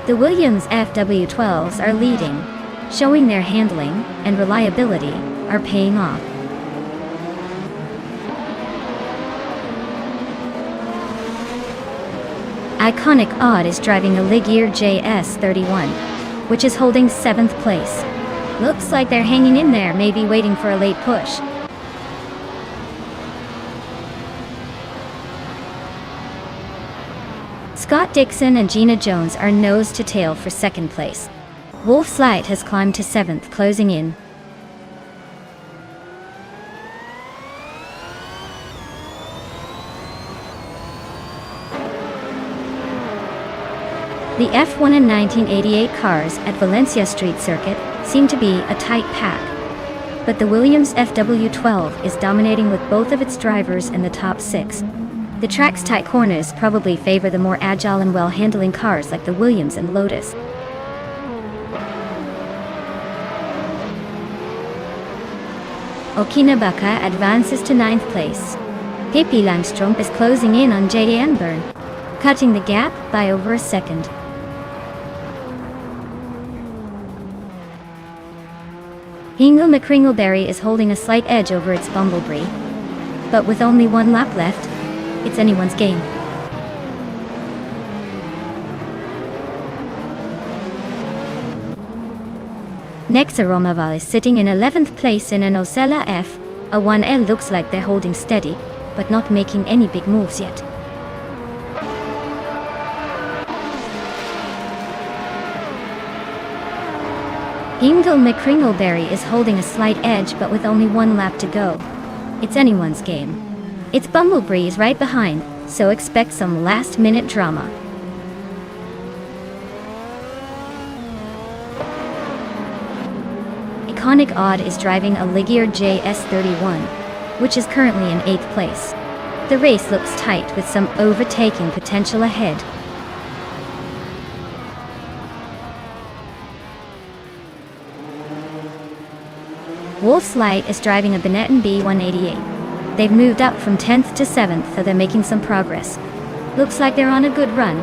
The Williams FW12s are leading, showing their handling and reliability are paying off. Iconic Odd is driving a Ligier JS31, which is holding 7th place. Looks like they're hanging in there, maybe waiting for a late push. Scott Dixon and Gina Jones are nose to tail for second place. Wolf's Light has climbed to 7th, closing in. The F1 and 1988 cars at Valencia Street Circuit seem to be a tight pack, but the Williams FW12 is dominating with both of its drivers in the top 6. The track's tight corners probably favor the more agile and well-handling cars like the Williams and Lotus. Okinabaka advances to 9th place. Pippi Langstrom is closing in on J. Anburn, cutting the gap by over a second. Hingle McCringleberry is holding a slight edge over its Bumblebee, but with only 1 lap left, it's anyone's game. Nexa Romaval is sitting in 11th place in an Osella F. A 1L looks like they're holding steady, but not making any big moves yet. Hingle McCringleberry is holding a slight edge but with only 1 lap to go. It's anyone's game. Its Bumblebee is right behind, so expect some last-minute drama. Iconic Odd is driving a Ligier JS31, which is currently in 8th place. The race looks tight with some overtaking potential ahead. Wolf's Light is driving a Benetton B188. They've moved up from 10th to 7th, so they're making some progress. Looks like they're on a good run.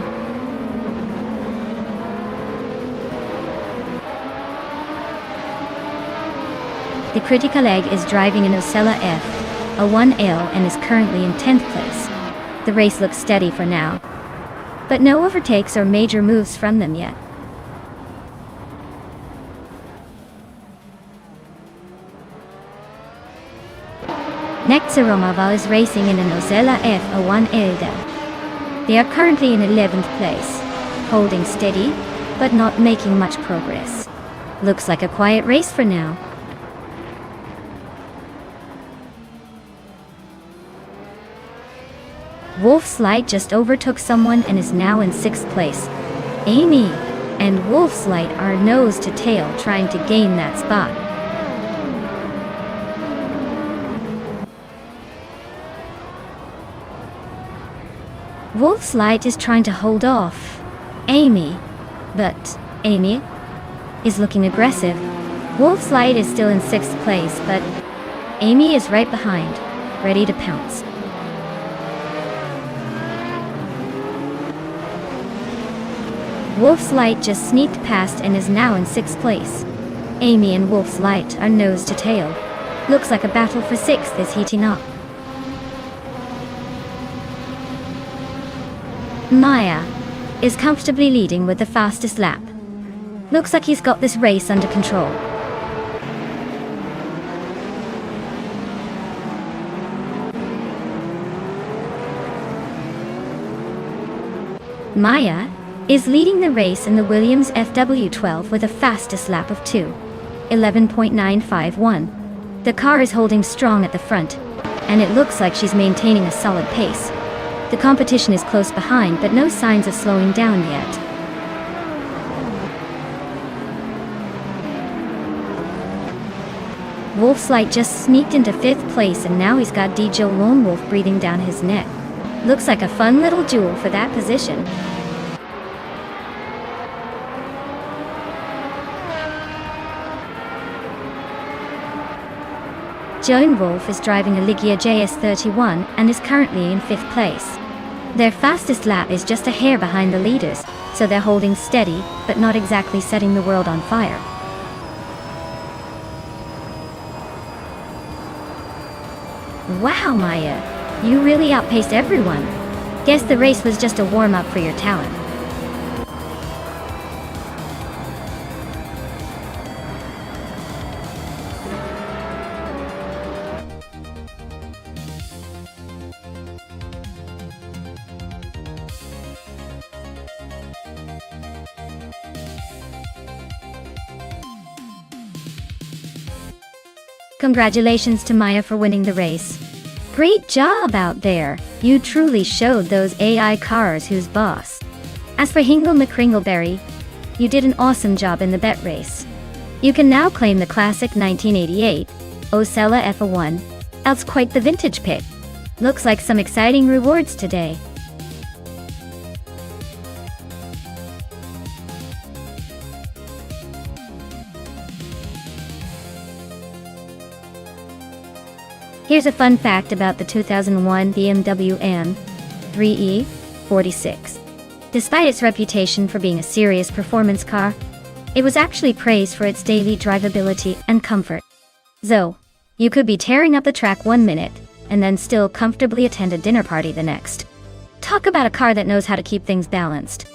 The Critical Egg is driving an Osella F, a 1L, and is currently in 10th place. The race looks steady for now, but no overtakes or major moves from them yet. Next, Romaval is racing in an Osella F, a 1L. They are currently in 11th place, holding steady, but not making much progress. Looks like a quiet race for now. Wolf's Light just overtook someone and is now in 6th place. Amy and Wolf's Light are nose to tail trying to gain that spot. Wolf's Light is trying to hold off Amy, but Amy is looking aggressive. Wolf's Light is still in 6th place, but Amy is right behind, ready to pounce. Wolf's Light just sneaked past and is now in 6th place. Amy and Wolf's Light are nose to tail. Looks like a battle for 6th is heating up. Maya is comfortably leading with the fastest lap. Looks like he's got this race under control. Maya is leading the race in the Williams FW12 with a fastest lap of 2:11.951. The car is holding strong at the front, and it looks like she's maintaining a solid pace. The competition is close behind, but no signs of slowing down yet. Wolf's Light just sneaked into 5th place, and now he's got DJ Lone Wolf breathing down his neck. Looks like a fun little duel for that position. Joan Wolf is driving a Ligia JS31 and is currently in 5th place. Their fastest lap is just a hair behind the leaders, so they're holding steady, but not exactly setting the world on fire. Wow, Maya, you really outpaced everyone. Guess the race was just a warm-up for your talent. Congratulations to Maya for winning the race. Great job out there. You truly showed those AI cars who's boss. As for Hingle McCringleberry, you did an awesome job in the bet race. You can now claim the classic 1988 Osella F1. That's quite the vintage pick. Looks like some exciting rewards today. Here's a fun fact about the 2001 BMW M3E 46. Despite its reputation for being a serious performance car, it was actually praised for its daily drivability and comfort. So, you could be tearing up the track one minute, and then still comfortably attend a dinner party the next. Talk about a car that knows how to keep things balanced.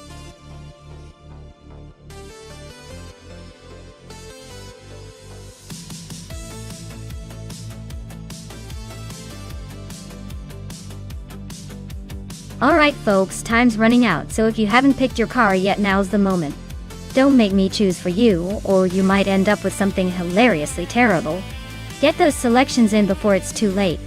Alright folks, time's running out, so if you haven't picked your car yet, now's the moment. Don't make me choose for you, or you might end up with something hilariously terrible. Get those selections in before it's too late.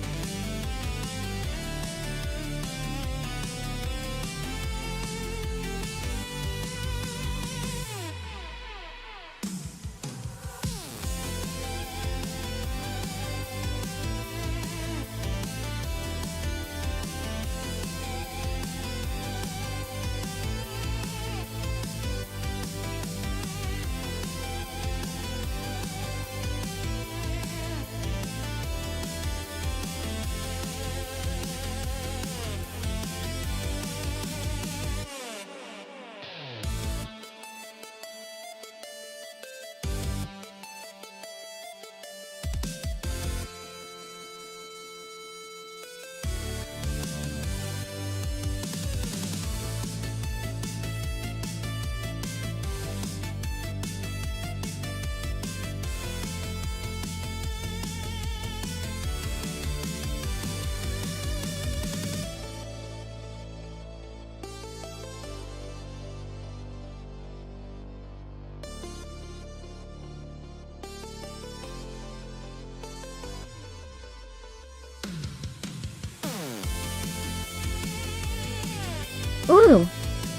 too.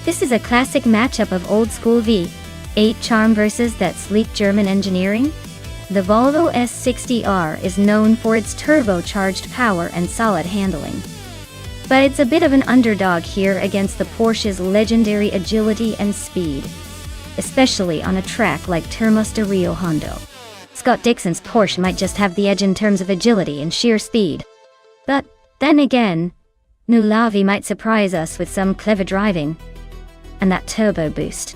This is a classic matchup of old school V8 charm versus that sleek German engineering. The Volvo S60R is known for its turbocharged power and solid handling. But it's a bit of an underdog here against the Porsche's legendary agility and speed, especially on a track like Termas de Rio Hondo. Scott Dixon's Porsche might just have the edge in terms of agility and sheer speed. But then again, Nulavi might surprise us with some clever driving and that turbo boost.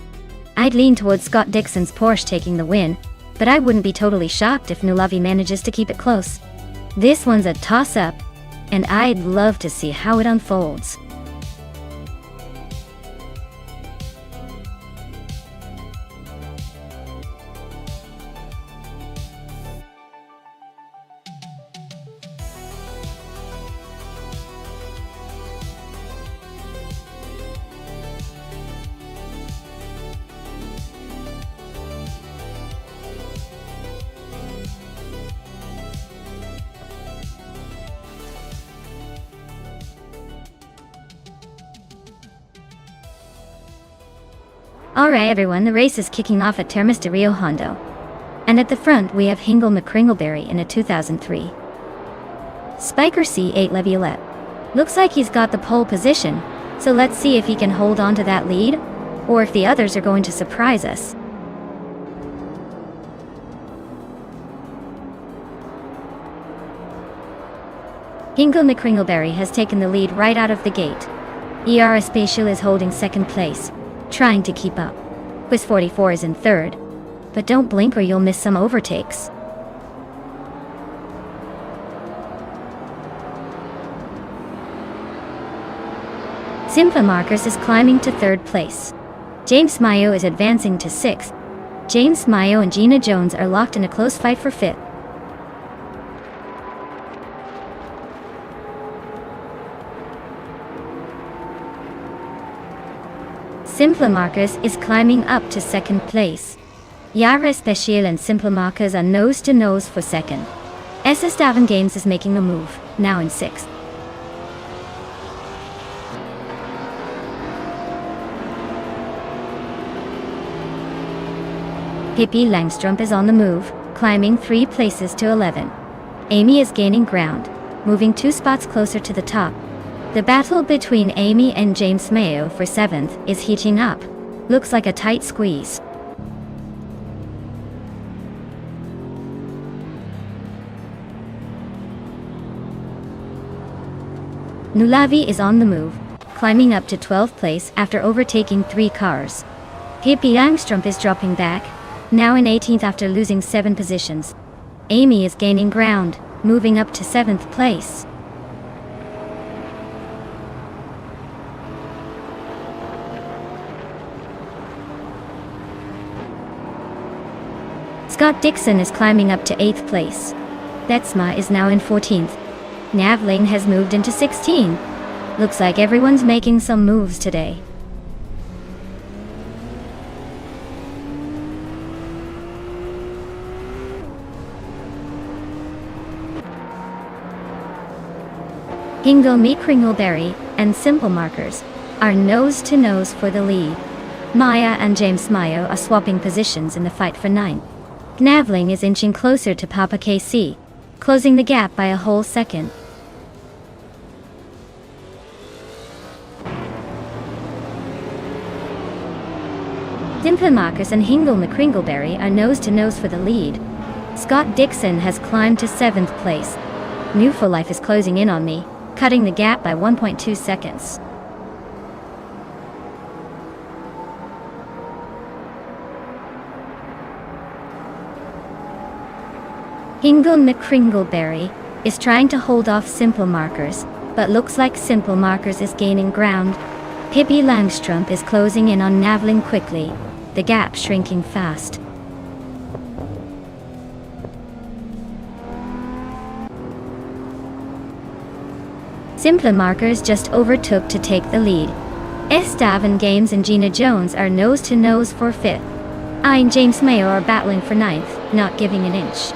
I'd lean towards Scott Dixon's Porsche taking the win, but I wouldn't be totally shocked if Nulavi manages to keep it close. This one's a toss-up, and I'd love to see how it unfolds. Alright everyone, the race is kicking off at Termas de Rio Hondo. And at the front we have Hingle McCringleberry in a 2003 Spiker C8 Leviolette. Looks like he's got the pole position, so let's see if he can hold on to that lead, or if the others are going to surprise us. Hingle McCringleberry has taken the lead right out of the gate. ER Spatial is holding second place, trying to keep up. Quiz 44 is in third, but don't blink or you'll miss some overtakes. Simpla Marcus is climbing to third place. James Mayo is advancing to sixth. James Mayo and Gina Jones are locked in a close fight for fifth. Simpla Marcus is climbing up to second place. Yara Special and Simpla Marcus are nose to nose for second. SS Davin Games is making a move, now in sixth. Pippi Langstrup is on the move, climbing 3 places to 11. Amy is gaining ground, moving 2 spots closer to the top. The battle between Amy and James Mayo for 7th is heating up. Looks like a tight squeeze. Nulavi is on the move, climbing up to 12th place after overtaking 3 cars. Pippi Langstrup is dropping back, now in 18th after losing 7 positions. Amy is gaining ground, moving up to 7th place. Scott Dixon is climbing up to 8th place. Betsma is now in 14th. Navlane has moved into 16. Looks like everyone's making some moves today. Hingle McCringleberry and Simple Markers are nose to nose for the lead. Maya and James Mayo are swapping positions in the fight for 9th. Navling is inching closer to Papa KC, closing the gap by a whole second. Dimple Marcus and Hingle McCringleberry are nose to nose for the lead. Scott Dixon has climbed to 7th place. New for Life is closing in on me, cutting the gap by 1.2 seconds. Hingle McCringleberry is trying to hold off Simple Markers, but looks like Simple Markers is gaining ground. Pippi Langstrup is closing in on Navling quickly, the gap shrinking fast. Simple Markers just overtook to take the lead. Davin Games and Gina Jones are nose to nose for 5th. I and James Mayo are battling for 9th, not giving an inch.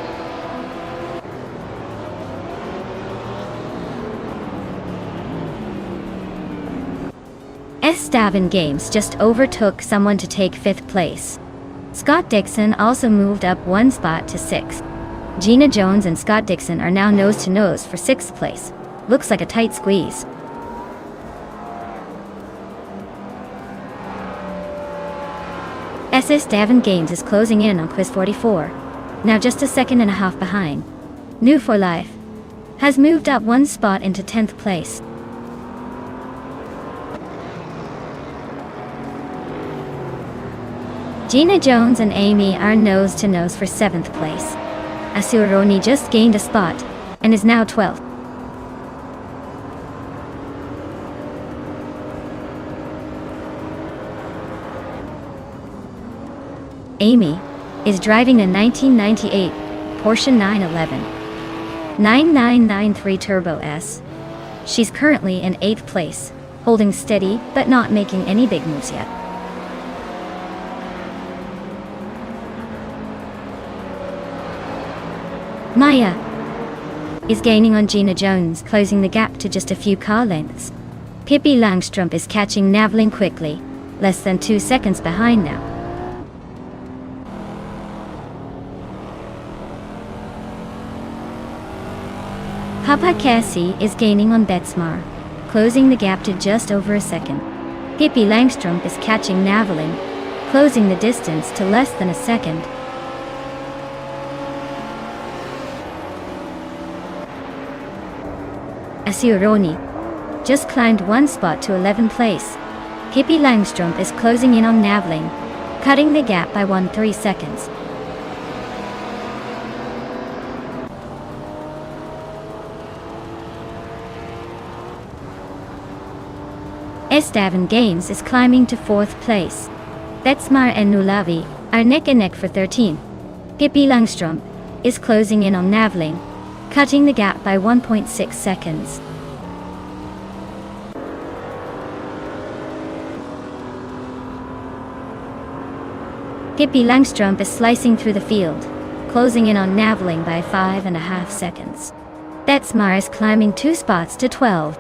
Esteban Games just overtook someone to take 5th place. Scott Dixon also moved up 1 spot to 6th. Gina Jones and Scott Dixon are now nose to nose for 6th place. Looks like a tight squeeze. Esteban Games is closing in on quiz 44. Now just a second and a half behind. New for Life has moved up 1 spot into 10th place. Gina Jones and Amy are nose to nose for 7th place. Asuroni just gained a spot and is now 12th. Amy is driving a 1998 Porsche 911 9993 Turbo S. She's currently in 8th place, holding steady but not making any big moves yet. Maya is gaining on Gina Jones, closing the gap to just a few car lengths. Pippi Langstrup is catching Naveling quickly, less than 2 seconds behind now. Papa Cassie is gaining on Betsmar, closing the gap to just over a second. Pippi Langstrup is catching Naveling, closing the distance to less than a second. Asuroni just climbed 1 spot to 11th place. Pippi Langstrup is closing in on Naveling, cutting the gap by 1.3 seconds. Esteban Games is climbing to 4th place. Betsmar and Nulavi are neck and neck for 13th. Pippi Langstrup is closing in on Naveling, cutting the gap by 1.6 seconds. Pippi Langstrup is slicing through the field, closing in on Naveling by 5.5 seconds. Betsmar is climbing 2 spots to 12.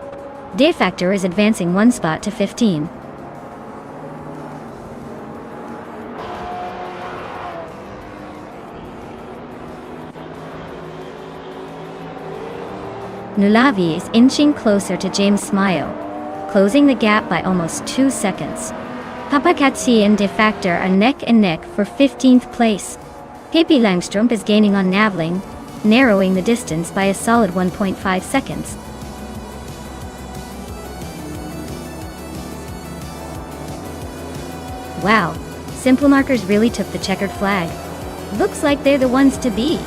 De Factor is advancing 1 spot to 15. Nulavi is inching closer to James Smile, closing the gap by almost 2 seconds. Papakatsi and De Factor are neck and neck for 15th place. Pippi Langstrup is gaining on Naveling, narrowing the distance by a solid 1.5 seconds. Wow, Simple Markers really took the checkered flag. Looks like they're the ones to beat.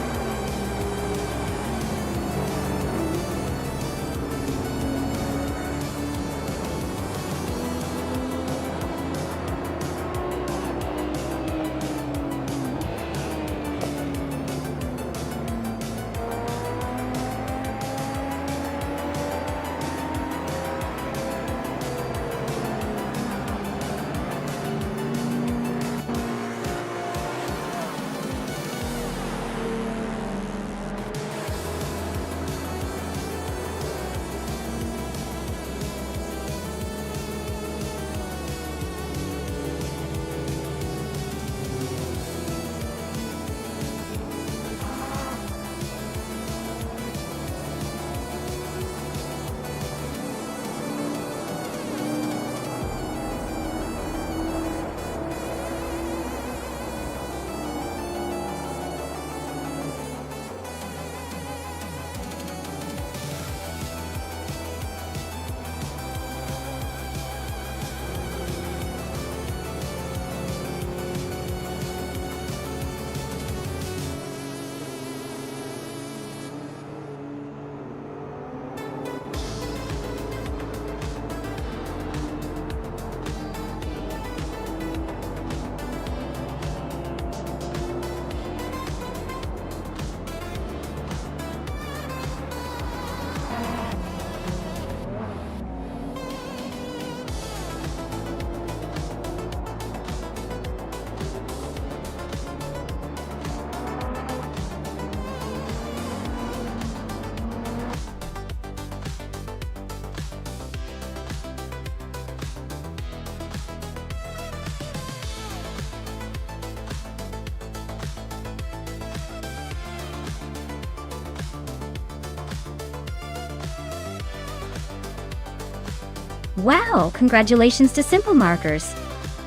Wow, congratulations to Simple Markers.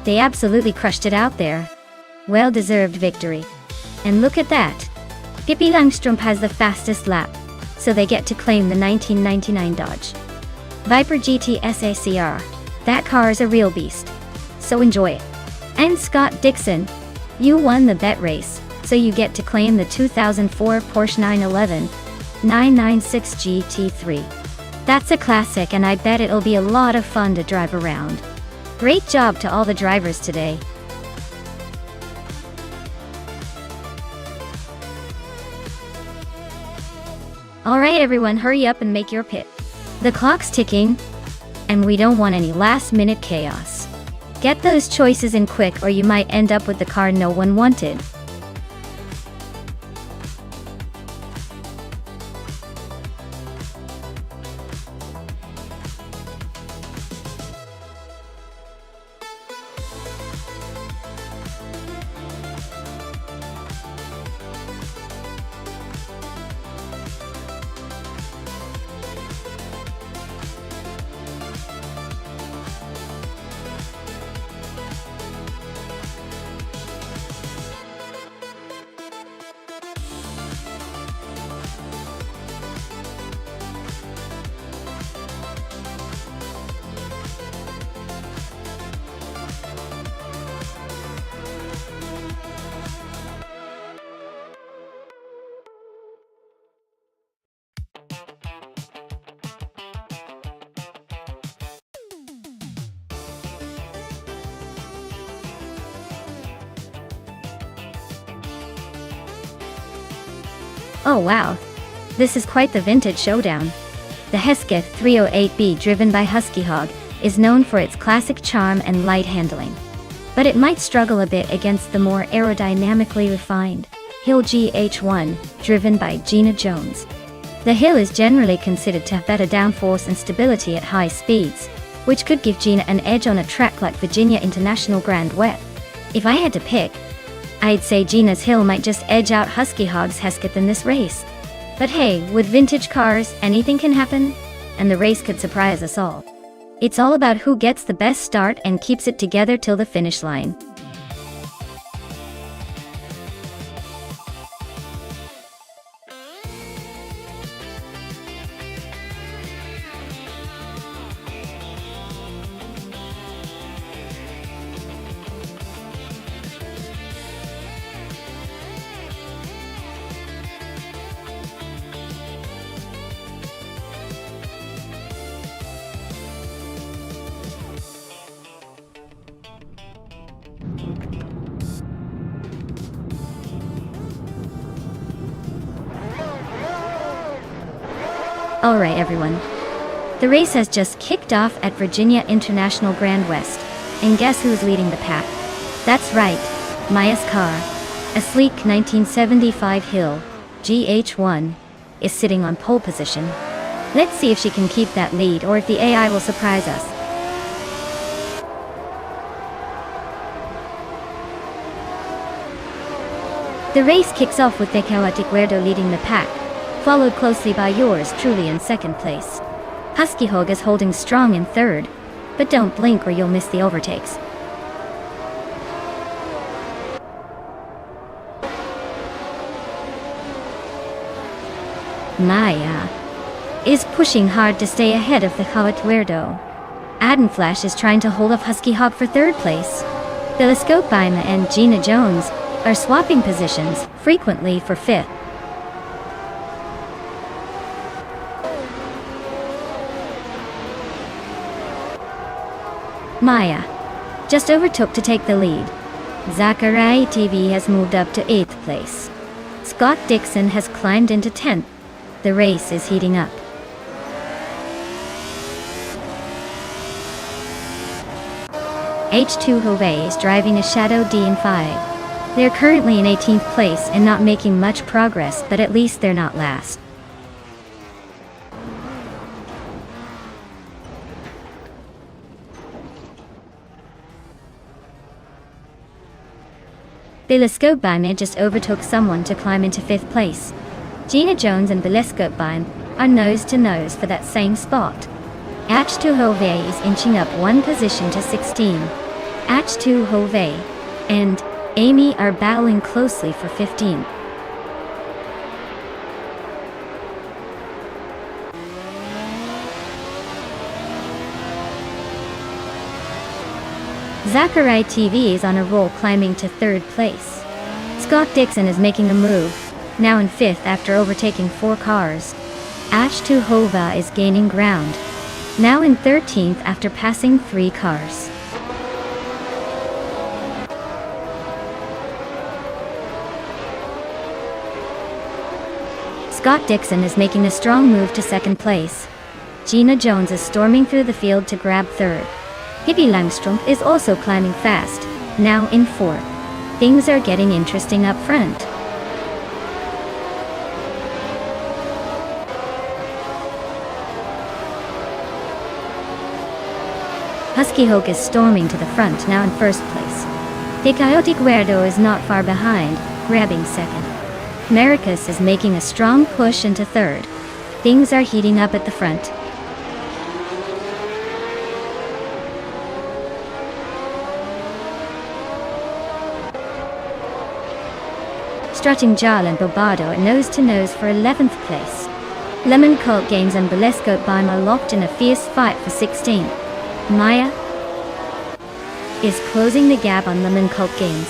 They absolutely crushed it out there. Well-deserved victory. And look at that. Pippi Langstrup has the fastest lap, so they get to claim the 1999 Dodge Viper GT SACR. That car is a real beast. So enjoy it. And Scott Dixon, you won the bet race, so you get to claim the 2004 Porsche 911 996 GT3. That's a classic, and I bet it'll be a lot of fun to drive around. Great job to all the drivers today. Alright everyone, hurry up and make your pit. The clock's ticking, and we don't want any last-minute chaos. Get those choices in quick or you might end up with the car no one wanted. Oh wow, this is quite the vintage showdown. The Hesketh 308B, driven by Husky Hog, is known for its classic charm and light handling. But it might struggle a bit against the more aerodynamically refined Hill GH1, driven by Gina Jones. The Hill is generally considered to have better downforce and stability at high speeds, which could give Gina an edge on a track like Virginia International Grand Wet. If I had to pick, I'd say Gina's Hill might just edge out Husky Hog's Hesketh in this race. But hey, with vintage cars, anything can happen, and the race could surprise us all. It's all about who gets the best start and keeps it together till the finish line. Alright everyone, the race has just kicked off at Virginia International Grand West, and guess who's leading the pack? That's right, Maya's car, a sleek 1975 Hill GH1, is sitting on pole position. Let's see if she can keep that lead or if the AI will surprise us. The race kicks off with the Chaotic Weirdo leading the pack, followed closely by yours truly in second place. Husky Hog is holding strong in third, but don't blink or you'll miss the overtakes. Maya is pushing hard to stay ahead of the Chaotic Weirdo. Adenflash is trying to hold off Husky Hog for third place. Telescope Baima and Gina Jones are swapping positions, frequently for fifth. Maya just overtook to take the lead. Zachariah TV has moved up to 8th place. Scott Dixon has climbed into 10th. The race is heating up. H2 Hovey is driving a Shadow D in 5. They're currently in 18th place and not making much progress, but at least they're not last. Telescope Baim just overtook someone to climb into 5th place. Gina Jones and Telescope Baim are nose to nose for that same spot. H2 Hove is inching up one position to 16. H2 Hove and Amy are battling closely for 15. Zachary TV is on a roll, climbing to 3rd place. Scott Dixon is making a move, now in 5th after overtaking 4 cars. H2 Hova is gaining ground, now in 13th after passing 3 cars. Scott Dixon is making a strong move to 2nd place. Gina Jones is storming through the field to grab 3rd. Pippi Langstrumpf is also climbing fast, now in 4th. Things are getting interesting up front. Husky Hoke is storming to the front, now in 1st place. The Coyote Guerdo is not far behind, grabbing 2nd. Maricus is making a strong push into 3rd. Things are heating up at the front. Strutting Jal and Bobado are nose-to-nose for 11th place. Lemon Cult Games and Balescote Bime are locked in a fierce fight for 16. Maya is closing the gap on Lemon Cult Games,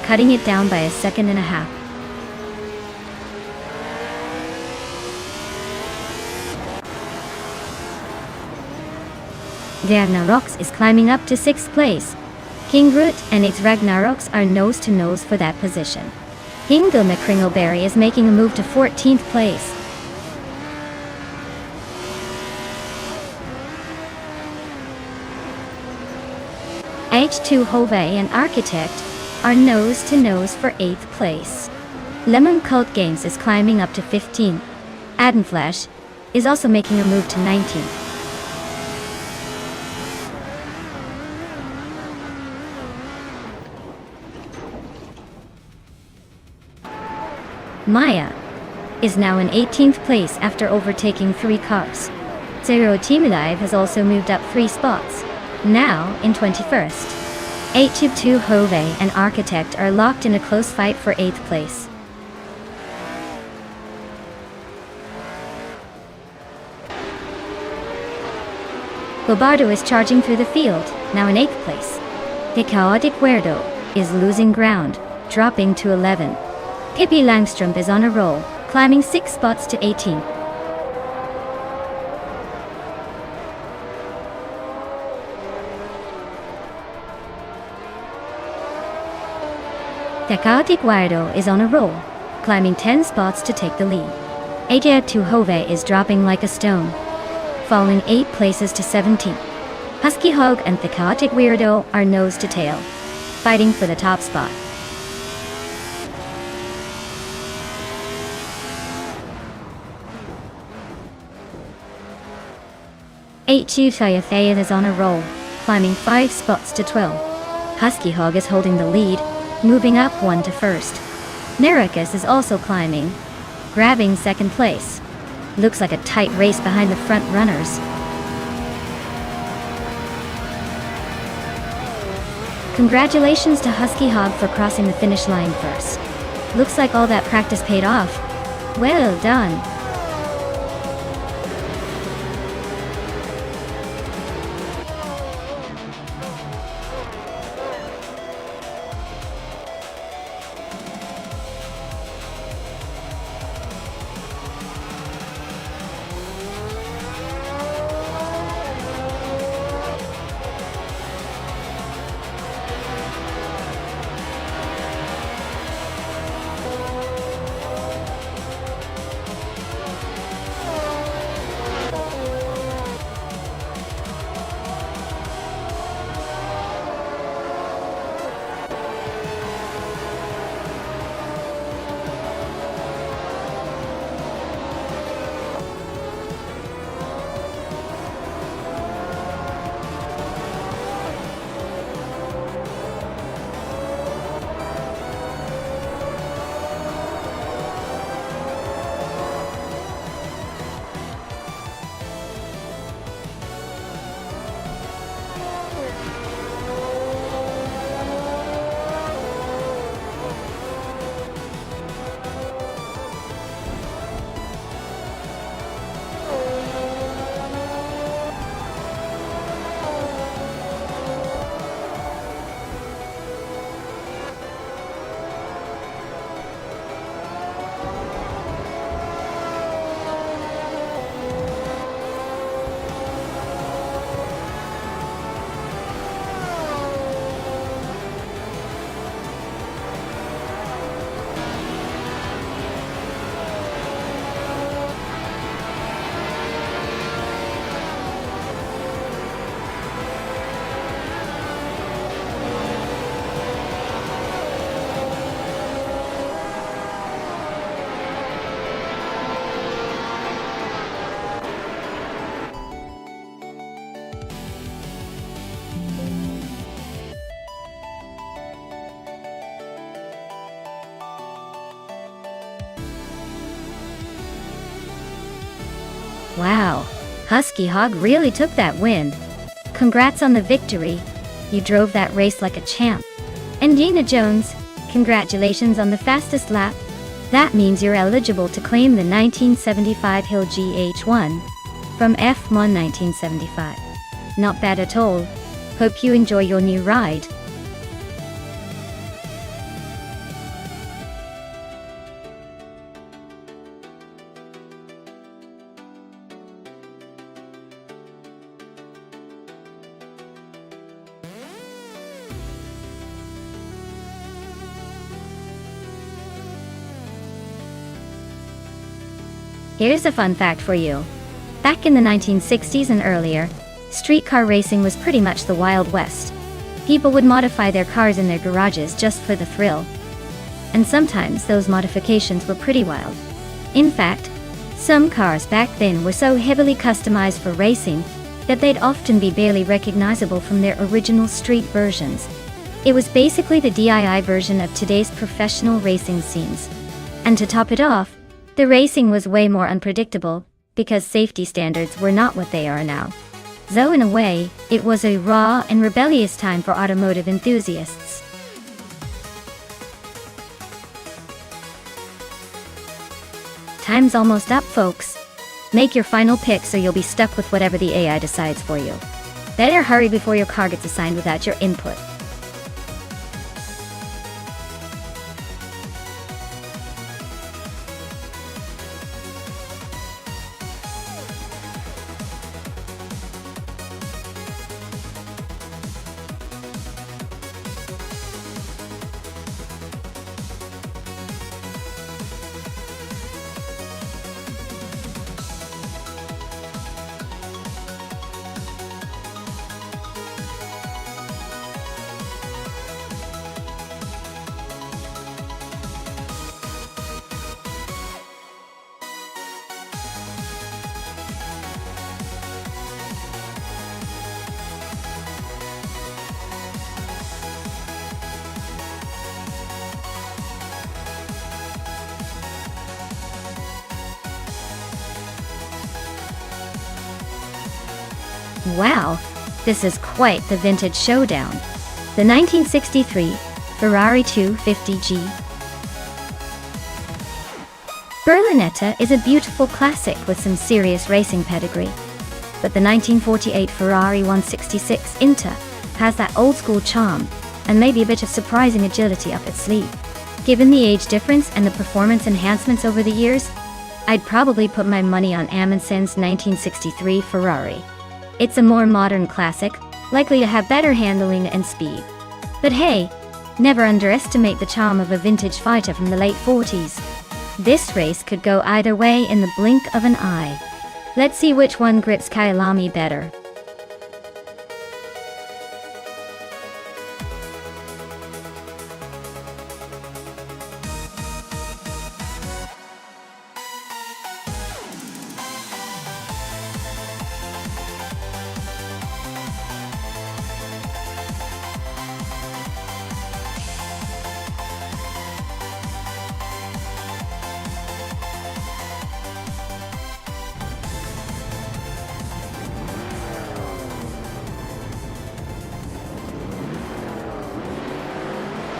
cutting it down by 1.5 seconds. Ragnaroks is climbing up to 6th place. King Groot and its Ragnaroks are nose-to-nose for that position. Hingle McCringleberry is making a move to 14th place. H2 Hove and Architect are nose-to-nose for 8th place. Lemon Cult Games is climbing up to 15. Adenflash is also making a move to 19th. Maya is now in 18th place after overtaking 3 cars. Zero Team Alive has also moved up 3 spots, now in 21st. H2 Hove and Architect are locked in a close fight for 8th place. Bobardo is charging through the field, now in 8th place. The Chaotic Guerdo is losing ground, dropping to 11. Pippi Langstrumpf is on a roll, climbing 6 spots to 18. The Chaotic Guardo is on a roll, climbing 10 spots to take the lead. H2 Hove is dropping like a stone, falling 8 places to 17. Husky Hog and the Chaotic Weirdo are nose to tail, fighting for the top spot. H2 Thayathayan is on a roll, climbing 5 spots to 12. Husky Hog is holding the lead, moving up 1 to 1st. Maricus is also climbing, grabbing 2nd place. Looks like a tight race behind the front runners. Congratulations to Husky Hog for crossing the finish line first. Looks like all that practice paid off. Well done. Wow, Husky Hog really took that win. Congrats on the victory. You drove that race like a champ. And Dina Jones, congratulations on the fastest lap. That means you're eligible to claim the 1975 Hill GH1 from F1 1975. Not bad at all. Hope you enjoy your new ride. Here's a fun fact for you. Back in the 1960s and earlier, streetcar racing was pretty much the Wild West. People would modify their cars in their garages just for the thrill. And sometimes those modifications were pretty wild. In fact, some cars back then were so heavily customized for racing that they'd often be barely recognizable from their original street versions. It was basically the DIY version of today's professional racing scenes. And to top it off, the racing was way more unpredictable, because safety standards were not what they are now. Though in a way, it was a raw and rebellious time for automotive enthusiasts. Time's almost up, folks. Make your final pick or you'll be stuck with whatever the AI decides for you. Better hurry before your car gets assigned without your input. Wow, this is quite the vintage showdown. The 1963 Ferrari 250G. Berlinetta is a beautiful classic with some serious racing pedigree. But the 1948 Ferrari 166 Inter has that old-school charm and maybe a bit of surprising agility up its sleeve. Given the age difference and the performance enhancements over the years, I'd probably put my money on Amundsen's 1963 Ferrari. It's a more modern classic, likely to have better handling and speed. But hey, never underestimate the charm of a vintage fighter from the late 40s. This race could go either way in the blink of an eye. Let's see which one grips Kyalami better.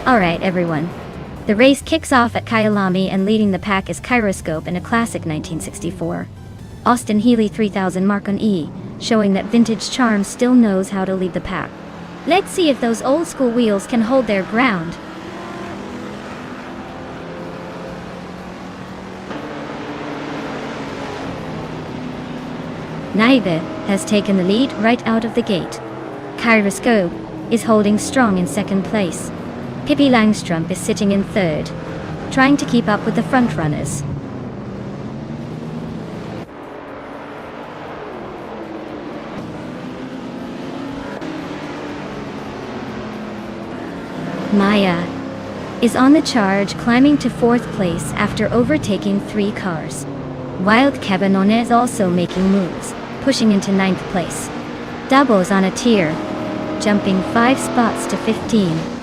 Alright everyone, the race kicks off at Kyalami and leading the pack is Kyroscope in a classic 1964 Austin Healey 3000 Mark-on E, showing that vintage charm still knows how to lead the pack. Let's see if those old school wheels can hold their ground. Naive has taken the lead right out of the gate. Kyroscope is holding strong in second place. Pippi Langstrup is sitting in third, trying to keep up with the front runners. Maya is on the charge, climbing to fourth place after overtaking 3 cars. Wild Cabanone is also making moves, pushing into 9th place. Doubles on a tier, jumping 5 spots to 15.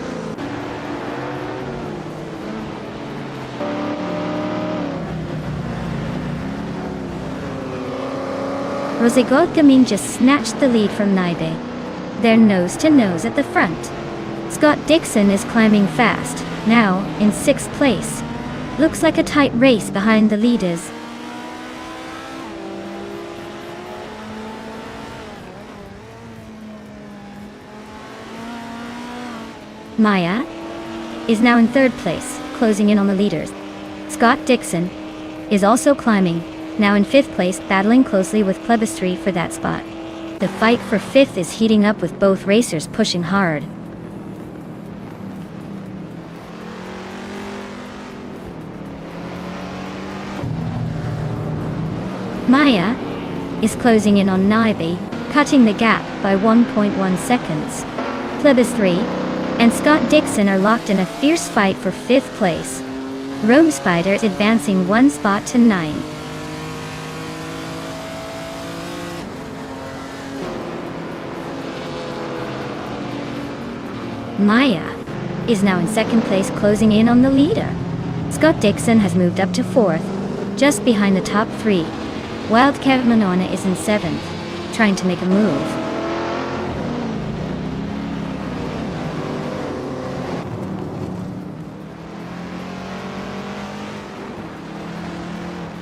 Rosegod Gaming just snatched the lead from Naibe. They're nose to nose at the front. Scott Dixon is climbing fast, now in 6th place. Looks like a tight race behind the leaders. Maya is now in 3rd place, closing in on the leaders. Scott Dixon is also climbing, now in 5th place, battling closely with Plebistry for that spot. The fight for 5th is heating up with both racers pushing hard. Maya is closing in on Naibe, cutting the gap by 1.1 seconds. Plebistry and Scott Dixon are locked in a fierce fight for 5th place. Rome Spider is advancing 1 spot to 9. Maya is now in 2nd place, closing in on the leader. Scott Dixon has moved up to 4th, just behind the top 3. Wild Kev Manona is in 7th, trying to make a move.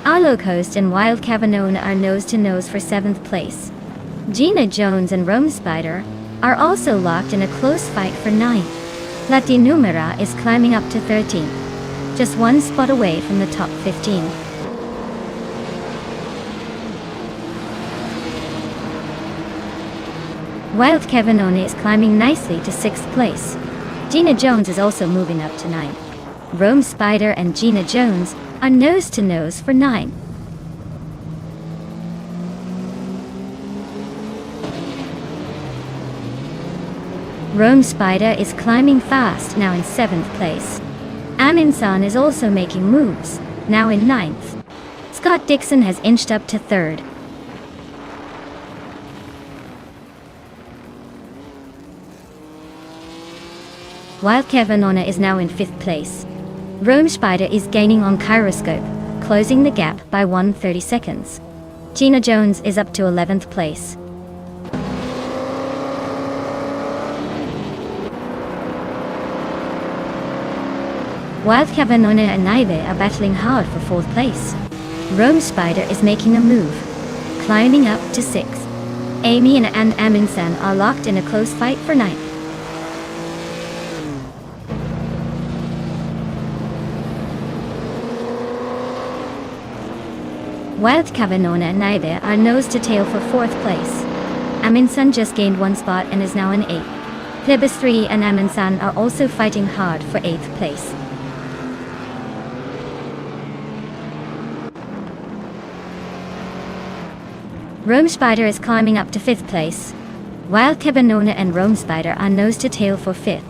Arlo Coast and Wild Cavanona are nose-to-nose for 7th place. Gina Jones and Rome Spider are also locked in a close fight for 9th. Latinumera is climbing up to 13th, just 1 spot away from the top 15. Wild Cavanona is climbing nicely to 6th place. Gina Jones is also moving up to 9th. Rome Spider and Gina Jones are nose-to-nose for 9. Rome Spider is climbing fast, now in 7th place. Amin-san is also making moves, now in 9th. Scott Dixon has inched up to 3rd. Wild Cavanona is now in 5th place. Rome Spider is gaining on Kyroscope, closing the gap by 1:30 seconds. Gina Jones is up to 11th place. Wild Cavanona and Naibe are battling hard for 4th place. Rome Spider is making a move, climbing up to 6th. Amy and Amin-san are locked in a close fight for 9th. Wild Cavanona and Naibe are nose-to-tail for 4th place. Amin-san just gained 1 spot and is now in 8th. Plebistry and Amin-san are also fighting hard for 8th place. Rome Spider is climbing up to 5th place. Wild Cavanona and Rome Spider are nose-to-tail for 5th.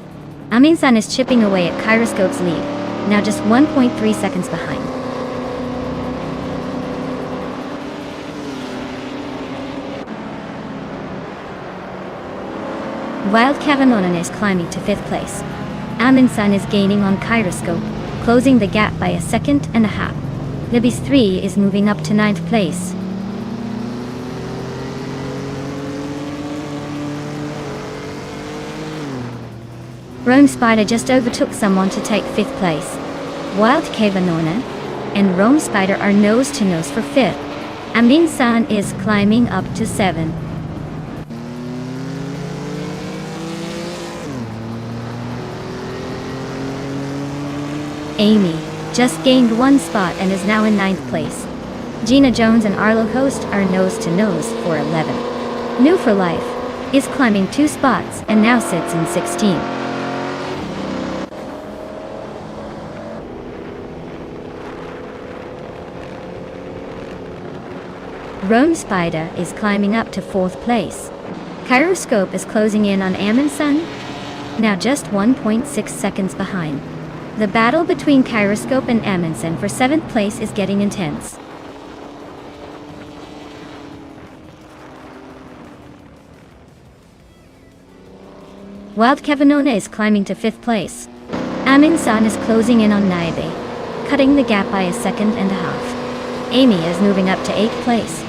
Amin-san is chipping away at Kyroscope's lead, now just 1.3 seconds behind. Wild Cavanona is climbing to 5th place. Amin-san is gaining on Kyroscope, closing the gap by 1.5 seconds. Libby's 3 is moving up to 9th place. Rome Spider just overtook someone to take 5th place. Wild Cavanona and Rome Spider are nose-to-nose for 5th. Amin-san is climbing up to 7th. Amy just gained 1 spot and is now in 9th place. Gina Jones and Arlo Host are nose-to-nose for 11th. New for Life is climbing 2 spots and now sits in 16th. Rome Spider is climbing up to 4th place. Kyroscope is closing in on Amin-san, now just 1.6 seconds behind. The battle between Kyroscope and Amin-san for 7th place is getting intense. Wild Cavanona is climbing to 5th place. Amin-san is closing in on Naibe, cutting the gap by 1.5 seconds. Amy is moving up to 8th place.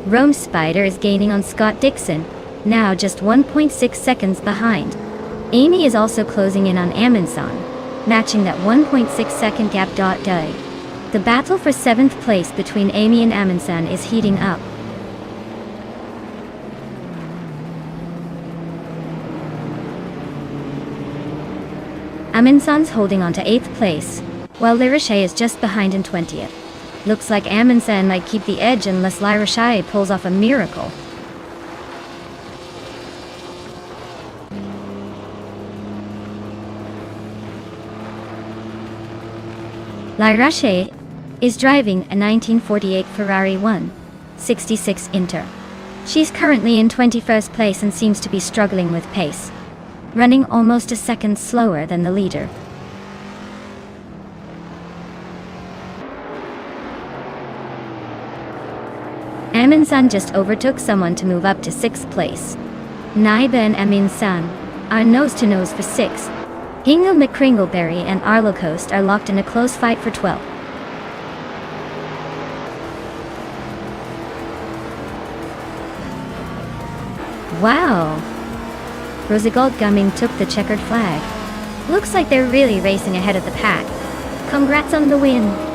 Rome Spider is gaining on Scott Dixon, now just 1.6 seconds behind. Amy is also closing in on Amundsen, matching that 1.6 second gap. The battle for 7th place between Amy and Amundsen is heating up. Amundsen's holding on to 8th place, while Lirache is just behind in 20th. Looks like Amundsen might keep the edge unless Lirache pulls off a miracle. Lirache is driving a 1948 Ferrari 166 Inter. She's currently in 21st place and seems to be struggling with pace, running almost a second slower than the leader. Amundsen just overtook someone to move up to 6th place. Naiba and Amundsen are nose-to-nose for 6th. Hingle McCringleberry and Arlo Coast are locked in a close fight for 12th. Wow! Rosigald Gumming took the checkered flag. Looks like they're really racing ahead of the pack. Congrats on the win!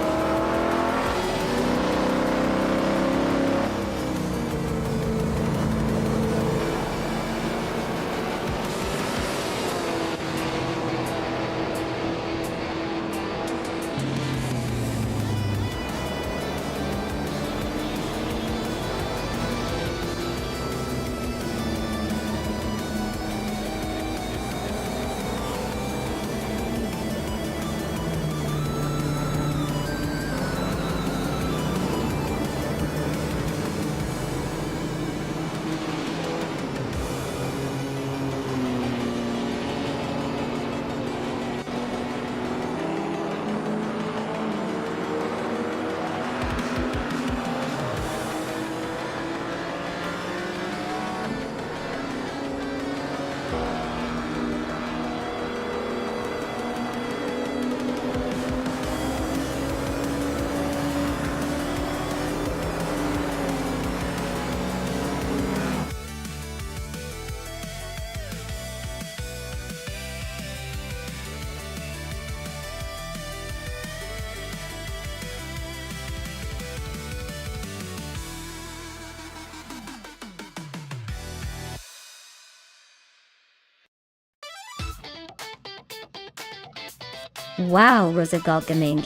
Wow, Rosigald Gaming.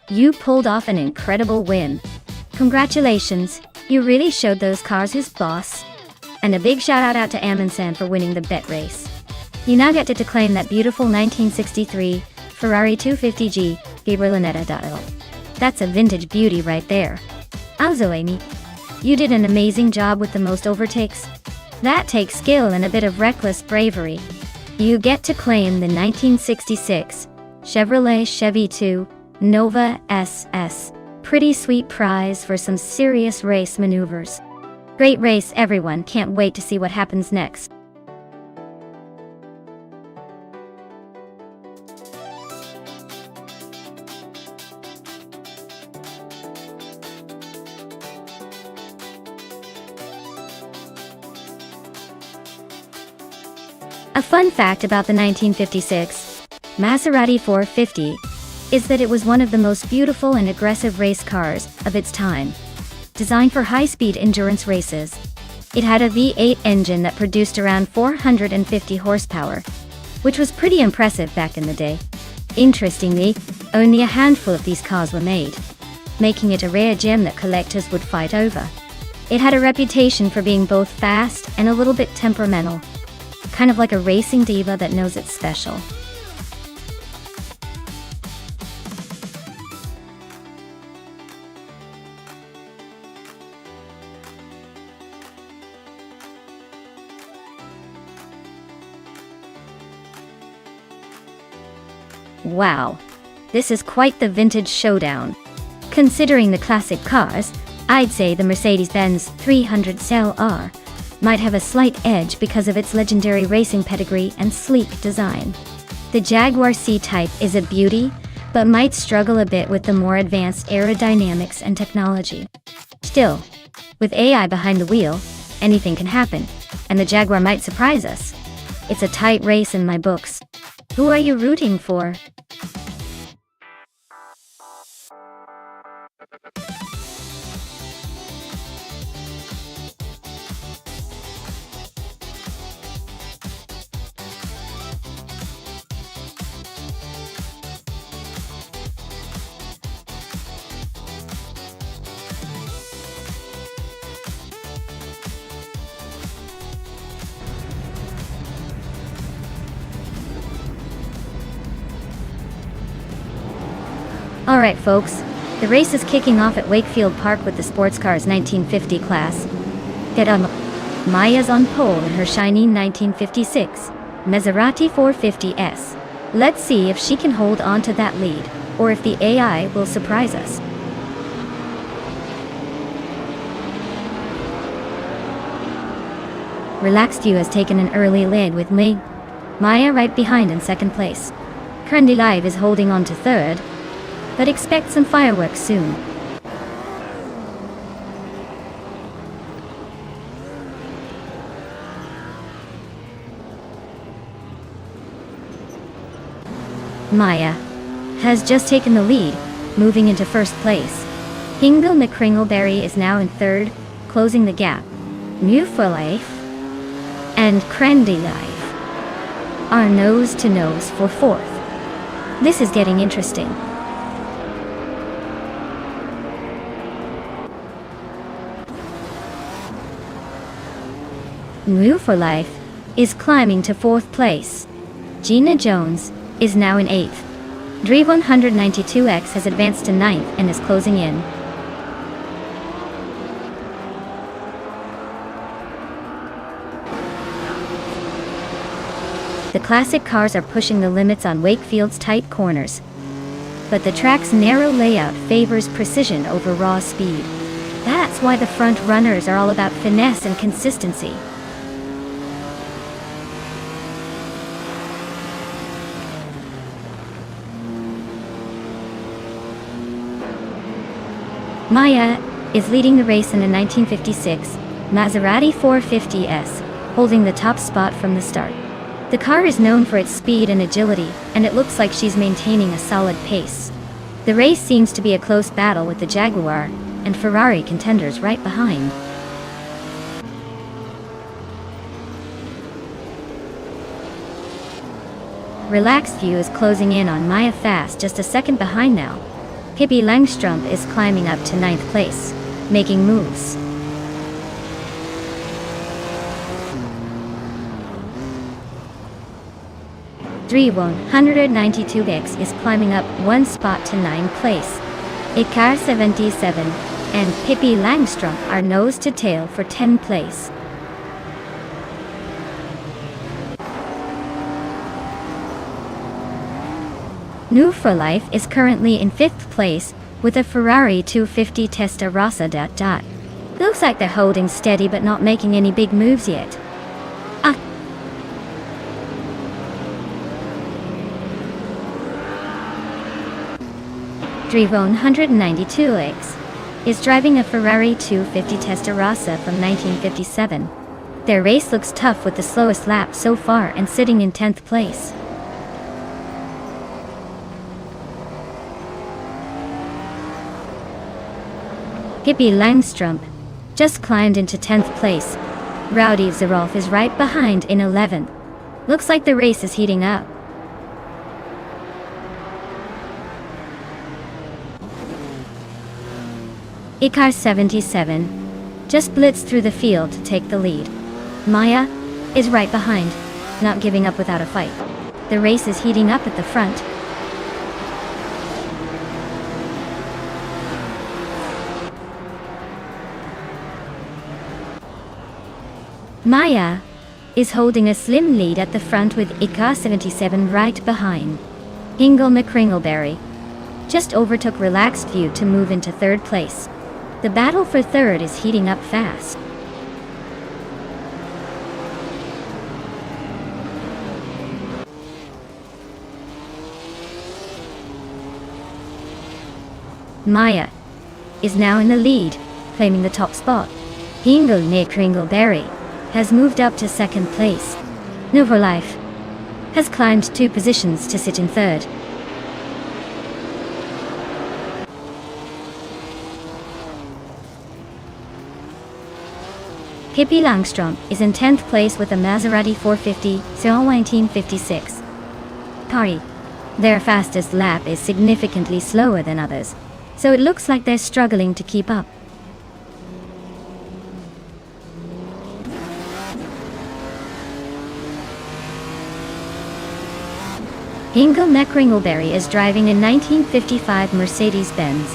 You pulled off an incredible win. Congratulations, you really showed those cars who's boss. And a big shout out to Amundsen for winning the bet race. You now get to claim that beautiful 1963 Ferrari 250G Gabrielinetta.l. That's a vintage beauty right there. Also, Amy, you did an amazing job with the most overtakes. That takes skill and a bit of reckless bravery. You get to claim the 1966 Chevrolet Chevy 2 Nova SS. Pretty sweet prize for some serious race maneuvers. Great race, everyone. Can't wait to see what happens next. A fun fact about the 1956 Maserati 450 is that it was one of the most beautiful and aggressive race cars of its time. Designed for high-speed endurance races, it had a V8 engine that produced around 450 horsepower, which was pretty impressive back in the day. Interestingly, only a handful of these cars were made, making it a rare gem that collectors would fight over. It had a reputation for being both fast and a little bit temperamental, kind of like a racing diva that knows it's special. Wow, this is quite the vintage showdown. Considering the classic cars, I'd say the Mercedes-Benz 300 SL-R might have a slight edge because of its legendary racing pedigree and sleek design. The Jaguar C-Type is a beauty, but might struggle a bit with the more advanced aerodynamics and technology. Still, With AI behind the wheel, anything can happen, and the Jaguar might surprise us. It's a tight race in my books. Who are you rooting for? Alright folks, the race is kicking off at Wakefield Park with the sports cars 1950 class. Get on. Maya's on pole in her shiny 1956 Maserati 450S. Let's see if she can hold on to that lead, or if the AI will surprise us. Relaxed View has taken an early lead with Maya right behind in second place. Trendy Live is holding on to third, but expect some fireworks soon. Maya has just taken the lead, moving into first place. Hingle McCringleberry is now in third, closing the gap. New for Life and Trendy Live are nose to nose for fourth. This is getting interesting. New for Life is climbing to fourth place. Gina Jones is now in eighth. Dre 192X has advanced to ninth and is closing in. The classic cars are pushing the limits on Wakefield's tight corners, but the track's narrow layout favors precision over raw speed. That's why the front runners are all about finesse and consistency. Maya is leading the race in a 1956 Maserati 450S, holding the top spot from the start. The car is known for its speed and agility, and it looks like she's maintaining a solid pace. The race seems to be a close battle with the Jaguar and Ferrari contenders right behind. Relaxed View is closing in on Maya fast, just a second behind now. Pippi Langstrumpf is climbing up to ninth place, making moves. Dre 192X is climbing up one spot to ninth place. Icar 77 and Pippi Langstrumpf are nose to tail for 10th place. New for Life is currently in 5th place with a Ferrari 250 Testarossa. Looks like they're holding steady but not making any big moves yet. Dre 192X is driving a Ferrari 250 Testarossa from 1957. Their race looks tough with the slowest lap so far and sitting in 10th place. Pippi Langstrumpf just climbed into 10th place. Rowdy Zarolf is right behind in 11th. Looks like the race is heating up. Icar 77 just blitzed through the field to take the lead. Maya is right behind, not giving up without a fight. The race is heating up at the front. Maya is holding a slim lead at the front with Icar 77 right behind. Hingle McCringleberry just overtook Relaxed View to move into third place. The battle for third is heating up fast. Maya is now in the lead, claiming the top spot. Hingle Kringleberry has moved up to second place. No for Life has climbed 2 positions to sit in third. Pippi Langstrom is in 10th place with a Maserati 450 till 1956. Kari. Their fastest lap is significantly slower than others, so it looks like they're struggling to keep up. Hingle Kringleberry is driving a 1955 Mercedes-Benz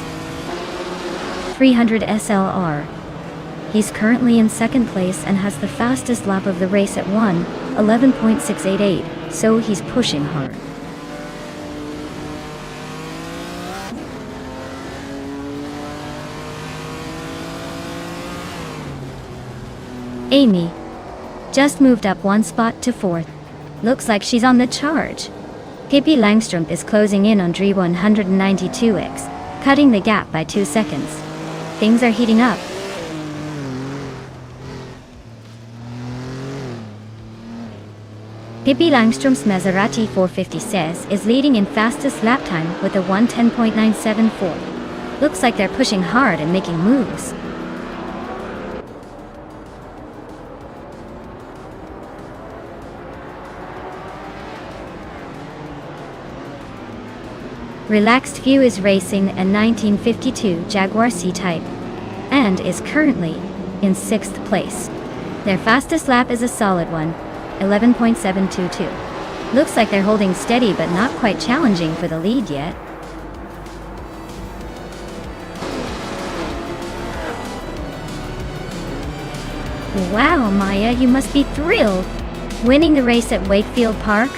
300 SLR. He's currently in second place and has the fastest lap of the race at 1:11.688, so he's pushing hard. Amy just moved up 1 spot to 4th. Looks like she's on the charge. Pippi Langstrom is closing in on Dre 192X, cutting the gap by 2 seconds. Things are heating up. Pippi Langstrom's Maserati 450 says is leading in fastest lap time with a 1:10.974. Looks like they're pushing hard and making moves. Relaxed View is racing a 1952 Jaguar C-Type and is currently in 6th place. Their fastest lap is a solid one, 11.722. Looks like they're holding steady but not quite challenging for the lead yet. Wow, Maya, you must be thrilled! Winning the race at Wakefield Park?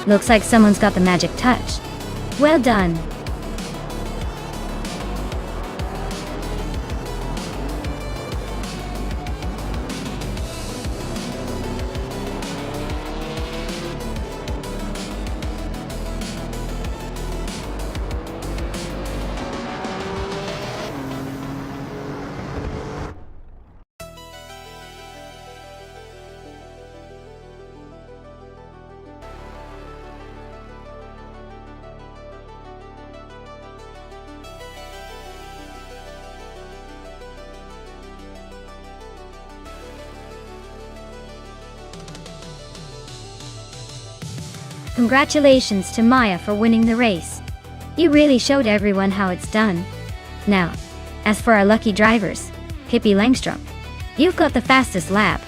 Looks like someone's got the magic touch. Well done! Congratulations to Maya for winning the race. You really showed everyone how it's done. Now, as for our lucky drivers, Pippi Langstrom, you've got the fastest lap,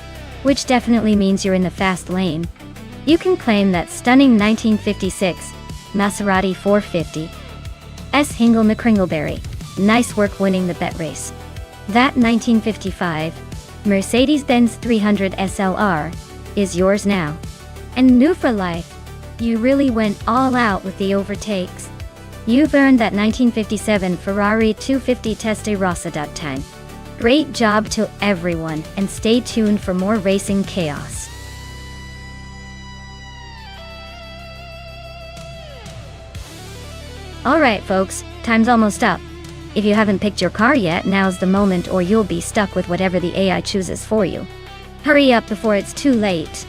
which definitely means you're in the fast lane. You can claim that stunning 1956 Maserati 450. Hingle Kringleberry, nice work winning the bet race. That 1955 Mercedes-Benz 300 SLR is yours now. And new for life. You really went all out with the overtakes. You've earned that 1957 Ferrari 250 Testarossa time. Great job to everyone, and stay tuned for more racing chaos. Alright folks, time's almost up. If you haven't picked your car yet, now's the moment, or you'll be stuck with whatever the AI chooses for you. Hurry up before it's too late.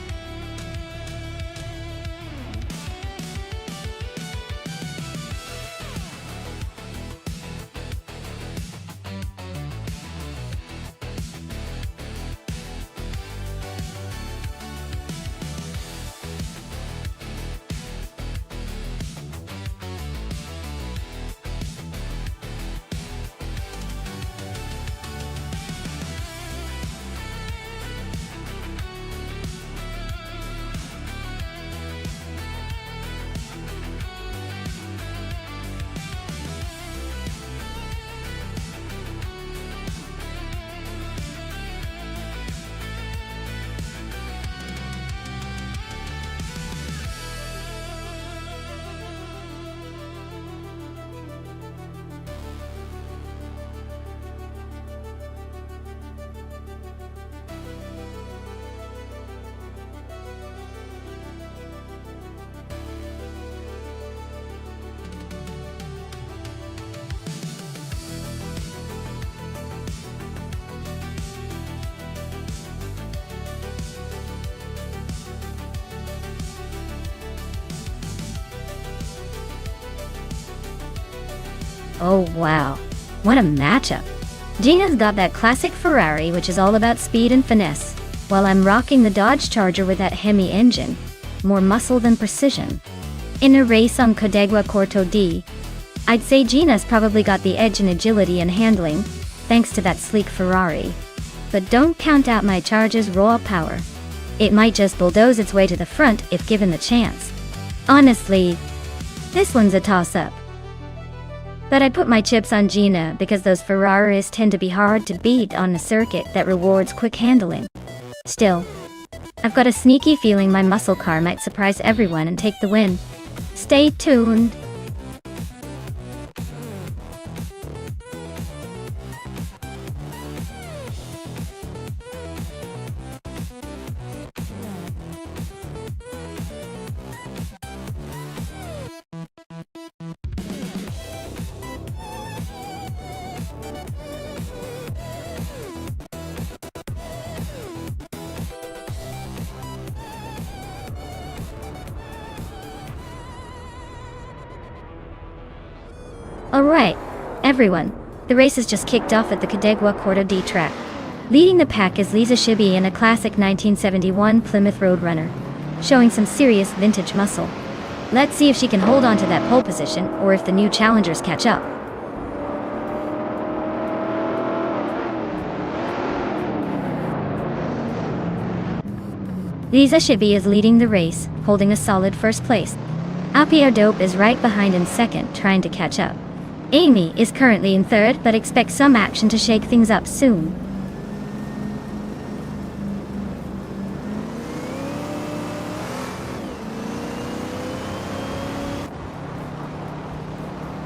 Oh wow, what a matchup. Gina's got that classic Ferrari which is all about speed and finesse, while I'm rocking the Dodge Charger with that Hemi engine, more muscle than precision. In a race on Codegua Corto D, I'd say Gina's probably got the edge in agility and handling, thanks to that sleek Ferrari. But don't count out my Charger's raw power. It might just bulldoze its way to the front if given the chance. Honestly, this one's a toss-up. But I'd put my chips on Gina because those Ferraris tend to be hard to beat on a circuit that rewards quick handling. Still, I've got a sneaky feeling my muscle car might surprise everyone and take the win. Stay tuned. Alright, everyone, the race has just kicked off at the Codegua Corto D track. Leading the pack is Lisa Shibby in a classic 1971 Plymouth Roadrunner, showing some serious vintage muscle. Let's see if she can hold on to that pole position or if the new challengers catch up. Lisa Shibby is leading the race, holding a solid first place. Apia Dope is right behind in second, trying to catch up. Amy is currently in third, but expects some action to shake things up soon.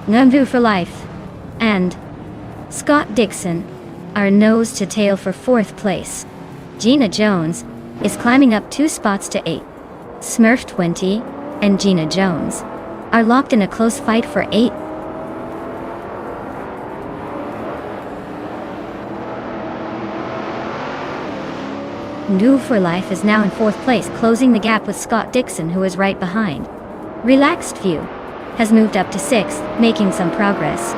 Nundu for Life and Scott Dixon are nose to tail for fourth place. Gina Jones is climbing up 2 spots to 8. Smurf 20 and Gina Jones are locked in a close fight for 8. New for Life is now in fourth place, closing the gap with Scott Dixon, who is right behind. Relaxed View has moved up to 6th, making some progress.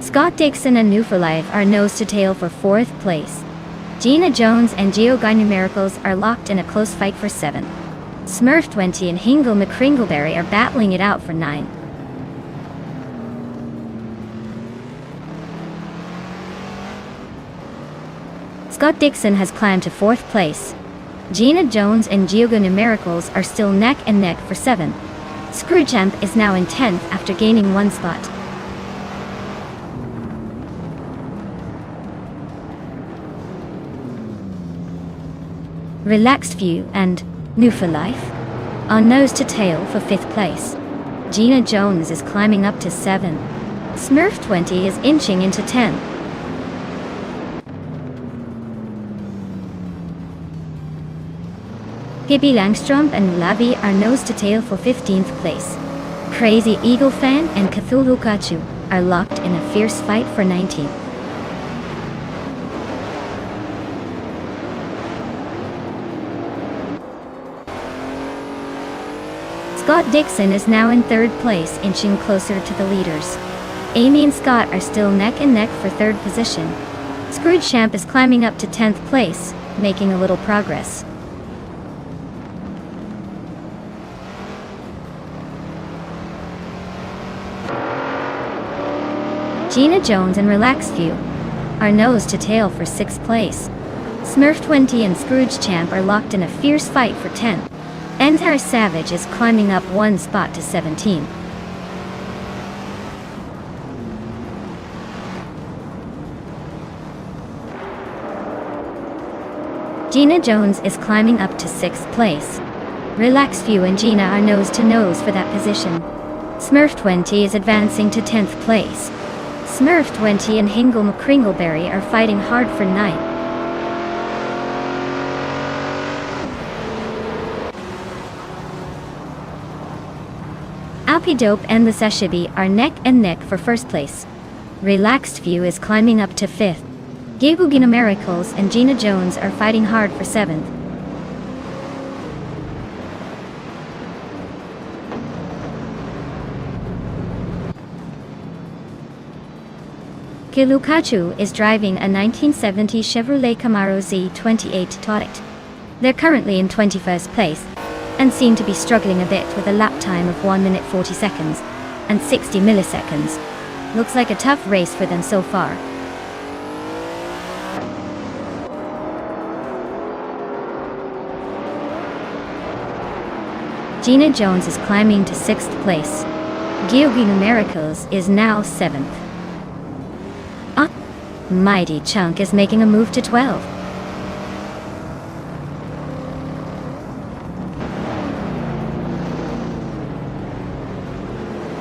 Scott Dixon and New for Life are nose to tail for 4th place. Gina Jones and Geogine Miracles are locked in a close fight for 7th. Smurf 20 and Hingle McCringleberry are battling it out for 9th. Scott Dixon has climbed to 4th place. Gina Jones and Geogine Miracles are still neck and neck for 7th. Screwchamp is now in 10th after gaining 1 spot. Relaxed View and New for Life are nose to tail for 5th place. Gina Jones is climbing up to 7th. Smurf 20 is inching into 10th. Pippi Langstrom and Lavi are nose to tail for 15th place. Crazy Eagle Fan and Cthulhu Kachu are locked in a fierce fight for 19th. Scott Dixon is now in 3rd place, inching closer to the leaders. Amy and Scott are still neck and neck for 3rd position. Screwchamp is climbing up to 10th place, making a little progress. Gina Jones and Relaxed View are nose to tail for 6th place. Smurf 20 and Scroogechamp are locked in a fierce fight for 10th. Entire Savage is climbing up 1 spot to 17. Gina Jones is climbing up to 6th place. Relaxed View and Gina are nose to nose for that position. Smurf 20 is advancing to 10th place. Smurf 20 and Hingle McCringleberry are fighting hard for 9th. Alpi Dope and the Sashibi are neck and neck for 1st place. Relaxed View is climbing up to 5th. Gabugina Miracles and Gina Jones are fighting hard for 7th. Kilukachu is driving a 1970 Chevrolet Camaro Z28 Touareg. They're currently in 21st place, and seem to be struggling a bit with a lap time of 1 minute 40 seconds and 60 milliseconds. Looks like a tough race for them so far. Gina Jones is climbing to 6th place. Gabugina Miracles is now 7th. Mighty Chunk is making a move to 12.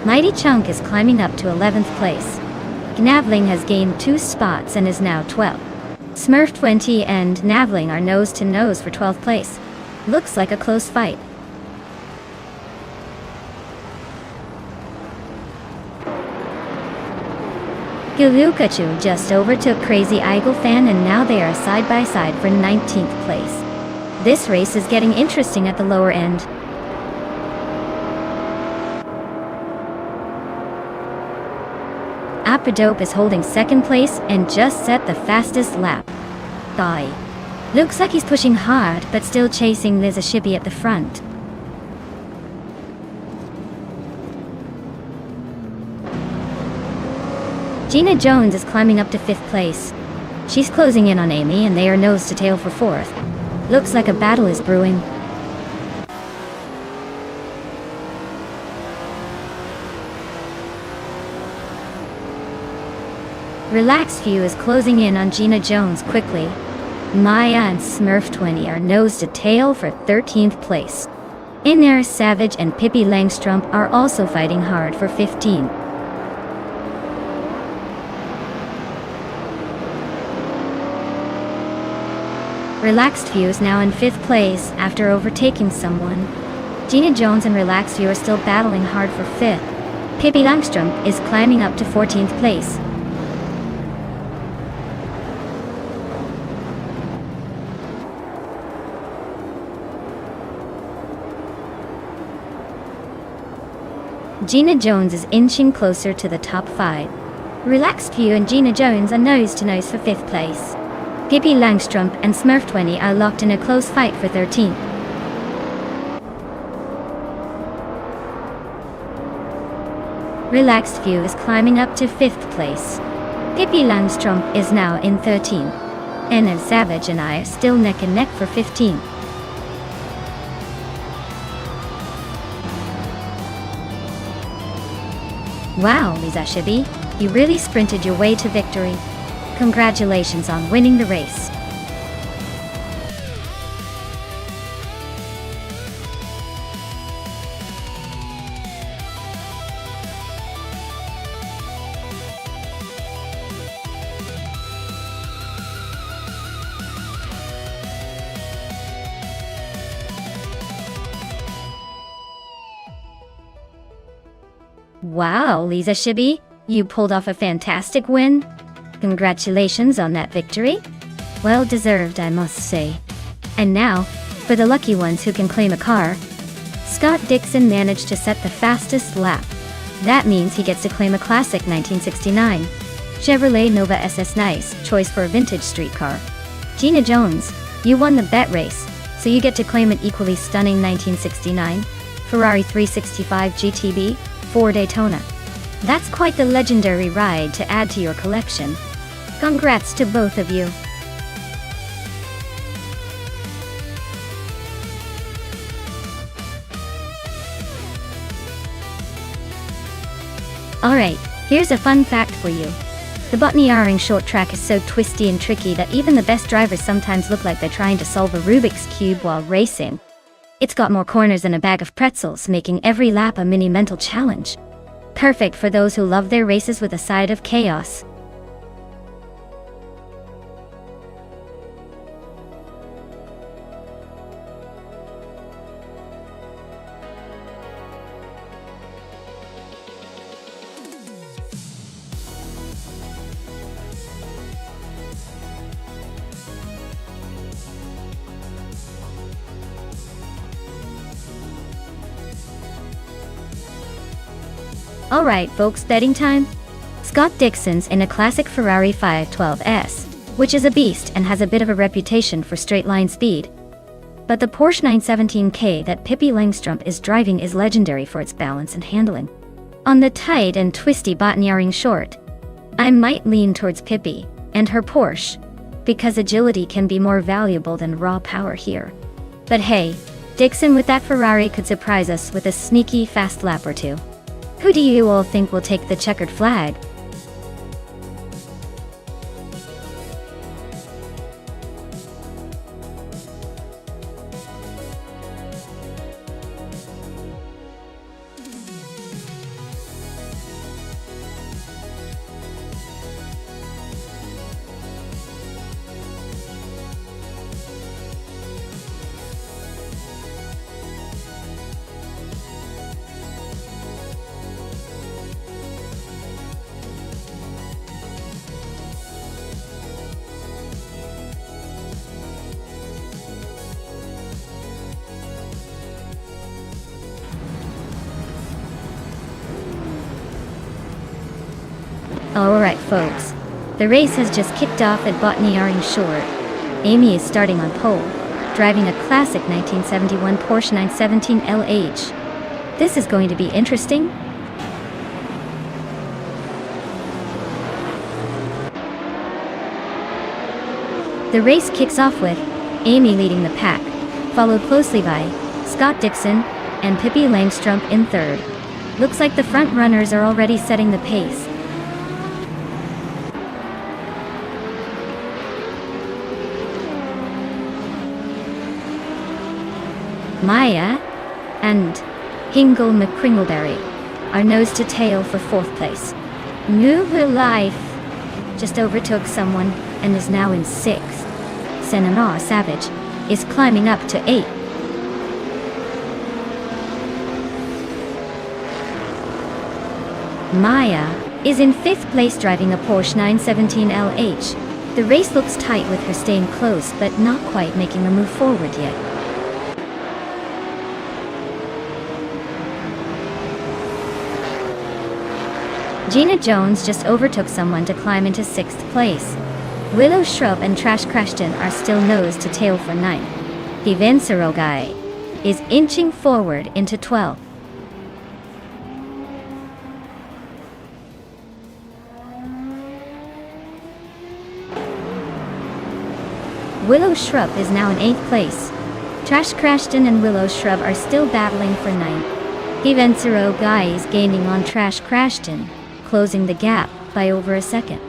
Mighty Chunk is climbing up to 11th place. Navling has gained 2 spots and is now 12. Smurf 20 and Navling are nose to nose for 12th place. Looks like a close fight. Kilukachu just overtook Crazy Eagle Fan and now they are side by side for 19th place. This race is getting interesting at the lower end. Apadope is holding 2nd place and just set the fastest lap. Guy. Looks like he's pushing hard but still chasing Liz Ashibi at the front. Gina Jones is climbing up to 5th place. She's closing in on Amy and they are nose to tail for 4th. Looks like a battle is brewing. Relaxed View is closing in on Gina Jones quickly. Maya and Smurf 20 are nose to tail for 13th place. Iner Savage and Pippi Langstrumpf are also fighting hard for 15. Relaxed View is now in 5th place after overtaking someone. Gina Jones and Relaxed View are still battling hard for 5th. Pippi Langstrumpf is climbing up to 14th place. Gina Jones is inching closer to the top 5. Relaxed View and Gina Jones are nose to nose for 5th place. Pippi Langstrumpf and Smurf 20 are locked in a close fight for 13th. Relaxed View is climbing up to 5th place. Pippi Langstrumpf is now in 13th. Iner Savage and I are still neck and neck for 15th. Wow, Liz Ashibi, you really sprinted your way to victory. Congratulations on winning the race. Wow, Liz Ashibi, you pulled off a fantastic win. Congratulations on that victory. Well deserved, I must say. And now, for the lucky ones who can claim a car. Scott Dixon managed to set the fastest lap. That means he gets to claim a classic 1969 Chevrolet Nova SS Nice, choice for a vintage street car. Gina Jones, you won the bet race, so you get to claim an equally stunning 1969 Ferrari 365 GTB for Daytona. That's quite the legendary ride to add to your collection. Congrats to both of you. Alright, here's a fun fact for you. The Botniaring short track is so twisty and tricky that even the best drivers sometimes look like they're trying to solve a Rubik's Cube while racing. It's got more corners than a bag of pretzels, making every lap a mini mental challenge. Perfect for those who love their races with a side of chaos. Alright folks, betting time. Scott Dixon's in a classic Ferrari 512S, which is a beast and has a bit of a reputation for straight line speed. But the Porsche 917K that Pippi Langstrup is driving is legendary for its balance and handling. On the tight and twisty Botniaring short, I might lean towards Pippi and her Porsche, because agility can be more valuable than raw power here. But hey, Dixon with that Ferrari could surprise us with a sneaky fast lap or two. Who do you all think will take the checkered flag? Alright folks, the race has just kicked off at Botniaring Short. Amy is starting on pole, driving a classic 1971 Porsche 917 LH. This is going to be interesting. The race kicks off with Amy leading the pack, followed closely by Scott Dixon and Pippi Langstrup in third. Looks like the front runners are already setting the pace. Maya and Hingle McCringleberry are nose to tail for fourth place. New Life just overtook someone and is now in sixth. Senna Savage is climbing up to 8th. Maya is in 5th place driving a Porsche 917 LH. The race looks tight with her staying close but not quite making the move forward yet. Gina Jones just overtook someone to climb into 6th place. Willow Shrub and Trash Crashton are still nose to tail for 9th. The Vincerogai is inching forward into 12th. Willow Shrub is now in 8th place. Trash Crashton and Willow Shrub are still battling for 9th. The Vincerogai is gaining on Trash Crashton, closing the gap by over a second.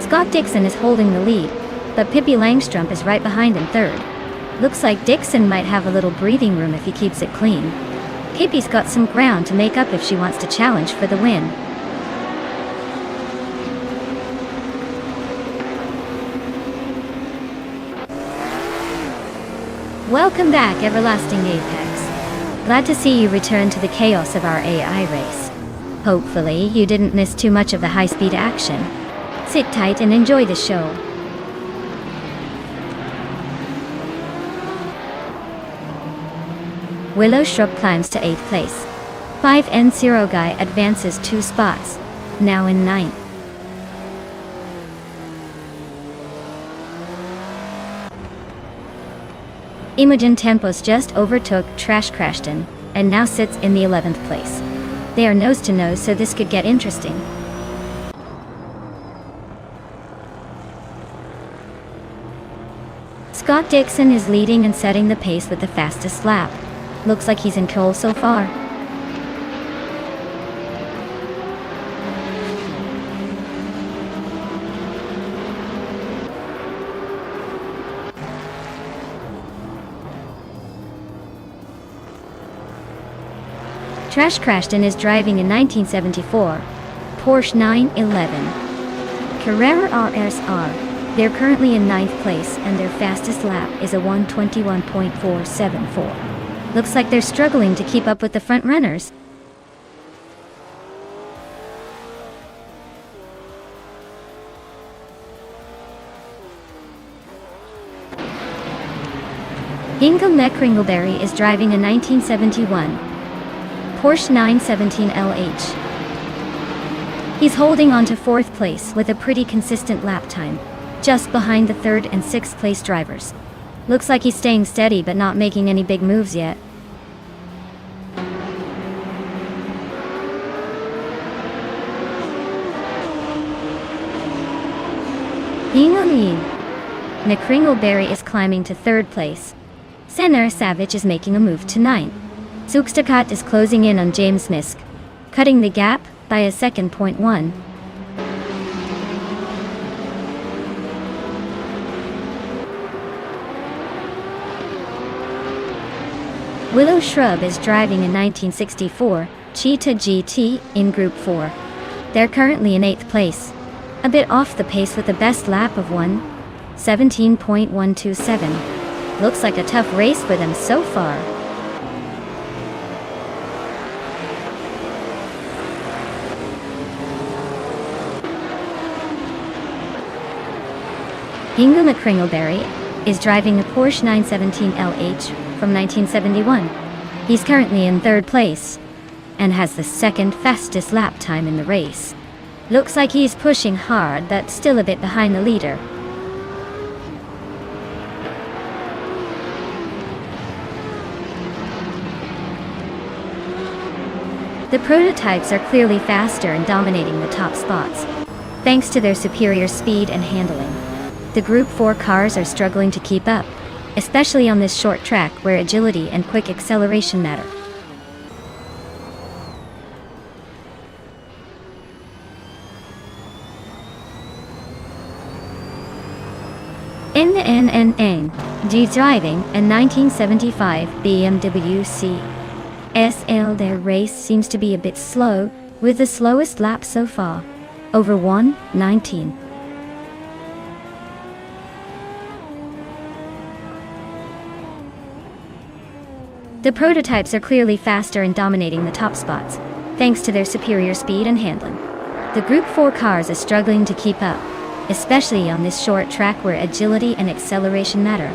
Scott Dixon is holding the lead, but Pippi Langstrup is right behind in third. Looks like Dixon might have a little breathing room if he keeps it clean. Pippi's got some ground to make up if she wants to challenge for the win. Welcome back, Everlasting Apex. Glad to see you return to the chaos of our AI race. Hopefully, you didn't miss too much of the high-speed action. Sit tight and enjoy the show. Willow Shrub climbs to 8th place. 5N0 Guy advances 2 spots, now in 9th. Imogen Tempos just overtook Trash Crashton, and now sits in the 11th place. They are nose to nose, so this could get interesting. Scott Dixon is leading and setting the pace with the fastest lap. Looks like he's in control so far. Trash Crashton is driving a 1974 Porsche 911 Carrera RSR. They're currently in 9th place and their fastest lap is a 1:21.474. Looks like they're struggling to keep up with the front runners. Ingo Mekringleberry is driving a 1971 Porsche 917 LH. He's holding on to 4th place with a pretty consistent lap time, just behind the 3rd and 6th place drivers. Looks like he's staying steady but not making any big moves yet. Ingo Mekringleberry is climbing to 3rd place. Senna Savage is making a move to 9th. Zugstakat is closing in on James Misk, cutting the gap by a second. .1. Willow Shrub is driving a 1964 Cheetah GT in Group 4. They're currently in 8th place, a bit off the pace with a best lap of 1:17.127. Looks like a tough race for them so far. Ingo Mekringleberry is driving a Porsche 917 LH from 1971. He's currently in 3rd place and has the 2nd fastest lap time in the race. Looks like he's pushing hard but still a bit behind the leader. The prototypes are clearly faster and dominating the top spots, thanks to their superior speed and handling. The Group 4 cars are struggling to keep up, especially on this short track where agility and quick acceleration matter. NNNG driving a 1975 BMW CSL. Their race seems to be a bit slow, with the slowest lap so far, over 1:19. The prototypes are clearly faster and dominating the top spots, thanks to their superior speed and handling. The Group 4 cars are struggling to keep up, especially on this short track where agility and acceleration matter.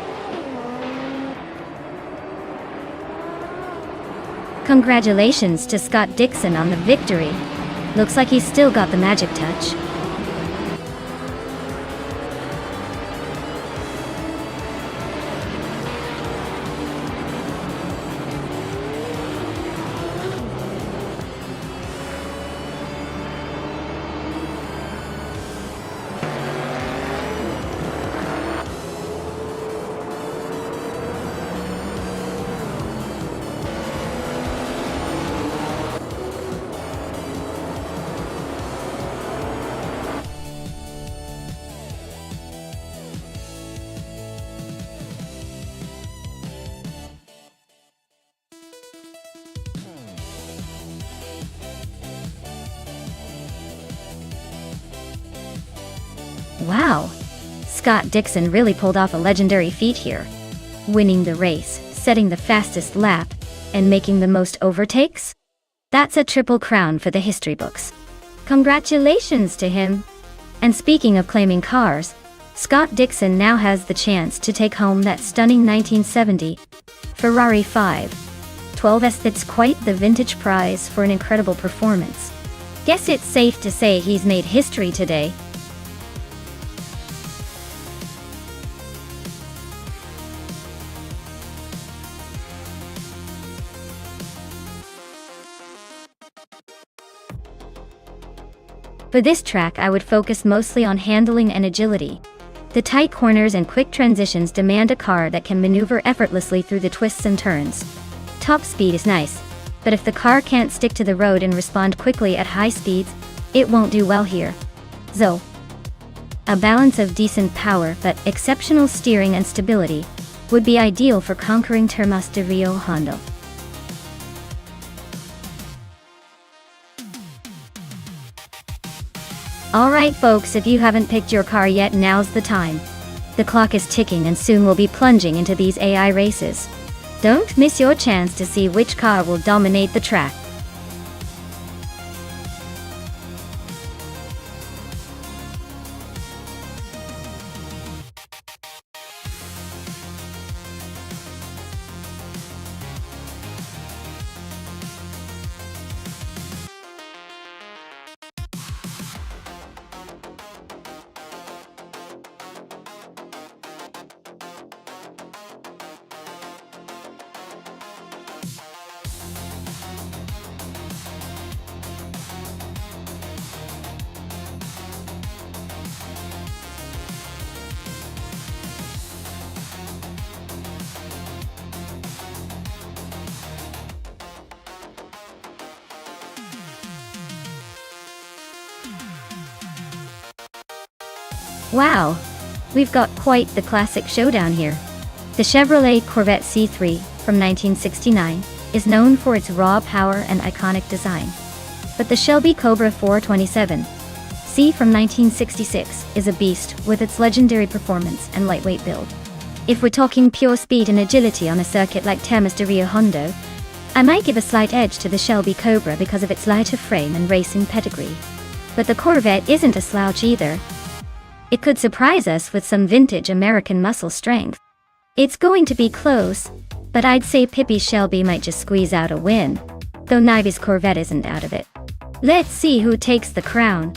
Congratulations to Scott Dixon on the victory. Looks like he's still got the magic touch. Wow! Scott Dixon really pulled off a legendary feat here, winning the race, setting the fastest lap, and making the most overtakes? That's a triple crown for the history books. Congratulations to him! And speaking of claiming cars, Scott Dixon now has the chance to take home that stunning 1970 Ferrari 512S. That's quite the vintage prize for an incredible performance. Guess it's safe to say he's made history today. For this track, I would focus mostly on handling and agility. The tight corners and quick transitions demand a car that can maneuver effortlessly through the twists and turns. Top speed is nice, but if the car can't stick to the road and respond quickly at high speeds, it won't do well here. So, a balance of decent power but exceptional steering and stability would be ideal for conquering Termas de Rio Hondo. Alright folks, if you haven't picked your car yet, now's the time. The clock is ticking and soon we'll be plunging into these AI races. Don't miss your chance to see which car will dominate the track. Wow, we've got quite the classic showdown here. The Chevrolet Corvette C3 from 1969 is known for its raw power and iconic design. But the Shelby Cobra 427 C from 1966 is a beast with its legendary performance and lightweight build. If we're talking pure speed and agility on a circuit like Termas de Rio Hondo, I might give a slight edge to the Shelby Cobra because of its lighter frame and racing pedigree. But the Corvette isn't a slouch either. It could surprise us with some vintage American muscle strength. It's going to be close, but I'd say Pippi's Shelby might just squeeze out a win, though Nive's Corvette isn't out of it. Let's see who takes the crown.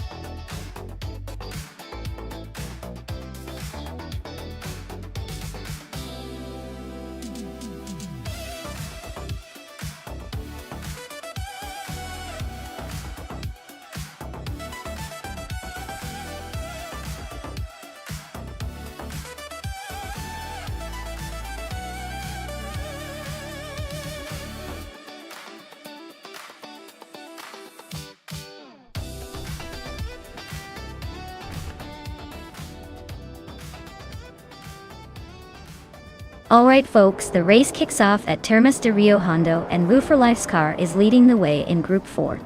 Alright folks, the race kicks off at Termas de Rio Hondo and Move for Life's car is leading the way in Group 4.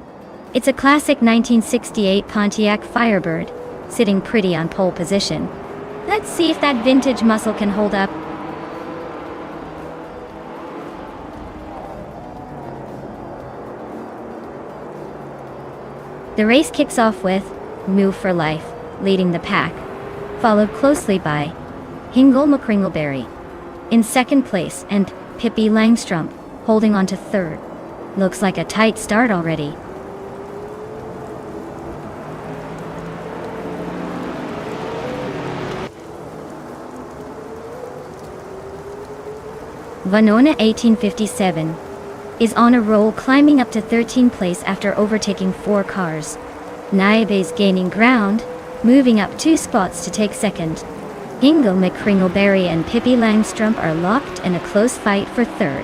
It's a classic 1968 Pontiac Firebird, sitting pretty on pole position. Let's see if that vintage muscle can hold up. The race kicks off with Move for Life leading the pack, followed closely by Hingle McCringleberry in second place and Pippi Langstrump holding on to third. Looks like a tight start already. Vanona 1857 is on a roll, climbing up to 13th place after overtaking 4 cars. Naibe's gaining ground, moving up 2 spots to take second. Hingle McCringleberry and Pippi Langstrump are locked in a close fight for third.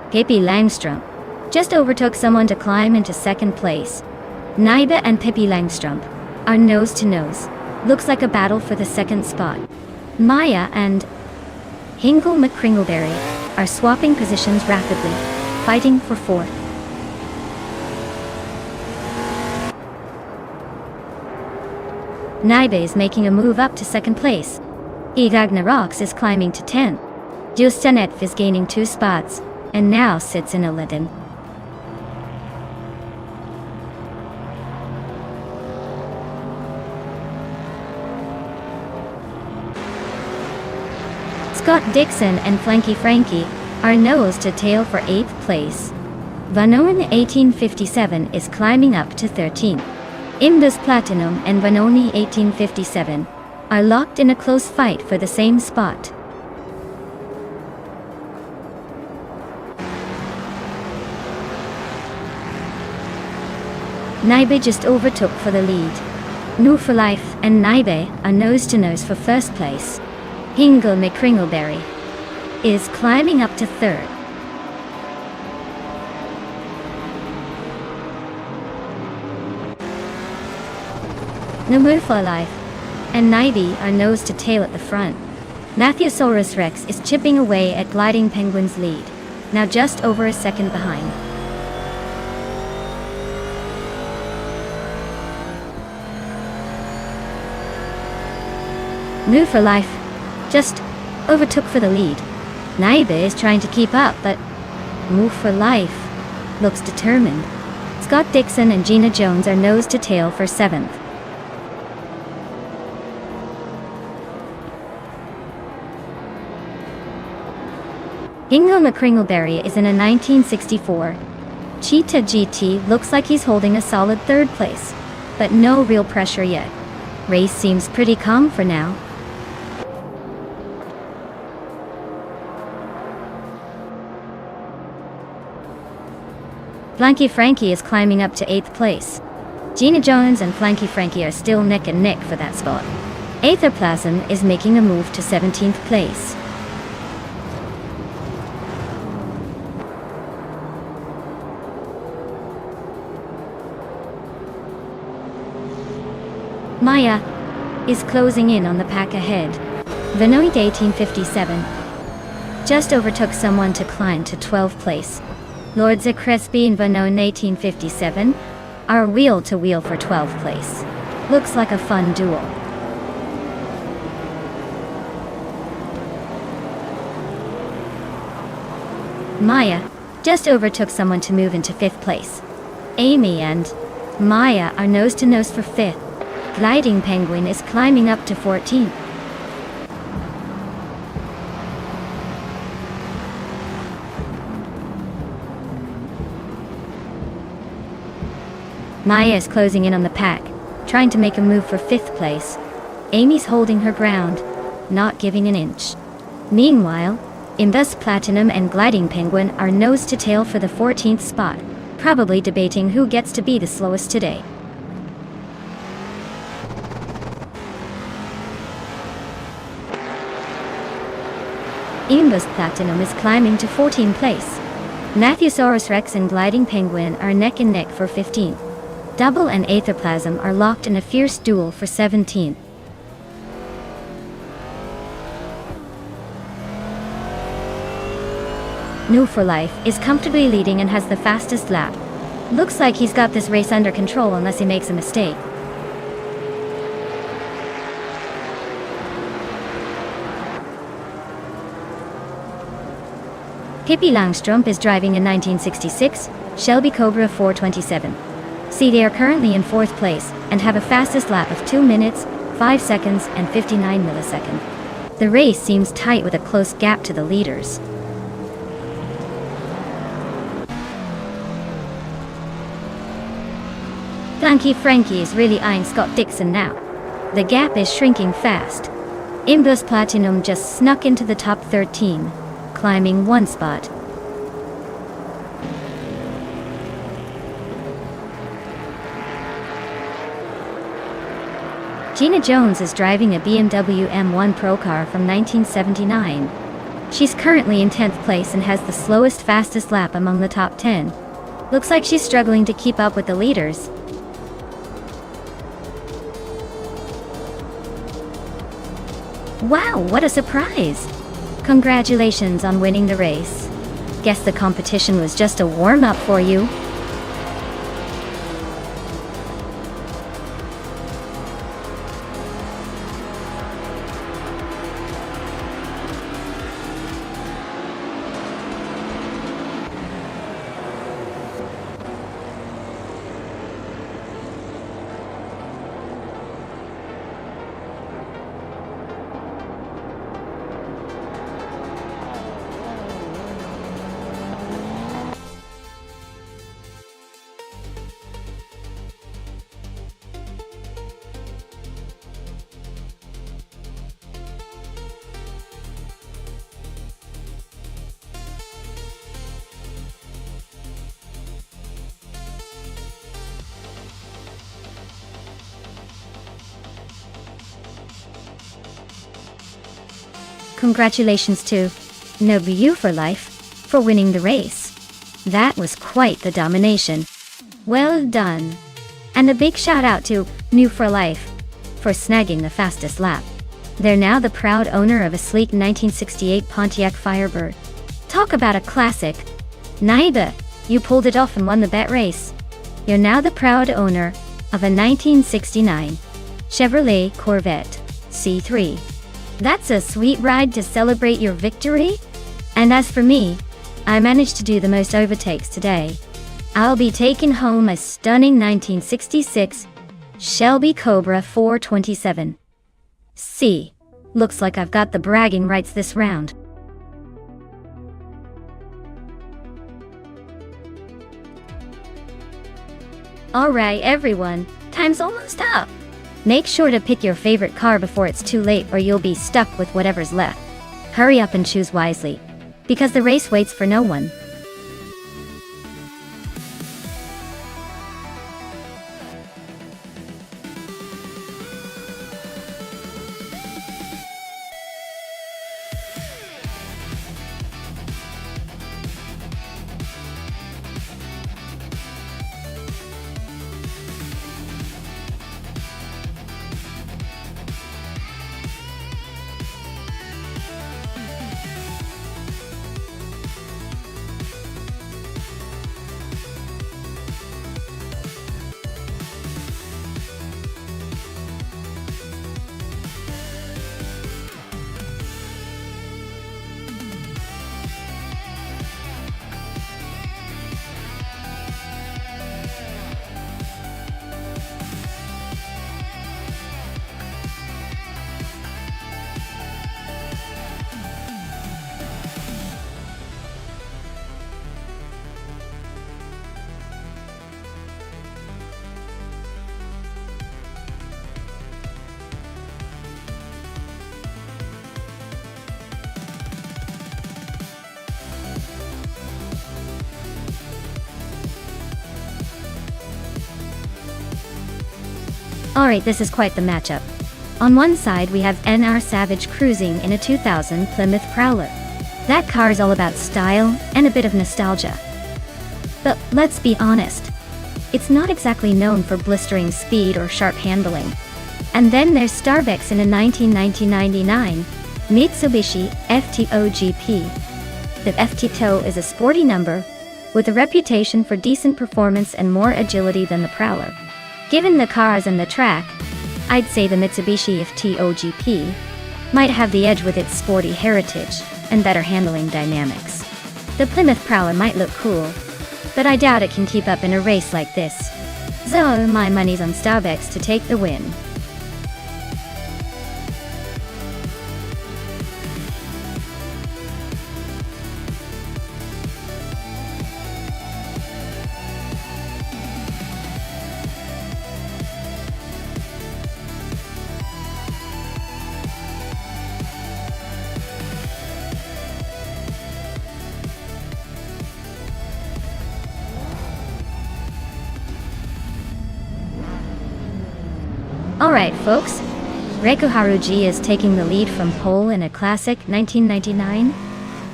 Pippi Langstrump just overtook someone to climb into second place. Naibe and Pippi Langstrump are nose to nose. Looks like a battle for the second spot. Maya and Hingle McCringleberry are swapping positions rapidly, fighting for fourth. Naibe is making a move up to second place. Igagnarox is climbing to 10th. Justanetv is gaining 2 spots, and now sits in 11th. Scott Dixon and Flanky Frankie are nose to tail for 8th place. Vanone 1857 is climbing up to 13th. Imbus Platinum and Vanoni 1857 are locked in a close fight for the same spot. Naibe just overtook for the lead. New for Life and Naibe are nose to nose for first place. Hingle McCringleberry is climbing up to third. Number for Life and Naibe are nose to tail at the front. Matthewsaurus Rex is chipping away at Gliding Penguin's lead, now just over a second behind. Move for Life just overtook for the lead. Naibe is trying to keep up, but Move for Life looks determined. Scott Dixon and Gina Jones are nose to tail for 7th. Hingle McCringleberry is in a 1964 Cheetah GT. Looks like he's holding a solid 3rd place, but no real pressure yet. Race seems pretty calm for now. Flanky Frankie is climbing up to 8th place. Gina Jones and Flanky Frankie are still neck and neck for that spot. Aetherplasm is making a move to 17th place. Maya is closing in on the pack ahead. Vanoit 1857 just overtook someone to climb to 12th place. Lord Crespi and Vanoit 1857 are wheel to wheel for 12th place. Looks like a fun duel. Maya just overtook someone to move into 5th place. Amy and Maya are nose to nose for 5th. Gliding Penguin is climbing up to 14th. Maya is closing in on the pack, trying to make a move for 5th place. Amy's holding her ground, not giving an inch. Meanwhile, Imbus Platinum and Gliding Penguin are nose to tail for the 14th spot, probably debating who gets to be the slowest today. Imbus Platinum is climbing to 14th place. Matthesaurus Rex and Gliding Penguin are neck and neck for 15th. Double and Aetherplasm are locked in a fierce duel for 17th. New for Life is comfortably leading and has the fastest lap. Looks like he's got this race under control unless he makes a mistake. Pippi Langstrumpf is driving in 1966 Shelby Cobra 427. See, they are currently in 4th place and have a fastest lap of 2 minutes, 5 seconds and 59 milliseconds. The race seems tight with a close gap to the leaders. Flanky Frankie is really eyeing Scott Dixon now. The gap is shrinking fast. Imbus Platinum just snuck into the top 13, climbing 1 spot. Gina Jones is driving a BMW M1 Pro car from 1979. She's currently in 10th place and has the slowest fastest lap among the top 10. Looks like she's struggling to keep up with the leaders. Wow, what a surprise! Congratulations on winning the race. Guess the competition was just a warm-up for you. Congratulations to Nobu for Life for winning the race. That was quite the domination. Well done. And a big shout out to New for Life for snagging the fastest lap. They're now the proud owner of a sleek 1968 Pontiac Firebird. Talk about a classic. Naiba, you pulled it off and won the bet race. You're now the proud owner of a 1969 Chevrolet Corvette C3. That's a sweet ride to celebrate your victory. And as for me, I managed to do the most overtakes today. I'll be taking home a stunning 1966 Shelby Cobra 427. See, looks like I've got the bragging rights this round. Alright everyone, time's almost up. Make sure to pick your favorite car before it's too late or you'll be stuck with whatever's left. Hurry up and choose wisely, because the race waits for no one. Alright, this is quite the matchup. On one side we have NR Savage cruising in a 2000 Plymouth Prowler. That car is all about style and a bit of nostalgia. But let's be honest, it's not exactly known for blistering speed or sharp handling. And then there's Starbucks in a 1999 Mitsubishi FTO GP. The FTO is a sporty number with a reputation for decent performance and more agility than the Prowler. Given the cars and the track, I'd say the Mitsubishi FTO GP might have the edge with its sporty heritage and better handling dynamics. The Plymouth Prowler might look cool, but I doubt it can keep up in a race like this. So my money's on Starbucks to take the win. Alright folks, Reiko Haruji is taking the lead from pole in a classic 1999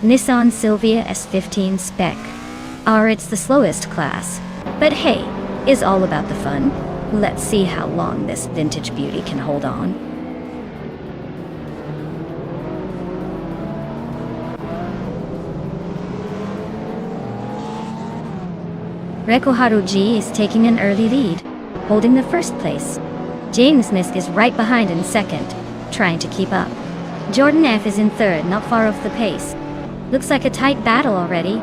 Nissan Silvia S15 Spec. It's the slowest class, but hey, is all about the fun. Let's see how long this vintage beauty can hold on. Reiko Haruji is taking an early lead, holding the first place. James Misk is right behind in second, trying to keep up. Jordan F is in third, not far off the pace. Looks like a tight battle already.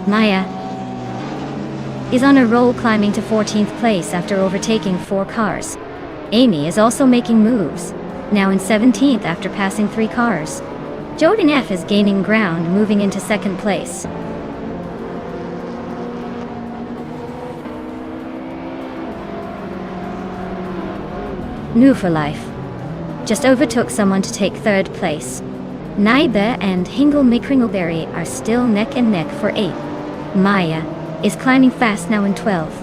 Maya is on a roll, climbing to 14th place after overtaking 4 cars. Amy is also making moves, now in 17th after passing 3 cars. Jordan F is gaining ground, moving into second place. New for Life just overtook someone to take third place. Naiba and Hingle McCringleberry are still neck and neck for 8th. Maya is climbing fast, now in 12th.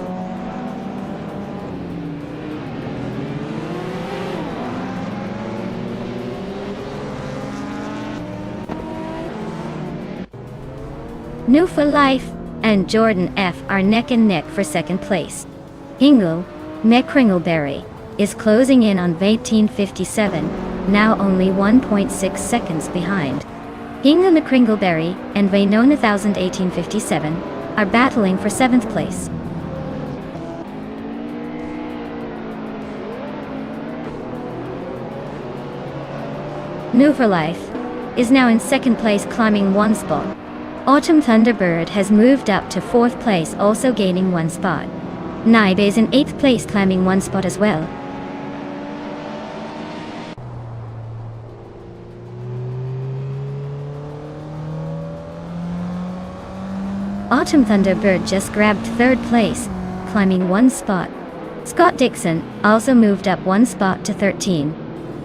New for Life and Jordan F are neck and neck for second place. Hingle McCringleberry is closing in on 1857, now only 1.6 seconds behind. Hingle McCringleberry and Vaynona 1857 are battling for 7th place. New for Life is now in second place, climbing 1 spot. Autumn Thunderbird has moved up to 4th place, also gaining 1 spot. Naibe is in 8th place, climbing 1 spot as well. Autumn Thunderbird just grabbed 3rd place, climbing 1 spot. Scott Dixon also moved up 1 spot to 13.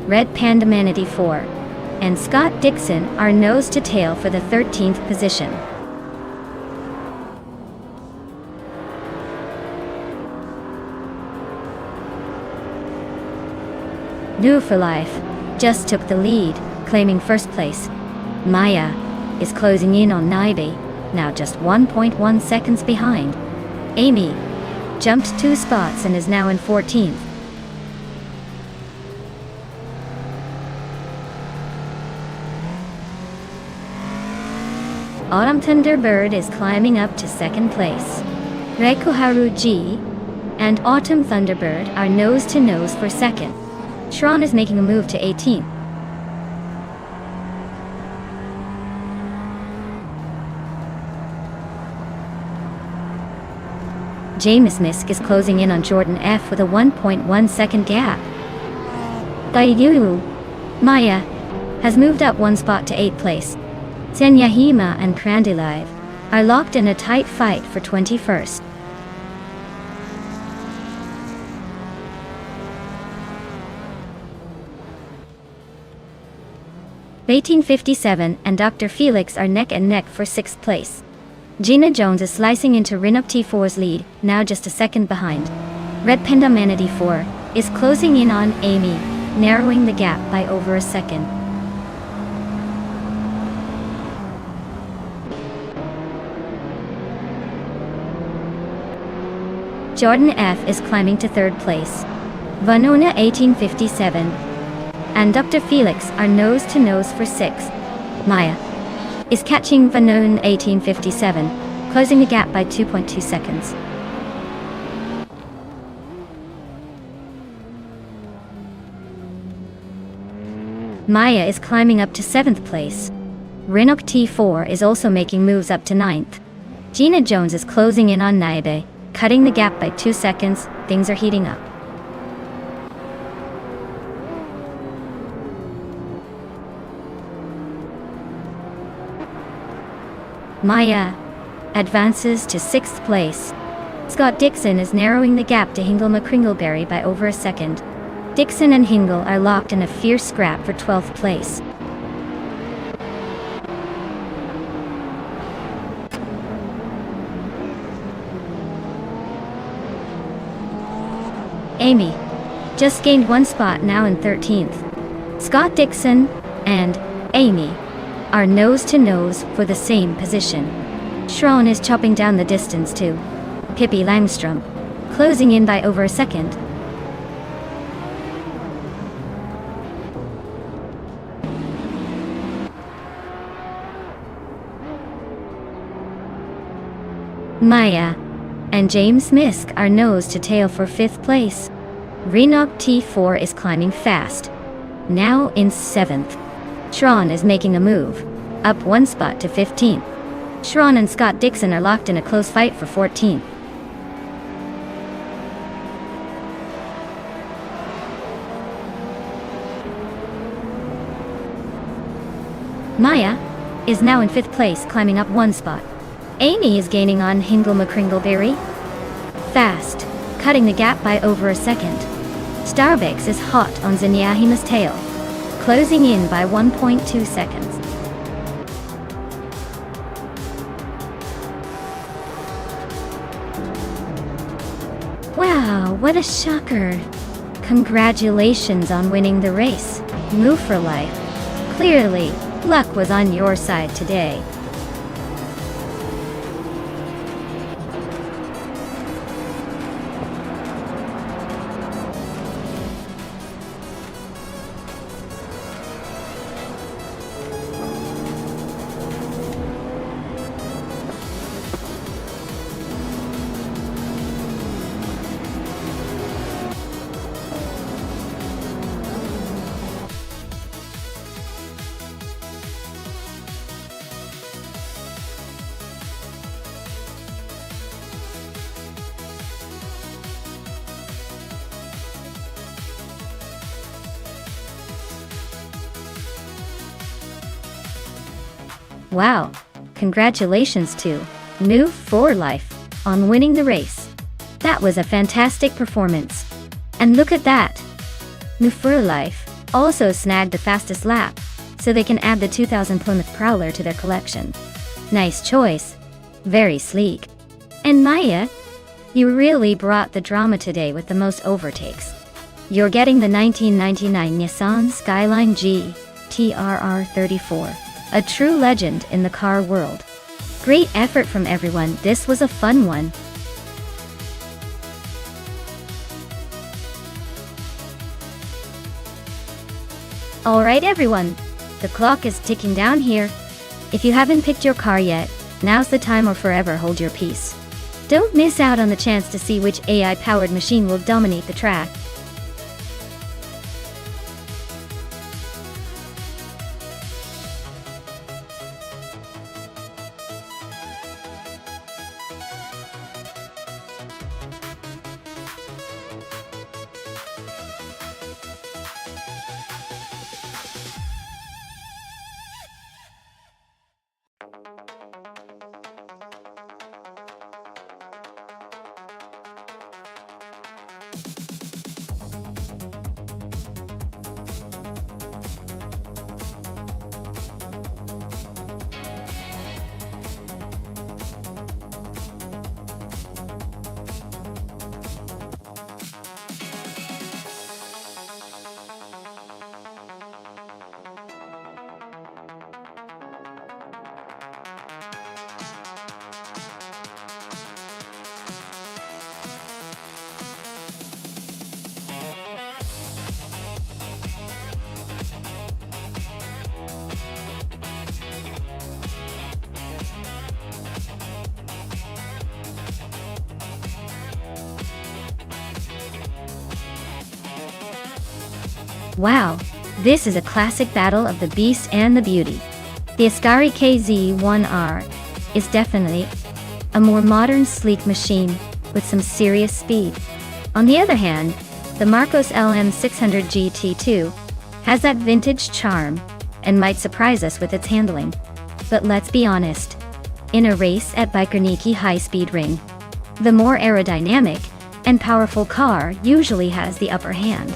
Red Panda Manatee 4 and Scott Dixon are nose to tail for the 13th position. New for Life just took the lead, claiming 1st place. Maya is closing in on Naibe, now just 1.1 seconds behind. Amy jumped 2 spots and is now in 14th. Autumn Thunderbird is climbing up to 2nd place. Reiko Haruji and Autumn Thunderbird are nose to nose for 2nd. Shron is making a move to 18th. James Misk is closing in on Jordan F with a 1.1 second gap. Daiyuru Maya has moved up 1 spot to 8th place. Senyahima and Krandilive are locked in a tight fight for 21st. 1857 and Dr. Felix are neck and neck for 6th place. Gina Jones is slicing into Rinop T4's lead, now just a second behind. Red Panda Manatee 4 is closing in on Amy, narrowing the gap by over a second. Jordan F is climbing to 3rd place. Vanona 1857 and Dr. Felix are nose to nose for 6th. Maya is catching Vanona 1857, closing the gap by 2.2 seconds. Maya is climbing up to 7th place. Rinok T4 is also making moves up to 9th. Gina Jones is closing in on Naibe, cutting the gap by 2 seconds. Things are heating up. Maya advances to 6th place. Scott Dixon is narrowing the gap to Hingle McCringleberry by over a second. Dixon and Hingle are locked in a fierce scrap for 12th place. Amy just gained 1 spot, now in 13th. Scott Dixon and Amy are nose to nose for the same position. Schron is chopping down the distance to Pippi Langstrom, closing in by over a second. Maya and James Misk are nose to tail for 5th place. Renok T4 is climbing fast, now in 7th. Schron is making a move, up 1 spot to 15th. Schron and Scott Dixon are locked in a close fight for 14th. Maya is now in 5th place, climbing up 1 spot. Amy is gaining on Hingle McCringleberry fast, cutting the gap by over a second. Starbucks is hot on Zinyahima's tail, closing in by 1.2 seconds. Wow, what a shocker. Congratulations on winning the race. Move for life. Clearly, luck was on your side today. Wow, congratulations to Move for Life on winning the race. That was a fantastic performance. And look at that! Move for Life also snagged the fastest lap, so they can add the 2000 Plymouth Prowler to their collection. Nice choice. Very sleek. And Maya, you really brought the drama today with the most overtakes. You're getting the 1999 Nissan Skyline G TRR34. A true legend in the car world. Great effort from everyone. This was a fun one. Alright everyone, the clock is ticking down here. If you haven't picked your car yet, now's the time or forever hold your peace. Don't miss out on the chance to see which AI-powered machine will dominate the track. Wow, this is a classic battle of the Beast and the Beauty. The Ascari KZ-1R is definitely a more modern, sleek machine with some serious speed. On the other hand, the Marcos LM600 GT2 has that vintage charm and might surprise us with its handling. But let's be honest, in a race at Bikerniki high-speed ring, the more aerodynamic and powerful car usually has the upper hand.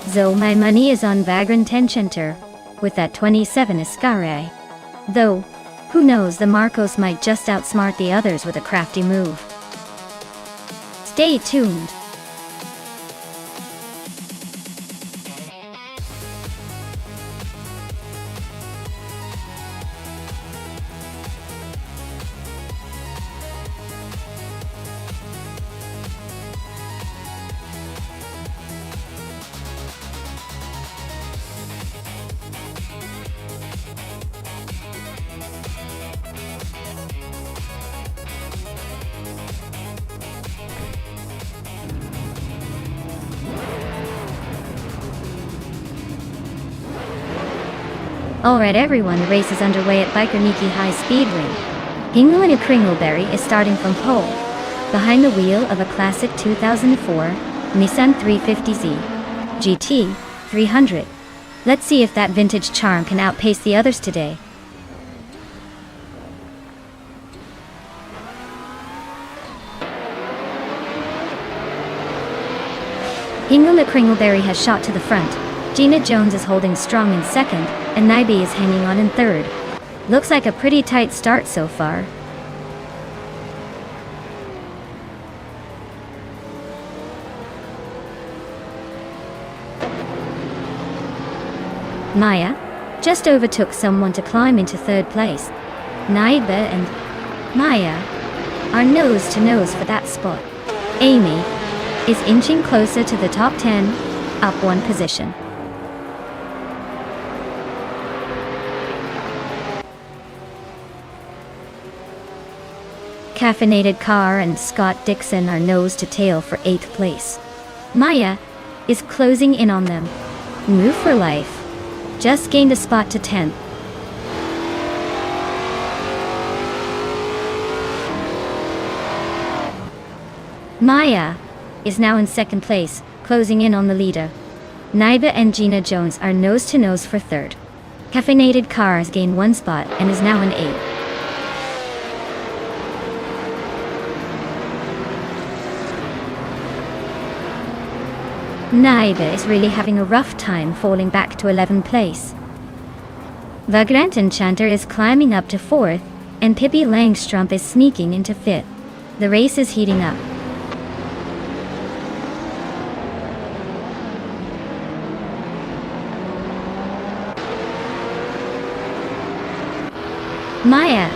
So my money is on Vagrant Enchanter with that 27 Ascari. Though, who knows, the Marcos might just outsmart the others with a crafty move. Stay tuned. Alright everyone, the race is underway at Bikerniki High Speed Ring. Hinglin Kringleberry is starting from pole, behind the wheel of a classic 2004 Nissan 350Z GT 300. Let's see if that vintage charm can outpace the others today. Hinglin Kringleberry has shot to the front. Gina Jones is holding strong in second, and Naibi is hanging on in third. Looks like a pretty tight start so far. Maya just overtook someone to climb into third place. Naiba and Maya are nose to nose for that spot. Amy is inching closer to the top 10, up one position. Caffeinated Car and Scott Dixon are nose to tail for 8th place. Maya is closing in on them. Move for Life just gained a spot to 10th. Maya is now in 2nd place, closing in on the leader. Naiba and Gina Jones are nose to nose for 3rd. Caffeinated Car has gained 1 spot and is now in 8th. Naiba is really having a rough time falling back to 11th place. Vagrant Enchanter is climbing up to 4th, and Pippi Langstrumpf is sneaking into 5th. The race is heating up. Maya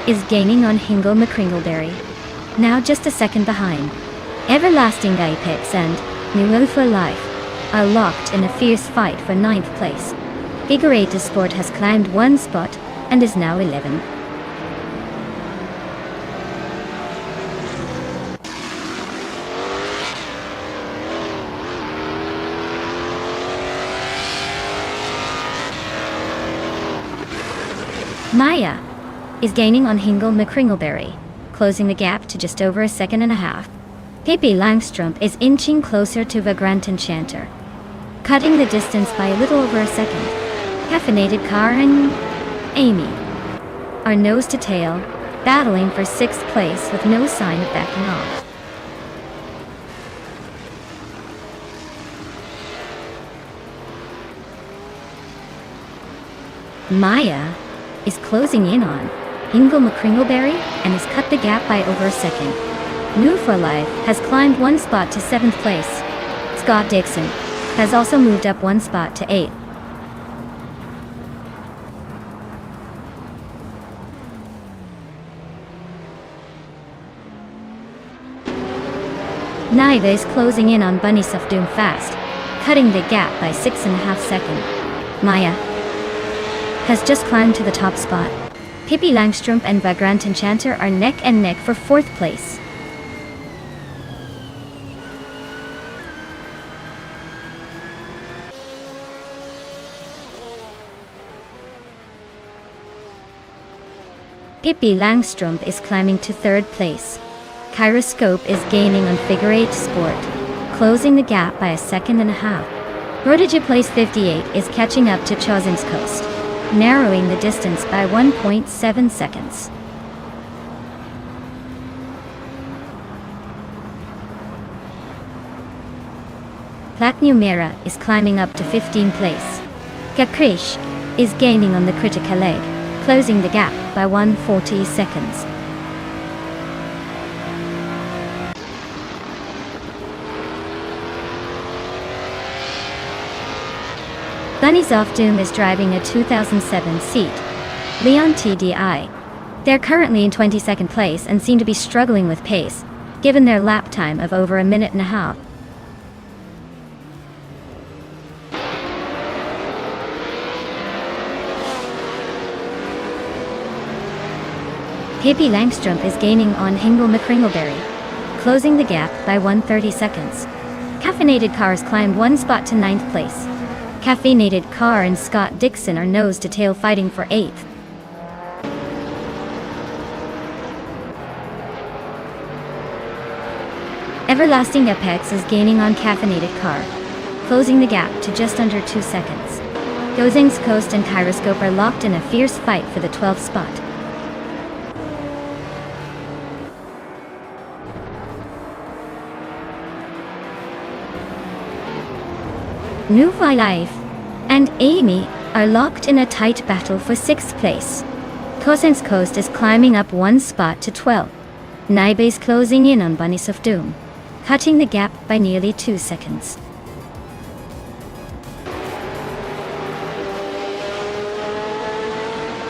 is gaining on Hingle McCringleberry, now just a second behind. Everlasting Apex and New for Life are locked in a fierce fight for 9th place. Gigarata Sport has climbed 1 spot and is now 11th. Maya is gaining on Hingle McCringleberry, closing the gap to just over a second and a half. Pippi Langstrumpf is inching closer to Vagrant Enchanter, cutting the distance by a little over a second. Caffeinated Car and Amy are nose to tail, battling for 6th place with no sign of backing off. Maya is closing in on Hingle McCringleberry and has cut the gap by over a second. New for Life has climbed 1 spot to 7th place. Scott Dixon has also moved up 1 spot to 8th. Naiva is closing in on Bunny Sufdoom fast, cutting the gap by 6.5 seconds. Maya has just climbed to the top spot. Pippi Langstrumpf and Vagrant Enchanter are neck and neck for 4th place. Pippi Langstrumpf is climbing to third place. Gyroscope is gaining on Figure 8 Sport, closing the gap by a second and a half. Rodige place 58 is catching up to Chosinskost, narrowing the distance by 1.7 seconds. Platnumera is climbing up to 15th place. Gakrish is gaining on the Kritika leg, closing the gap by 140 seconds. Bunny's Doom is driving a 2007 seat, Leon TDI. They're currently in 22nd place and seem to be struggling with pace, given their lap time of over a minute and a half. Pippi Langstrumpf is gaining on Hingle McCringleberry, closing the gap by 130 seconds. Caffeinated Cars climbed one spot to 9th place. Caffeinated Car and Scott Dixon are nose to tail fighting for 8th. Everlasting Apex is gaining on Caffeinated Car, closing the gap to just under 2 seconds. Gozing's Coast and Gyroscope are locked in a fierce fight for the 12th spot. New Life and Amy are locked in a tight battle for 6th place. Cosen's Coast is climbing up one spot to 12. Naibe is closing in on Bunnies of Doom, cutting the gap by nearly 2 seconds.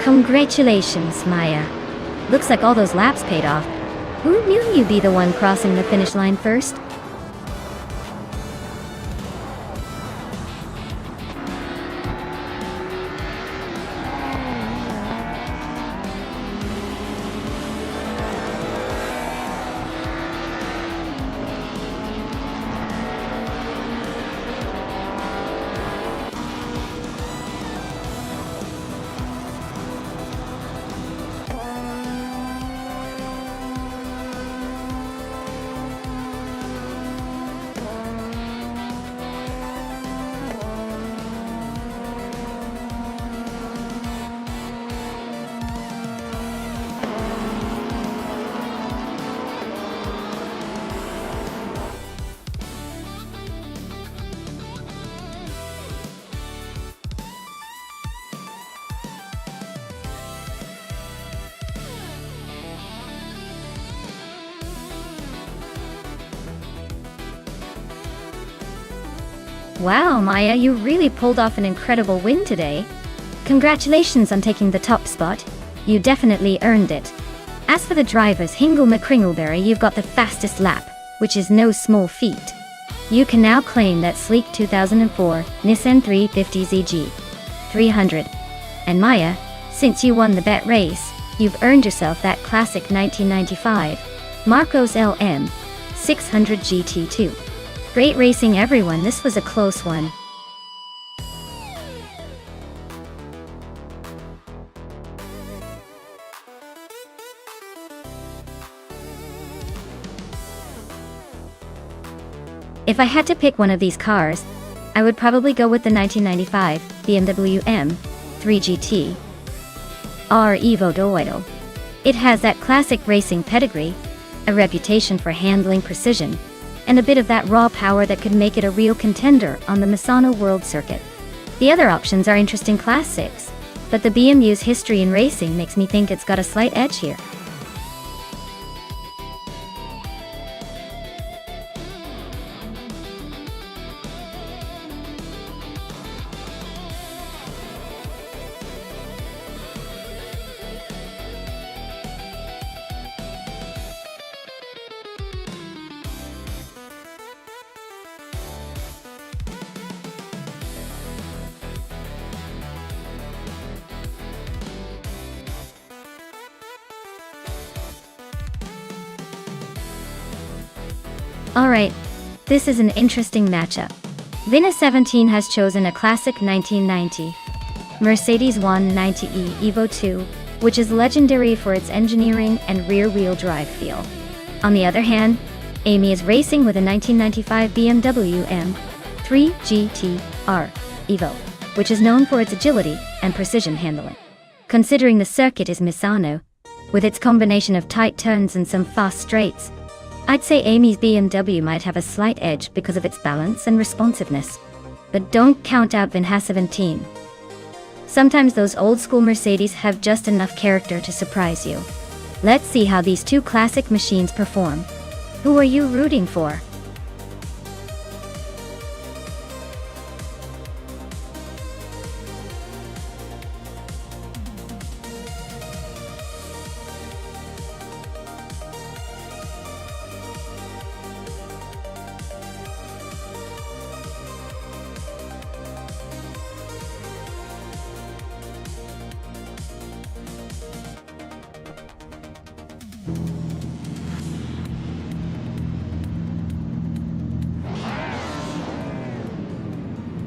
Congratulations, Maya. Looks like all those laps paid off. Who knew you'd be the one crossing the finish line first? Wow, Maya, you really pulled off an incredible win today. Congratulations on taking the top spot. You definitely earned it. As for the drivers, Hingle McCringleberry, you've got the fastest lap, which is no small feat. You can now claim that sleek 2004 Nissan 350ZG 300. And Maya, since you won the bet race, you've earned yourself that classic 1995 Marcos LM 600 GT2. Great racing, everyone. This was a close one. If I had to pick one of these cars, I would probably go with the 1995 BMW M3 GT R Evo Doidal. It has that classic racing pedigree, a reputation for handling precision, and a bit of that raw power that could make it a real contender on the Misano World Circuit. The other options are interesting classics, but the BMW's history in racing makes me think it's got a slight edge here. Alright, this is an interesting matchup. Vina17 has chosen a classic 1990 Mercedes 190e Evo 2 which is legendary for its engineering and rear-wheel drive feel. On the other hand, Amy is racing with a 1995 BMW M3 GT-R Evo, which is known for its agility and precision handling. Considering the circuit is Misano, with its combination of tight turns and some fast straights, I'd say Amy's BMW might have a slight edge because of its balance and responsiveness. But don't count out Vinha 17. Sometimes those old-school Mercedes have just enough character to surprise you. Let's see how these two classic machines perform. Who are you rooting for?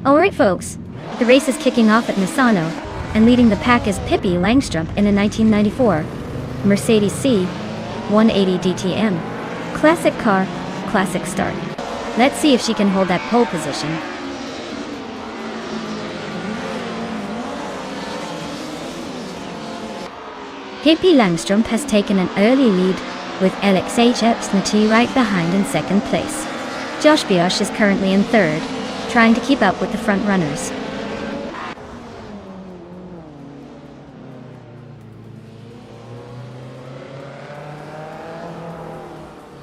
Alright folks, the race is kicking off at Misano, and leading the pack is Pippi Langstrup in a 1994 Mercedes C180 DTM. Classic car, classic start. Let's see if she can hold that pole position. Pippi Langstrup has taken an early lead, with LXH Epsnati right behind in second place. Josh Biosh is currently in third, trying to keep up with the front runners.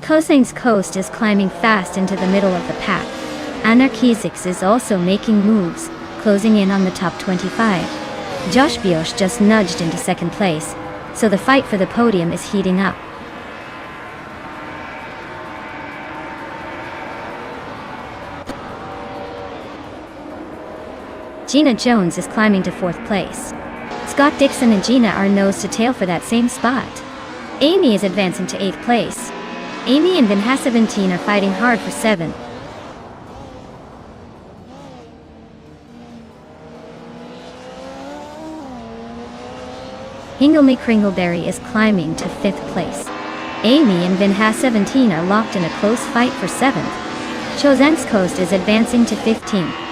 Cosain's Coast is climbing fast into the middle of the pack. Anarchisix is also making moves, closing in on the top 25. Josh Biosh just nudged into second place, so the fight for the podium is heating up. Gina Jones is climbing to fourth place. Scott Dixon and Gina are nose to tail for that same spot. Amy is advancing to 8th place. Amy and Vinha 17 are fighting hard for 7th. Hinglemy Kringleberry is climbing to 5th place. Amy and Vinha 17 are locked in a close fight for 7th. Chosen's Coast is advancing to 15th.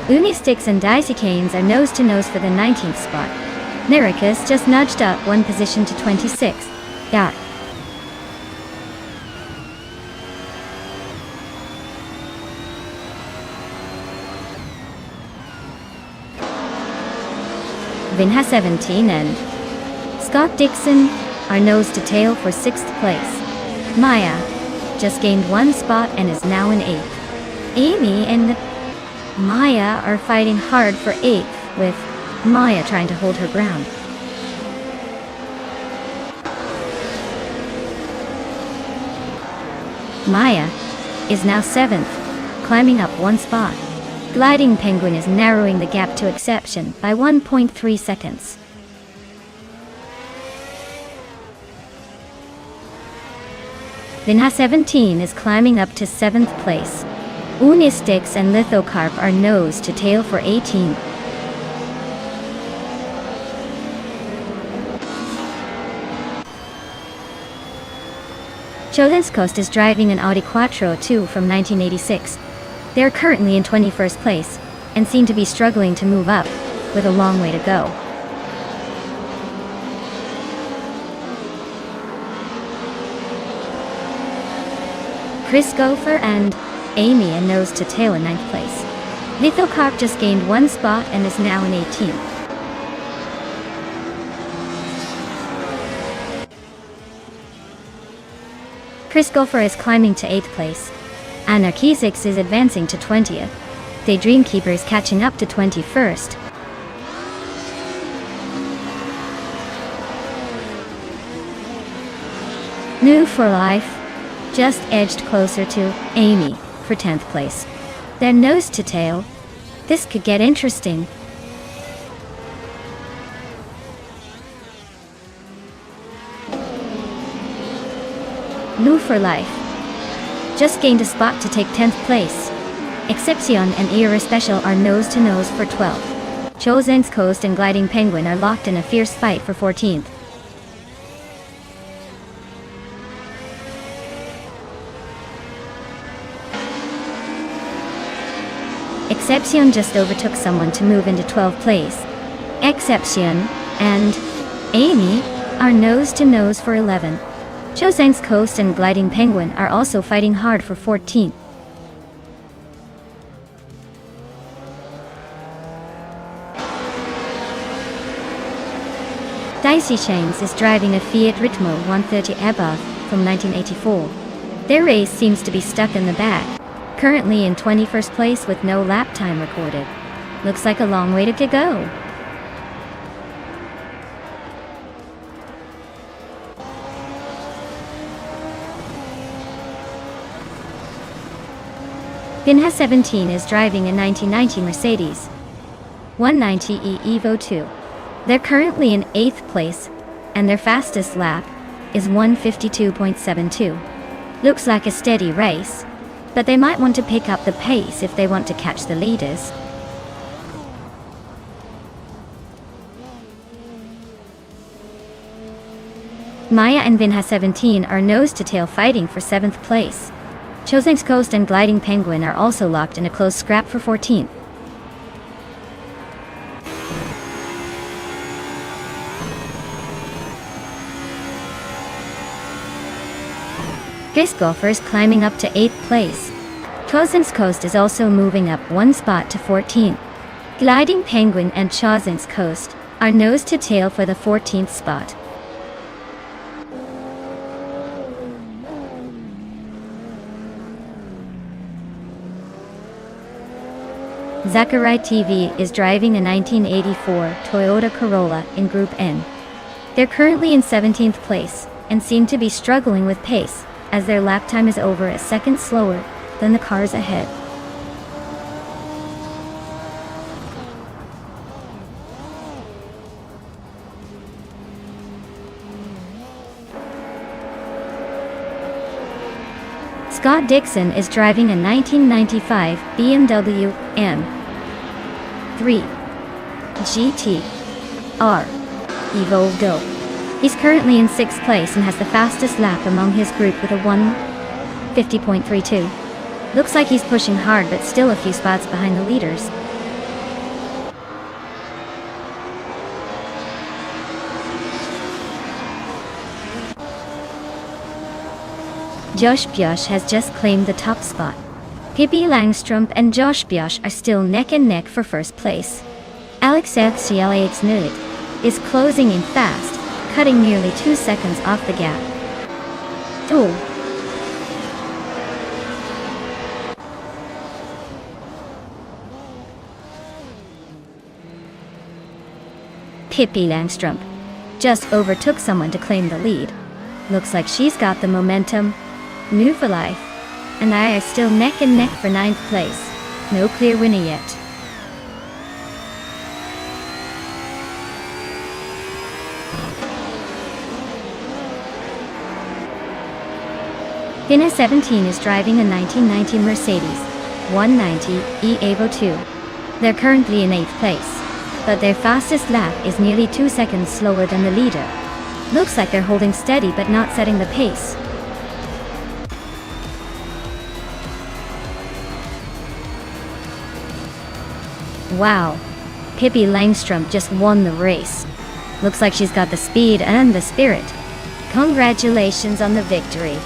Unistix and Dicey Canes are nose-to-nose for the 19th spot. Nericus just nudged up one position to 26th. Yeah. Vinha 17 and Scott Dixon are nose-to-tail for 6th place. Maya just gained one spot and is now in 8th. Amy and Maya are fighting hard for 8th, with Maya trying to hold her ground. Maya is now 7th, climbing up one spot. Gliding Penguin is narrowing the gap to Exception by 1.3 seconds. Vinha 17 is climbing up to 7th place. Unistix and Lithocarp are nose to tail for 18th. Chosen's Coast is driving an Audi Quattro 2 from 1986. They are currently in 21st place, and seem to be struggling to move up, with a long way to go. Chris Gopher and Amy and nose to tail in 9th place. Lithocarp just gained one spot and is now in 18th. Chris Gopher is climbing to 8th place. Anarchisix is advancing to 20th. Daydream Keeper is catching up to 21st. New for Life just edged closer to Amy for 10th place. They're nose to tail. This could get interesting. New for Life just gained a spot to take 10th place. Exception and Era Special are nose-to-nose for 12th. Chosen's Coast and Gliding Penguin are locked in a fierce fight for 14th. Exception just overtook someone to move into 12th place. Exception and Amy are nose-to-nose for 11th. Chosen's Coast and Gliding Penguin are also fighting hard for 14th. Dicey Shanks is driving a Fiat Ritmo 130 above from 1984. Their race seems to be stuck in the back, currently in 21st place with no lap time recorded. Looks like a long way to go. Pinha 17 is driving a 1990 Mercedes 190e Evo 2. They're currently in 8th place, and their fastest lap is 152.72. Looks like a steady race, but they might want to pick up the pace if they want to catch the leaders. Maya and Vinha 17 are nose-to-tail fighting for 7th place. Chosen's Coast and Gliding Penguin are also locked in a close scrap for 14th. Disc Golfer is climbing up to 8th place. Chosen's Coast is also moving up one spot to 14th. Gliding Penguin and Chosen's Coast are nose-to-tail for the 14th spot. Zachary TV is driving a 1984 Toyota Corolla in Group N. They're currently in 17th place and seem to be struggling with pace, as their lap time is over a second slower than the cars ahead. Scott Dixon is driving a 1995 BMW M3 GT R Evo Go. He's currently in 6th place and has the fastest lap among his group with a 1:50.32. Looks like he's pushing hard, but still a few spots behind the leaders. Josh Bjosh has just claimed the top spot. Pippi Langstrup and Josh Bjosh are still neck and neck for 1st place. Alex Fclaxnud is closing in fast, cutting nearly 2 seconds off the gap. Oh. Pippi Langstrup just overtook someone to claim the lead. Looks like she's got the momentum. New for life. And I are still neck and neck for 9th place. No clear winner yet. Pinna 17 is driving a 1990 Mercedes 190e Evo 2. They're currently in 8th place, but their fastest lap is nearly 2 seconds slower than the leader. Looks like they're holding steady but not setting the pace. Wow, Pippi Langstrup just won the race. Looks like she's got the speed and the spirit. Congratulations on the victory.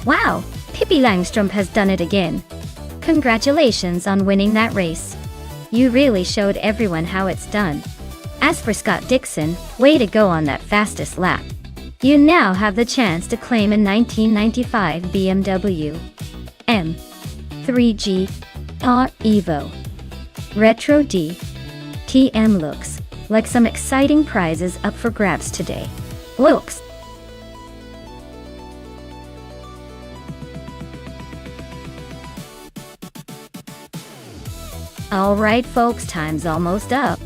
Wow, Pippi Langstrom has done it again. Congratulations on winning that race. You really showed everyone how it's done. As for Scott Dixon, way to go on that fastest lap. You now have the chance to claim a 1995 BMW M3G R Evo Retro D TM. Looks like some exciting prizes up for grabs today. Looks. Alright folks, time's almost up.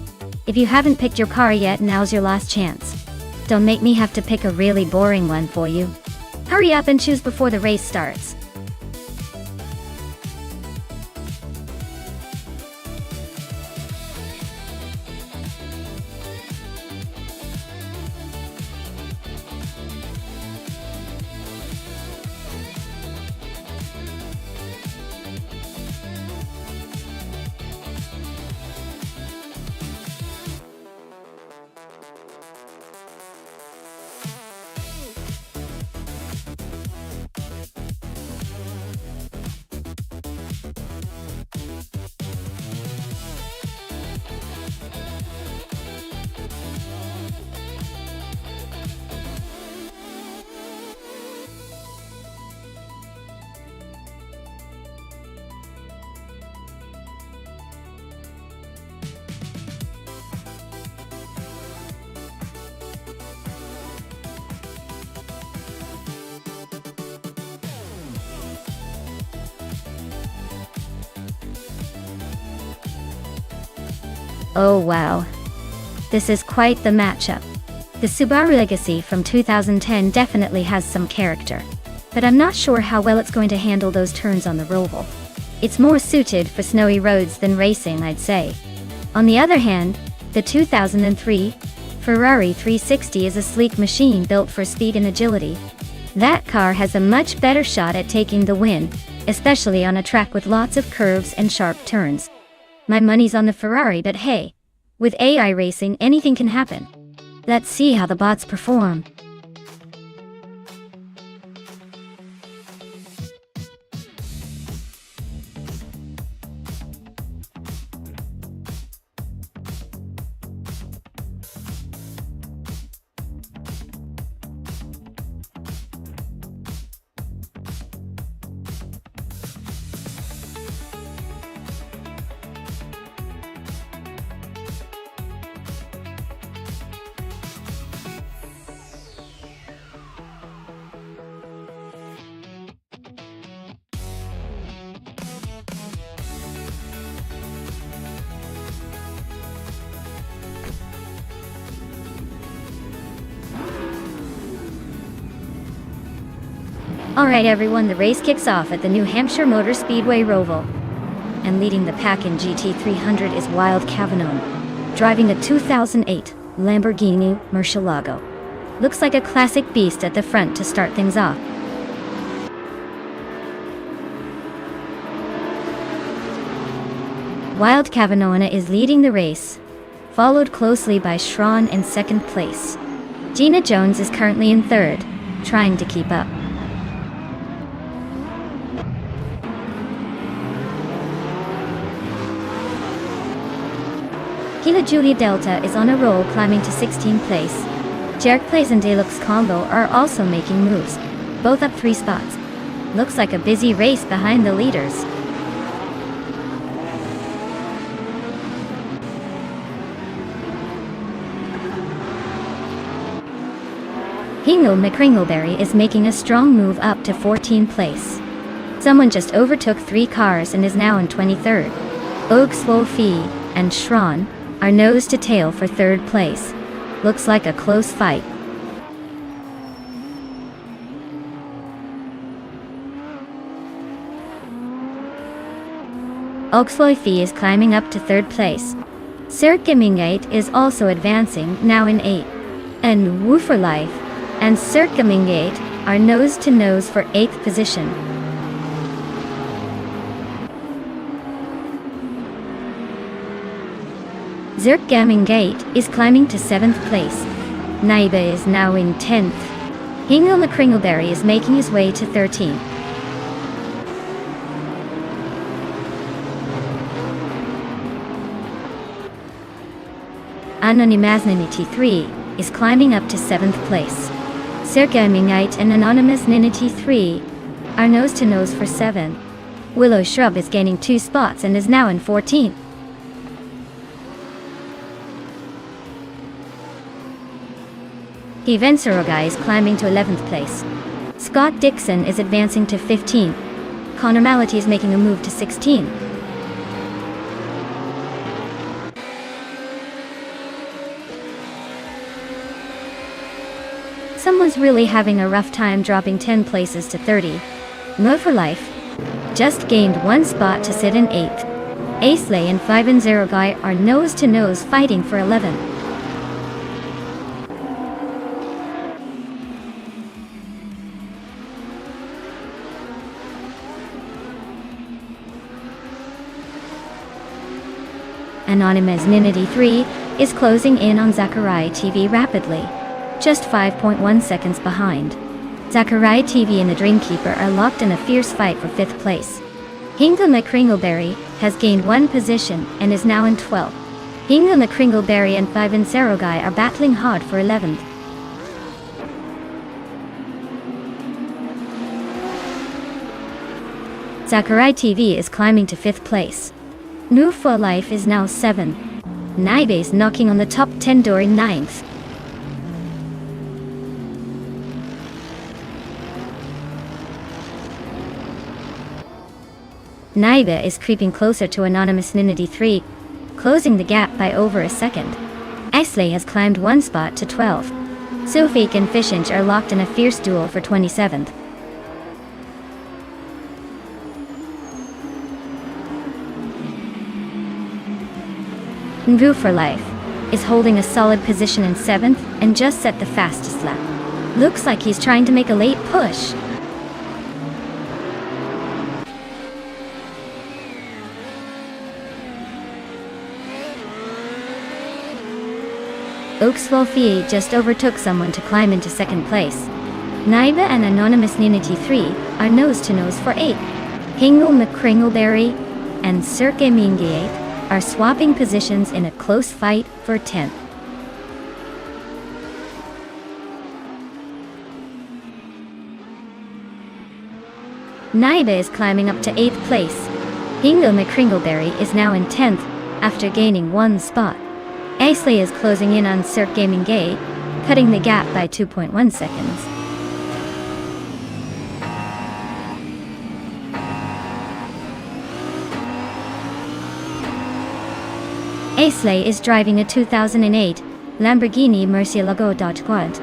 If you haven't picked your car yet, now's your last chance. Don't make me have to pick a really boring one for you. Hurry up and choose before the race starts. Oh wow. This is quite the matchup. The Subaru Legacy from 2010 definitely has some character, but I'm not sure how well it's going to handle those turns on the Roval. It's more suited for snowy roads than racing, I'd say. On the other hand, the 2003 Ferrari 360 is a sleek machine built for speed and agility. That car has a much better shot at taking the win, especially on a track with lots of curves and sharp turns. My money's on the Ferrari, but hey, with AI racing anything can happen. Let's see how the bots perform. Alright everyone, the race kicks off at the New Hampshire Motor Speedway Roval. And leading the pack in GT300 is Wild Cavallone, driving a 2008 Lamborghini Murcielago. Looks like a classic beast at the front to start things off. Wild Cavallone is leading the race, followed closely by Schron in second place. Gina Jones is currently in third, trying to keep up. Gila Julia Delta is on a roll, climbing to 16th place. Jerk Plays and Deluxe Combo are also making moves, both up 3 spots. Looks like a busy race behind the leaders. Hingle McCringleberry is making a strong move up to 14th place. Someone just overtook 3 cars and is now in 23rd. Oak Fee and Schron are nose to tail for 3rd place. Looks like a close fight. Oxloy is climbing up to 3rd place. Circumingate is also advancing, now in 8th. And Woofer Life and Circumingate are nose to nose for 8th position. Zirkgamingate is climbing to 7th place. Naiba is now in 10th. Hingle McCringleberry is making his way to 13th. Anonymous 3 is climbing up to 7th place. Circumingite and Anonymous 3 are nose to nose for 7. Willow Shrub is gaining 2 spots and is now in 14th. Hivensarogai is climbing to 11th place. Scott Dixon is advancing to 15th. Connor Mality is making a move to 16th. Someone's really having a rough time dropping 10 places to 30. Mo for Life just gained 1 spot to sit in 8th. Aisley and 5-0 Guy are nose to nose fighting for 11. Anonymous 3 is closing in on Zachariah TV rapidly, just 5.1 seconds behind. Zachariah TV and the Dreamkeeper are locked in a fierce fight for 5th place. Hingle McCringleberry has gained 1 position and is now in 12th. Hingle McCringleberry and 5-0 Guy are battling hard for 11th. Zachariah TV is climbing to 5th place. New for Life is now 7. Naibe is knocking on the top 10 door in 9th. Naibe is creeping closer to Anonymous 3, closing the gap by over a second. Aisley has climbed 1 spot to 12. Sufik and Fishinch are locked in a fierce duel for 27th. Nvu for Life is holding a solid position in 7th and just set the fastest lap. Looks like he's trying to make a late push. Oakswolfie just overtook someone to climb into 2nd place. Naiba and Anonymous 3 are nose to nose for 8. Hingle McCringleberry and Cirque Mingiate are swapping positions in a close fight for 10th. Naiba is climbing up to 8th place. Hingle McCringleberry is now in 10th after gaining 1 spot. Aisley is closing in on Cirque Gaming Gate, cutting the gap by 2.1 seconds. Aisley is driving a 2008 Lamborghini Murcielago Dodge Quad.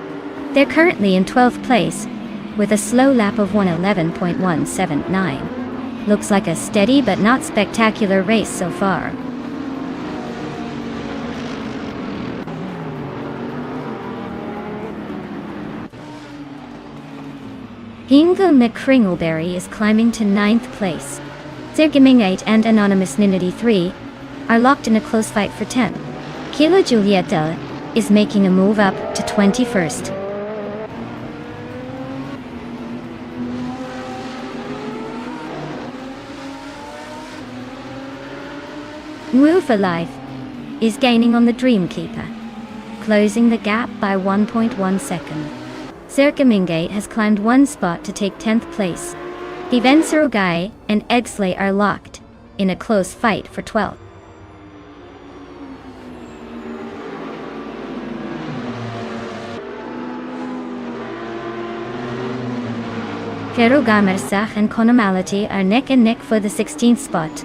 They're currently in 12th place, with a slow lap of 1:11.179. Looks like a steady but not spectacular race so far. Hingle McCringleberry is climbing to 9th place. Zirgamingate and Anonymous 3 are locked in a close fight for 10th. Kilo Julieta is making a move up to 21st. Wu for Life is gaining on the Dreamkeeper, closing the gap by 1.1 second. Circumingate has climbed 1 spot to take 10th place. Hivensarogai and Egsley are locked in a close fight for 12th. Kerugamersach and Konomality are neck and neck for the 16th spot.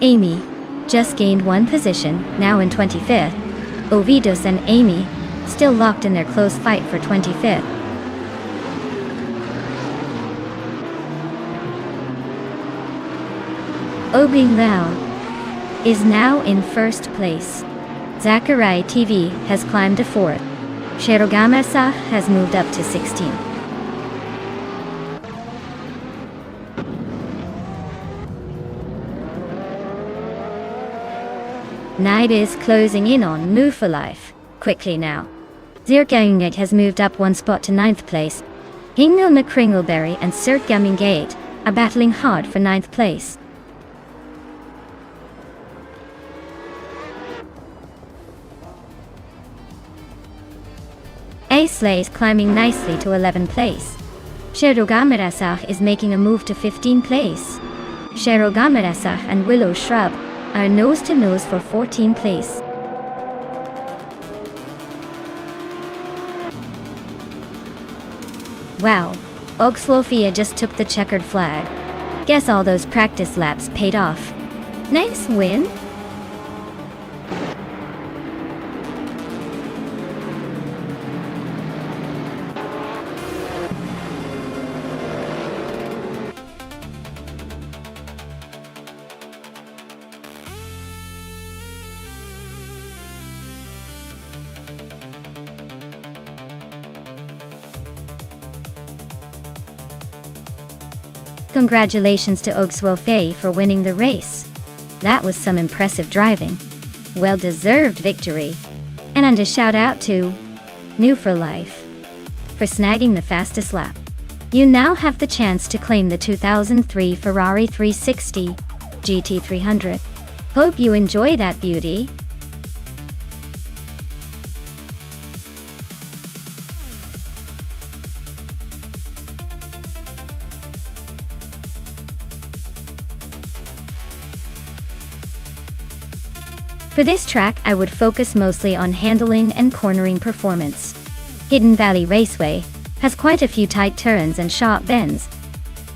Amy just gained 1 position, now in 25th. Ovidos and Amy still locked in their close fight for 25th. Obi Lau is now in 1st place. Zachariah TV has climbed to 4th. Sherogamasa has moved up to 16th. Naiba is closing in on Move for Life quickly now. Zirgaingate has moved up 1 spot to 9th place. Hingle McCringleberry and Cirgamingate are battling hard for 9th place. Aisle is climbing nicely to 11th place. Sherogamerasach is making a move to 15th place. Sherogamerasach and Willow Shrub are nose to nose for 14th place. Wow, Oxlofia just took the checkered flag. Guess all those practice laps paid off. Nice win. Congratulations to Oxlofia for winning the race. That was some impressive driving. Well-deserved victory. And a shout out to New for Life for snagging the fastest lap. You now have the chance to claim the 2003 Ferrari 360 GT300. Hope you enjoy that beauty. For this track, I would focus mostly on handling and cornering performance. Hidden Valley Raceway has quite a few tight turns and sharp bends,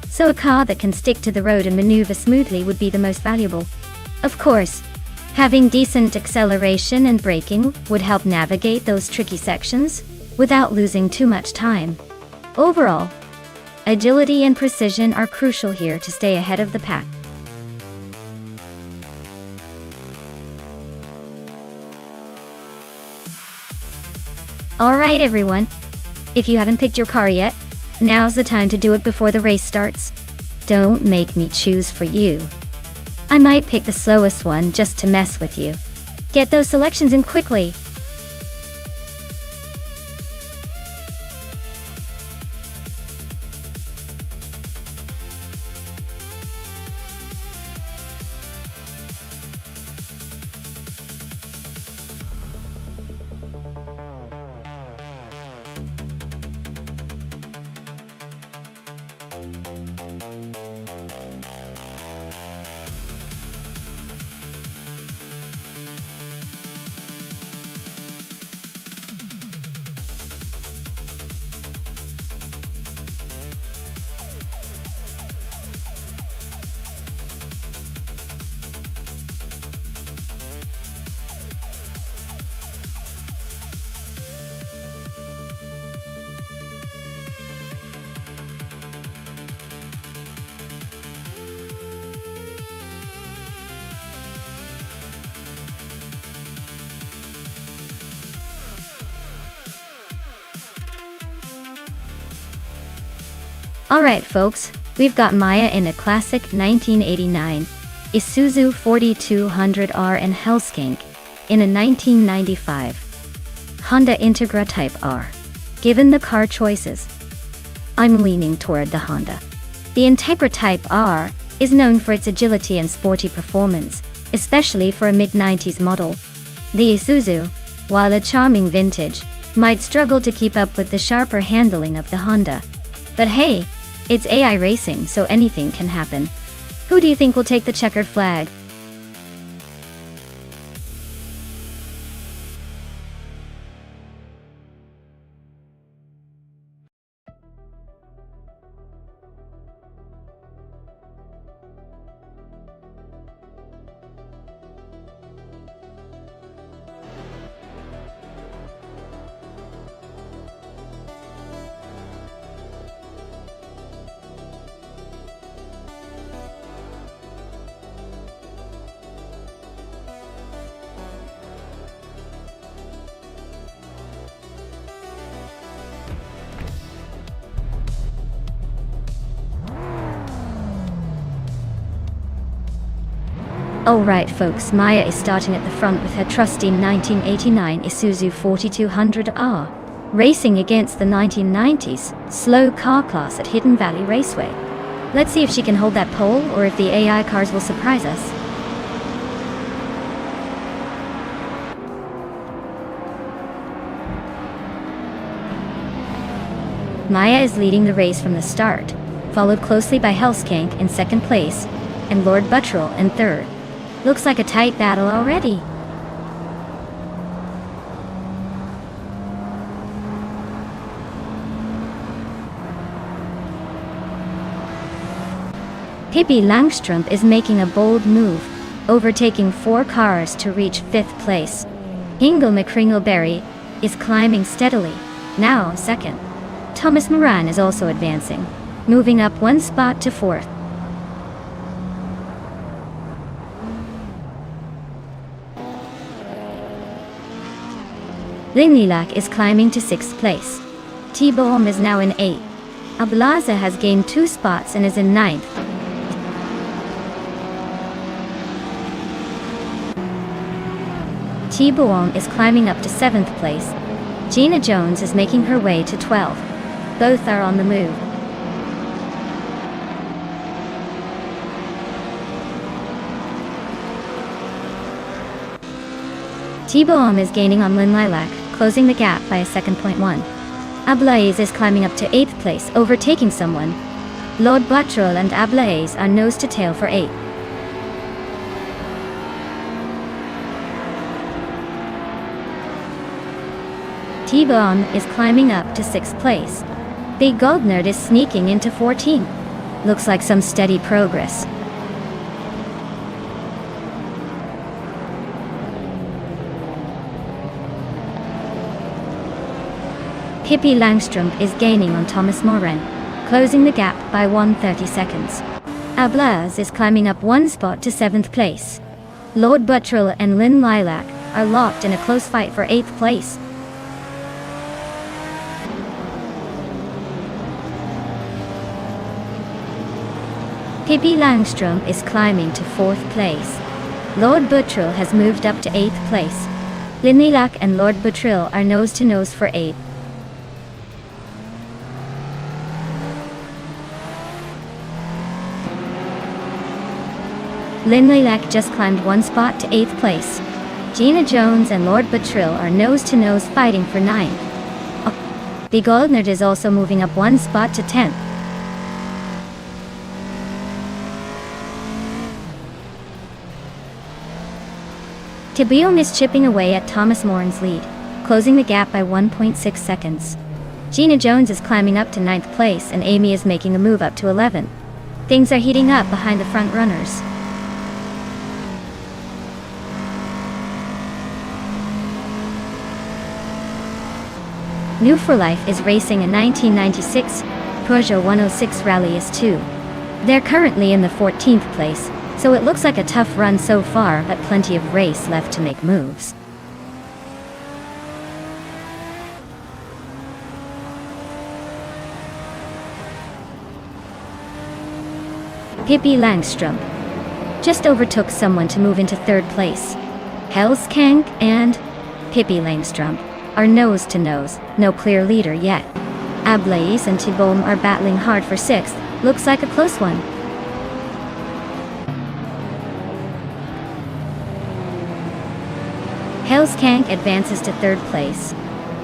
so a car that can stick to the road and maneuver smoothly would be the most valuable. Of course, having decent acceleration and braking would help navigate those tricky sections without losing too much time. Overall, agility and precision are crucial here to stay ahead of the pack. Alright everyone, if you haven't picked your car yet, now's the time to do it before the race starts. Don't make me choose for you. I might pick the slowest one just to mess with you. Get those selections in quickly. Alright folks, we've got Maya in a classic 1989 Isuzu 4200R and Hellskink in a 1995 Honda Integra Type R. Given the car choices, I'm leaning toward the Honda. The Integra Type R is known for its agility and sporty performance, especially for a mid-90s model. The Isuzu, while a charming vintage, might struggle to keep up with the sharper handling of the Honda. But hey, it's AI racing, so anything can happen. Who do you think will take the checkered flag? Alright folks, Maya is starting at the front with her trusty 1989 Isuzu 4200R, racing against the 1990s slow car class at Hidden Valley Raceway. Let's see if she can hold that pole or if the AI cars will surprise us. Maya is leading the race from the start, followed closely by Hellskank in second place, and Lord Buttrell in third. Looks like a tight battle already. Pippi Langstrumpf is making a bold move, overtaking 4 cars to reach 5th place. Hingle McCringleberry is climbing steadily, now second. Thomas Moran is also advancing, moving up 1 spot to 4th. Linlilac is climbing to 6th place. T-Bohm is now in 8th. Ablaza has gained 2 spots and is in 9th. T-Bohm is climbing up to 7th place. Gina Jones is making her way to 12th. Both are on the move. T-Bohm is gaining on Lynn Lilac, closing the gap by a second. 1. Ablaze is climbing up to 8th place, overtaking someone. Lord Buttrell and Ablaze are nose to tail for 8th. T-Bohm is climbing up to 6th place. Big Goldnerd is sneaking into 14th. Looks like some steady progress. Pippi Langstrumpf is gaining on Thomas Moran, closing the gap by 1:30 seconds. Ablaz is climbing up 1 spot to 7th place. Lord Buttrell and Lynn Lilac are locked in a close fight for 8th place. Pippi Langstrumpf is climbing to 4th place. Lord Buttrell has moved up to 8th place. Lynn Lilac and Lord Buttrell are nose to nose for 8th. Lynn Lilac just climbed 1 spot to 8th place. Gina Jones and Lord Buttrell are nose-to-nose fighting for 9th. The Goldnerd is also moving up 1 spot to 10th. Tibium is chipping away at Thomas Moran's lead, closing the gap by 1.6 seconds. Gina Jones is climbing up to 9th place and Amy is making a move up to 11th. Things are heating up behind the front runners. New for Life is racing a 1996 Peugeot 106 Rally S2. They're currently in the 14th place, so it looks like a tough run so far, but plenty of race left to make moves. Pippi Langstrumpf just overtook someone to move into 3rd place. Hellskank and Pippi Langstrumpf are nose to nose, no clear leader yet. Ablaze and T-Bohm are battling hard for 6th, looks like a close one. Hellskank advances to 3rd place.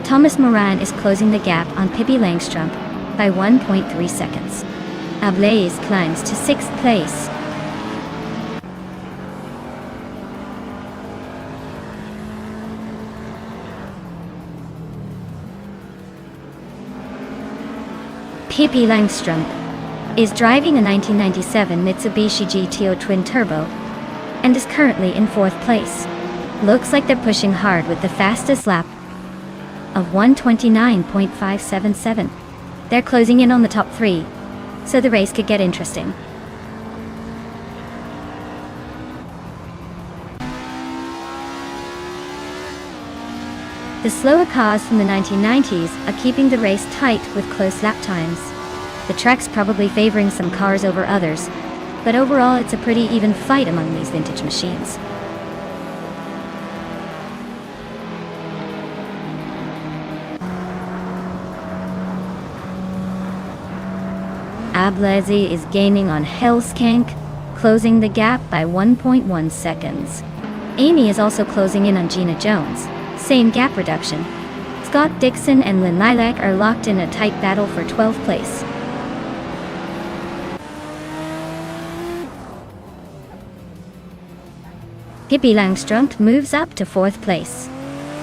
Thomas Moran is closing the gap on Pippi Langstrumpf by 1.3 seconds. Ablaze climbs to 6th place. Pippi Langstrumpf is driving a 1997 Mitsubishi GTO Twin Turbo and is currently in 4th place. Looks like they're pushing hard with the fastest lap of 1:29.577. They're closing in on the top 3, so the race could get interesting. The slower cars from the 1990s are keeping the race tight with close lap times. The track's probably favoring some cars over others, but overall it's a pretty even fight among these vintage machines. Ablaze is gaining on Hellskank, closing the gap by 1.1 seconds. Amy is also closing in on Gina Jones. Same gap reduction. Scott Dixon and Lynn Lilac are locked in a tight battle for 12th place. Hippie Langstrumpf moves up to 4th place.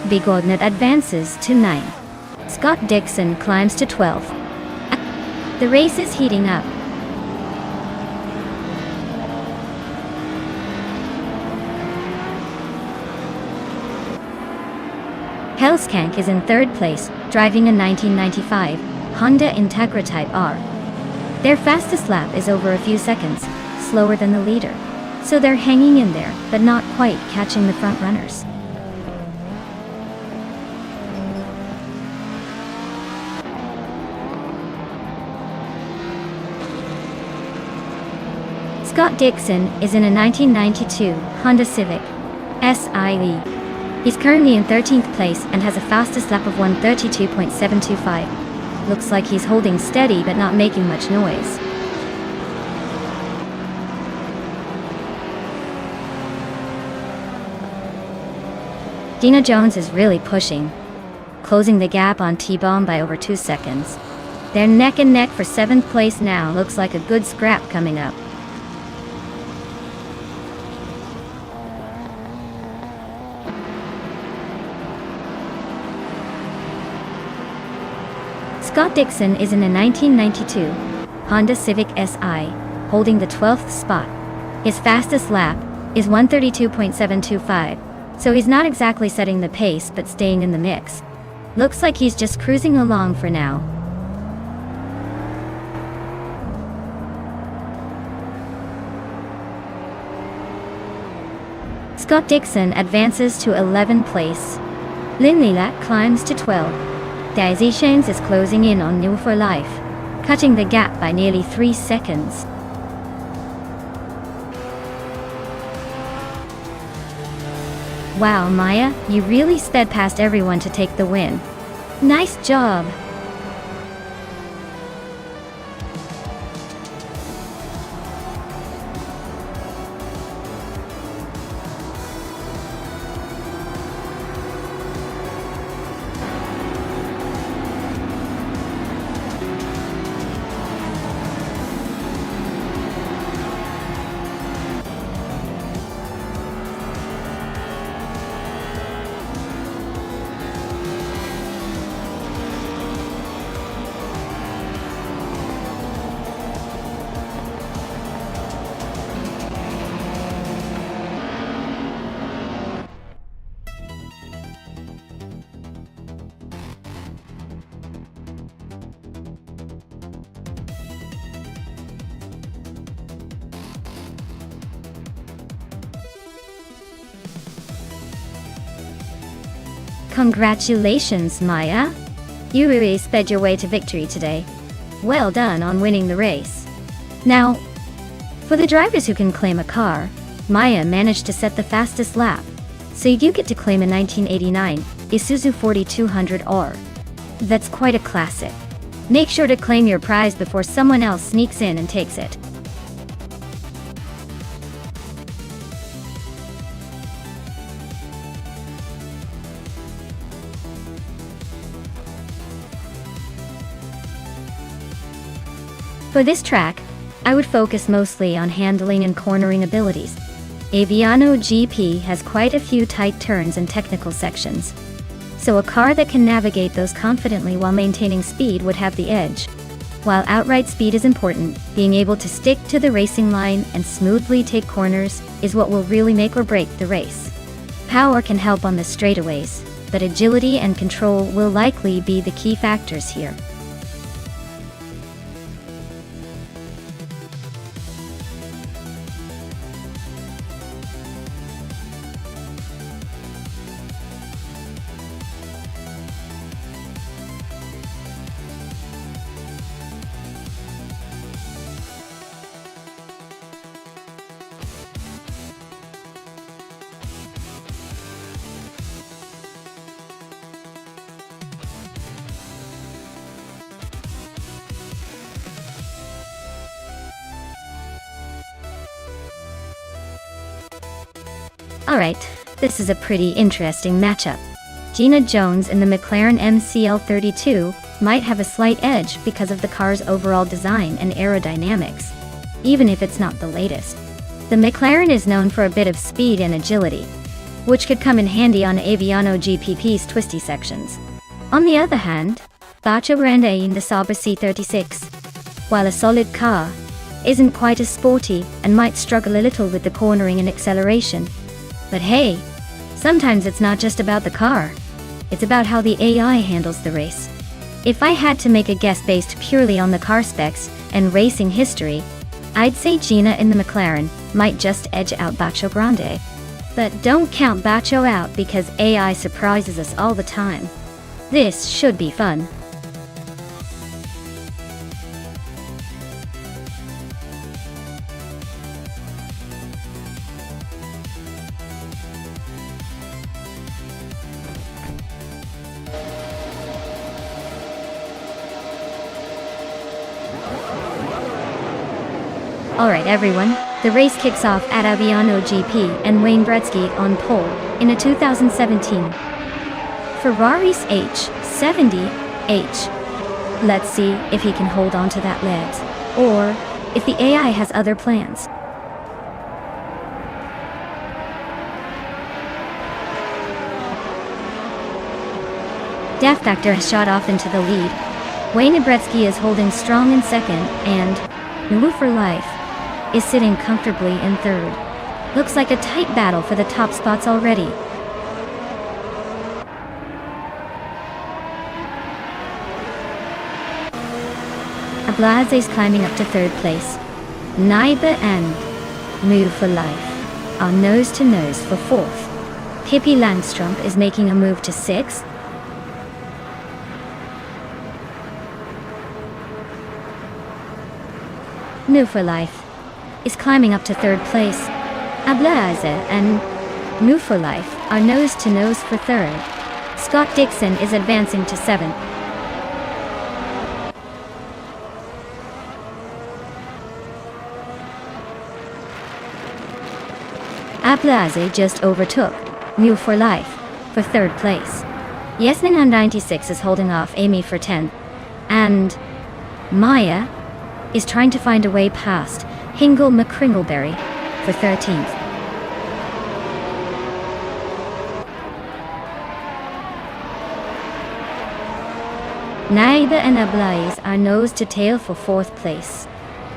Bigordnet advances to 9th. Scott Dixon climbs to 12th. The race is heating up. Hellskank is in 3rd place, driving a 1995 Honda Integra Type R. Their fastest lap is over a few seconds, slower than the leader. So they're hanging in there, but not quite catching the front runners. Scott Dixon is in a 1992 Honda Civic SIE. He's currently in 13th place and has a fastest lap of 1:32.725. Looks like he's holding steady but not making much noise. Dina Jones is really pushing, closing the gap on T-Bomb by over 2 seconds. They're neck and neck for 7th place now. Looks like a good scrap coming up. Scott Dixon is in a 1992 Honda Civic SI, holding the 12th spot. His fastest lap is 1:32.725, so he's not exactly setting the pace but staying in the mix. Looks like he's just cruising along for now. Scott Dixon advances to 11th place. Lynn Lilac climbs to 12th. Daisy Shanes is closing in on New for Life, cutting the gap by nearly 3 seconds. Wow, Maya, you really sped past everyone to take the win. Nice job! Congratulations, Maya! You really sped your way to victory today. Well done on winning the race. Now, for the drivers who can claim a car, Maya managed to set the fastest lap, so you get to claim a 1989 Isuzu 4200R. That's quite a classic. Make sure to claim your prize before someone else sneaks in and takes it. For this track, I would focus mostly on handling and cornering abilities. Aviano GP has quite a few tight turns and technical sections, so a car that can navigate those confidently while maintaining speed would have the edge. While outright speed is important, being able to stick to the racing line and smoothly take corners is what will really make or break the race. Power can help on the straightaways, but agility and control will likely be the key factors here. Alright, this is a pretty interesting matchup. Gina Jones in the McLaren MCL32 might have a slight edge because of the car's overall design and aerodynamics, even if it's not the latest. The McLaren is known for a bit of speed and agility, which could come in handy on Aviano GPP's twisty sections. On the other hand, Bacio Grande in the Sauber C36, while a solid car, isn't quite as sporty and might struggle a little with the cornering and acceleration. But hey, sometimes it's not just about the car, it's about how the AI handles the race. If I had to make a guess based purely on the car specs and racing history, I'd say Gina in the McLaren might just edge out Bacio Grande. But don't count Bacio out because AI surprises us all the time. This should be fun. Alright everyone, the race kicks off at Aviano GP and Wayne Gretzky on pole in a 2017 Ferrari's H70H. Let's see if he can hold on to that lead, or if the AI has other plans. Death Factor has shot off into the lead. Wayne Gretzky is holding strong in second, and Move for Life is sitting comfortably in third. Looks like a tight battle for the top spots already. Ablaze is climbing up to third place. Naiba and Move for Life are nose to nose for fourth. Pippi Langstrump is making a move to sixth. Move for Life is climbing up to third place. Ablaze and Move for Life are nose to nose for third. Scott Dixon is advancing to seventh. Ablaze just overtook Move for Life for third place. Yesnina 96 is holding off Amy for 10th, and Maya is trying to find a way past Hingle McCringleberry for 13th. Naiba and Ablaze are nose to tail for 4th place.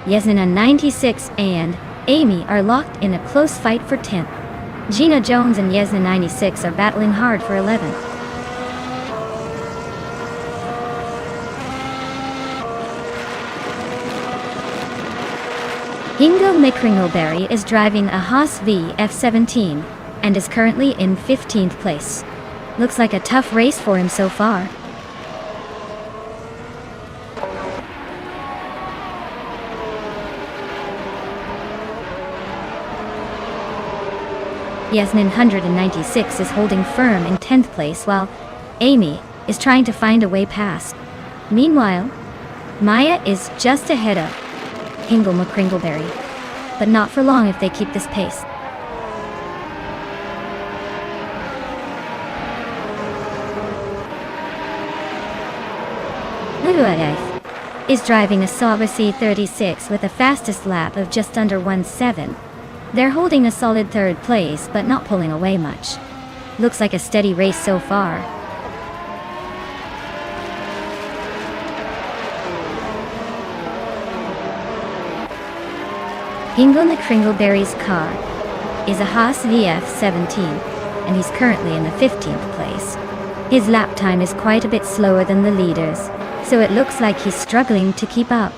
Yesnina 96 and Amy are locked in a close fight for 10th. Gina Jones and Yesnina 96 are battling hard for 11th. Hingo McCringleberry is driving a Haas V F17 and is currently in 15th place. Looks like a tough race for him so far. Yasmin 196 is holding firm in 10th place while Amy is trying to find a way past. Meanwhile, Maya is just ahead of Hingle McCringleberry, but not for long if they keep this pace. Luareif is driving a Sauber C36 with a fastest lap of just under 1:07. They're holding a solid third place but not pulling away much. Looks like a steady race so far. Hingle McCringleberry's car is a Haas VF17, and he's currently in the 15th place. His lap time is quite a bit slower than the leaders, so it looks like he's struggling to keep up.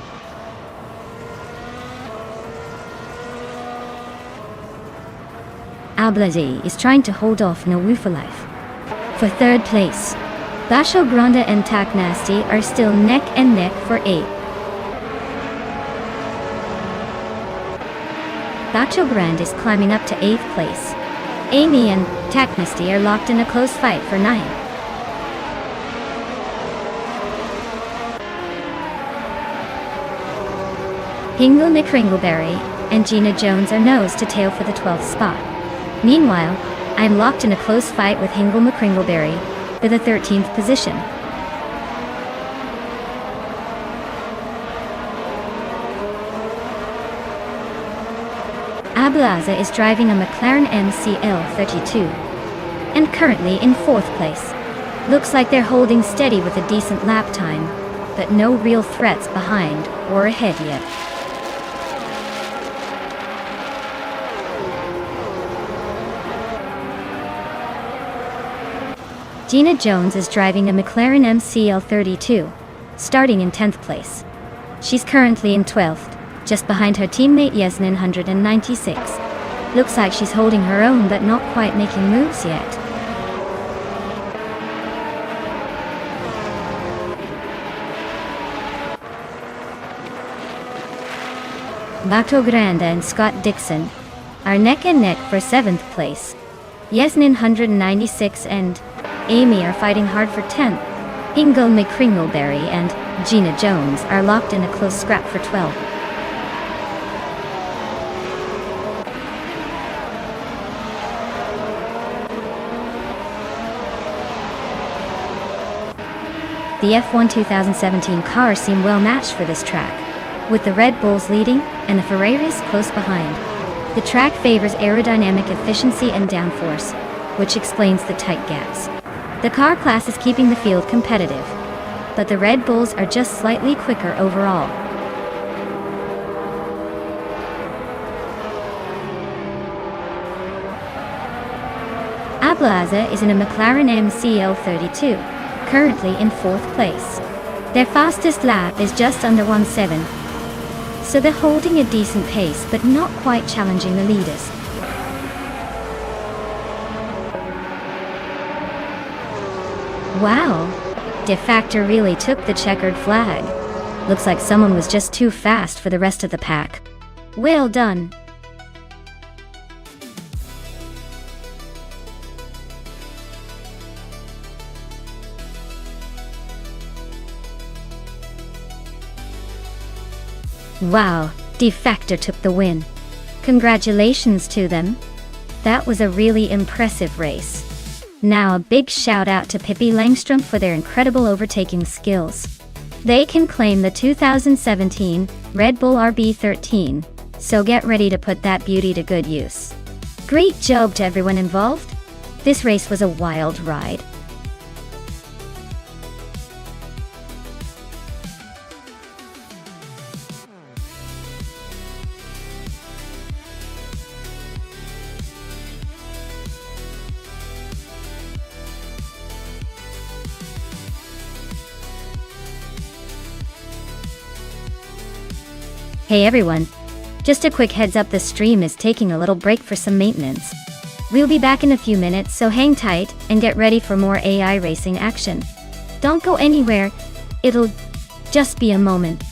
Ablaze is trying to hold off No for Life for third place. Bacio Grande and Tak Nasty are still neck and neck for 8th. Bacio Grande is climbing up to 8th place. Amy and Tak Nasty are locked in a close fight for 9th. Hingle McCringleberry and Gina Jones are nose to tail for the 12th spot. Meanwhile, I'm locked in a close fight with Hingle McCringleberry for the 13th position. Ablaza is driving a McLaren MCL32 and currently in 4th place. Looks like they're holding steady with a decent lap time, but no real threats behind or ahead yet. Gina Jones is driving a McLaren MCL32, starting in 10th place. She's currently in 12th, just behind her teammate Yasmin 196. Looks like she's holding her own but not quite making moves yet. Bato Grande and Scott Dixon are neck and neck for 7th place. Yasmin 196 and Amy are fighting hard for 10th. Ingle McCringleberry and Gina Jones are locked in a close scrap for 12th. The F1 2017 cars seem well matched for this track, with the Red Bulls leading and the Ferraris close behind. The track favors aerodynamic efficiency and downforce, which explains the tight gaps. The car class is keeping the field competitive, but the Red Bulls are just slightly quicker overall. Ablaza is in a McLaren MCL32, currently in 4th place. Their fastest lap is just under 1:07, so they're holding a decent pace but not quite challenging the leaders. Wow, Defactor really took the checkered flag. Looks like someone was just too fast for the rest of the pack. Well done. Wow, Defactor took the win. Congratulations to them. That was a really impressive race. Now a big shout out to Pippi Langstrom for their incredible overtaking skills. They can claim the 2017 Red Bull RB13, so get ready to put that beauty to good use. Great job to everyone involved. This race was a wild ride. Hey everyone, just a quick heads up, the stream is taking a little break for some maintenance. We'll be back in a few minutes, so hang tight and get ready for more AI racing action. Don't go anywhere, it'll just be a moment.